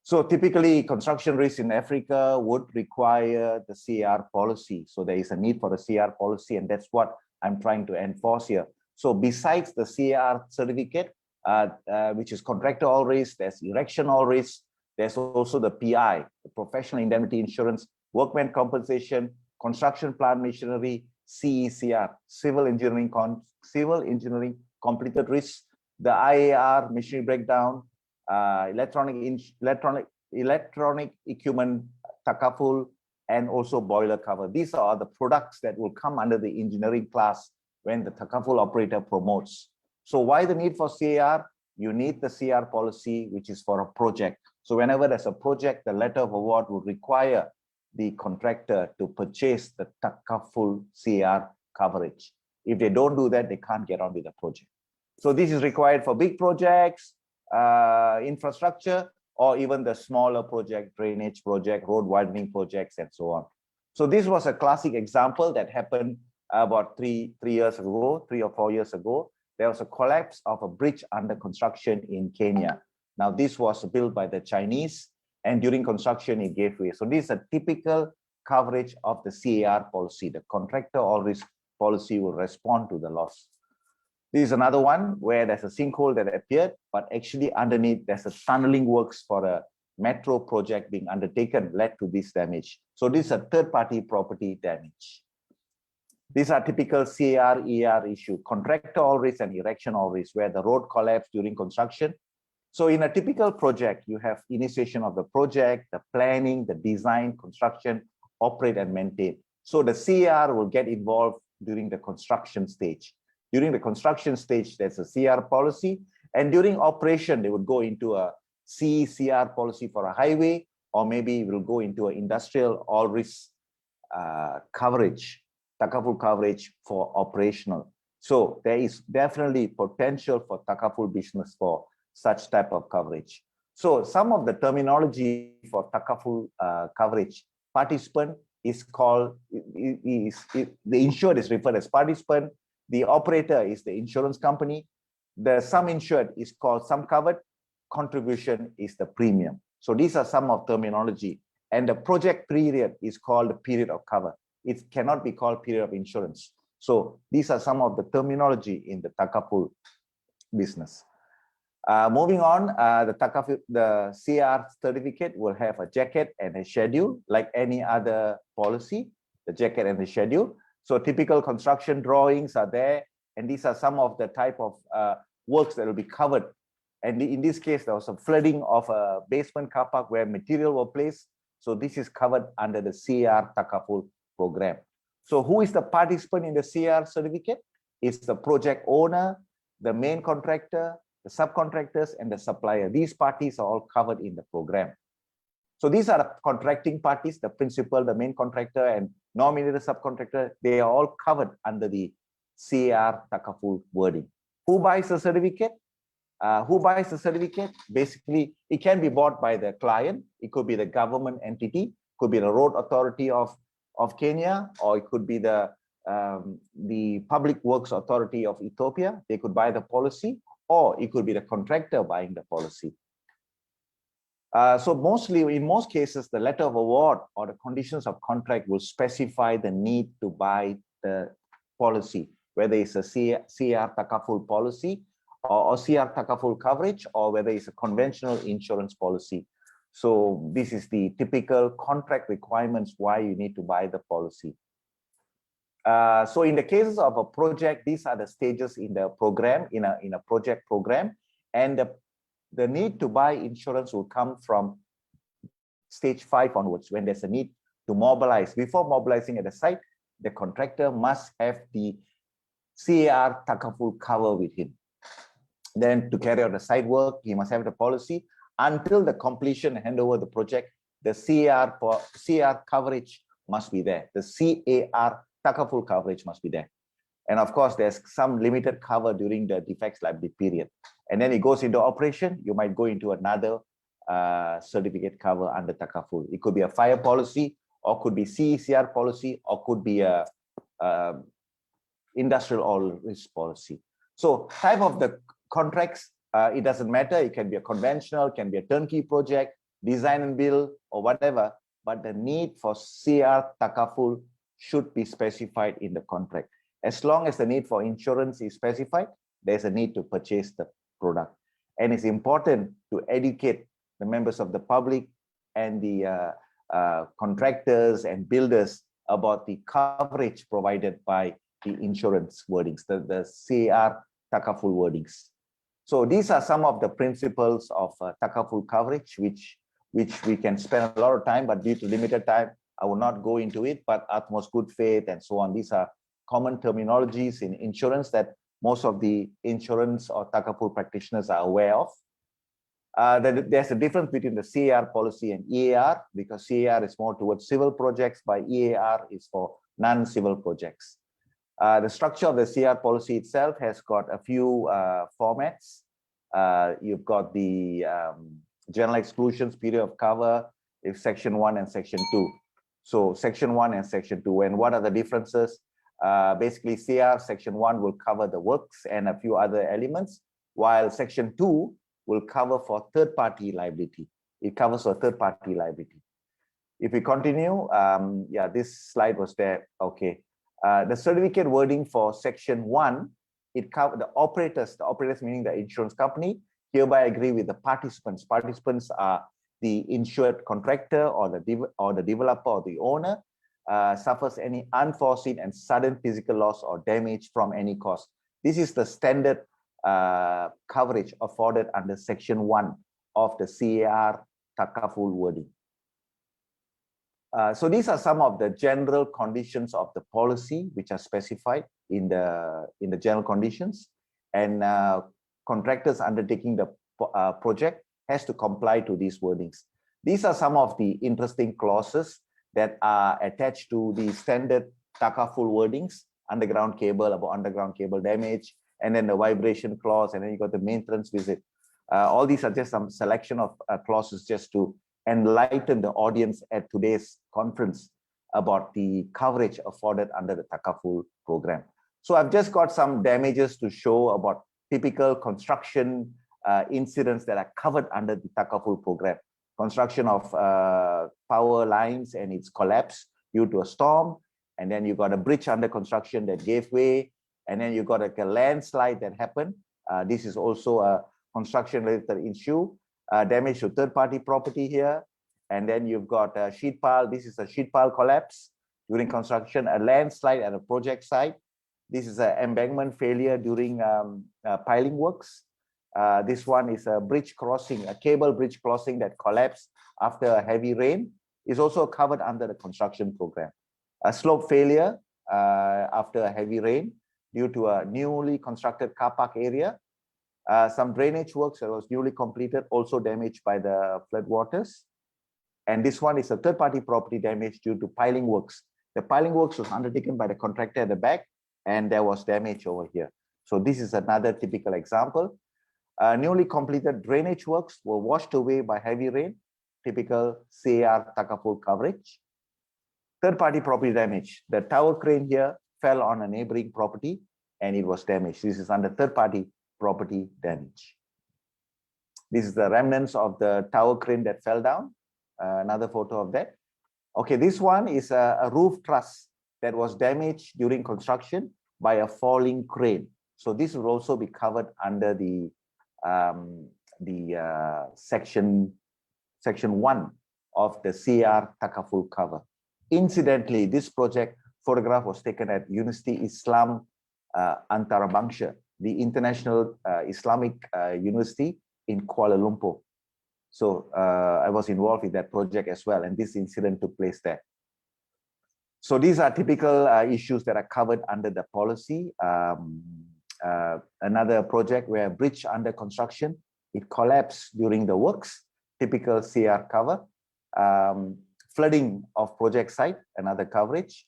So typically construction risk in Africa would require the CAR policy. So there is a need for a CAR policy, and that's what I'm trying to enforce here. So besides the CAR certificate, which is contractor all risk, there's erection all risk, there's also the PI, the professional indemnity insurance, workman compensation, construction plant machinery, CECR, civil engineering completed risk, the IAR, machinery breakdown, electronic equipment Takaful, and also boiler cover. These are the products that will come under the engineering class when the Takaful operator promotes. So why the need for CAR? You need the CAR policy, which is for a project. So whenever there's a project, the letter of award will require the contractor to purchase the Takaful CAR coverage. If they don't do that, they can't get on with the project. So this is required for big projects, infrastructure, or even the smaller project, drainage project, road widening projects, and so on. So this was a classic example that happened about 3 years ago, 3 or 4 years ago. There was a collapse of a bridge under construction in Kenya. Now this was built by the Chinese, and during construction it gave way. So this is a typical coverage of the CAR policy. The contractor all risk policy will respond to the loss. This is another one where there's a sinkhole that appeared, but actually underneath there's a tunneling works for a metro project being undertaken led to this damage. So this is a third-party property damage. These are typical CAR, ER issue, contractor all risk and erection all risk, where the road collapsed during construction. So in a typical project, you have initiation of the project, the planning, the design, construction, operate and maintain. So the CAR will get involved during the construction stage. During the construction stage, there's a CR policy, and during operation, they would go into a CECR policy for a highway, or maybe we'll go into an industrial all risk coverage, Takaful coverage for operational. So there is definitely potential for Takaful business for such type of coverage. So some of the terminology for Takaful coverage, participant is called, the insured is referred as participant, the operator is the insurance company, the sum insured is called sum covered, contribution is the premium. So these are some of terminology, and the project period is called the period of cover. It cannot be called period of insurance. So these are some of the terminology in the Takaful business. Moving on, the CR certificate will have a jacket and a schedule like any other policy, the jacket and the schedule. So typical construction drawings are there, and these are some of the type of works that will be covered. And in this case, there was a flooding of a basement car park where material were placed. So this is covered under the CR Takaful program. So who is the participant in the CR certificate? It's the project owner, the main contractor, the the subcontractors, and the supplier. These parties are all covered in the program. So these are the contracting parties, the principal, the main contractor, and nominated subcontractor. They are all covered under the CAR Takaful wording. Who buys the certificate? Basically, it can be bought by the client. It could be the government entity, could be the road authority of Kenya, or it could be the Public Works Authority of Ethiopia. They could buy the policy, or it could be the contractor buying the policy. So in most cases, the letter of award or the conditions of contract will specify the need to buy the policy, whether it's a CR Takaful policy or CR Takaful coverage, or whether it's a conventional insurance policy. So this is the typical contract requirements why you need to buy the policy. So in the cases of a project, these are the stages in the program, in a project program, and the need to buy insurance will come from stage 5 onwards, when there's a need to mobilize. Before mobilizing at the site, the contractor must have the CAR Takaful cover with him. Then to carry out the site work, he must have the policy. Until the completion and hand over the project, the CAR coverage must be there. The CAR Takaful coverage must be there. And of course, there's some limited cover during the defects liability period. And then it goes into operation, you might go into another certificate cover under Takaful. It could be a fire policy, or could be CECR policy, or could be a industrial oil risk policy. So type of the contracts, it doesn't matter. It can be a conventional, can be a turnkey project, design and build, or whatever. But the need for CR Takaful should be specified in the contract. As long as the need for insurance is specified, there's a need to purchase the product. And it's important to educate the members of the public and the contractors and builders about the coverage provided by the insurance wordings, the CAR Takaful wordings. So these are some of the principles of Takaful coverage, which we can spend a lot of time, but due to limited time, I will not go into it, but utmost good faith and so on. These are common terminologies in insurance that most of the insurance or Takaful practitioners are aware of. There's a difference between the CAR policy and EAR, because CAR is more towards civil projects, by EAR is for non-civil projects. The structure of the CAR policy itself has got a few formats. You've got the general exclusions, period of cover, if section 1 and section 2. So section 1 and section 2, and what are the differences? Basically, CAR section 1 will cover the works and a few other elements, while section 2 will cover for third-party liability. It covers for third-party liability. If we continue, yeah, this slide was there. Okay. The certificate wording for section 1, it covers the operators meaning the insurance company, hereby agree with the participants. Participants are the insured contractor or the developer or the owner, suffers any unforeseen and sudden physical loss or damage from any cause. This is the standard coverage afforded under section 1 of the CAR Takaful wording. So these are some of the general conditions of the policy which are specified in the general conditions, and contractors undertaking the project has to comply to these wordings. These are some of the interesting clauses that are attached to the standard Takaful wordings: underground cable, about underground cable damage, and then the vibration clause, and then you got the maintenance visit. All these are just some selection of clauses just to enlighten the audience at today's conference about the coverage afforded under the Takaful program. So I've just got some damages to show about typical construction incidents that are covered under the Takaful program. Construction of power lines and its collapse due to a storm, and then you got a bridge under construction that gave way, and then you got a landslide that happened. This is also a construction related issue. Damage to third-party property here, and then you've got a sheet pile. This is a sheet pile collapse during construction, a landslide at a project site. This is an embankment failure during piling works. This one is a bridge crossing, a cable bridge crossing that collapsed after a heavy rain, is also covered under the construction program. A slope failure after a heavy rain due to a newly constructed car park area. Some drainage works that was newly completed, also damaged by the floodwaters. And this one is a third-party property damage due to piling works. The piling works was undertaken by the contractor at the back, and there was damage over here. So this is another typical example. Newly completed drainage works were washed away by heavy rain, typical CAR Takaful coverage. Third-party property damage. The tower crane here fell on a neighboring property and it was damaged. This is under third-party property damage. This is the remnants of the tower crane that fell down. Another photo of that. Okay, this one is a roof truss that was damaged during construction by a falling crane. So this will also be covered under the section 1 of the CR Takaful cover. Incidentally, this project photograph was taken at University Islam Antarabangsa, the international Islamic university in Kuala Lumpur. So I was involved in that project as well, and this incident took place there. So these are typical issues that are covered under the policy. Another project where a bridge under construction, it collapsed during the works, typical CR cover. Flooding of project site, another coverage.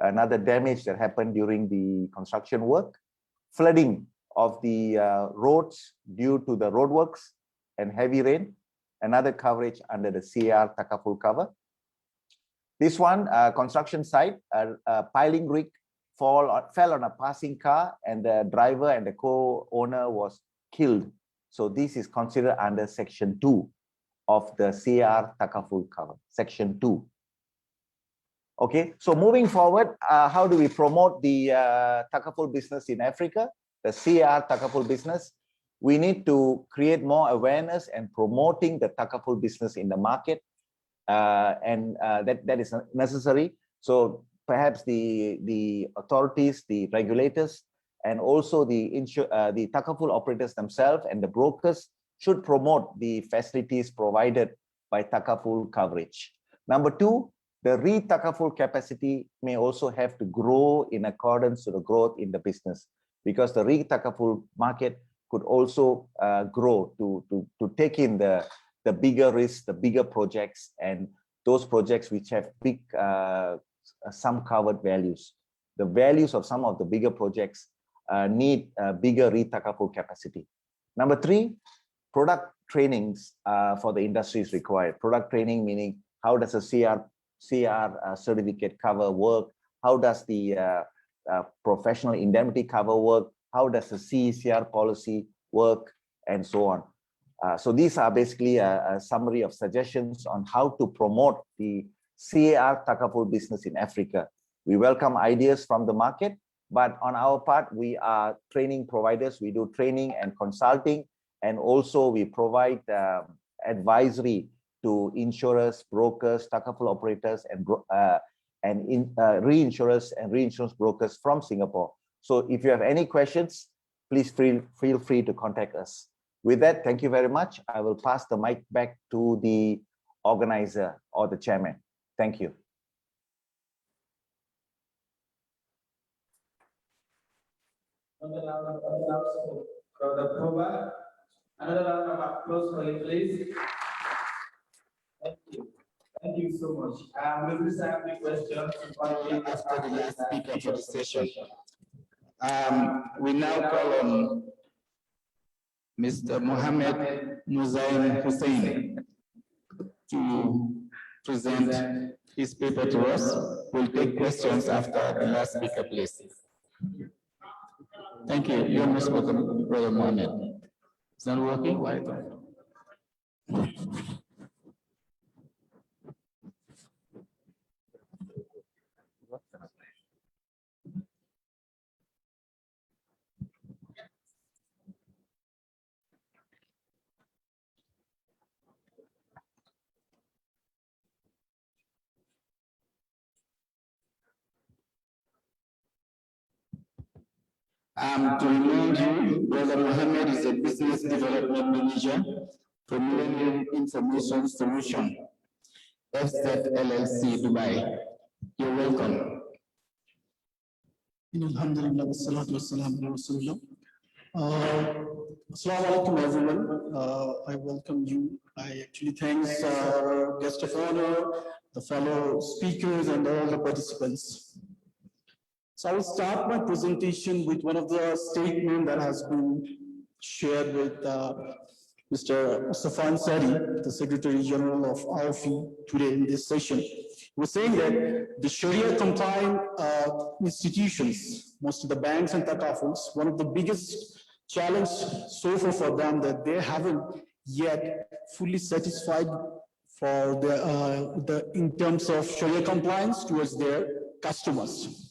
Another damage that happened during the construction work. Flooding of the roads due to the roadworks and heavy rain, another coverage under the CR Takaful cover. This one, construction site, a piling rig fell on a passing car and the driver and the co-owner was killed. So this is considered under section 2 of the CR Takaful cover, section 2. Okay, so moving forward, how do we promote the Takaful business in Africa, the CR Takaful business? We need to create more awareness and promoting the Takaful business in the market, and that is necessary. So perhaps the authorities, the regulators, and also the Takaful operators themselves and the brokers should promote the facilities provided by Takaful coverage. Number 2, the ReTakaful capacity may also have to grow in accordance to the growth in the business, because the ReTakaful market could also grow to take in the bigger risks, the bigger projects, and those projects which have big some covered values. The values of some of the bigger projects need bigger ReTakaful capacity. Number 3, product trainings for the industry is required. Product training meaning how does a CR certificate cover work? How does the professional indemnity cover work? How does the CECR policy work? And so on. So these are basically a summary of suggestions on how to promote the CR Takaful business in Africa. We welcome ideas from the market, but on our part, we are training providers. We do training and consulting, and also we provide advisory to insurers, brokers, Takaful operators, and reinsurers and reinsurance brokers from Singapore. So if you have any questions, please feel free to contact us. With that, thank you very much. I will pass the mic back to the organizer or the chairman. Thank you. Another round of applause for the program. Another round of applause for you, please. Thank you. Thank you so much. Will this have any questions? After the last speaker for the session, we now call on Mr. Mohammed Muzain Hussein to present his paper to us. We'll take questions after the last speaker, please. Thank you. You're most welcome, Brother Mohammed. Is that working? Why? To remind you, Brother Mohammed is a business development manager for Millennium Information Solution, FZ LLC, Dubai. You're welcome. Alhamdulillah, wassalatu wassalamu ala rasulillah. Assalamu alaikum, everyone. I welcome you. I actually thank our guest of honor, the fellow speakers, and all the participants. So I will start my presentation with one of the statements that has been shared with Mr. Mustafa Ansari, the Secretary General of ALFI, today in this session. He was saying that the Sharia compliant institutions, most of the banks and Takafuls, one of the biggest challenge so far for them that they haven't yet fully satisfied for the in terms of Sharia compliance towards their customers.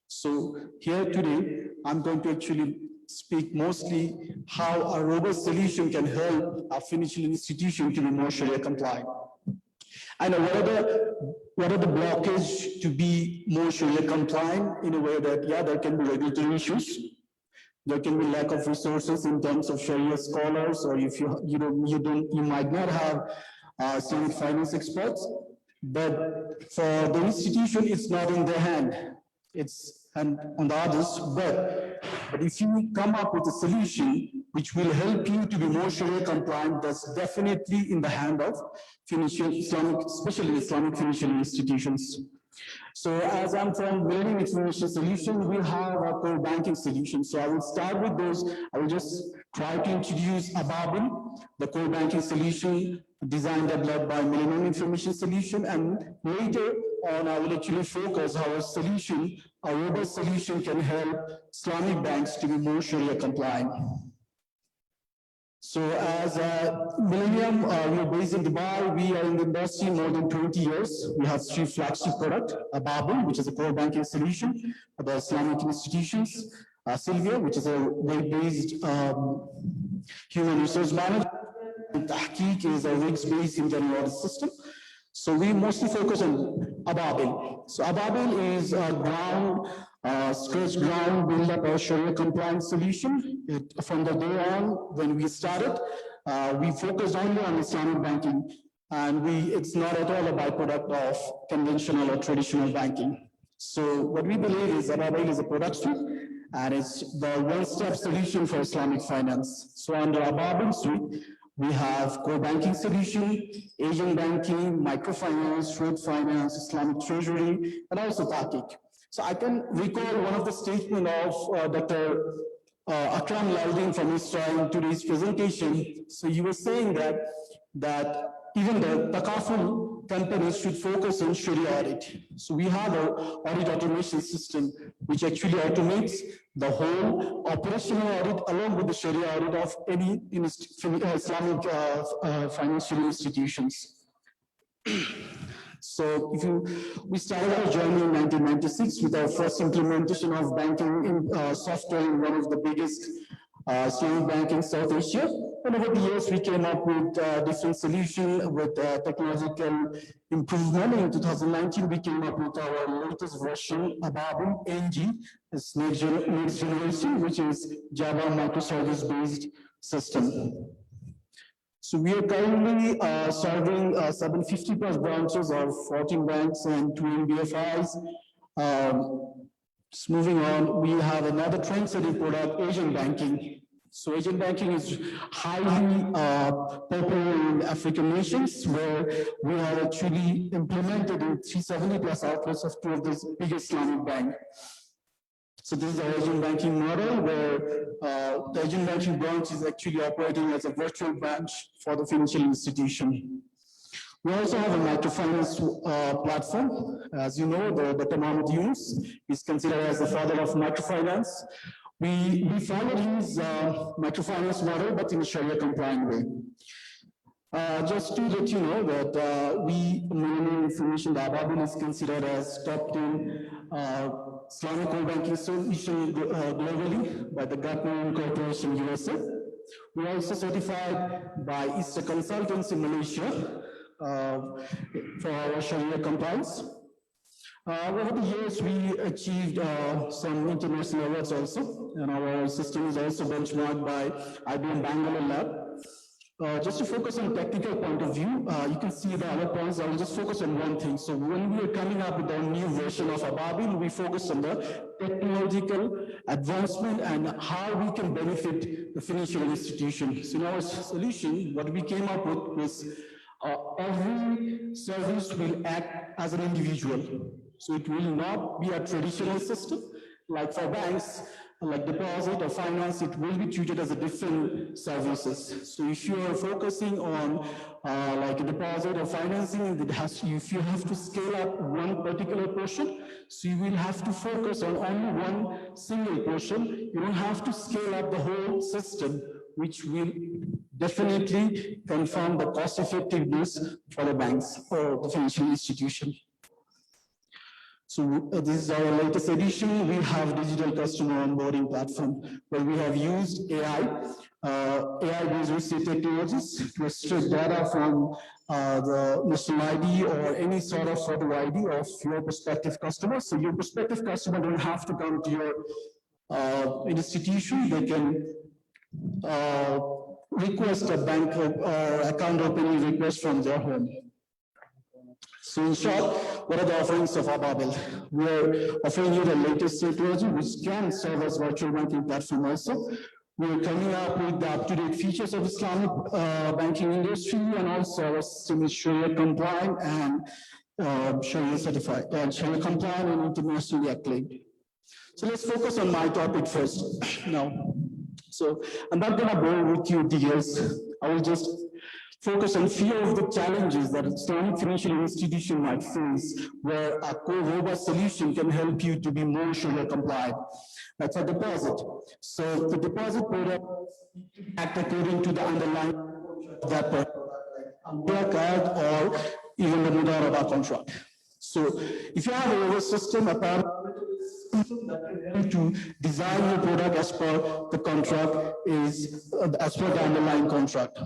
So here today, I'm going to actually speak mostly how a robust solution can help a financial institution to be more Sharia compliant. And what are the blockage to be more Sharia compliant in a way that, yeah, there can be regulatory issues. There can be lack of resources in terms of Sharia scholars, or if you might not have Islamic finance experts. But for the institution, it's not in their hand. It's on the others. But if you come up with a solution which will help you to be more Sharia compliant, that's definitely in the hand of financial Islamic, especially Islamic financial institutions. So as I'm from Millennium Information Solution, we have our core banking solution. So I will start with those. I will just try to introduce Ababa, the core banking solution designed and developed by Millennium Information Solution. And later on, I will actually focus how a solution, a robust solution can help Islamic banks to be more Sharia compliant. So as Millennium, we are based in Dubai. We are in the industry more than 20 years. We have 3 flagship products: Ababa, which is a core banking solution for the Islamic institutions; Sylvia, which is a web-based human resource management; and Tahqiq is a rigs-based internal audit system. So we mostly focus on Ababa. So Ababa is a scratch ground build up a Sharia compliant solution. From the day on, when we started, we focused only on Islamic banking, and it's not at all a byproduct of conventional or traditional banking. So what we believe is Ababa is a product suite, and it's the one-step solution for Islamic finance. So under Ababa suite, we have core banking solution, Asian banking, microfinance, trade finance, Islamic treasury, and also Tahqiq. So I can recall one of the statements of Dr. Akram Laldin from Israel in today's presentation. So he was saying that even the Takaful companies should focus on Sharia audit. So we have an audit automation system which actually automates the whole operational audit along with the Sharia audit of any Islamic financial institutions. So we started our journey in 1996 with our first implementation of banking software in one of the biggest Islamic bank in South Asia. And over the years, we came up with different solutions with technological improvement. In 2019, we came up with our latest version, Ababa NG, it's next generation, which is Java microservice-based system. So we are currently serving 750 plus branches of 14 banks and 2 MBFIs. Just moving on, we have another trend-setting product, Asian banking. So Asian banking is highly popular in African nations, where we have actually implemented in 370 plus outlets of 2 of the biggest Islamic banks. So this is our Asian banking model, where the Asian banking branch is actually operating as a virtual branch for the financial institution. We also have a microfinance platform. As you know, Dr. Mohammed Yunus is considered as the father of microfinance. We followed his microfinance model, but in a Sharia compliant way. Just to let you know that we, Millennium Information, the Ababa is considered as top 10 Islamic core banking solution globally by the Gartner Corporation USA. We are also certified by Easter Consultants in Malaysia for our Sharia compliance. Over the years, we achieved some international awards also, and our system is also benchmarked by IBM Bangalore Lab. Just to focus on technical point of view, you can see the other points. I will just focus on one thing. So when we are coming up with our new version of Ababil, we focus on the technological advancement and how we can benefit the financial institution. So in our solution, what we came up with was every service will act as an individual. So it will not be a traditional system. Like for banks, like deposit or finance, it will be treated as a different services. So if you are focusing on like a deposit or financing, if you have to scale up one particular portion, so you will have to focus on only one single portion. You don't have to scale up the whole system, which will definitely confirm the cost effectiveness for the banks or the financial institution. So this is our latest edition. We have digital customer onboarding platform where we have used AI-based receipt technologies to extract data from the national ID or any sort of photo ID of your prospective customer. So your prospective customer don't have to come to your institution. They can request a bank or account opening request from their home. So in short, what are the offerings of Ababil? We are offering you the latest technology which can serve as virtual banking platform also. We are coming up with the up-to-date features of Islamic banking industry, and also our system is Sharia compliant and Sharia certified, and Sharia compliant and internationally acclaimed. So let's focus on my topic first now. So I'm not going to bore with you details. I will just focus on few of the challenges that Islamic financial institution might face, where a core robust solution can help you to be more Sharia compliant. That's a deposit. So the deposit product act according to the underlying of that product, like card or even the Mudaraba contract. So if you have a robust system, a to design your product as per the contract is as per the underlying contract.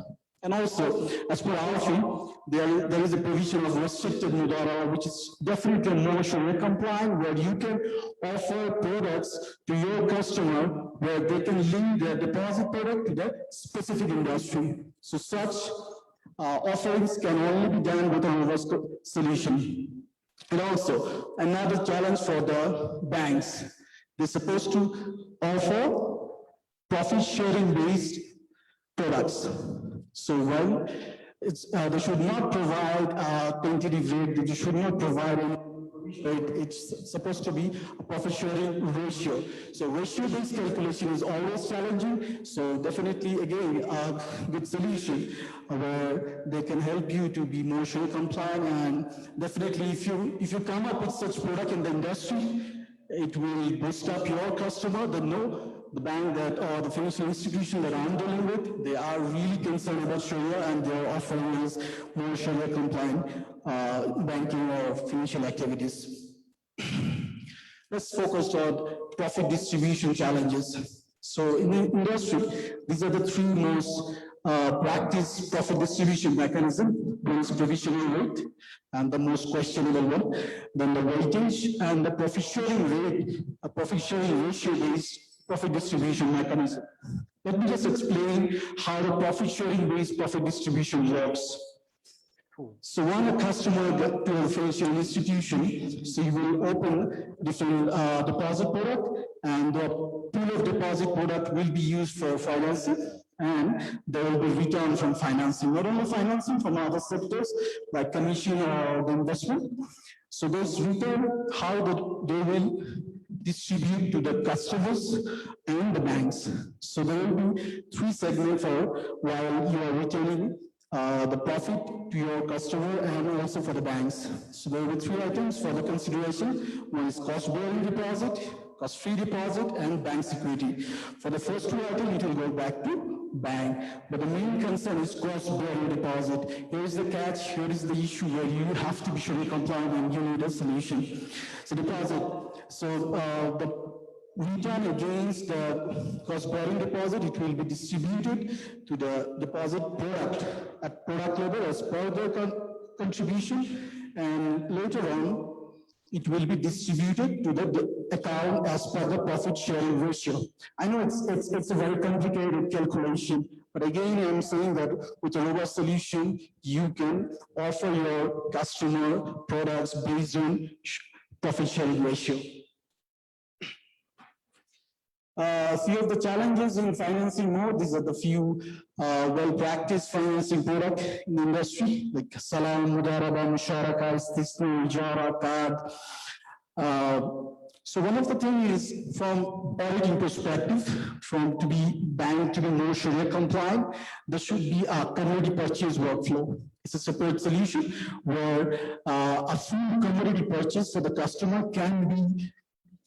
And also, as per our fee, there is a provision of restricted Mudaraba, which is definitely more Sharia compliant, where you can offer products to your customer where they can link their deposit product to the specific industry. So such offerings can only be done with a robust solution. And also, another challenge for the banks, they're supposed to offer profit sharing based products. So while they should not provide a tentative rate, they should not provide any rate, it's supposed to be a profit sharing ratio. So ratio based calculation is always challenging. So definitely again a good solution where they can help you to be more Sharia compliant, and definitely if you come up with such product in the industry, it will boost up your customer. The bank that or the financial institution that I'm dealing with, they are really concerned about Sharia, and their offering is more Sharia compliant banking or financial activities. Let's focus on profit distribution challenges. So in the industry, these are the three most practiced profit distribution mechanism. One is provisional rate, and the most questionable one, then the weightage, and the profit sharing rate, a profit sharing ratio based profit distribution mechanism. Let me just explain how the profit sharing based profit distribution works. So when a customer gets to a financial institution, so you will open different deposit product, and the pool of deposit product will be used for financing, and there will be return from financing, not only financing from other sectors like commission or the investment. So those return, how they will distribute to the customers and the banks. So there will be three segments while you are returning the profit to your customer and also for the banks. So there will be three items for the consideration. One is cost-bearing deposit, cost-free deposit, and bank security. For the first two items, it will go back to bank. But the main concern is cost-bearing deposit. Here is the catch, here is the issue where you have to be Sharia compliant and you need a solution. So deposit. So the return against the cost-bearing deposit, it will be distributed to the deposit product at product level as per their contribution, and later on, it will be distributed to the account as per the profit sharing ratio. I know it's a very complicated calculation, But again, I'm saying that with a robust solution, you can offer your customer products based on profit sharing ratio. Few of the challenges in financing mode, these are the few well-practiced financing product in the industry, like Salam, Mudaraba, Musharaka, Istisna, Ijara, Qard. So one of the things is from auditing perspective, from to be bank to be more Sharia compliant, there should be a commodity purchase workflow. It's a separate solution where a full commodity purchase for the customer can be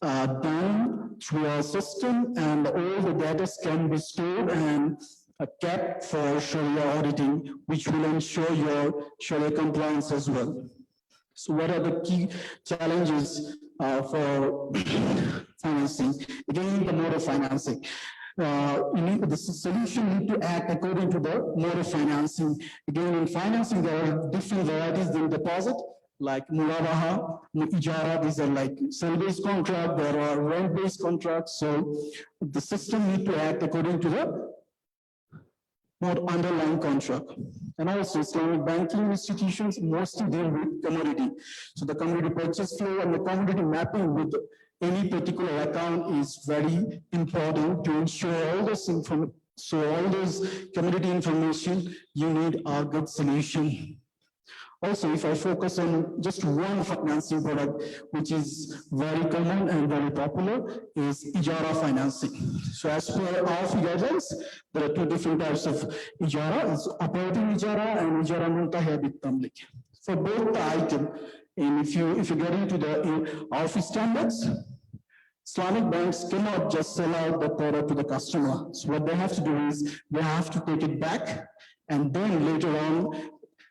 done through a system, and all the data can be stored and kept for Sharia auditing, which will ensure your Sharia compliance as well. So what are the key challenges for financing? Again, the mode of financing. The solution need to act according to the mode of financing. Again, in financing, there are different varieties in deposit, like Murabaha, Ijara, these are like sale-based contract, there are rent-based contracts. So the system need to act according to the more underlying contract. And also Islamic banking institutions mostly deal with commodity. So the commodity purchase flow and the commodity mapping with any particular account is very important to ensure all this information. So all those commodity information, you need a good solution. Also, if I focus on just one financing product, which is very common and very popular, is Ijara financing. So as per AlHuda guidelines, there are two different types of Ijara. It's operating Ijara and Ijara Muntahiya bit-Tamlik. For both the item, and if you get into the AlHuda standards, Islamic banks cannot just sell out the product to the customer. So what they have to do is they have to take it back, and then later on,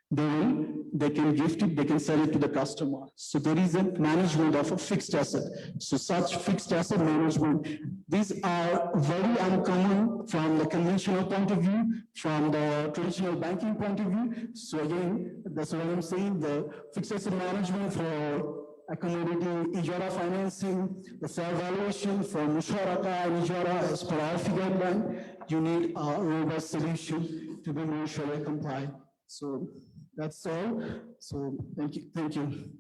they can gift it, they can sell it to the customer. So there is a management of a fixed asset. So such fixed asset management, these are very uncommon from the conventional point of view, from the traditional banking point of view. So again, that's what I'm saying, the fixed asset management for a commodity Ijara financing, the fair valuation for Musharaka and Ijara as per AlHuda guideline, you need a robust solution to be more Sharia compliant. So that's all. So thank you. Thank you.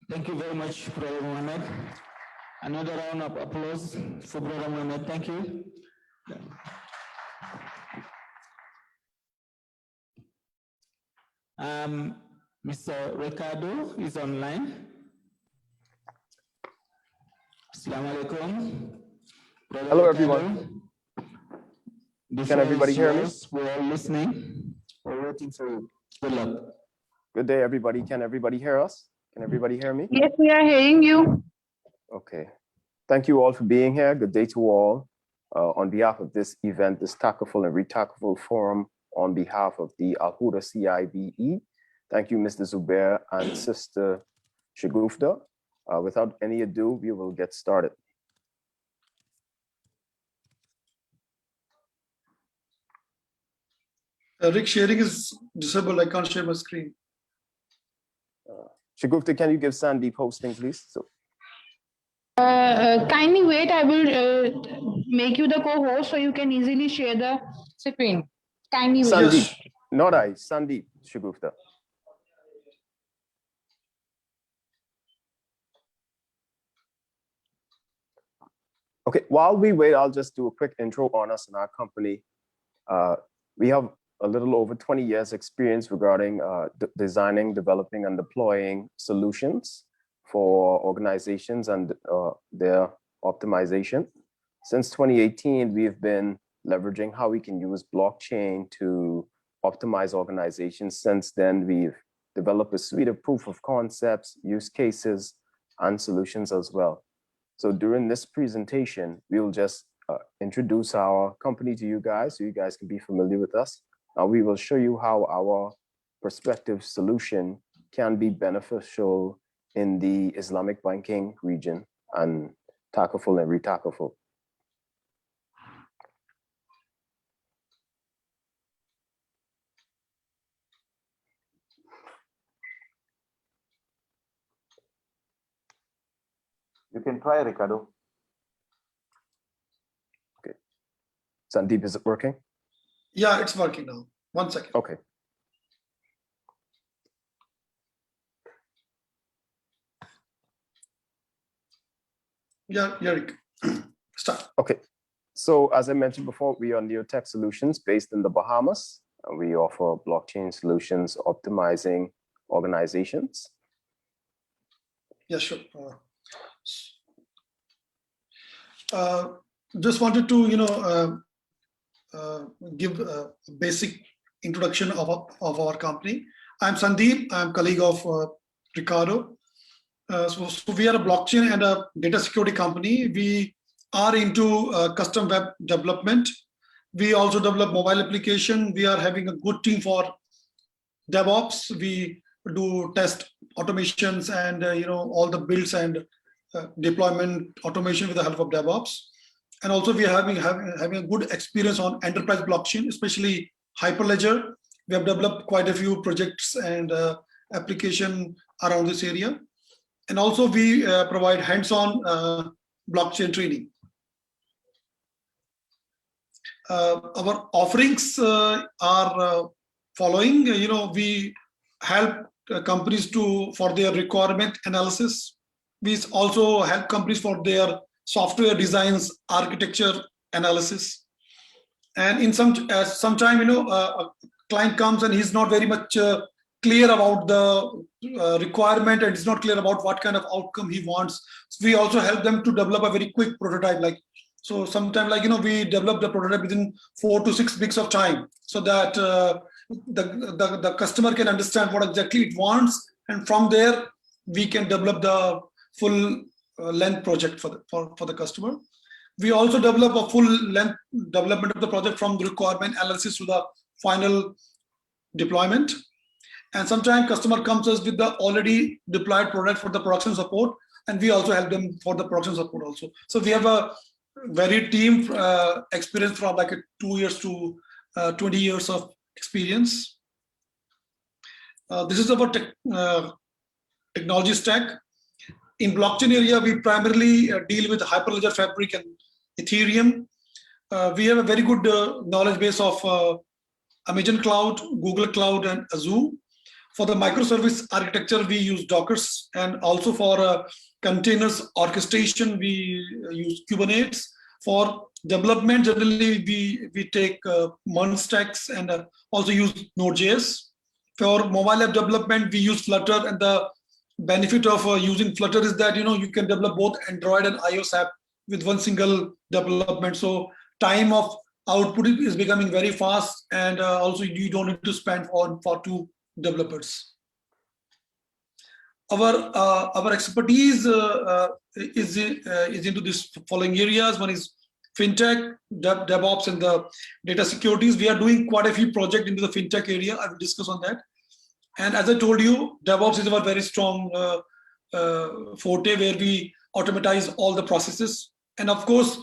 Thank you very much, Brother Mohammed. Another round of applause for Brother Mohammed. Thank you. Mr. Ricardo is online. Assalamu alaikum. Hello, everyone. Can everybody hear me? We're all listening. We're waiting for you. Good luck. Good day, everybody. Can everybody hear us? Can everybody hear me? Yes, we are hearing you. Okay. Thank you all for being here. Good day to all. On behalf of this event, this Takaful and ReTakaful Forum, on behalf of the AlHuda CIBE, thank you, Mr. Zubair and Sister Shagufta. Without any ado, we will get started. Rick, sharing is disabled. I can't share my screen. Shagufta, can you give Sandeep hosting, please? So. Kindly wait. I will make you the co-host so you can easily share the screen. Kindly wait. Sandeep, not I, Sandeep Shagufta. Okay, while we wait, I'll just do a quick intro on us and our company. We have a little over 20 years experience regarding designing, developing, and deploying solutions for organizations and their optimization. Since 2018, we've been leveraging how we can use blockchain to optimize organizations. Since then, we've developed a suite of proof of concepts, use cases, and solutions as well. So during this presentation, we will just introduce our company to you guys so you guys can be familiar with us. We will show you how our prospective solution can be beneficial in the Islamic banking region and Takaful and ReTakaful. You can try, Ricardo. Okay. Sandeep, is it working? Yeah, it's working now. 1 second. Okay. Yeah, Eric. Start. Okay. So as I mentioned before, we are Neotech Solutions based in the Bahamas. We offer blockchain solutions optimizing organizations. Yeah, sure. Just wanted to, give a basic introduction of our company. I'm Sandeep. I'm colleague of Ricardo. So we are a blockchain and a data security company. We are into custom web development. We also develop mobile application. We are having a good team for DevOps. We do test automations and all the builds and deployment automation with the help of DevOps. And also we are having a good experience on enterprise blockchain, especially Hyperledger. We have developed quite a few projects and application around this area. And also we provide hands-on blockchain training. Our offerings are following. We help companies for their requirement analysis. We also help companies for their software designs, architecture analysis. And in sometime, a client comes and he's not very much clear about the requirement and it's not clear about what kind of outcome he wants. So we also help them to develop a very quick prototype. So sometimes we develop the prototype within 4 to 6 weeks of time, so that the customer can understand what exactly it wants, and from there we can develop the full length project for the customer. We also develop a full length development of the project from the requirement analysis to the final deployment. And sometimes customer comes us with the already deployed product for the production support, and we also help them for the production support also. So we have a very team experience from 2 years to 20 years of experience. This is about technology stack. In blockchain area, we primarily deal with Hyperledger Fabric and Ethereum. We have a very good knowledge base of Amazon Cloud, Google Cloud, and Azure. For the microservice architecture, we use Docker, and also for containers orchestration, we use Kubernetes. For development, generally, we take MERN stacks and also use Node.js. For mobile app development, we use Flutter, and the benefit of using Flutter is that you can develop both Android and iOS app with one single development. So time of output is becoming very fast, and also you don't need to spend for 2 developers. Our expertise is into these following areas. One is fintech, DevOps, and the data securities. We are doing quite a few projects into the fintech area. I will discuss on that. And as I told you, DevOps is our very strong forte, where we automatize all the processes. And of course,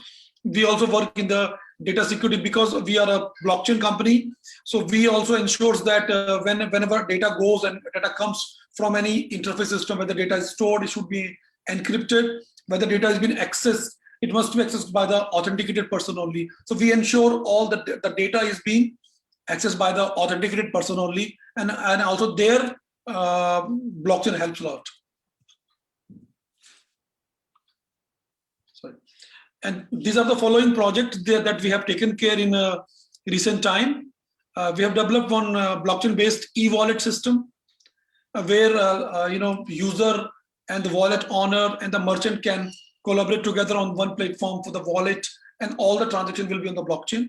we also work in the data security because we are a blockchain company. So we also ensures that whenever data goes and data comes from any interface system, where the data is stored, it should be encrypted. Whether data has been accessed, it must be accessed by the authenticated person only. So we ensure all the data is being accessed by the authenticated person only, and also their blockchain helps a lot. Sorry. And these are the following projects that we have taken care in recent time. We have developed one blockchain-based e-wallet system, where user and the wallet owner and the merchant can collaborate together on one platform for the wallet, and all the transactions will be on the blockchain.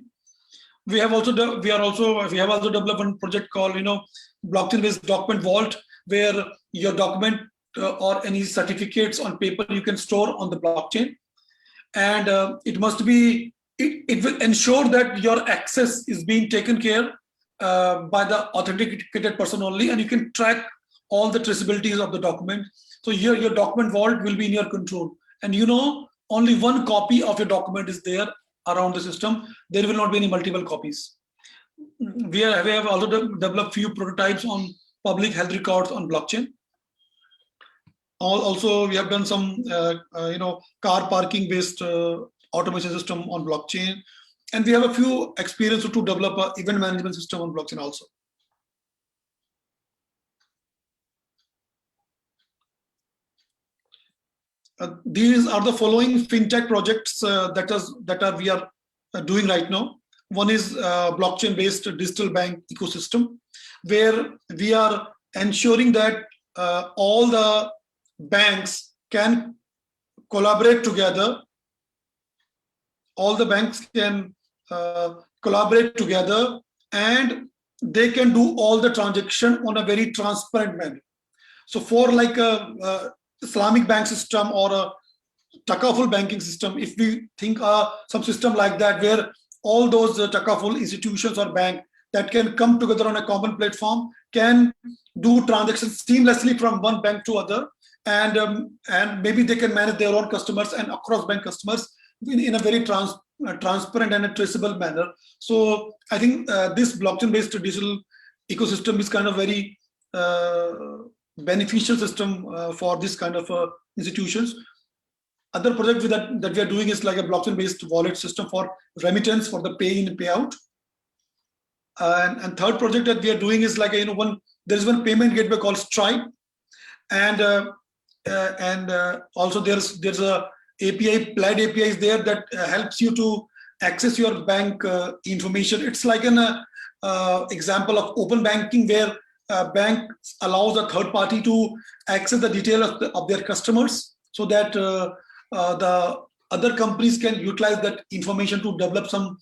We have also developed one project called blockchain-based document vault, where your document or any certificates on paper you can store on the blockchain, and it will ensure that your access is being taken care by the authenticated person only, and you can track all the traceabilities of the document. So here your document vault will be in your control, and only one copy of your document is there around the system. There will not be any multiple copies. We have also developed few prototypes on public health records on blockchain. Also, we have done some car parking based automation system on blockchain, And we have a few experience to develop an event management system on blockchain also. These are the following fintech projects that we are doing right now. One is blockchain-based digital bank ecosystem, where we are ensuring that all the banks can collaborate together. All the banks can collaborate together, and they can do all the transaction on a very transparent manner. So for like a Islamic bank system or a Takaful banking system, if we think some system like that, where all those Takaful institutions or bank that can come together on a common platform can do transactions seamlessly from one bank to other, and maybe they can manage their own customers and across bank customers in a very transparent and a traceable manner. So I think this blockchain-based digital ecosystem is kind of very beneficial system for this kind of institutions. Other project that we are doing is like a blockchain-based wallet system for remittance for the pay in, pay out. And third project that we are doing is like there's one payment gateway called Stripe, and also there's a API, Plaid API is there that helps you to access your bank information. It's like an example of open banking, where a bank allows a third party to access the detail of their customers, so that the other companies can utilize that information to develop some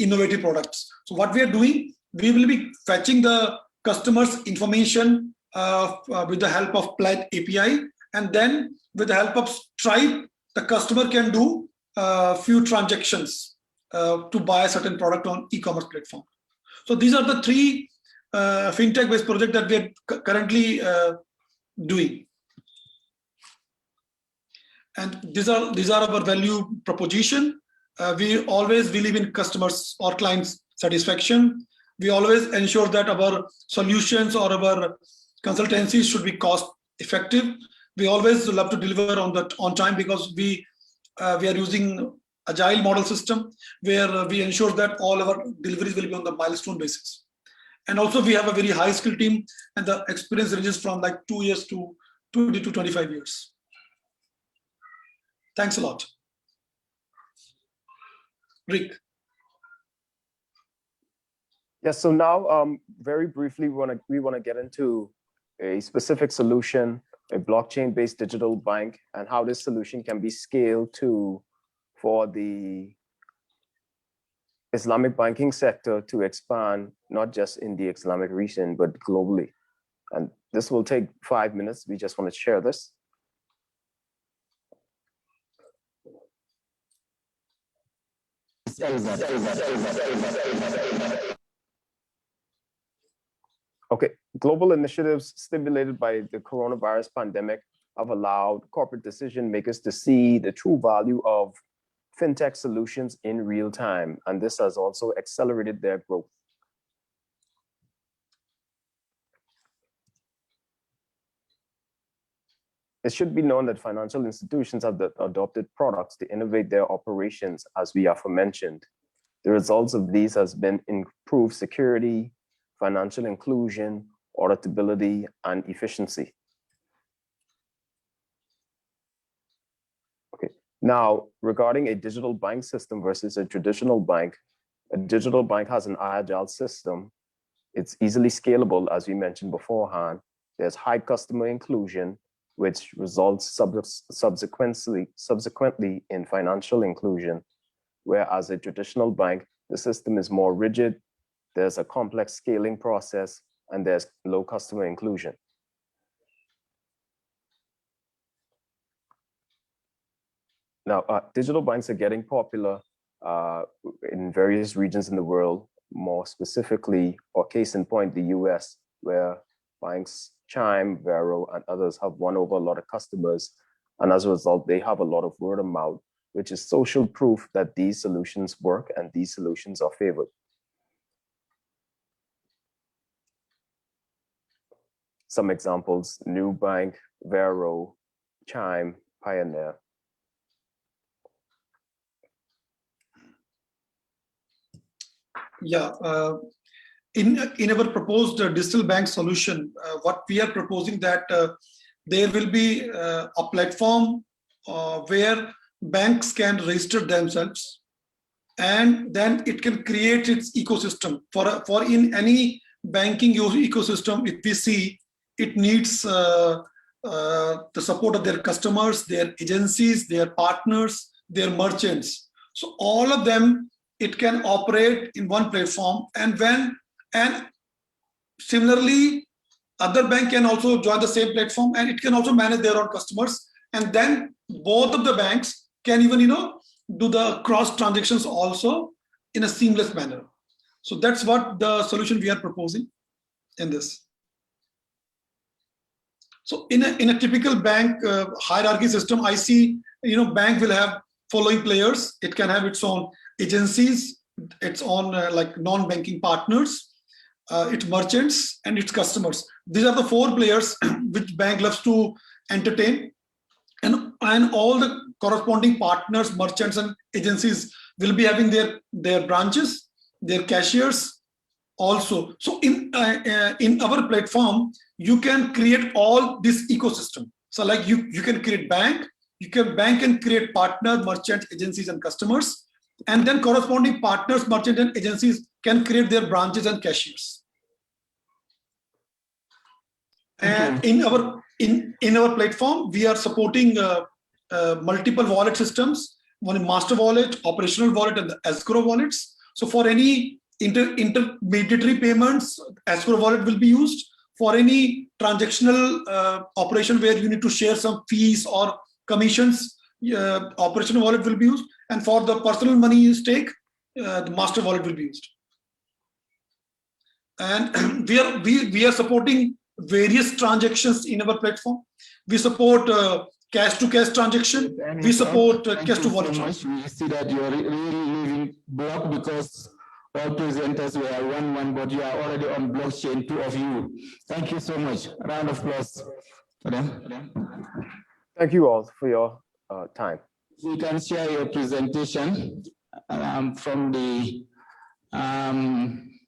innovative products. So what we are doing, we will be fetching the customers' information with the help of Plaid API, and then with the help of Stripe, the customer can do few transactions to buy a certain product on e-commerce platform. So these are the three fintech-based projects that we are currently doing. And these are our value proposition. We always believe in customers or clients' satisfaction. We always ensure that our solutions or our consultancies should be cost effective. We always love to deliver on time, because we are using agile model system, where we ensure that all our deliveries will be on the milestone basis. And also we have a very high skill team, and the experience ranges from like 2 years to 20 to 25 years. Thanks a lot. Rick. Yes, so now very briefly, we want to get into a specific solution, a blockchain-based digital bank, and how this solution can be scaled for the Islamic banking sector to expand, not just in the Islamic region, but globally. And this will take 5 minutes. We just want to share this. Okay, global initiatives stimulated by the coronavirus pandemic have allowed corporate decision makers to see the true value of fintech solutions in real time, and this has also accelerated their growth. It should be known that financial institutions have adopted products to innovate their operations, as we aforementioned. The results of these has been improved security, financial inclusion, auditability, and efficiency. Okay, now regarding a digital bank system versus a traditional bank, a digital bank has an agile system. It's easily scalable, as we mentioned beforehand. There's high customer inclusion, which results subsequently in financial inclusion, whereas a traditional bank, the system is more rigid, there's a complex scaling process, and there's low customer inclusion. Now, digital banks are getting popular in various regions in the world, more specifically, or case in point, the US, where banks Chime, Vero, and others have won over a lot of customers. And as a result, they have a lot of word of mouth, which is social proof that these solutions work and these solutions are favored. Some examples: Nubank, Vero, Chime, Pioneer. Yeah. In our proposed digital bank solution, what we are proposing that there will be a platform where banks can register themselves, and then it can create its ecosystem. For in any banking ecosystem, if we see, it needs the support of their customers, their agencies, their partners, their merchants. So all of them, it can operate in one platform, and similarly, other bank can also join the same platform, and it can also manage their own customers. And then both of the banks can even, do the cross transactions also in a seamless manner. So that's what the solution we are proposing in this. So in a typical bank hierarchy system, I see, bank will have following players. It can have its own agencies, its own like non-banking partners, its merchants, and its customers. These are the four players which bank loves to entertain, and all the corresponding partners, merchants, and agencies will be having their branches, their cashiers also. So in our platform, you can create all this ecosystem. So like you can create bank can create partner, merchant, agencies, and customers, and then corresponding partners, merchant, and agencies can create their branches and cashiers. And in our platform, we are supporting multiple wallet systems. One is master wallet, operational wallet, and the escrow wallets. So for any intermediary payments, escrow wallet will be used. For any transactional operation where you need to share some fees or commissions, operational wallet will be used. And for the personal money stake, the master wallet will be used. And we are supporting various transactions in our platform. We support cash to cash transaction. We support cash to wallet. We see that you are really leaving block because all presenters were one, but you are already on blockchain, two of you. Thank you so much. Round of applause for them. Thank you all for your time. You can share your presentation from the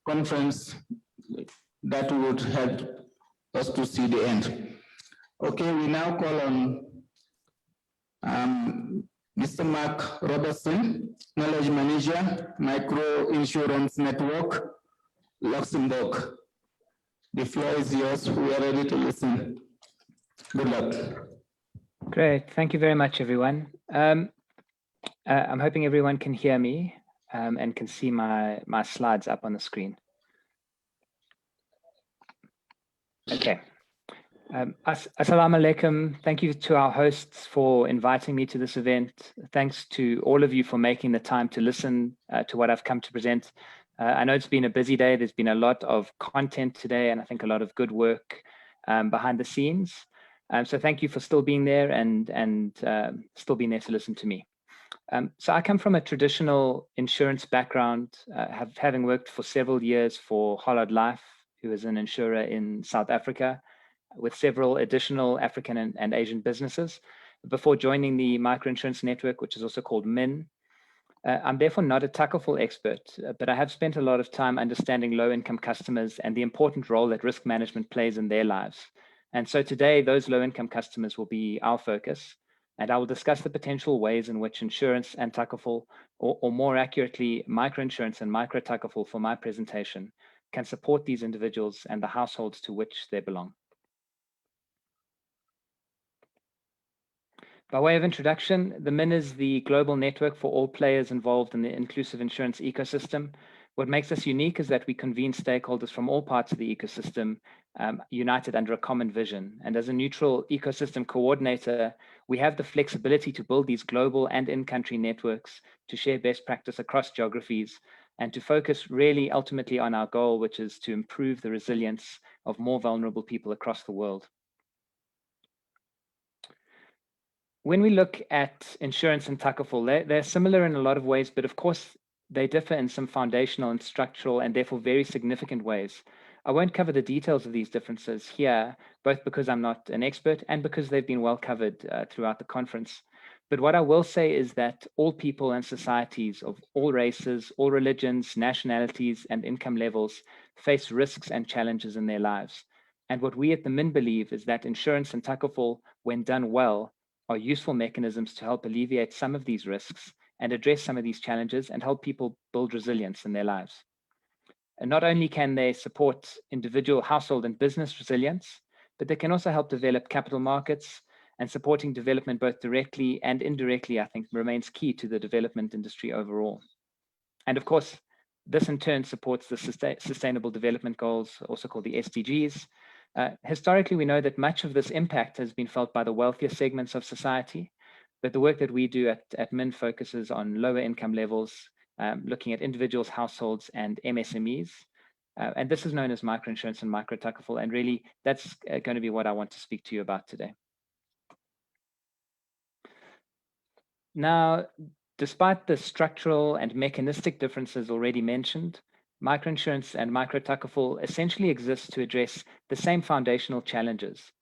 conference. That would help us to see the end. Okay, we now call on Mr. Mark Robertson, Knowledge Manager, Micro Insurance Network, Luxembourg. The floor is yours. We are ready to listen. Good luck. Great. Thank you very much, everyone. I'm hoping everyone can hear me and can see my slides up on the screen. Okay. Assalamu alaikum. Thank you to our hosts for inviting me to this event. Thanks to all of you for making the time to listen to what I've come to present. I know it's been a busy day. There's been a lot of content today, and I think a lot of good work behind the scenes. So thank you for still being there and still being there to listen to me. So I come from a traditional insurance background, having worked for several years for Hollard Life, who is an insurer in South Africa, with several additional African and Asian businesses, before joining the microinsurance network, which is also called MIN. I'm therefore not a Takaful expert, but I have spent a lot of time understanding low-income customers and the important role that risk management plays in their lives. And so today, those low-income customers will be our focus, and I will discuss the potential ways in which insurance and Takaful, or more accurately, microinsurance and micro Takaful for my presentation, can support these individuals and the households to which they belong. By way of introduction, the MIN is the global network for all players involved in the inclusive insurance ecosystem. What makes us unique is that we convene stakeholders from all parts of the ecosystem, united under a common vision. And as a neutral ecosystem coordinator, we have the flexibility to build these global and in-country networks to share best practice across geographies and to focus really ultimately on our goal, which is to improve the resilience of more vulnerable people across the world. When we look at insurance and Takaful, they're similar in a lot of ways, but of course, they differ in some foundational and structural and therefore very significant ways. I won't cover the details of these differences here, both because I'm not an expert and because they've been well covered throughout the conference. But what I will say is that all people and societies of all races, all religions, nationalities, and income levels face risks and challenges in their lives. And what we at the MIN believe is that insurance and Takaful, when done well, are useful mechanisms to help alleviate some of these risks and address some of these challenges and help people build resilience in their lives. And not only can they support individual, household, and business resilience, but they can also help develop capital markets, and supporting development both directly and indirectly, I think, remains key to the development industry overall. And of course, this in turn supports the Sustainable Development Goals, also called the SDGs. Historically, we know that much of this impact has been felt by the wealthier segments of society, but the work that we do at MIN focuses on lower income levels, looking at individuals, households, and MSMEs. And this is known as microinsurance and micro-Takaful, and really that's going to be what I want to speak to you about today. Now, despite the structural and mechanistic differences already mentioned, microinsurance and micro-Takaful essentially exist to address the same foundational challenges.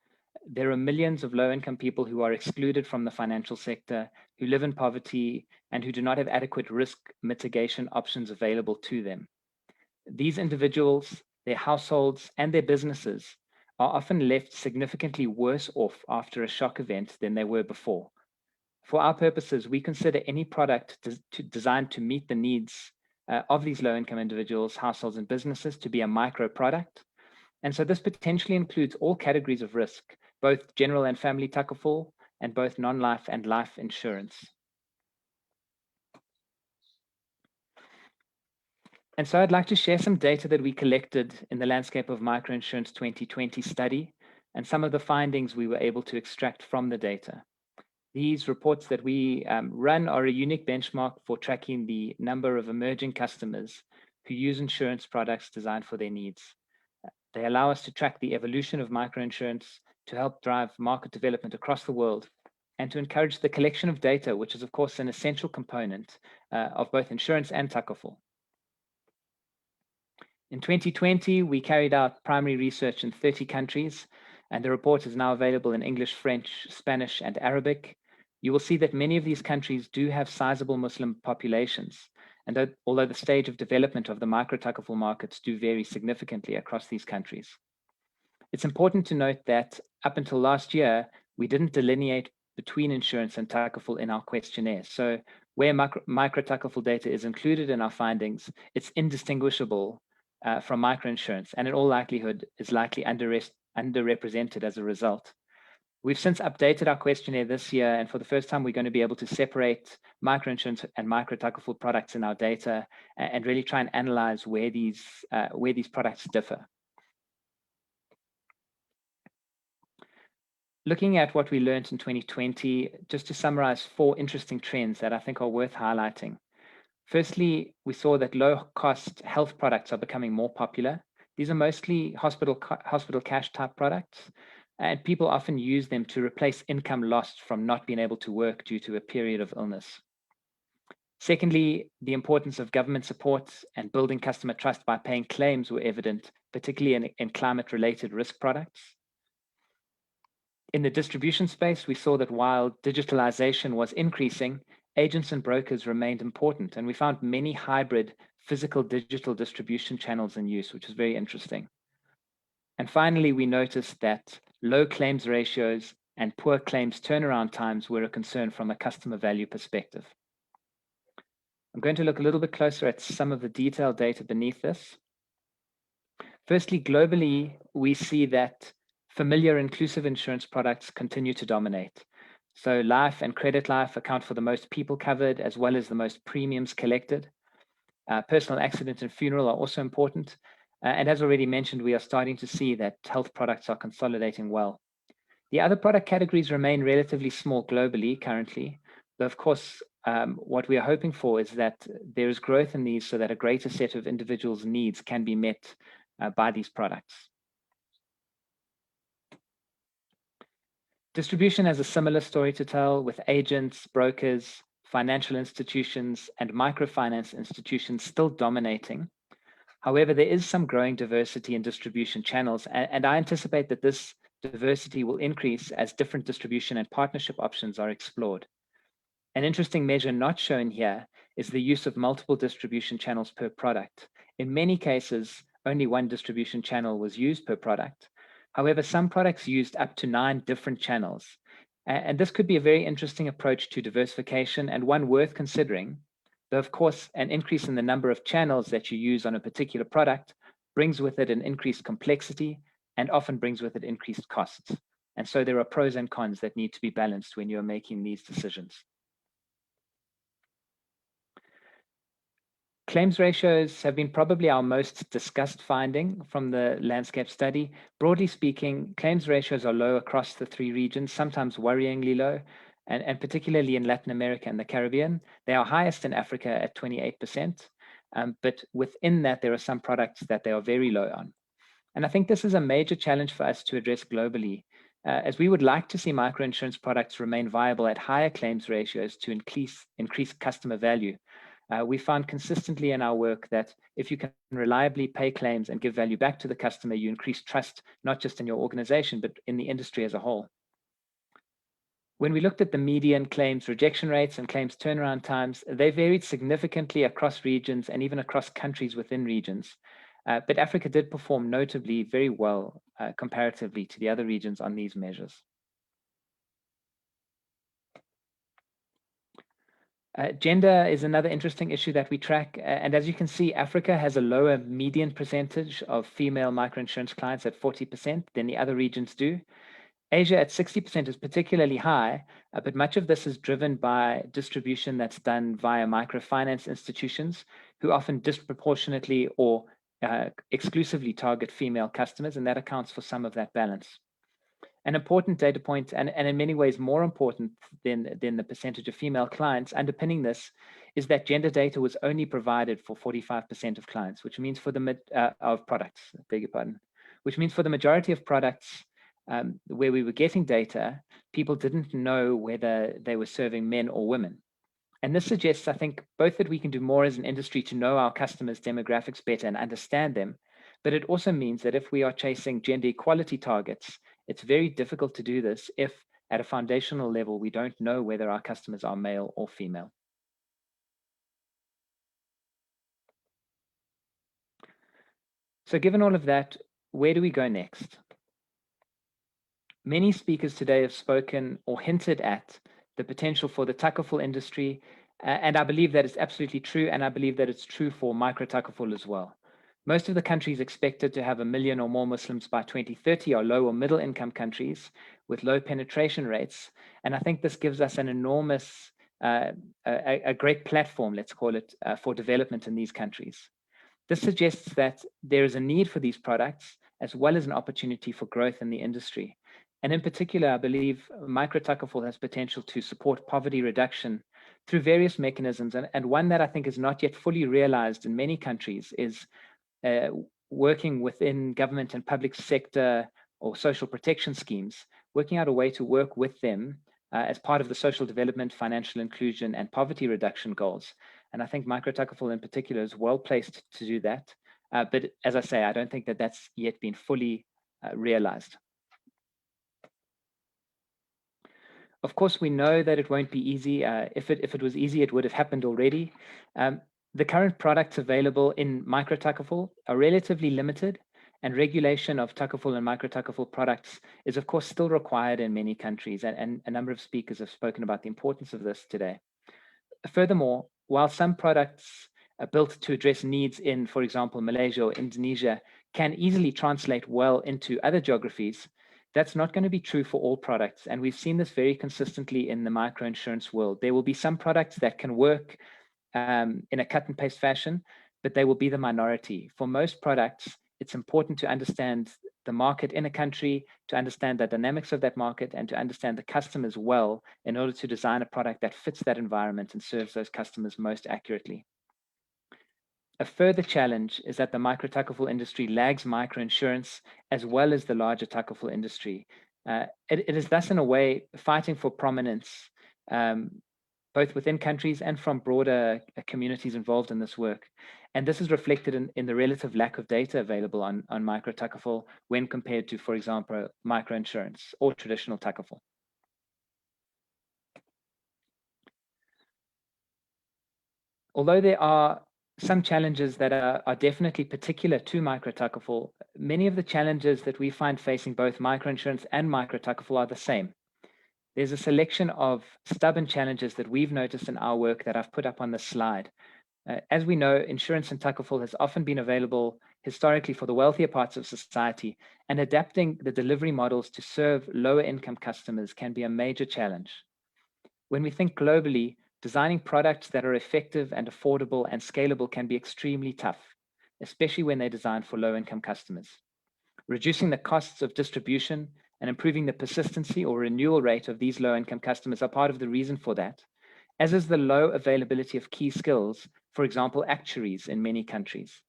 There are millions of low-income people who are excluded from the financial sector, who live in poverty, and who do not have adequate risk mitigation options available to them. These individuals, their households, and their businesses are often left significantly worse off after a shock event than they were before. For our purposes, we consider any product designed to meet the needs of these low-income individuals, households, and businesses to be a micro product. And so this potentially includes all categories of risk, both general and family Takaful, and both non-life and life insurance. And so I'd like to share some data that we collected in the Landscape of Microinsurance 2020 study, and some of the findings we were able to extract from the data. These reports that we run are a unique benchmark for tracking the number of emerging customers who use insurance products designed for their needs. They allow us to track the evolution of microinsurance to help drive market development across the world and to encourage the collection of data, which is of course an essential component of both insurance and Takaful. In 2020, we carried out primary research in 30 countries, and the report is now available in English, French, Spanish, and Arabic. You will see that many of these countries do have sizable Muslim populations, and that although the stage of development of the micro-Takaful markets do vary significantly across these countries. It's important to note that up until last year, we didn't delineate between insurance and Takaful in our questionnaire. So where micro-Takaful data is included in our findings, it's indistinguishable from microinsurance, and in all likelihood is likely underrepresented as a result. We've since updated our questionnaire this year, and for the first time, we're going to be able to separate microinsurance and micro-Takaful products in our data and really try and analyze where these products differ. Looking at what we learned in 2020, just to summarize 4 interesting trends that I think are worth highlighting. Firstly, we saw that low-cost health products are becoming more popular. These are mostly hospital cash type products, and people often use them to replace income lost from not being able to work due to a period of illness. Secondly, the importance of government support and building customer trust by paying claims were evident, particularly in climate-related risk products. In the distribution space, we saw that while digitalization was increasing, agents and brokers remained important, and we found many hybrid physical digital distribution channels in use, which is very interesting. And finally, we noticed that low claims ratios and poor claims turnaround times were a concern from a customer value perspective. I'm going to look a little bit closer at some of the detailed data beneath this. Firstly, globally, we see that familiar inclusive insurance products continue to dominate. So life and credit life account for the most people covered, as well as the most premiums collected. Personal accident and funeral are also important. And as already mentioned, we are starting to see that health products are consolidating well. The other product categories remain relatively small globally currently, though of course, what we are hoping for is that there is growth in these so that a greater set of individuals' needs can be met by these products. Distribution has a similar story to tell, with agents, brokers, financial institutions, and microfinance institutions still dominating. However, there is some growing diversity in distribution channels, and I anticipate that this diversity will increase as different distribution and partnership options are explored. An interesting measure not shown here is the use of multiple distribution channels per product. In many cases, only one distribution channel was used per product. However, some products used up to 9 different channels. And this could be a very interesting approach to diversification and one worth considering. Though, of course, an increase in the number of channels that you use on a particular product brings with it an increased complexity and often brings with it increased costs. And so there are pros and cons that need to be balanced when you're making these decisions. Claims ratios have been probably our most discussed finding from the landscape study. Broadly speaking, claims ratios are low across the 3 regions, sometimes worryingly low, and particularly in Latin America and the Caribbean. They are highest in Africa at 28%, but within that, there are some products that they are very low on. And I think this is a major challenge for us to address globally, as we would like to see microinsurance products remain viable at higher claims ratios to increase customer value. We found consistently in our work that if you can reliably pay claims and give value back to the customer, you increase trust, not just in your organization, but in the industry as a whole. When we looked at the median claims rejection rates and claims turnaround times, they varied significantly across regions and even across countries within regions. But Africa did perform notably very well comparatively to the other regions on these measures. Gender is another interesting issue that we track. And as you can see, Africa has a lower median percentage of female microinsurance clients at 40% than the other regions do. Asia at 60% is particularly high, but much of this is driven by distribution that's done via microfinance institutions who often disproportionately or exclusively target female customers, and that accounts for some of that balance. An important data point, and in many ways more important than the percentage of female clients underpinning this, is that gender data was only provided for 45% of clients, which means for the of products, beg your pardon, which means for the majority of products where we were getting data, people didn't know whether they were serving men or women. And this suggests, I think, both that we can do more as an industry to know our customers' demographics better and understand them, but it also means that if we are chasing gender equality targets, it's very difficult to do this if at a foundational level, we don't know whether our customers are male or female. So given all of that, where do we go next? Many speakers today have spoken or hinted at the potential for the Takaful industry, and I believe that is absolutely true, and I believe that it's true for micro Takaful as well. Most of the countries expected to have 1 million or more Muslims by 2030 are low or middle income countries with low penetration rates. And I think this gives us an enormous, a great platform, let's call it, for development in these countries. This suggests that there is a need for these products as well as an opportunity for growth in the industry. And in particular, I believe micro Takaful has potential to support poverty reduction through various mechanisms. And one that I think is not yet fully realized in many countries is working within government and public sector or social protection schemes, working out a way to work with them as part of the social development, financial inclusion, and poverty reduction goals. And I think micro Takaful in particular is well placed to do that. But as I say, I don't think that that's yet been fully realized. Of course, we know that it won't be easy. If it was easy, it would have happened already. The current products available in micro Takaful are relatively limited, and regulation of Takaful and micro Takaful products is, of course, still required in many countries. And a number of speakers have spoken about the importance of this today. Furthermore, while some products are built to address needs in, for example, Malaysia or Indonesia, can easily translate well into other geographies, that's not going to be true for all products. And we've seen this very consistently in the microinsurance world. There will be some products that can work in a cut and paste fashion, but they will be the minority. For most products, it's important to understand the market in a country, to understand the dynamics of that market, and to understand the customers well in order to design a product that fits that environment and serves those customers most accurately. A further challenge is that the micro Takaful industry lags microinsurance as well as the larger Takaful industry. It is thus in a way fighting for prominence, both within countries and from broader communities involved in this work. And this is reflected in the relative lack of data available on micro Takaful when compared to, for example, microinsurance or traditional Takaful. Although there are some challenges that are definitely particular to micro-Takaful, many of the challenges that we find facing both microinsurance and micro-Takaful are the same. There's a selection of stubborn challenges that we've noticed in our work that I've put up on the slide. As we know, insurance in Takaful has often been available historically for the wealthier parts of society, and adapting the delivery models to serve lower income customers can be a major challenge. When we think globally, designing products that are effective and affordable and scalable can be extremely tough, especially when they're designed for low-income customers. Reducing the costs of distribution and improving the persistency or renewal rate of these low-income customers are part of the reason for that, as is the low availability of key skills, for example, actuaries in many countries.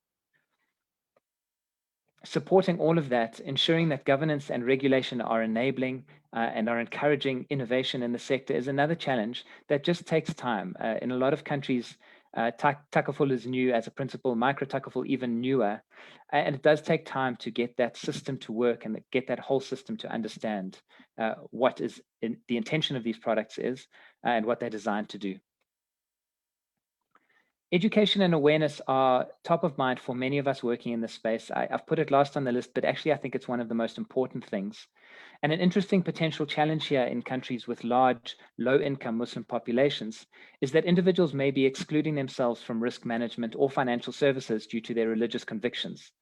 Supporting all of that, ensuring that governance and regulation are enabling and are encouraging innovation in the sector is another challenge that just takes time. In a lot of countries, Takaful is new as a principle, micro-Takaful even newer, and it does take time to get that system to work and get that whole system to understand what is the intention of these products is and what they're designed to do. Education and awareness are top of mind for many of us working in this space. I've put it last on the list, but actually I think it's one of the most important things. And an interesting potential challenge here in countries with large, low-income Muslim populations is that individuals may be excluding themselves from risk management or financial services due to their religious convictions.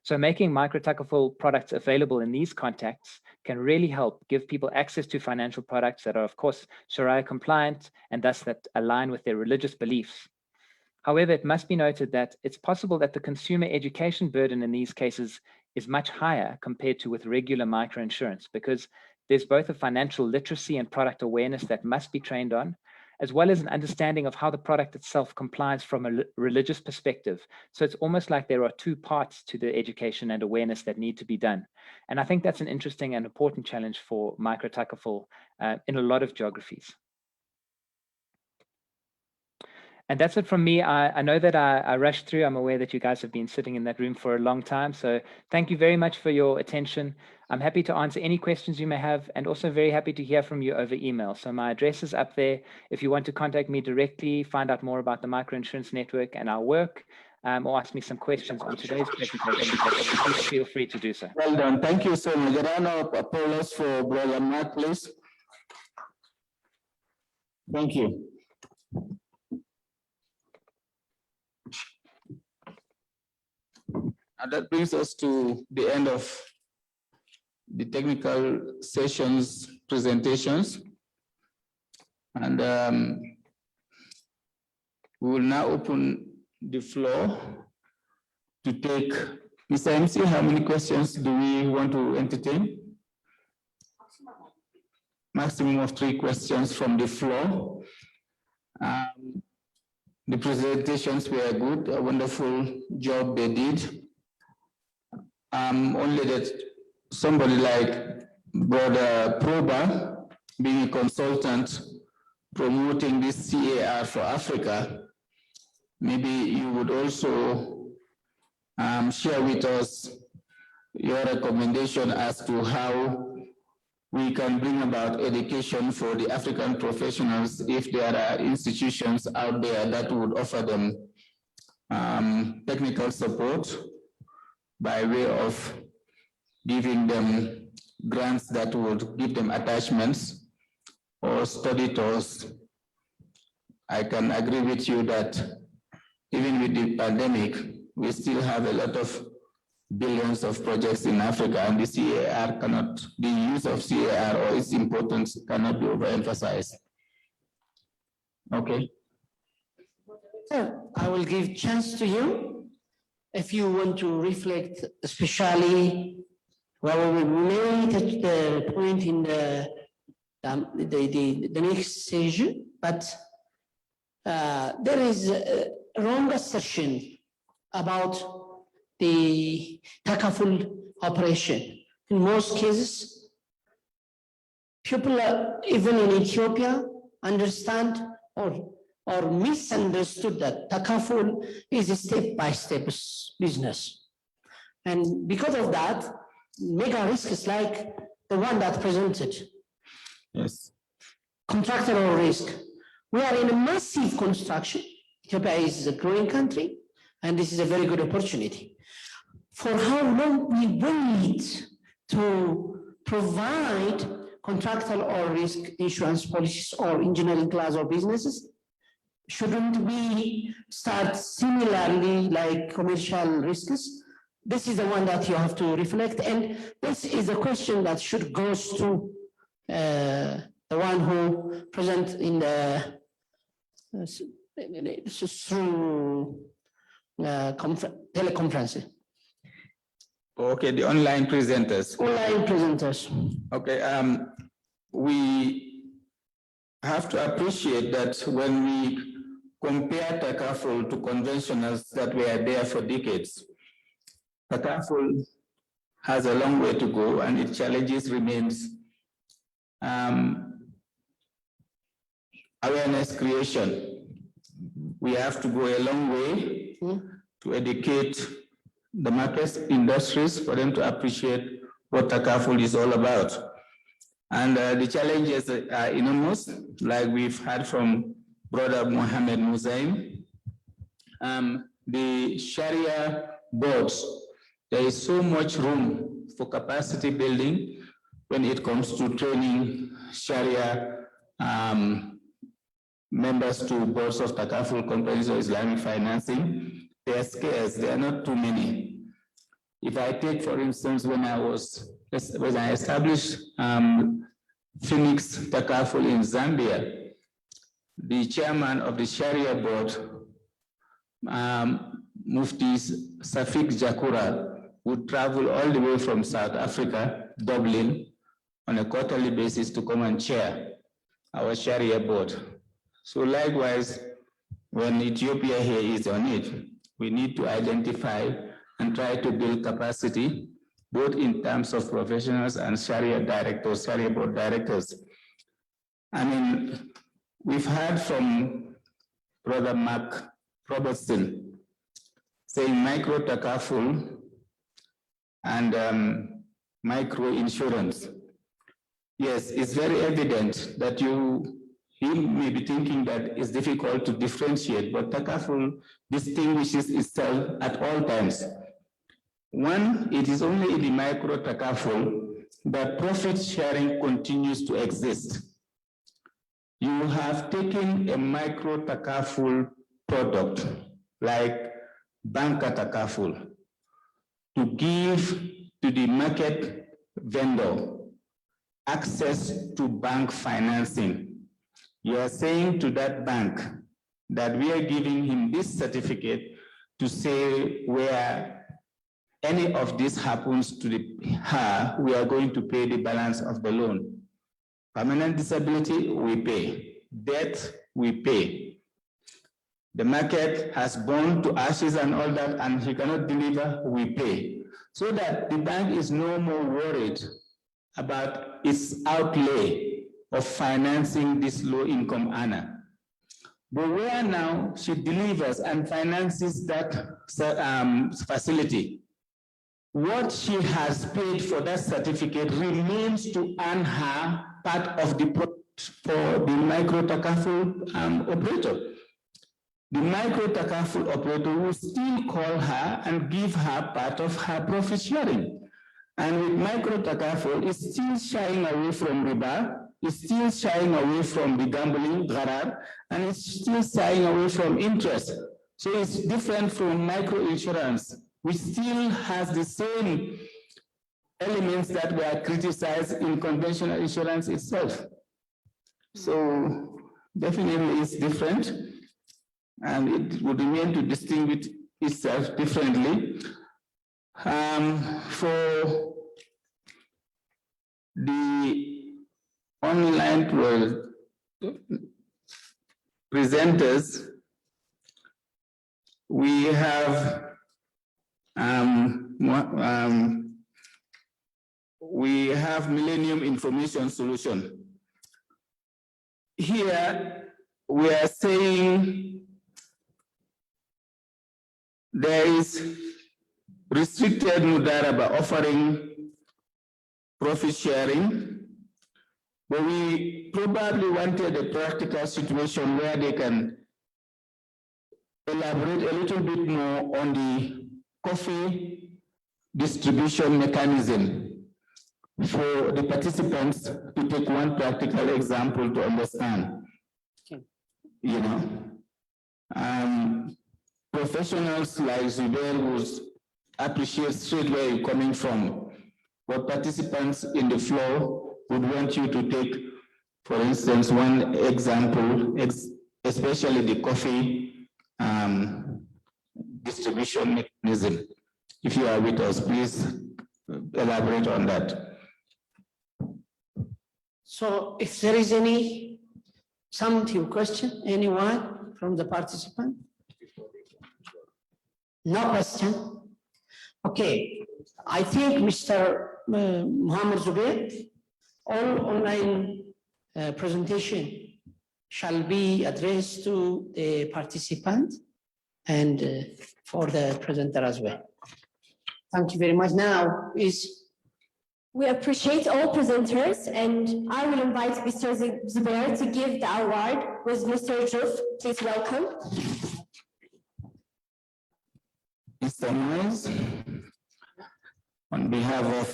So making micro-Takaful products available in these contexts can really help give people access to financial products that are, of course, Sharia compliant and thus that align with their religious beliefs. However, it must be noted that it's possible that the consumer education burden in these cases is much higher compared to with regular microinsurance, because there's both a financial literacy and product awareness that must be trained on, as well as an understanding of how the product itself complies from a religious perspective. So it's almost like there are two parts to the education and awareness that need to be done. And I think that's an interesting and important challenge for micro-Takaful in a lot of geographies. And that's it from me. I know that I rushed through. I'm aware that you guys have been sitting in that room for a long time. So thank you very much for your attention. I'm happy to answer any questions you may have, and also very happy to hear from you over email. So my address is up there. If you want to contact me directly, find out more about the Microinsurance Network and our work, or ask me some questions on today's presentation, please feel free to do so. Well done. Thank you so much. A round of applause for Brother Mark, please. Thank you. And that brings us to the end of the technical sessions presentations. And we will now open the floor to take, Mr. MC, how many questions do we want to entertain? Maximum of 3 questions from the floor. The presentations were good, a wonderful job they did. Only that somebody like Brother Proba, being a consultant, promoting this CAR for Africa, maybe you would also share with us your recommendation as to how we can bring about education for the African professionals if there are institutions out there that would offer them technical support by way of giving them grants that would give them attachments or study tours. I can agree with you that even with the pandemic, we still have a lot of billions of projects in Africa, and the CAR cannot, the use of CAR or its importance cannot be overemphasized. Okay. So I will give chance to you if you want to reflect, especially well, we may touch the point in the next session, but there is a wrong assertion about the Takaful operation. In most cases, people even in Ethiopia understand or misunderstood that Takaful is a step-by-step business. And because of that, mega risk is like the one that presented. Yes. Contractual risk. We are in a massive construction. Ethiopia is a growing country, and this is a very good opportunity. For how long we wait to provide contractual or risk insurance policies or engineering class or businesses? Shouldn't we start similarly like commercial risks? This is the one that you have to reflect, and this is a question that should go to the one who present in the through teleconference. Okay, the online presenters. Online presenters. Okay, we have to appreciate that when we compare Takaful to conventionals that were there for decades, Takaful has a long way to go, and its challenges remains awareness creation. We have to go a long way to educate the markets, industries, for them to appreciate what Takaful is all about. And the challenges are enormous, like we've heard from Brother Mohammed Muzaim. The Sharia boards, there is so much room for capacity building when it comes to training Sharia members to boards of Takaful companies or Islamic financing. They are scarce, there are not too many. If I take, for instance, when I established Phoenix Takaful in Zambia, the chairman of the Sharia board, Mufti Safik Jakura, would travel all the way from South Africa, Dublin, on a quarterly basis to come and chair our Sharia board. So likewise, when Ethiopia here is on it, we need to identify and try to build capacity, both in terms of professionals and Sharia directors, Sharia board directors. I mean, we've heard from Brother Mark Robertson saying micro Takaful and micro insurance. Yes, it's very evident that you may be thinking that it's difficult to differentiate, but Takaful distinguishes itself at all times. One, it is only in the micro Takaful that profit sharing continues to exist. You have taken a micro Takaful product like Banka Takaful to give to the market vendor access to bank financing. You are saying to that bank that we are giving him this certificate to say where any of this happens to her, we are going to pay the balance of the loan. Permanent disability, we pay. Death, we pay. The market has burned to ashes and all that, and he cannot deliver, we pay. So that the bank is no more worried about its outlay of financing this low-income earner. But where now she delivers and finances that facility, what she has paid for that certificate remains to earn her part of the profit for the micro Takaful operator. The micro Takaful operator will still call her and give her part of her profit sharing. And with micro Takaful, it's still shying away from riba, it's still shying away from the gambling, gharar, and it's still shying away from interest. So it's different from micro insurance, which still has the same elements that were criticized in conventional insurance itself. So definitely it's different, and it would remain to distinguish itself differently. For the online presenters, we have Millennium Information Solution. Here we are saying there is restricted Mudaraba offering profit sharing, but we probably wanted a practical situation where they can elaborate a little bit more on the coffee distribution mechanism for the participants to take one practical example to understand. You know, professionals like Zubair will appreciate straight where you're coming from. But participants in the floor would want you to take, for instance, one example, especially the coffee distribution mechanism. If you are with us, please elaborate on that. So if there is any something question, anyone from the participant? No question? Okay, I think Mr. Muhammad Zubair, all online presentation shall be addressed to the participant and for the presenter as well. Thank you very much. Now is We appreciate all presenters, and I will invite Mr. Zubair to give the award with Mr. Juf. Please welcome. Mr. Miles, on behalf of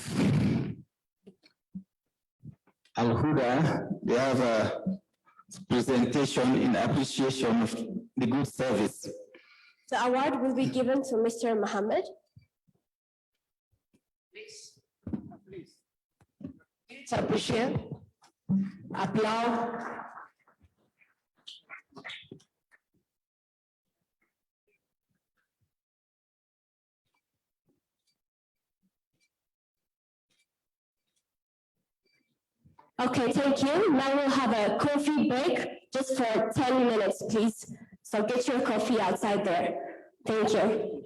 AlHuda, they have a presentation in appreciation of the good service. The award will be given to Mr. Mohammed. Please appreciate. Applaud. Okay, thank you. Now we'll have a coffee break just for 10 minutes, please. So get your coffee outside there. Thank you.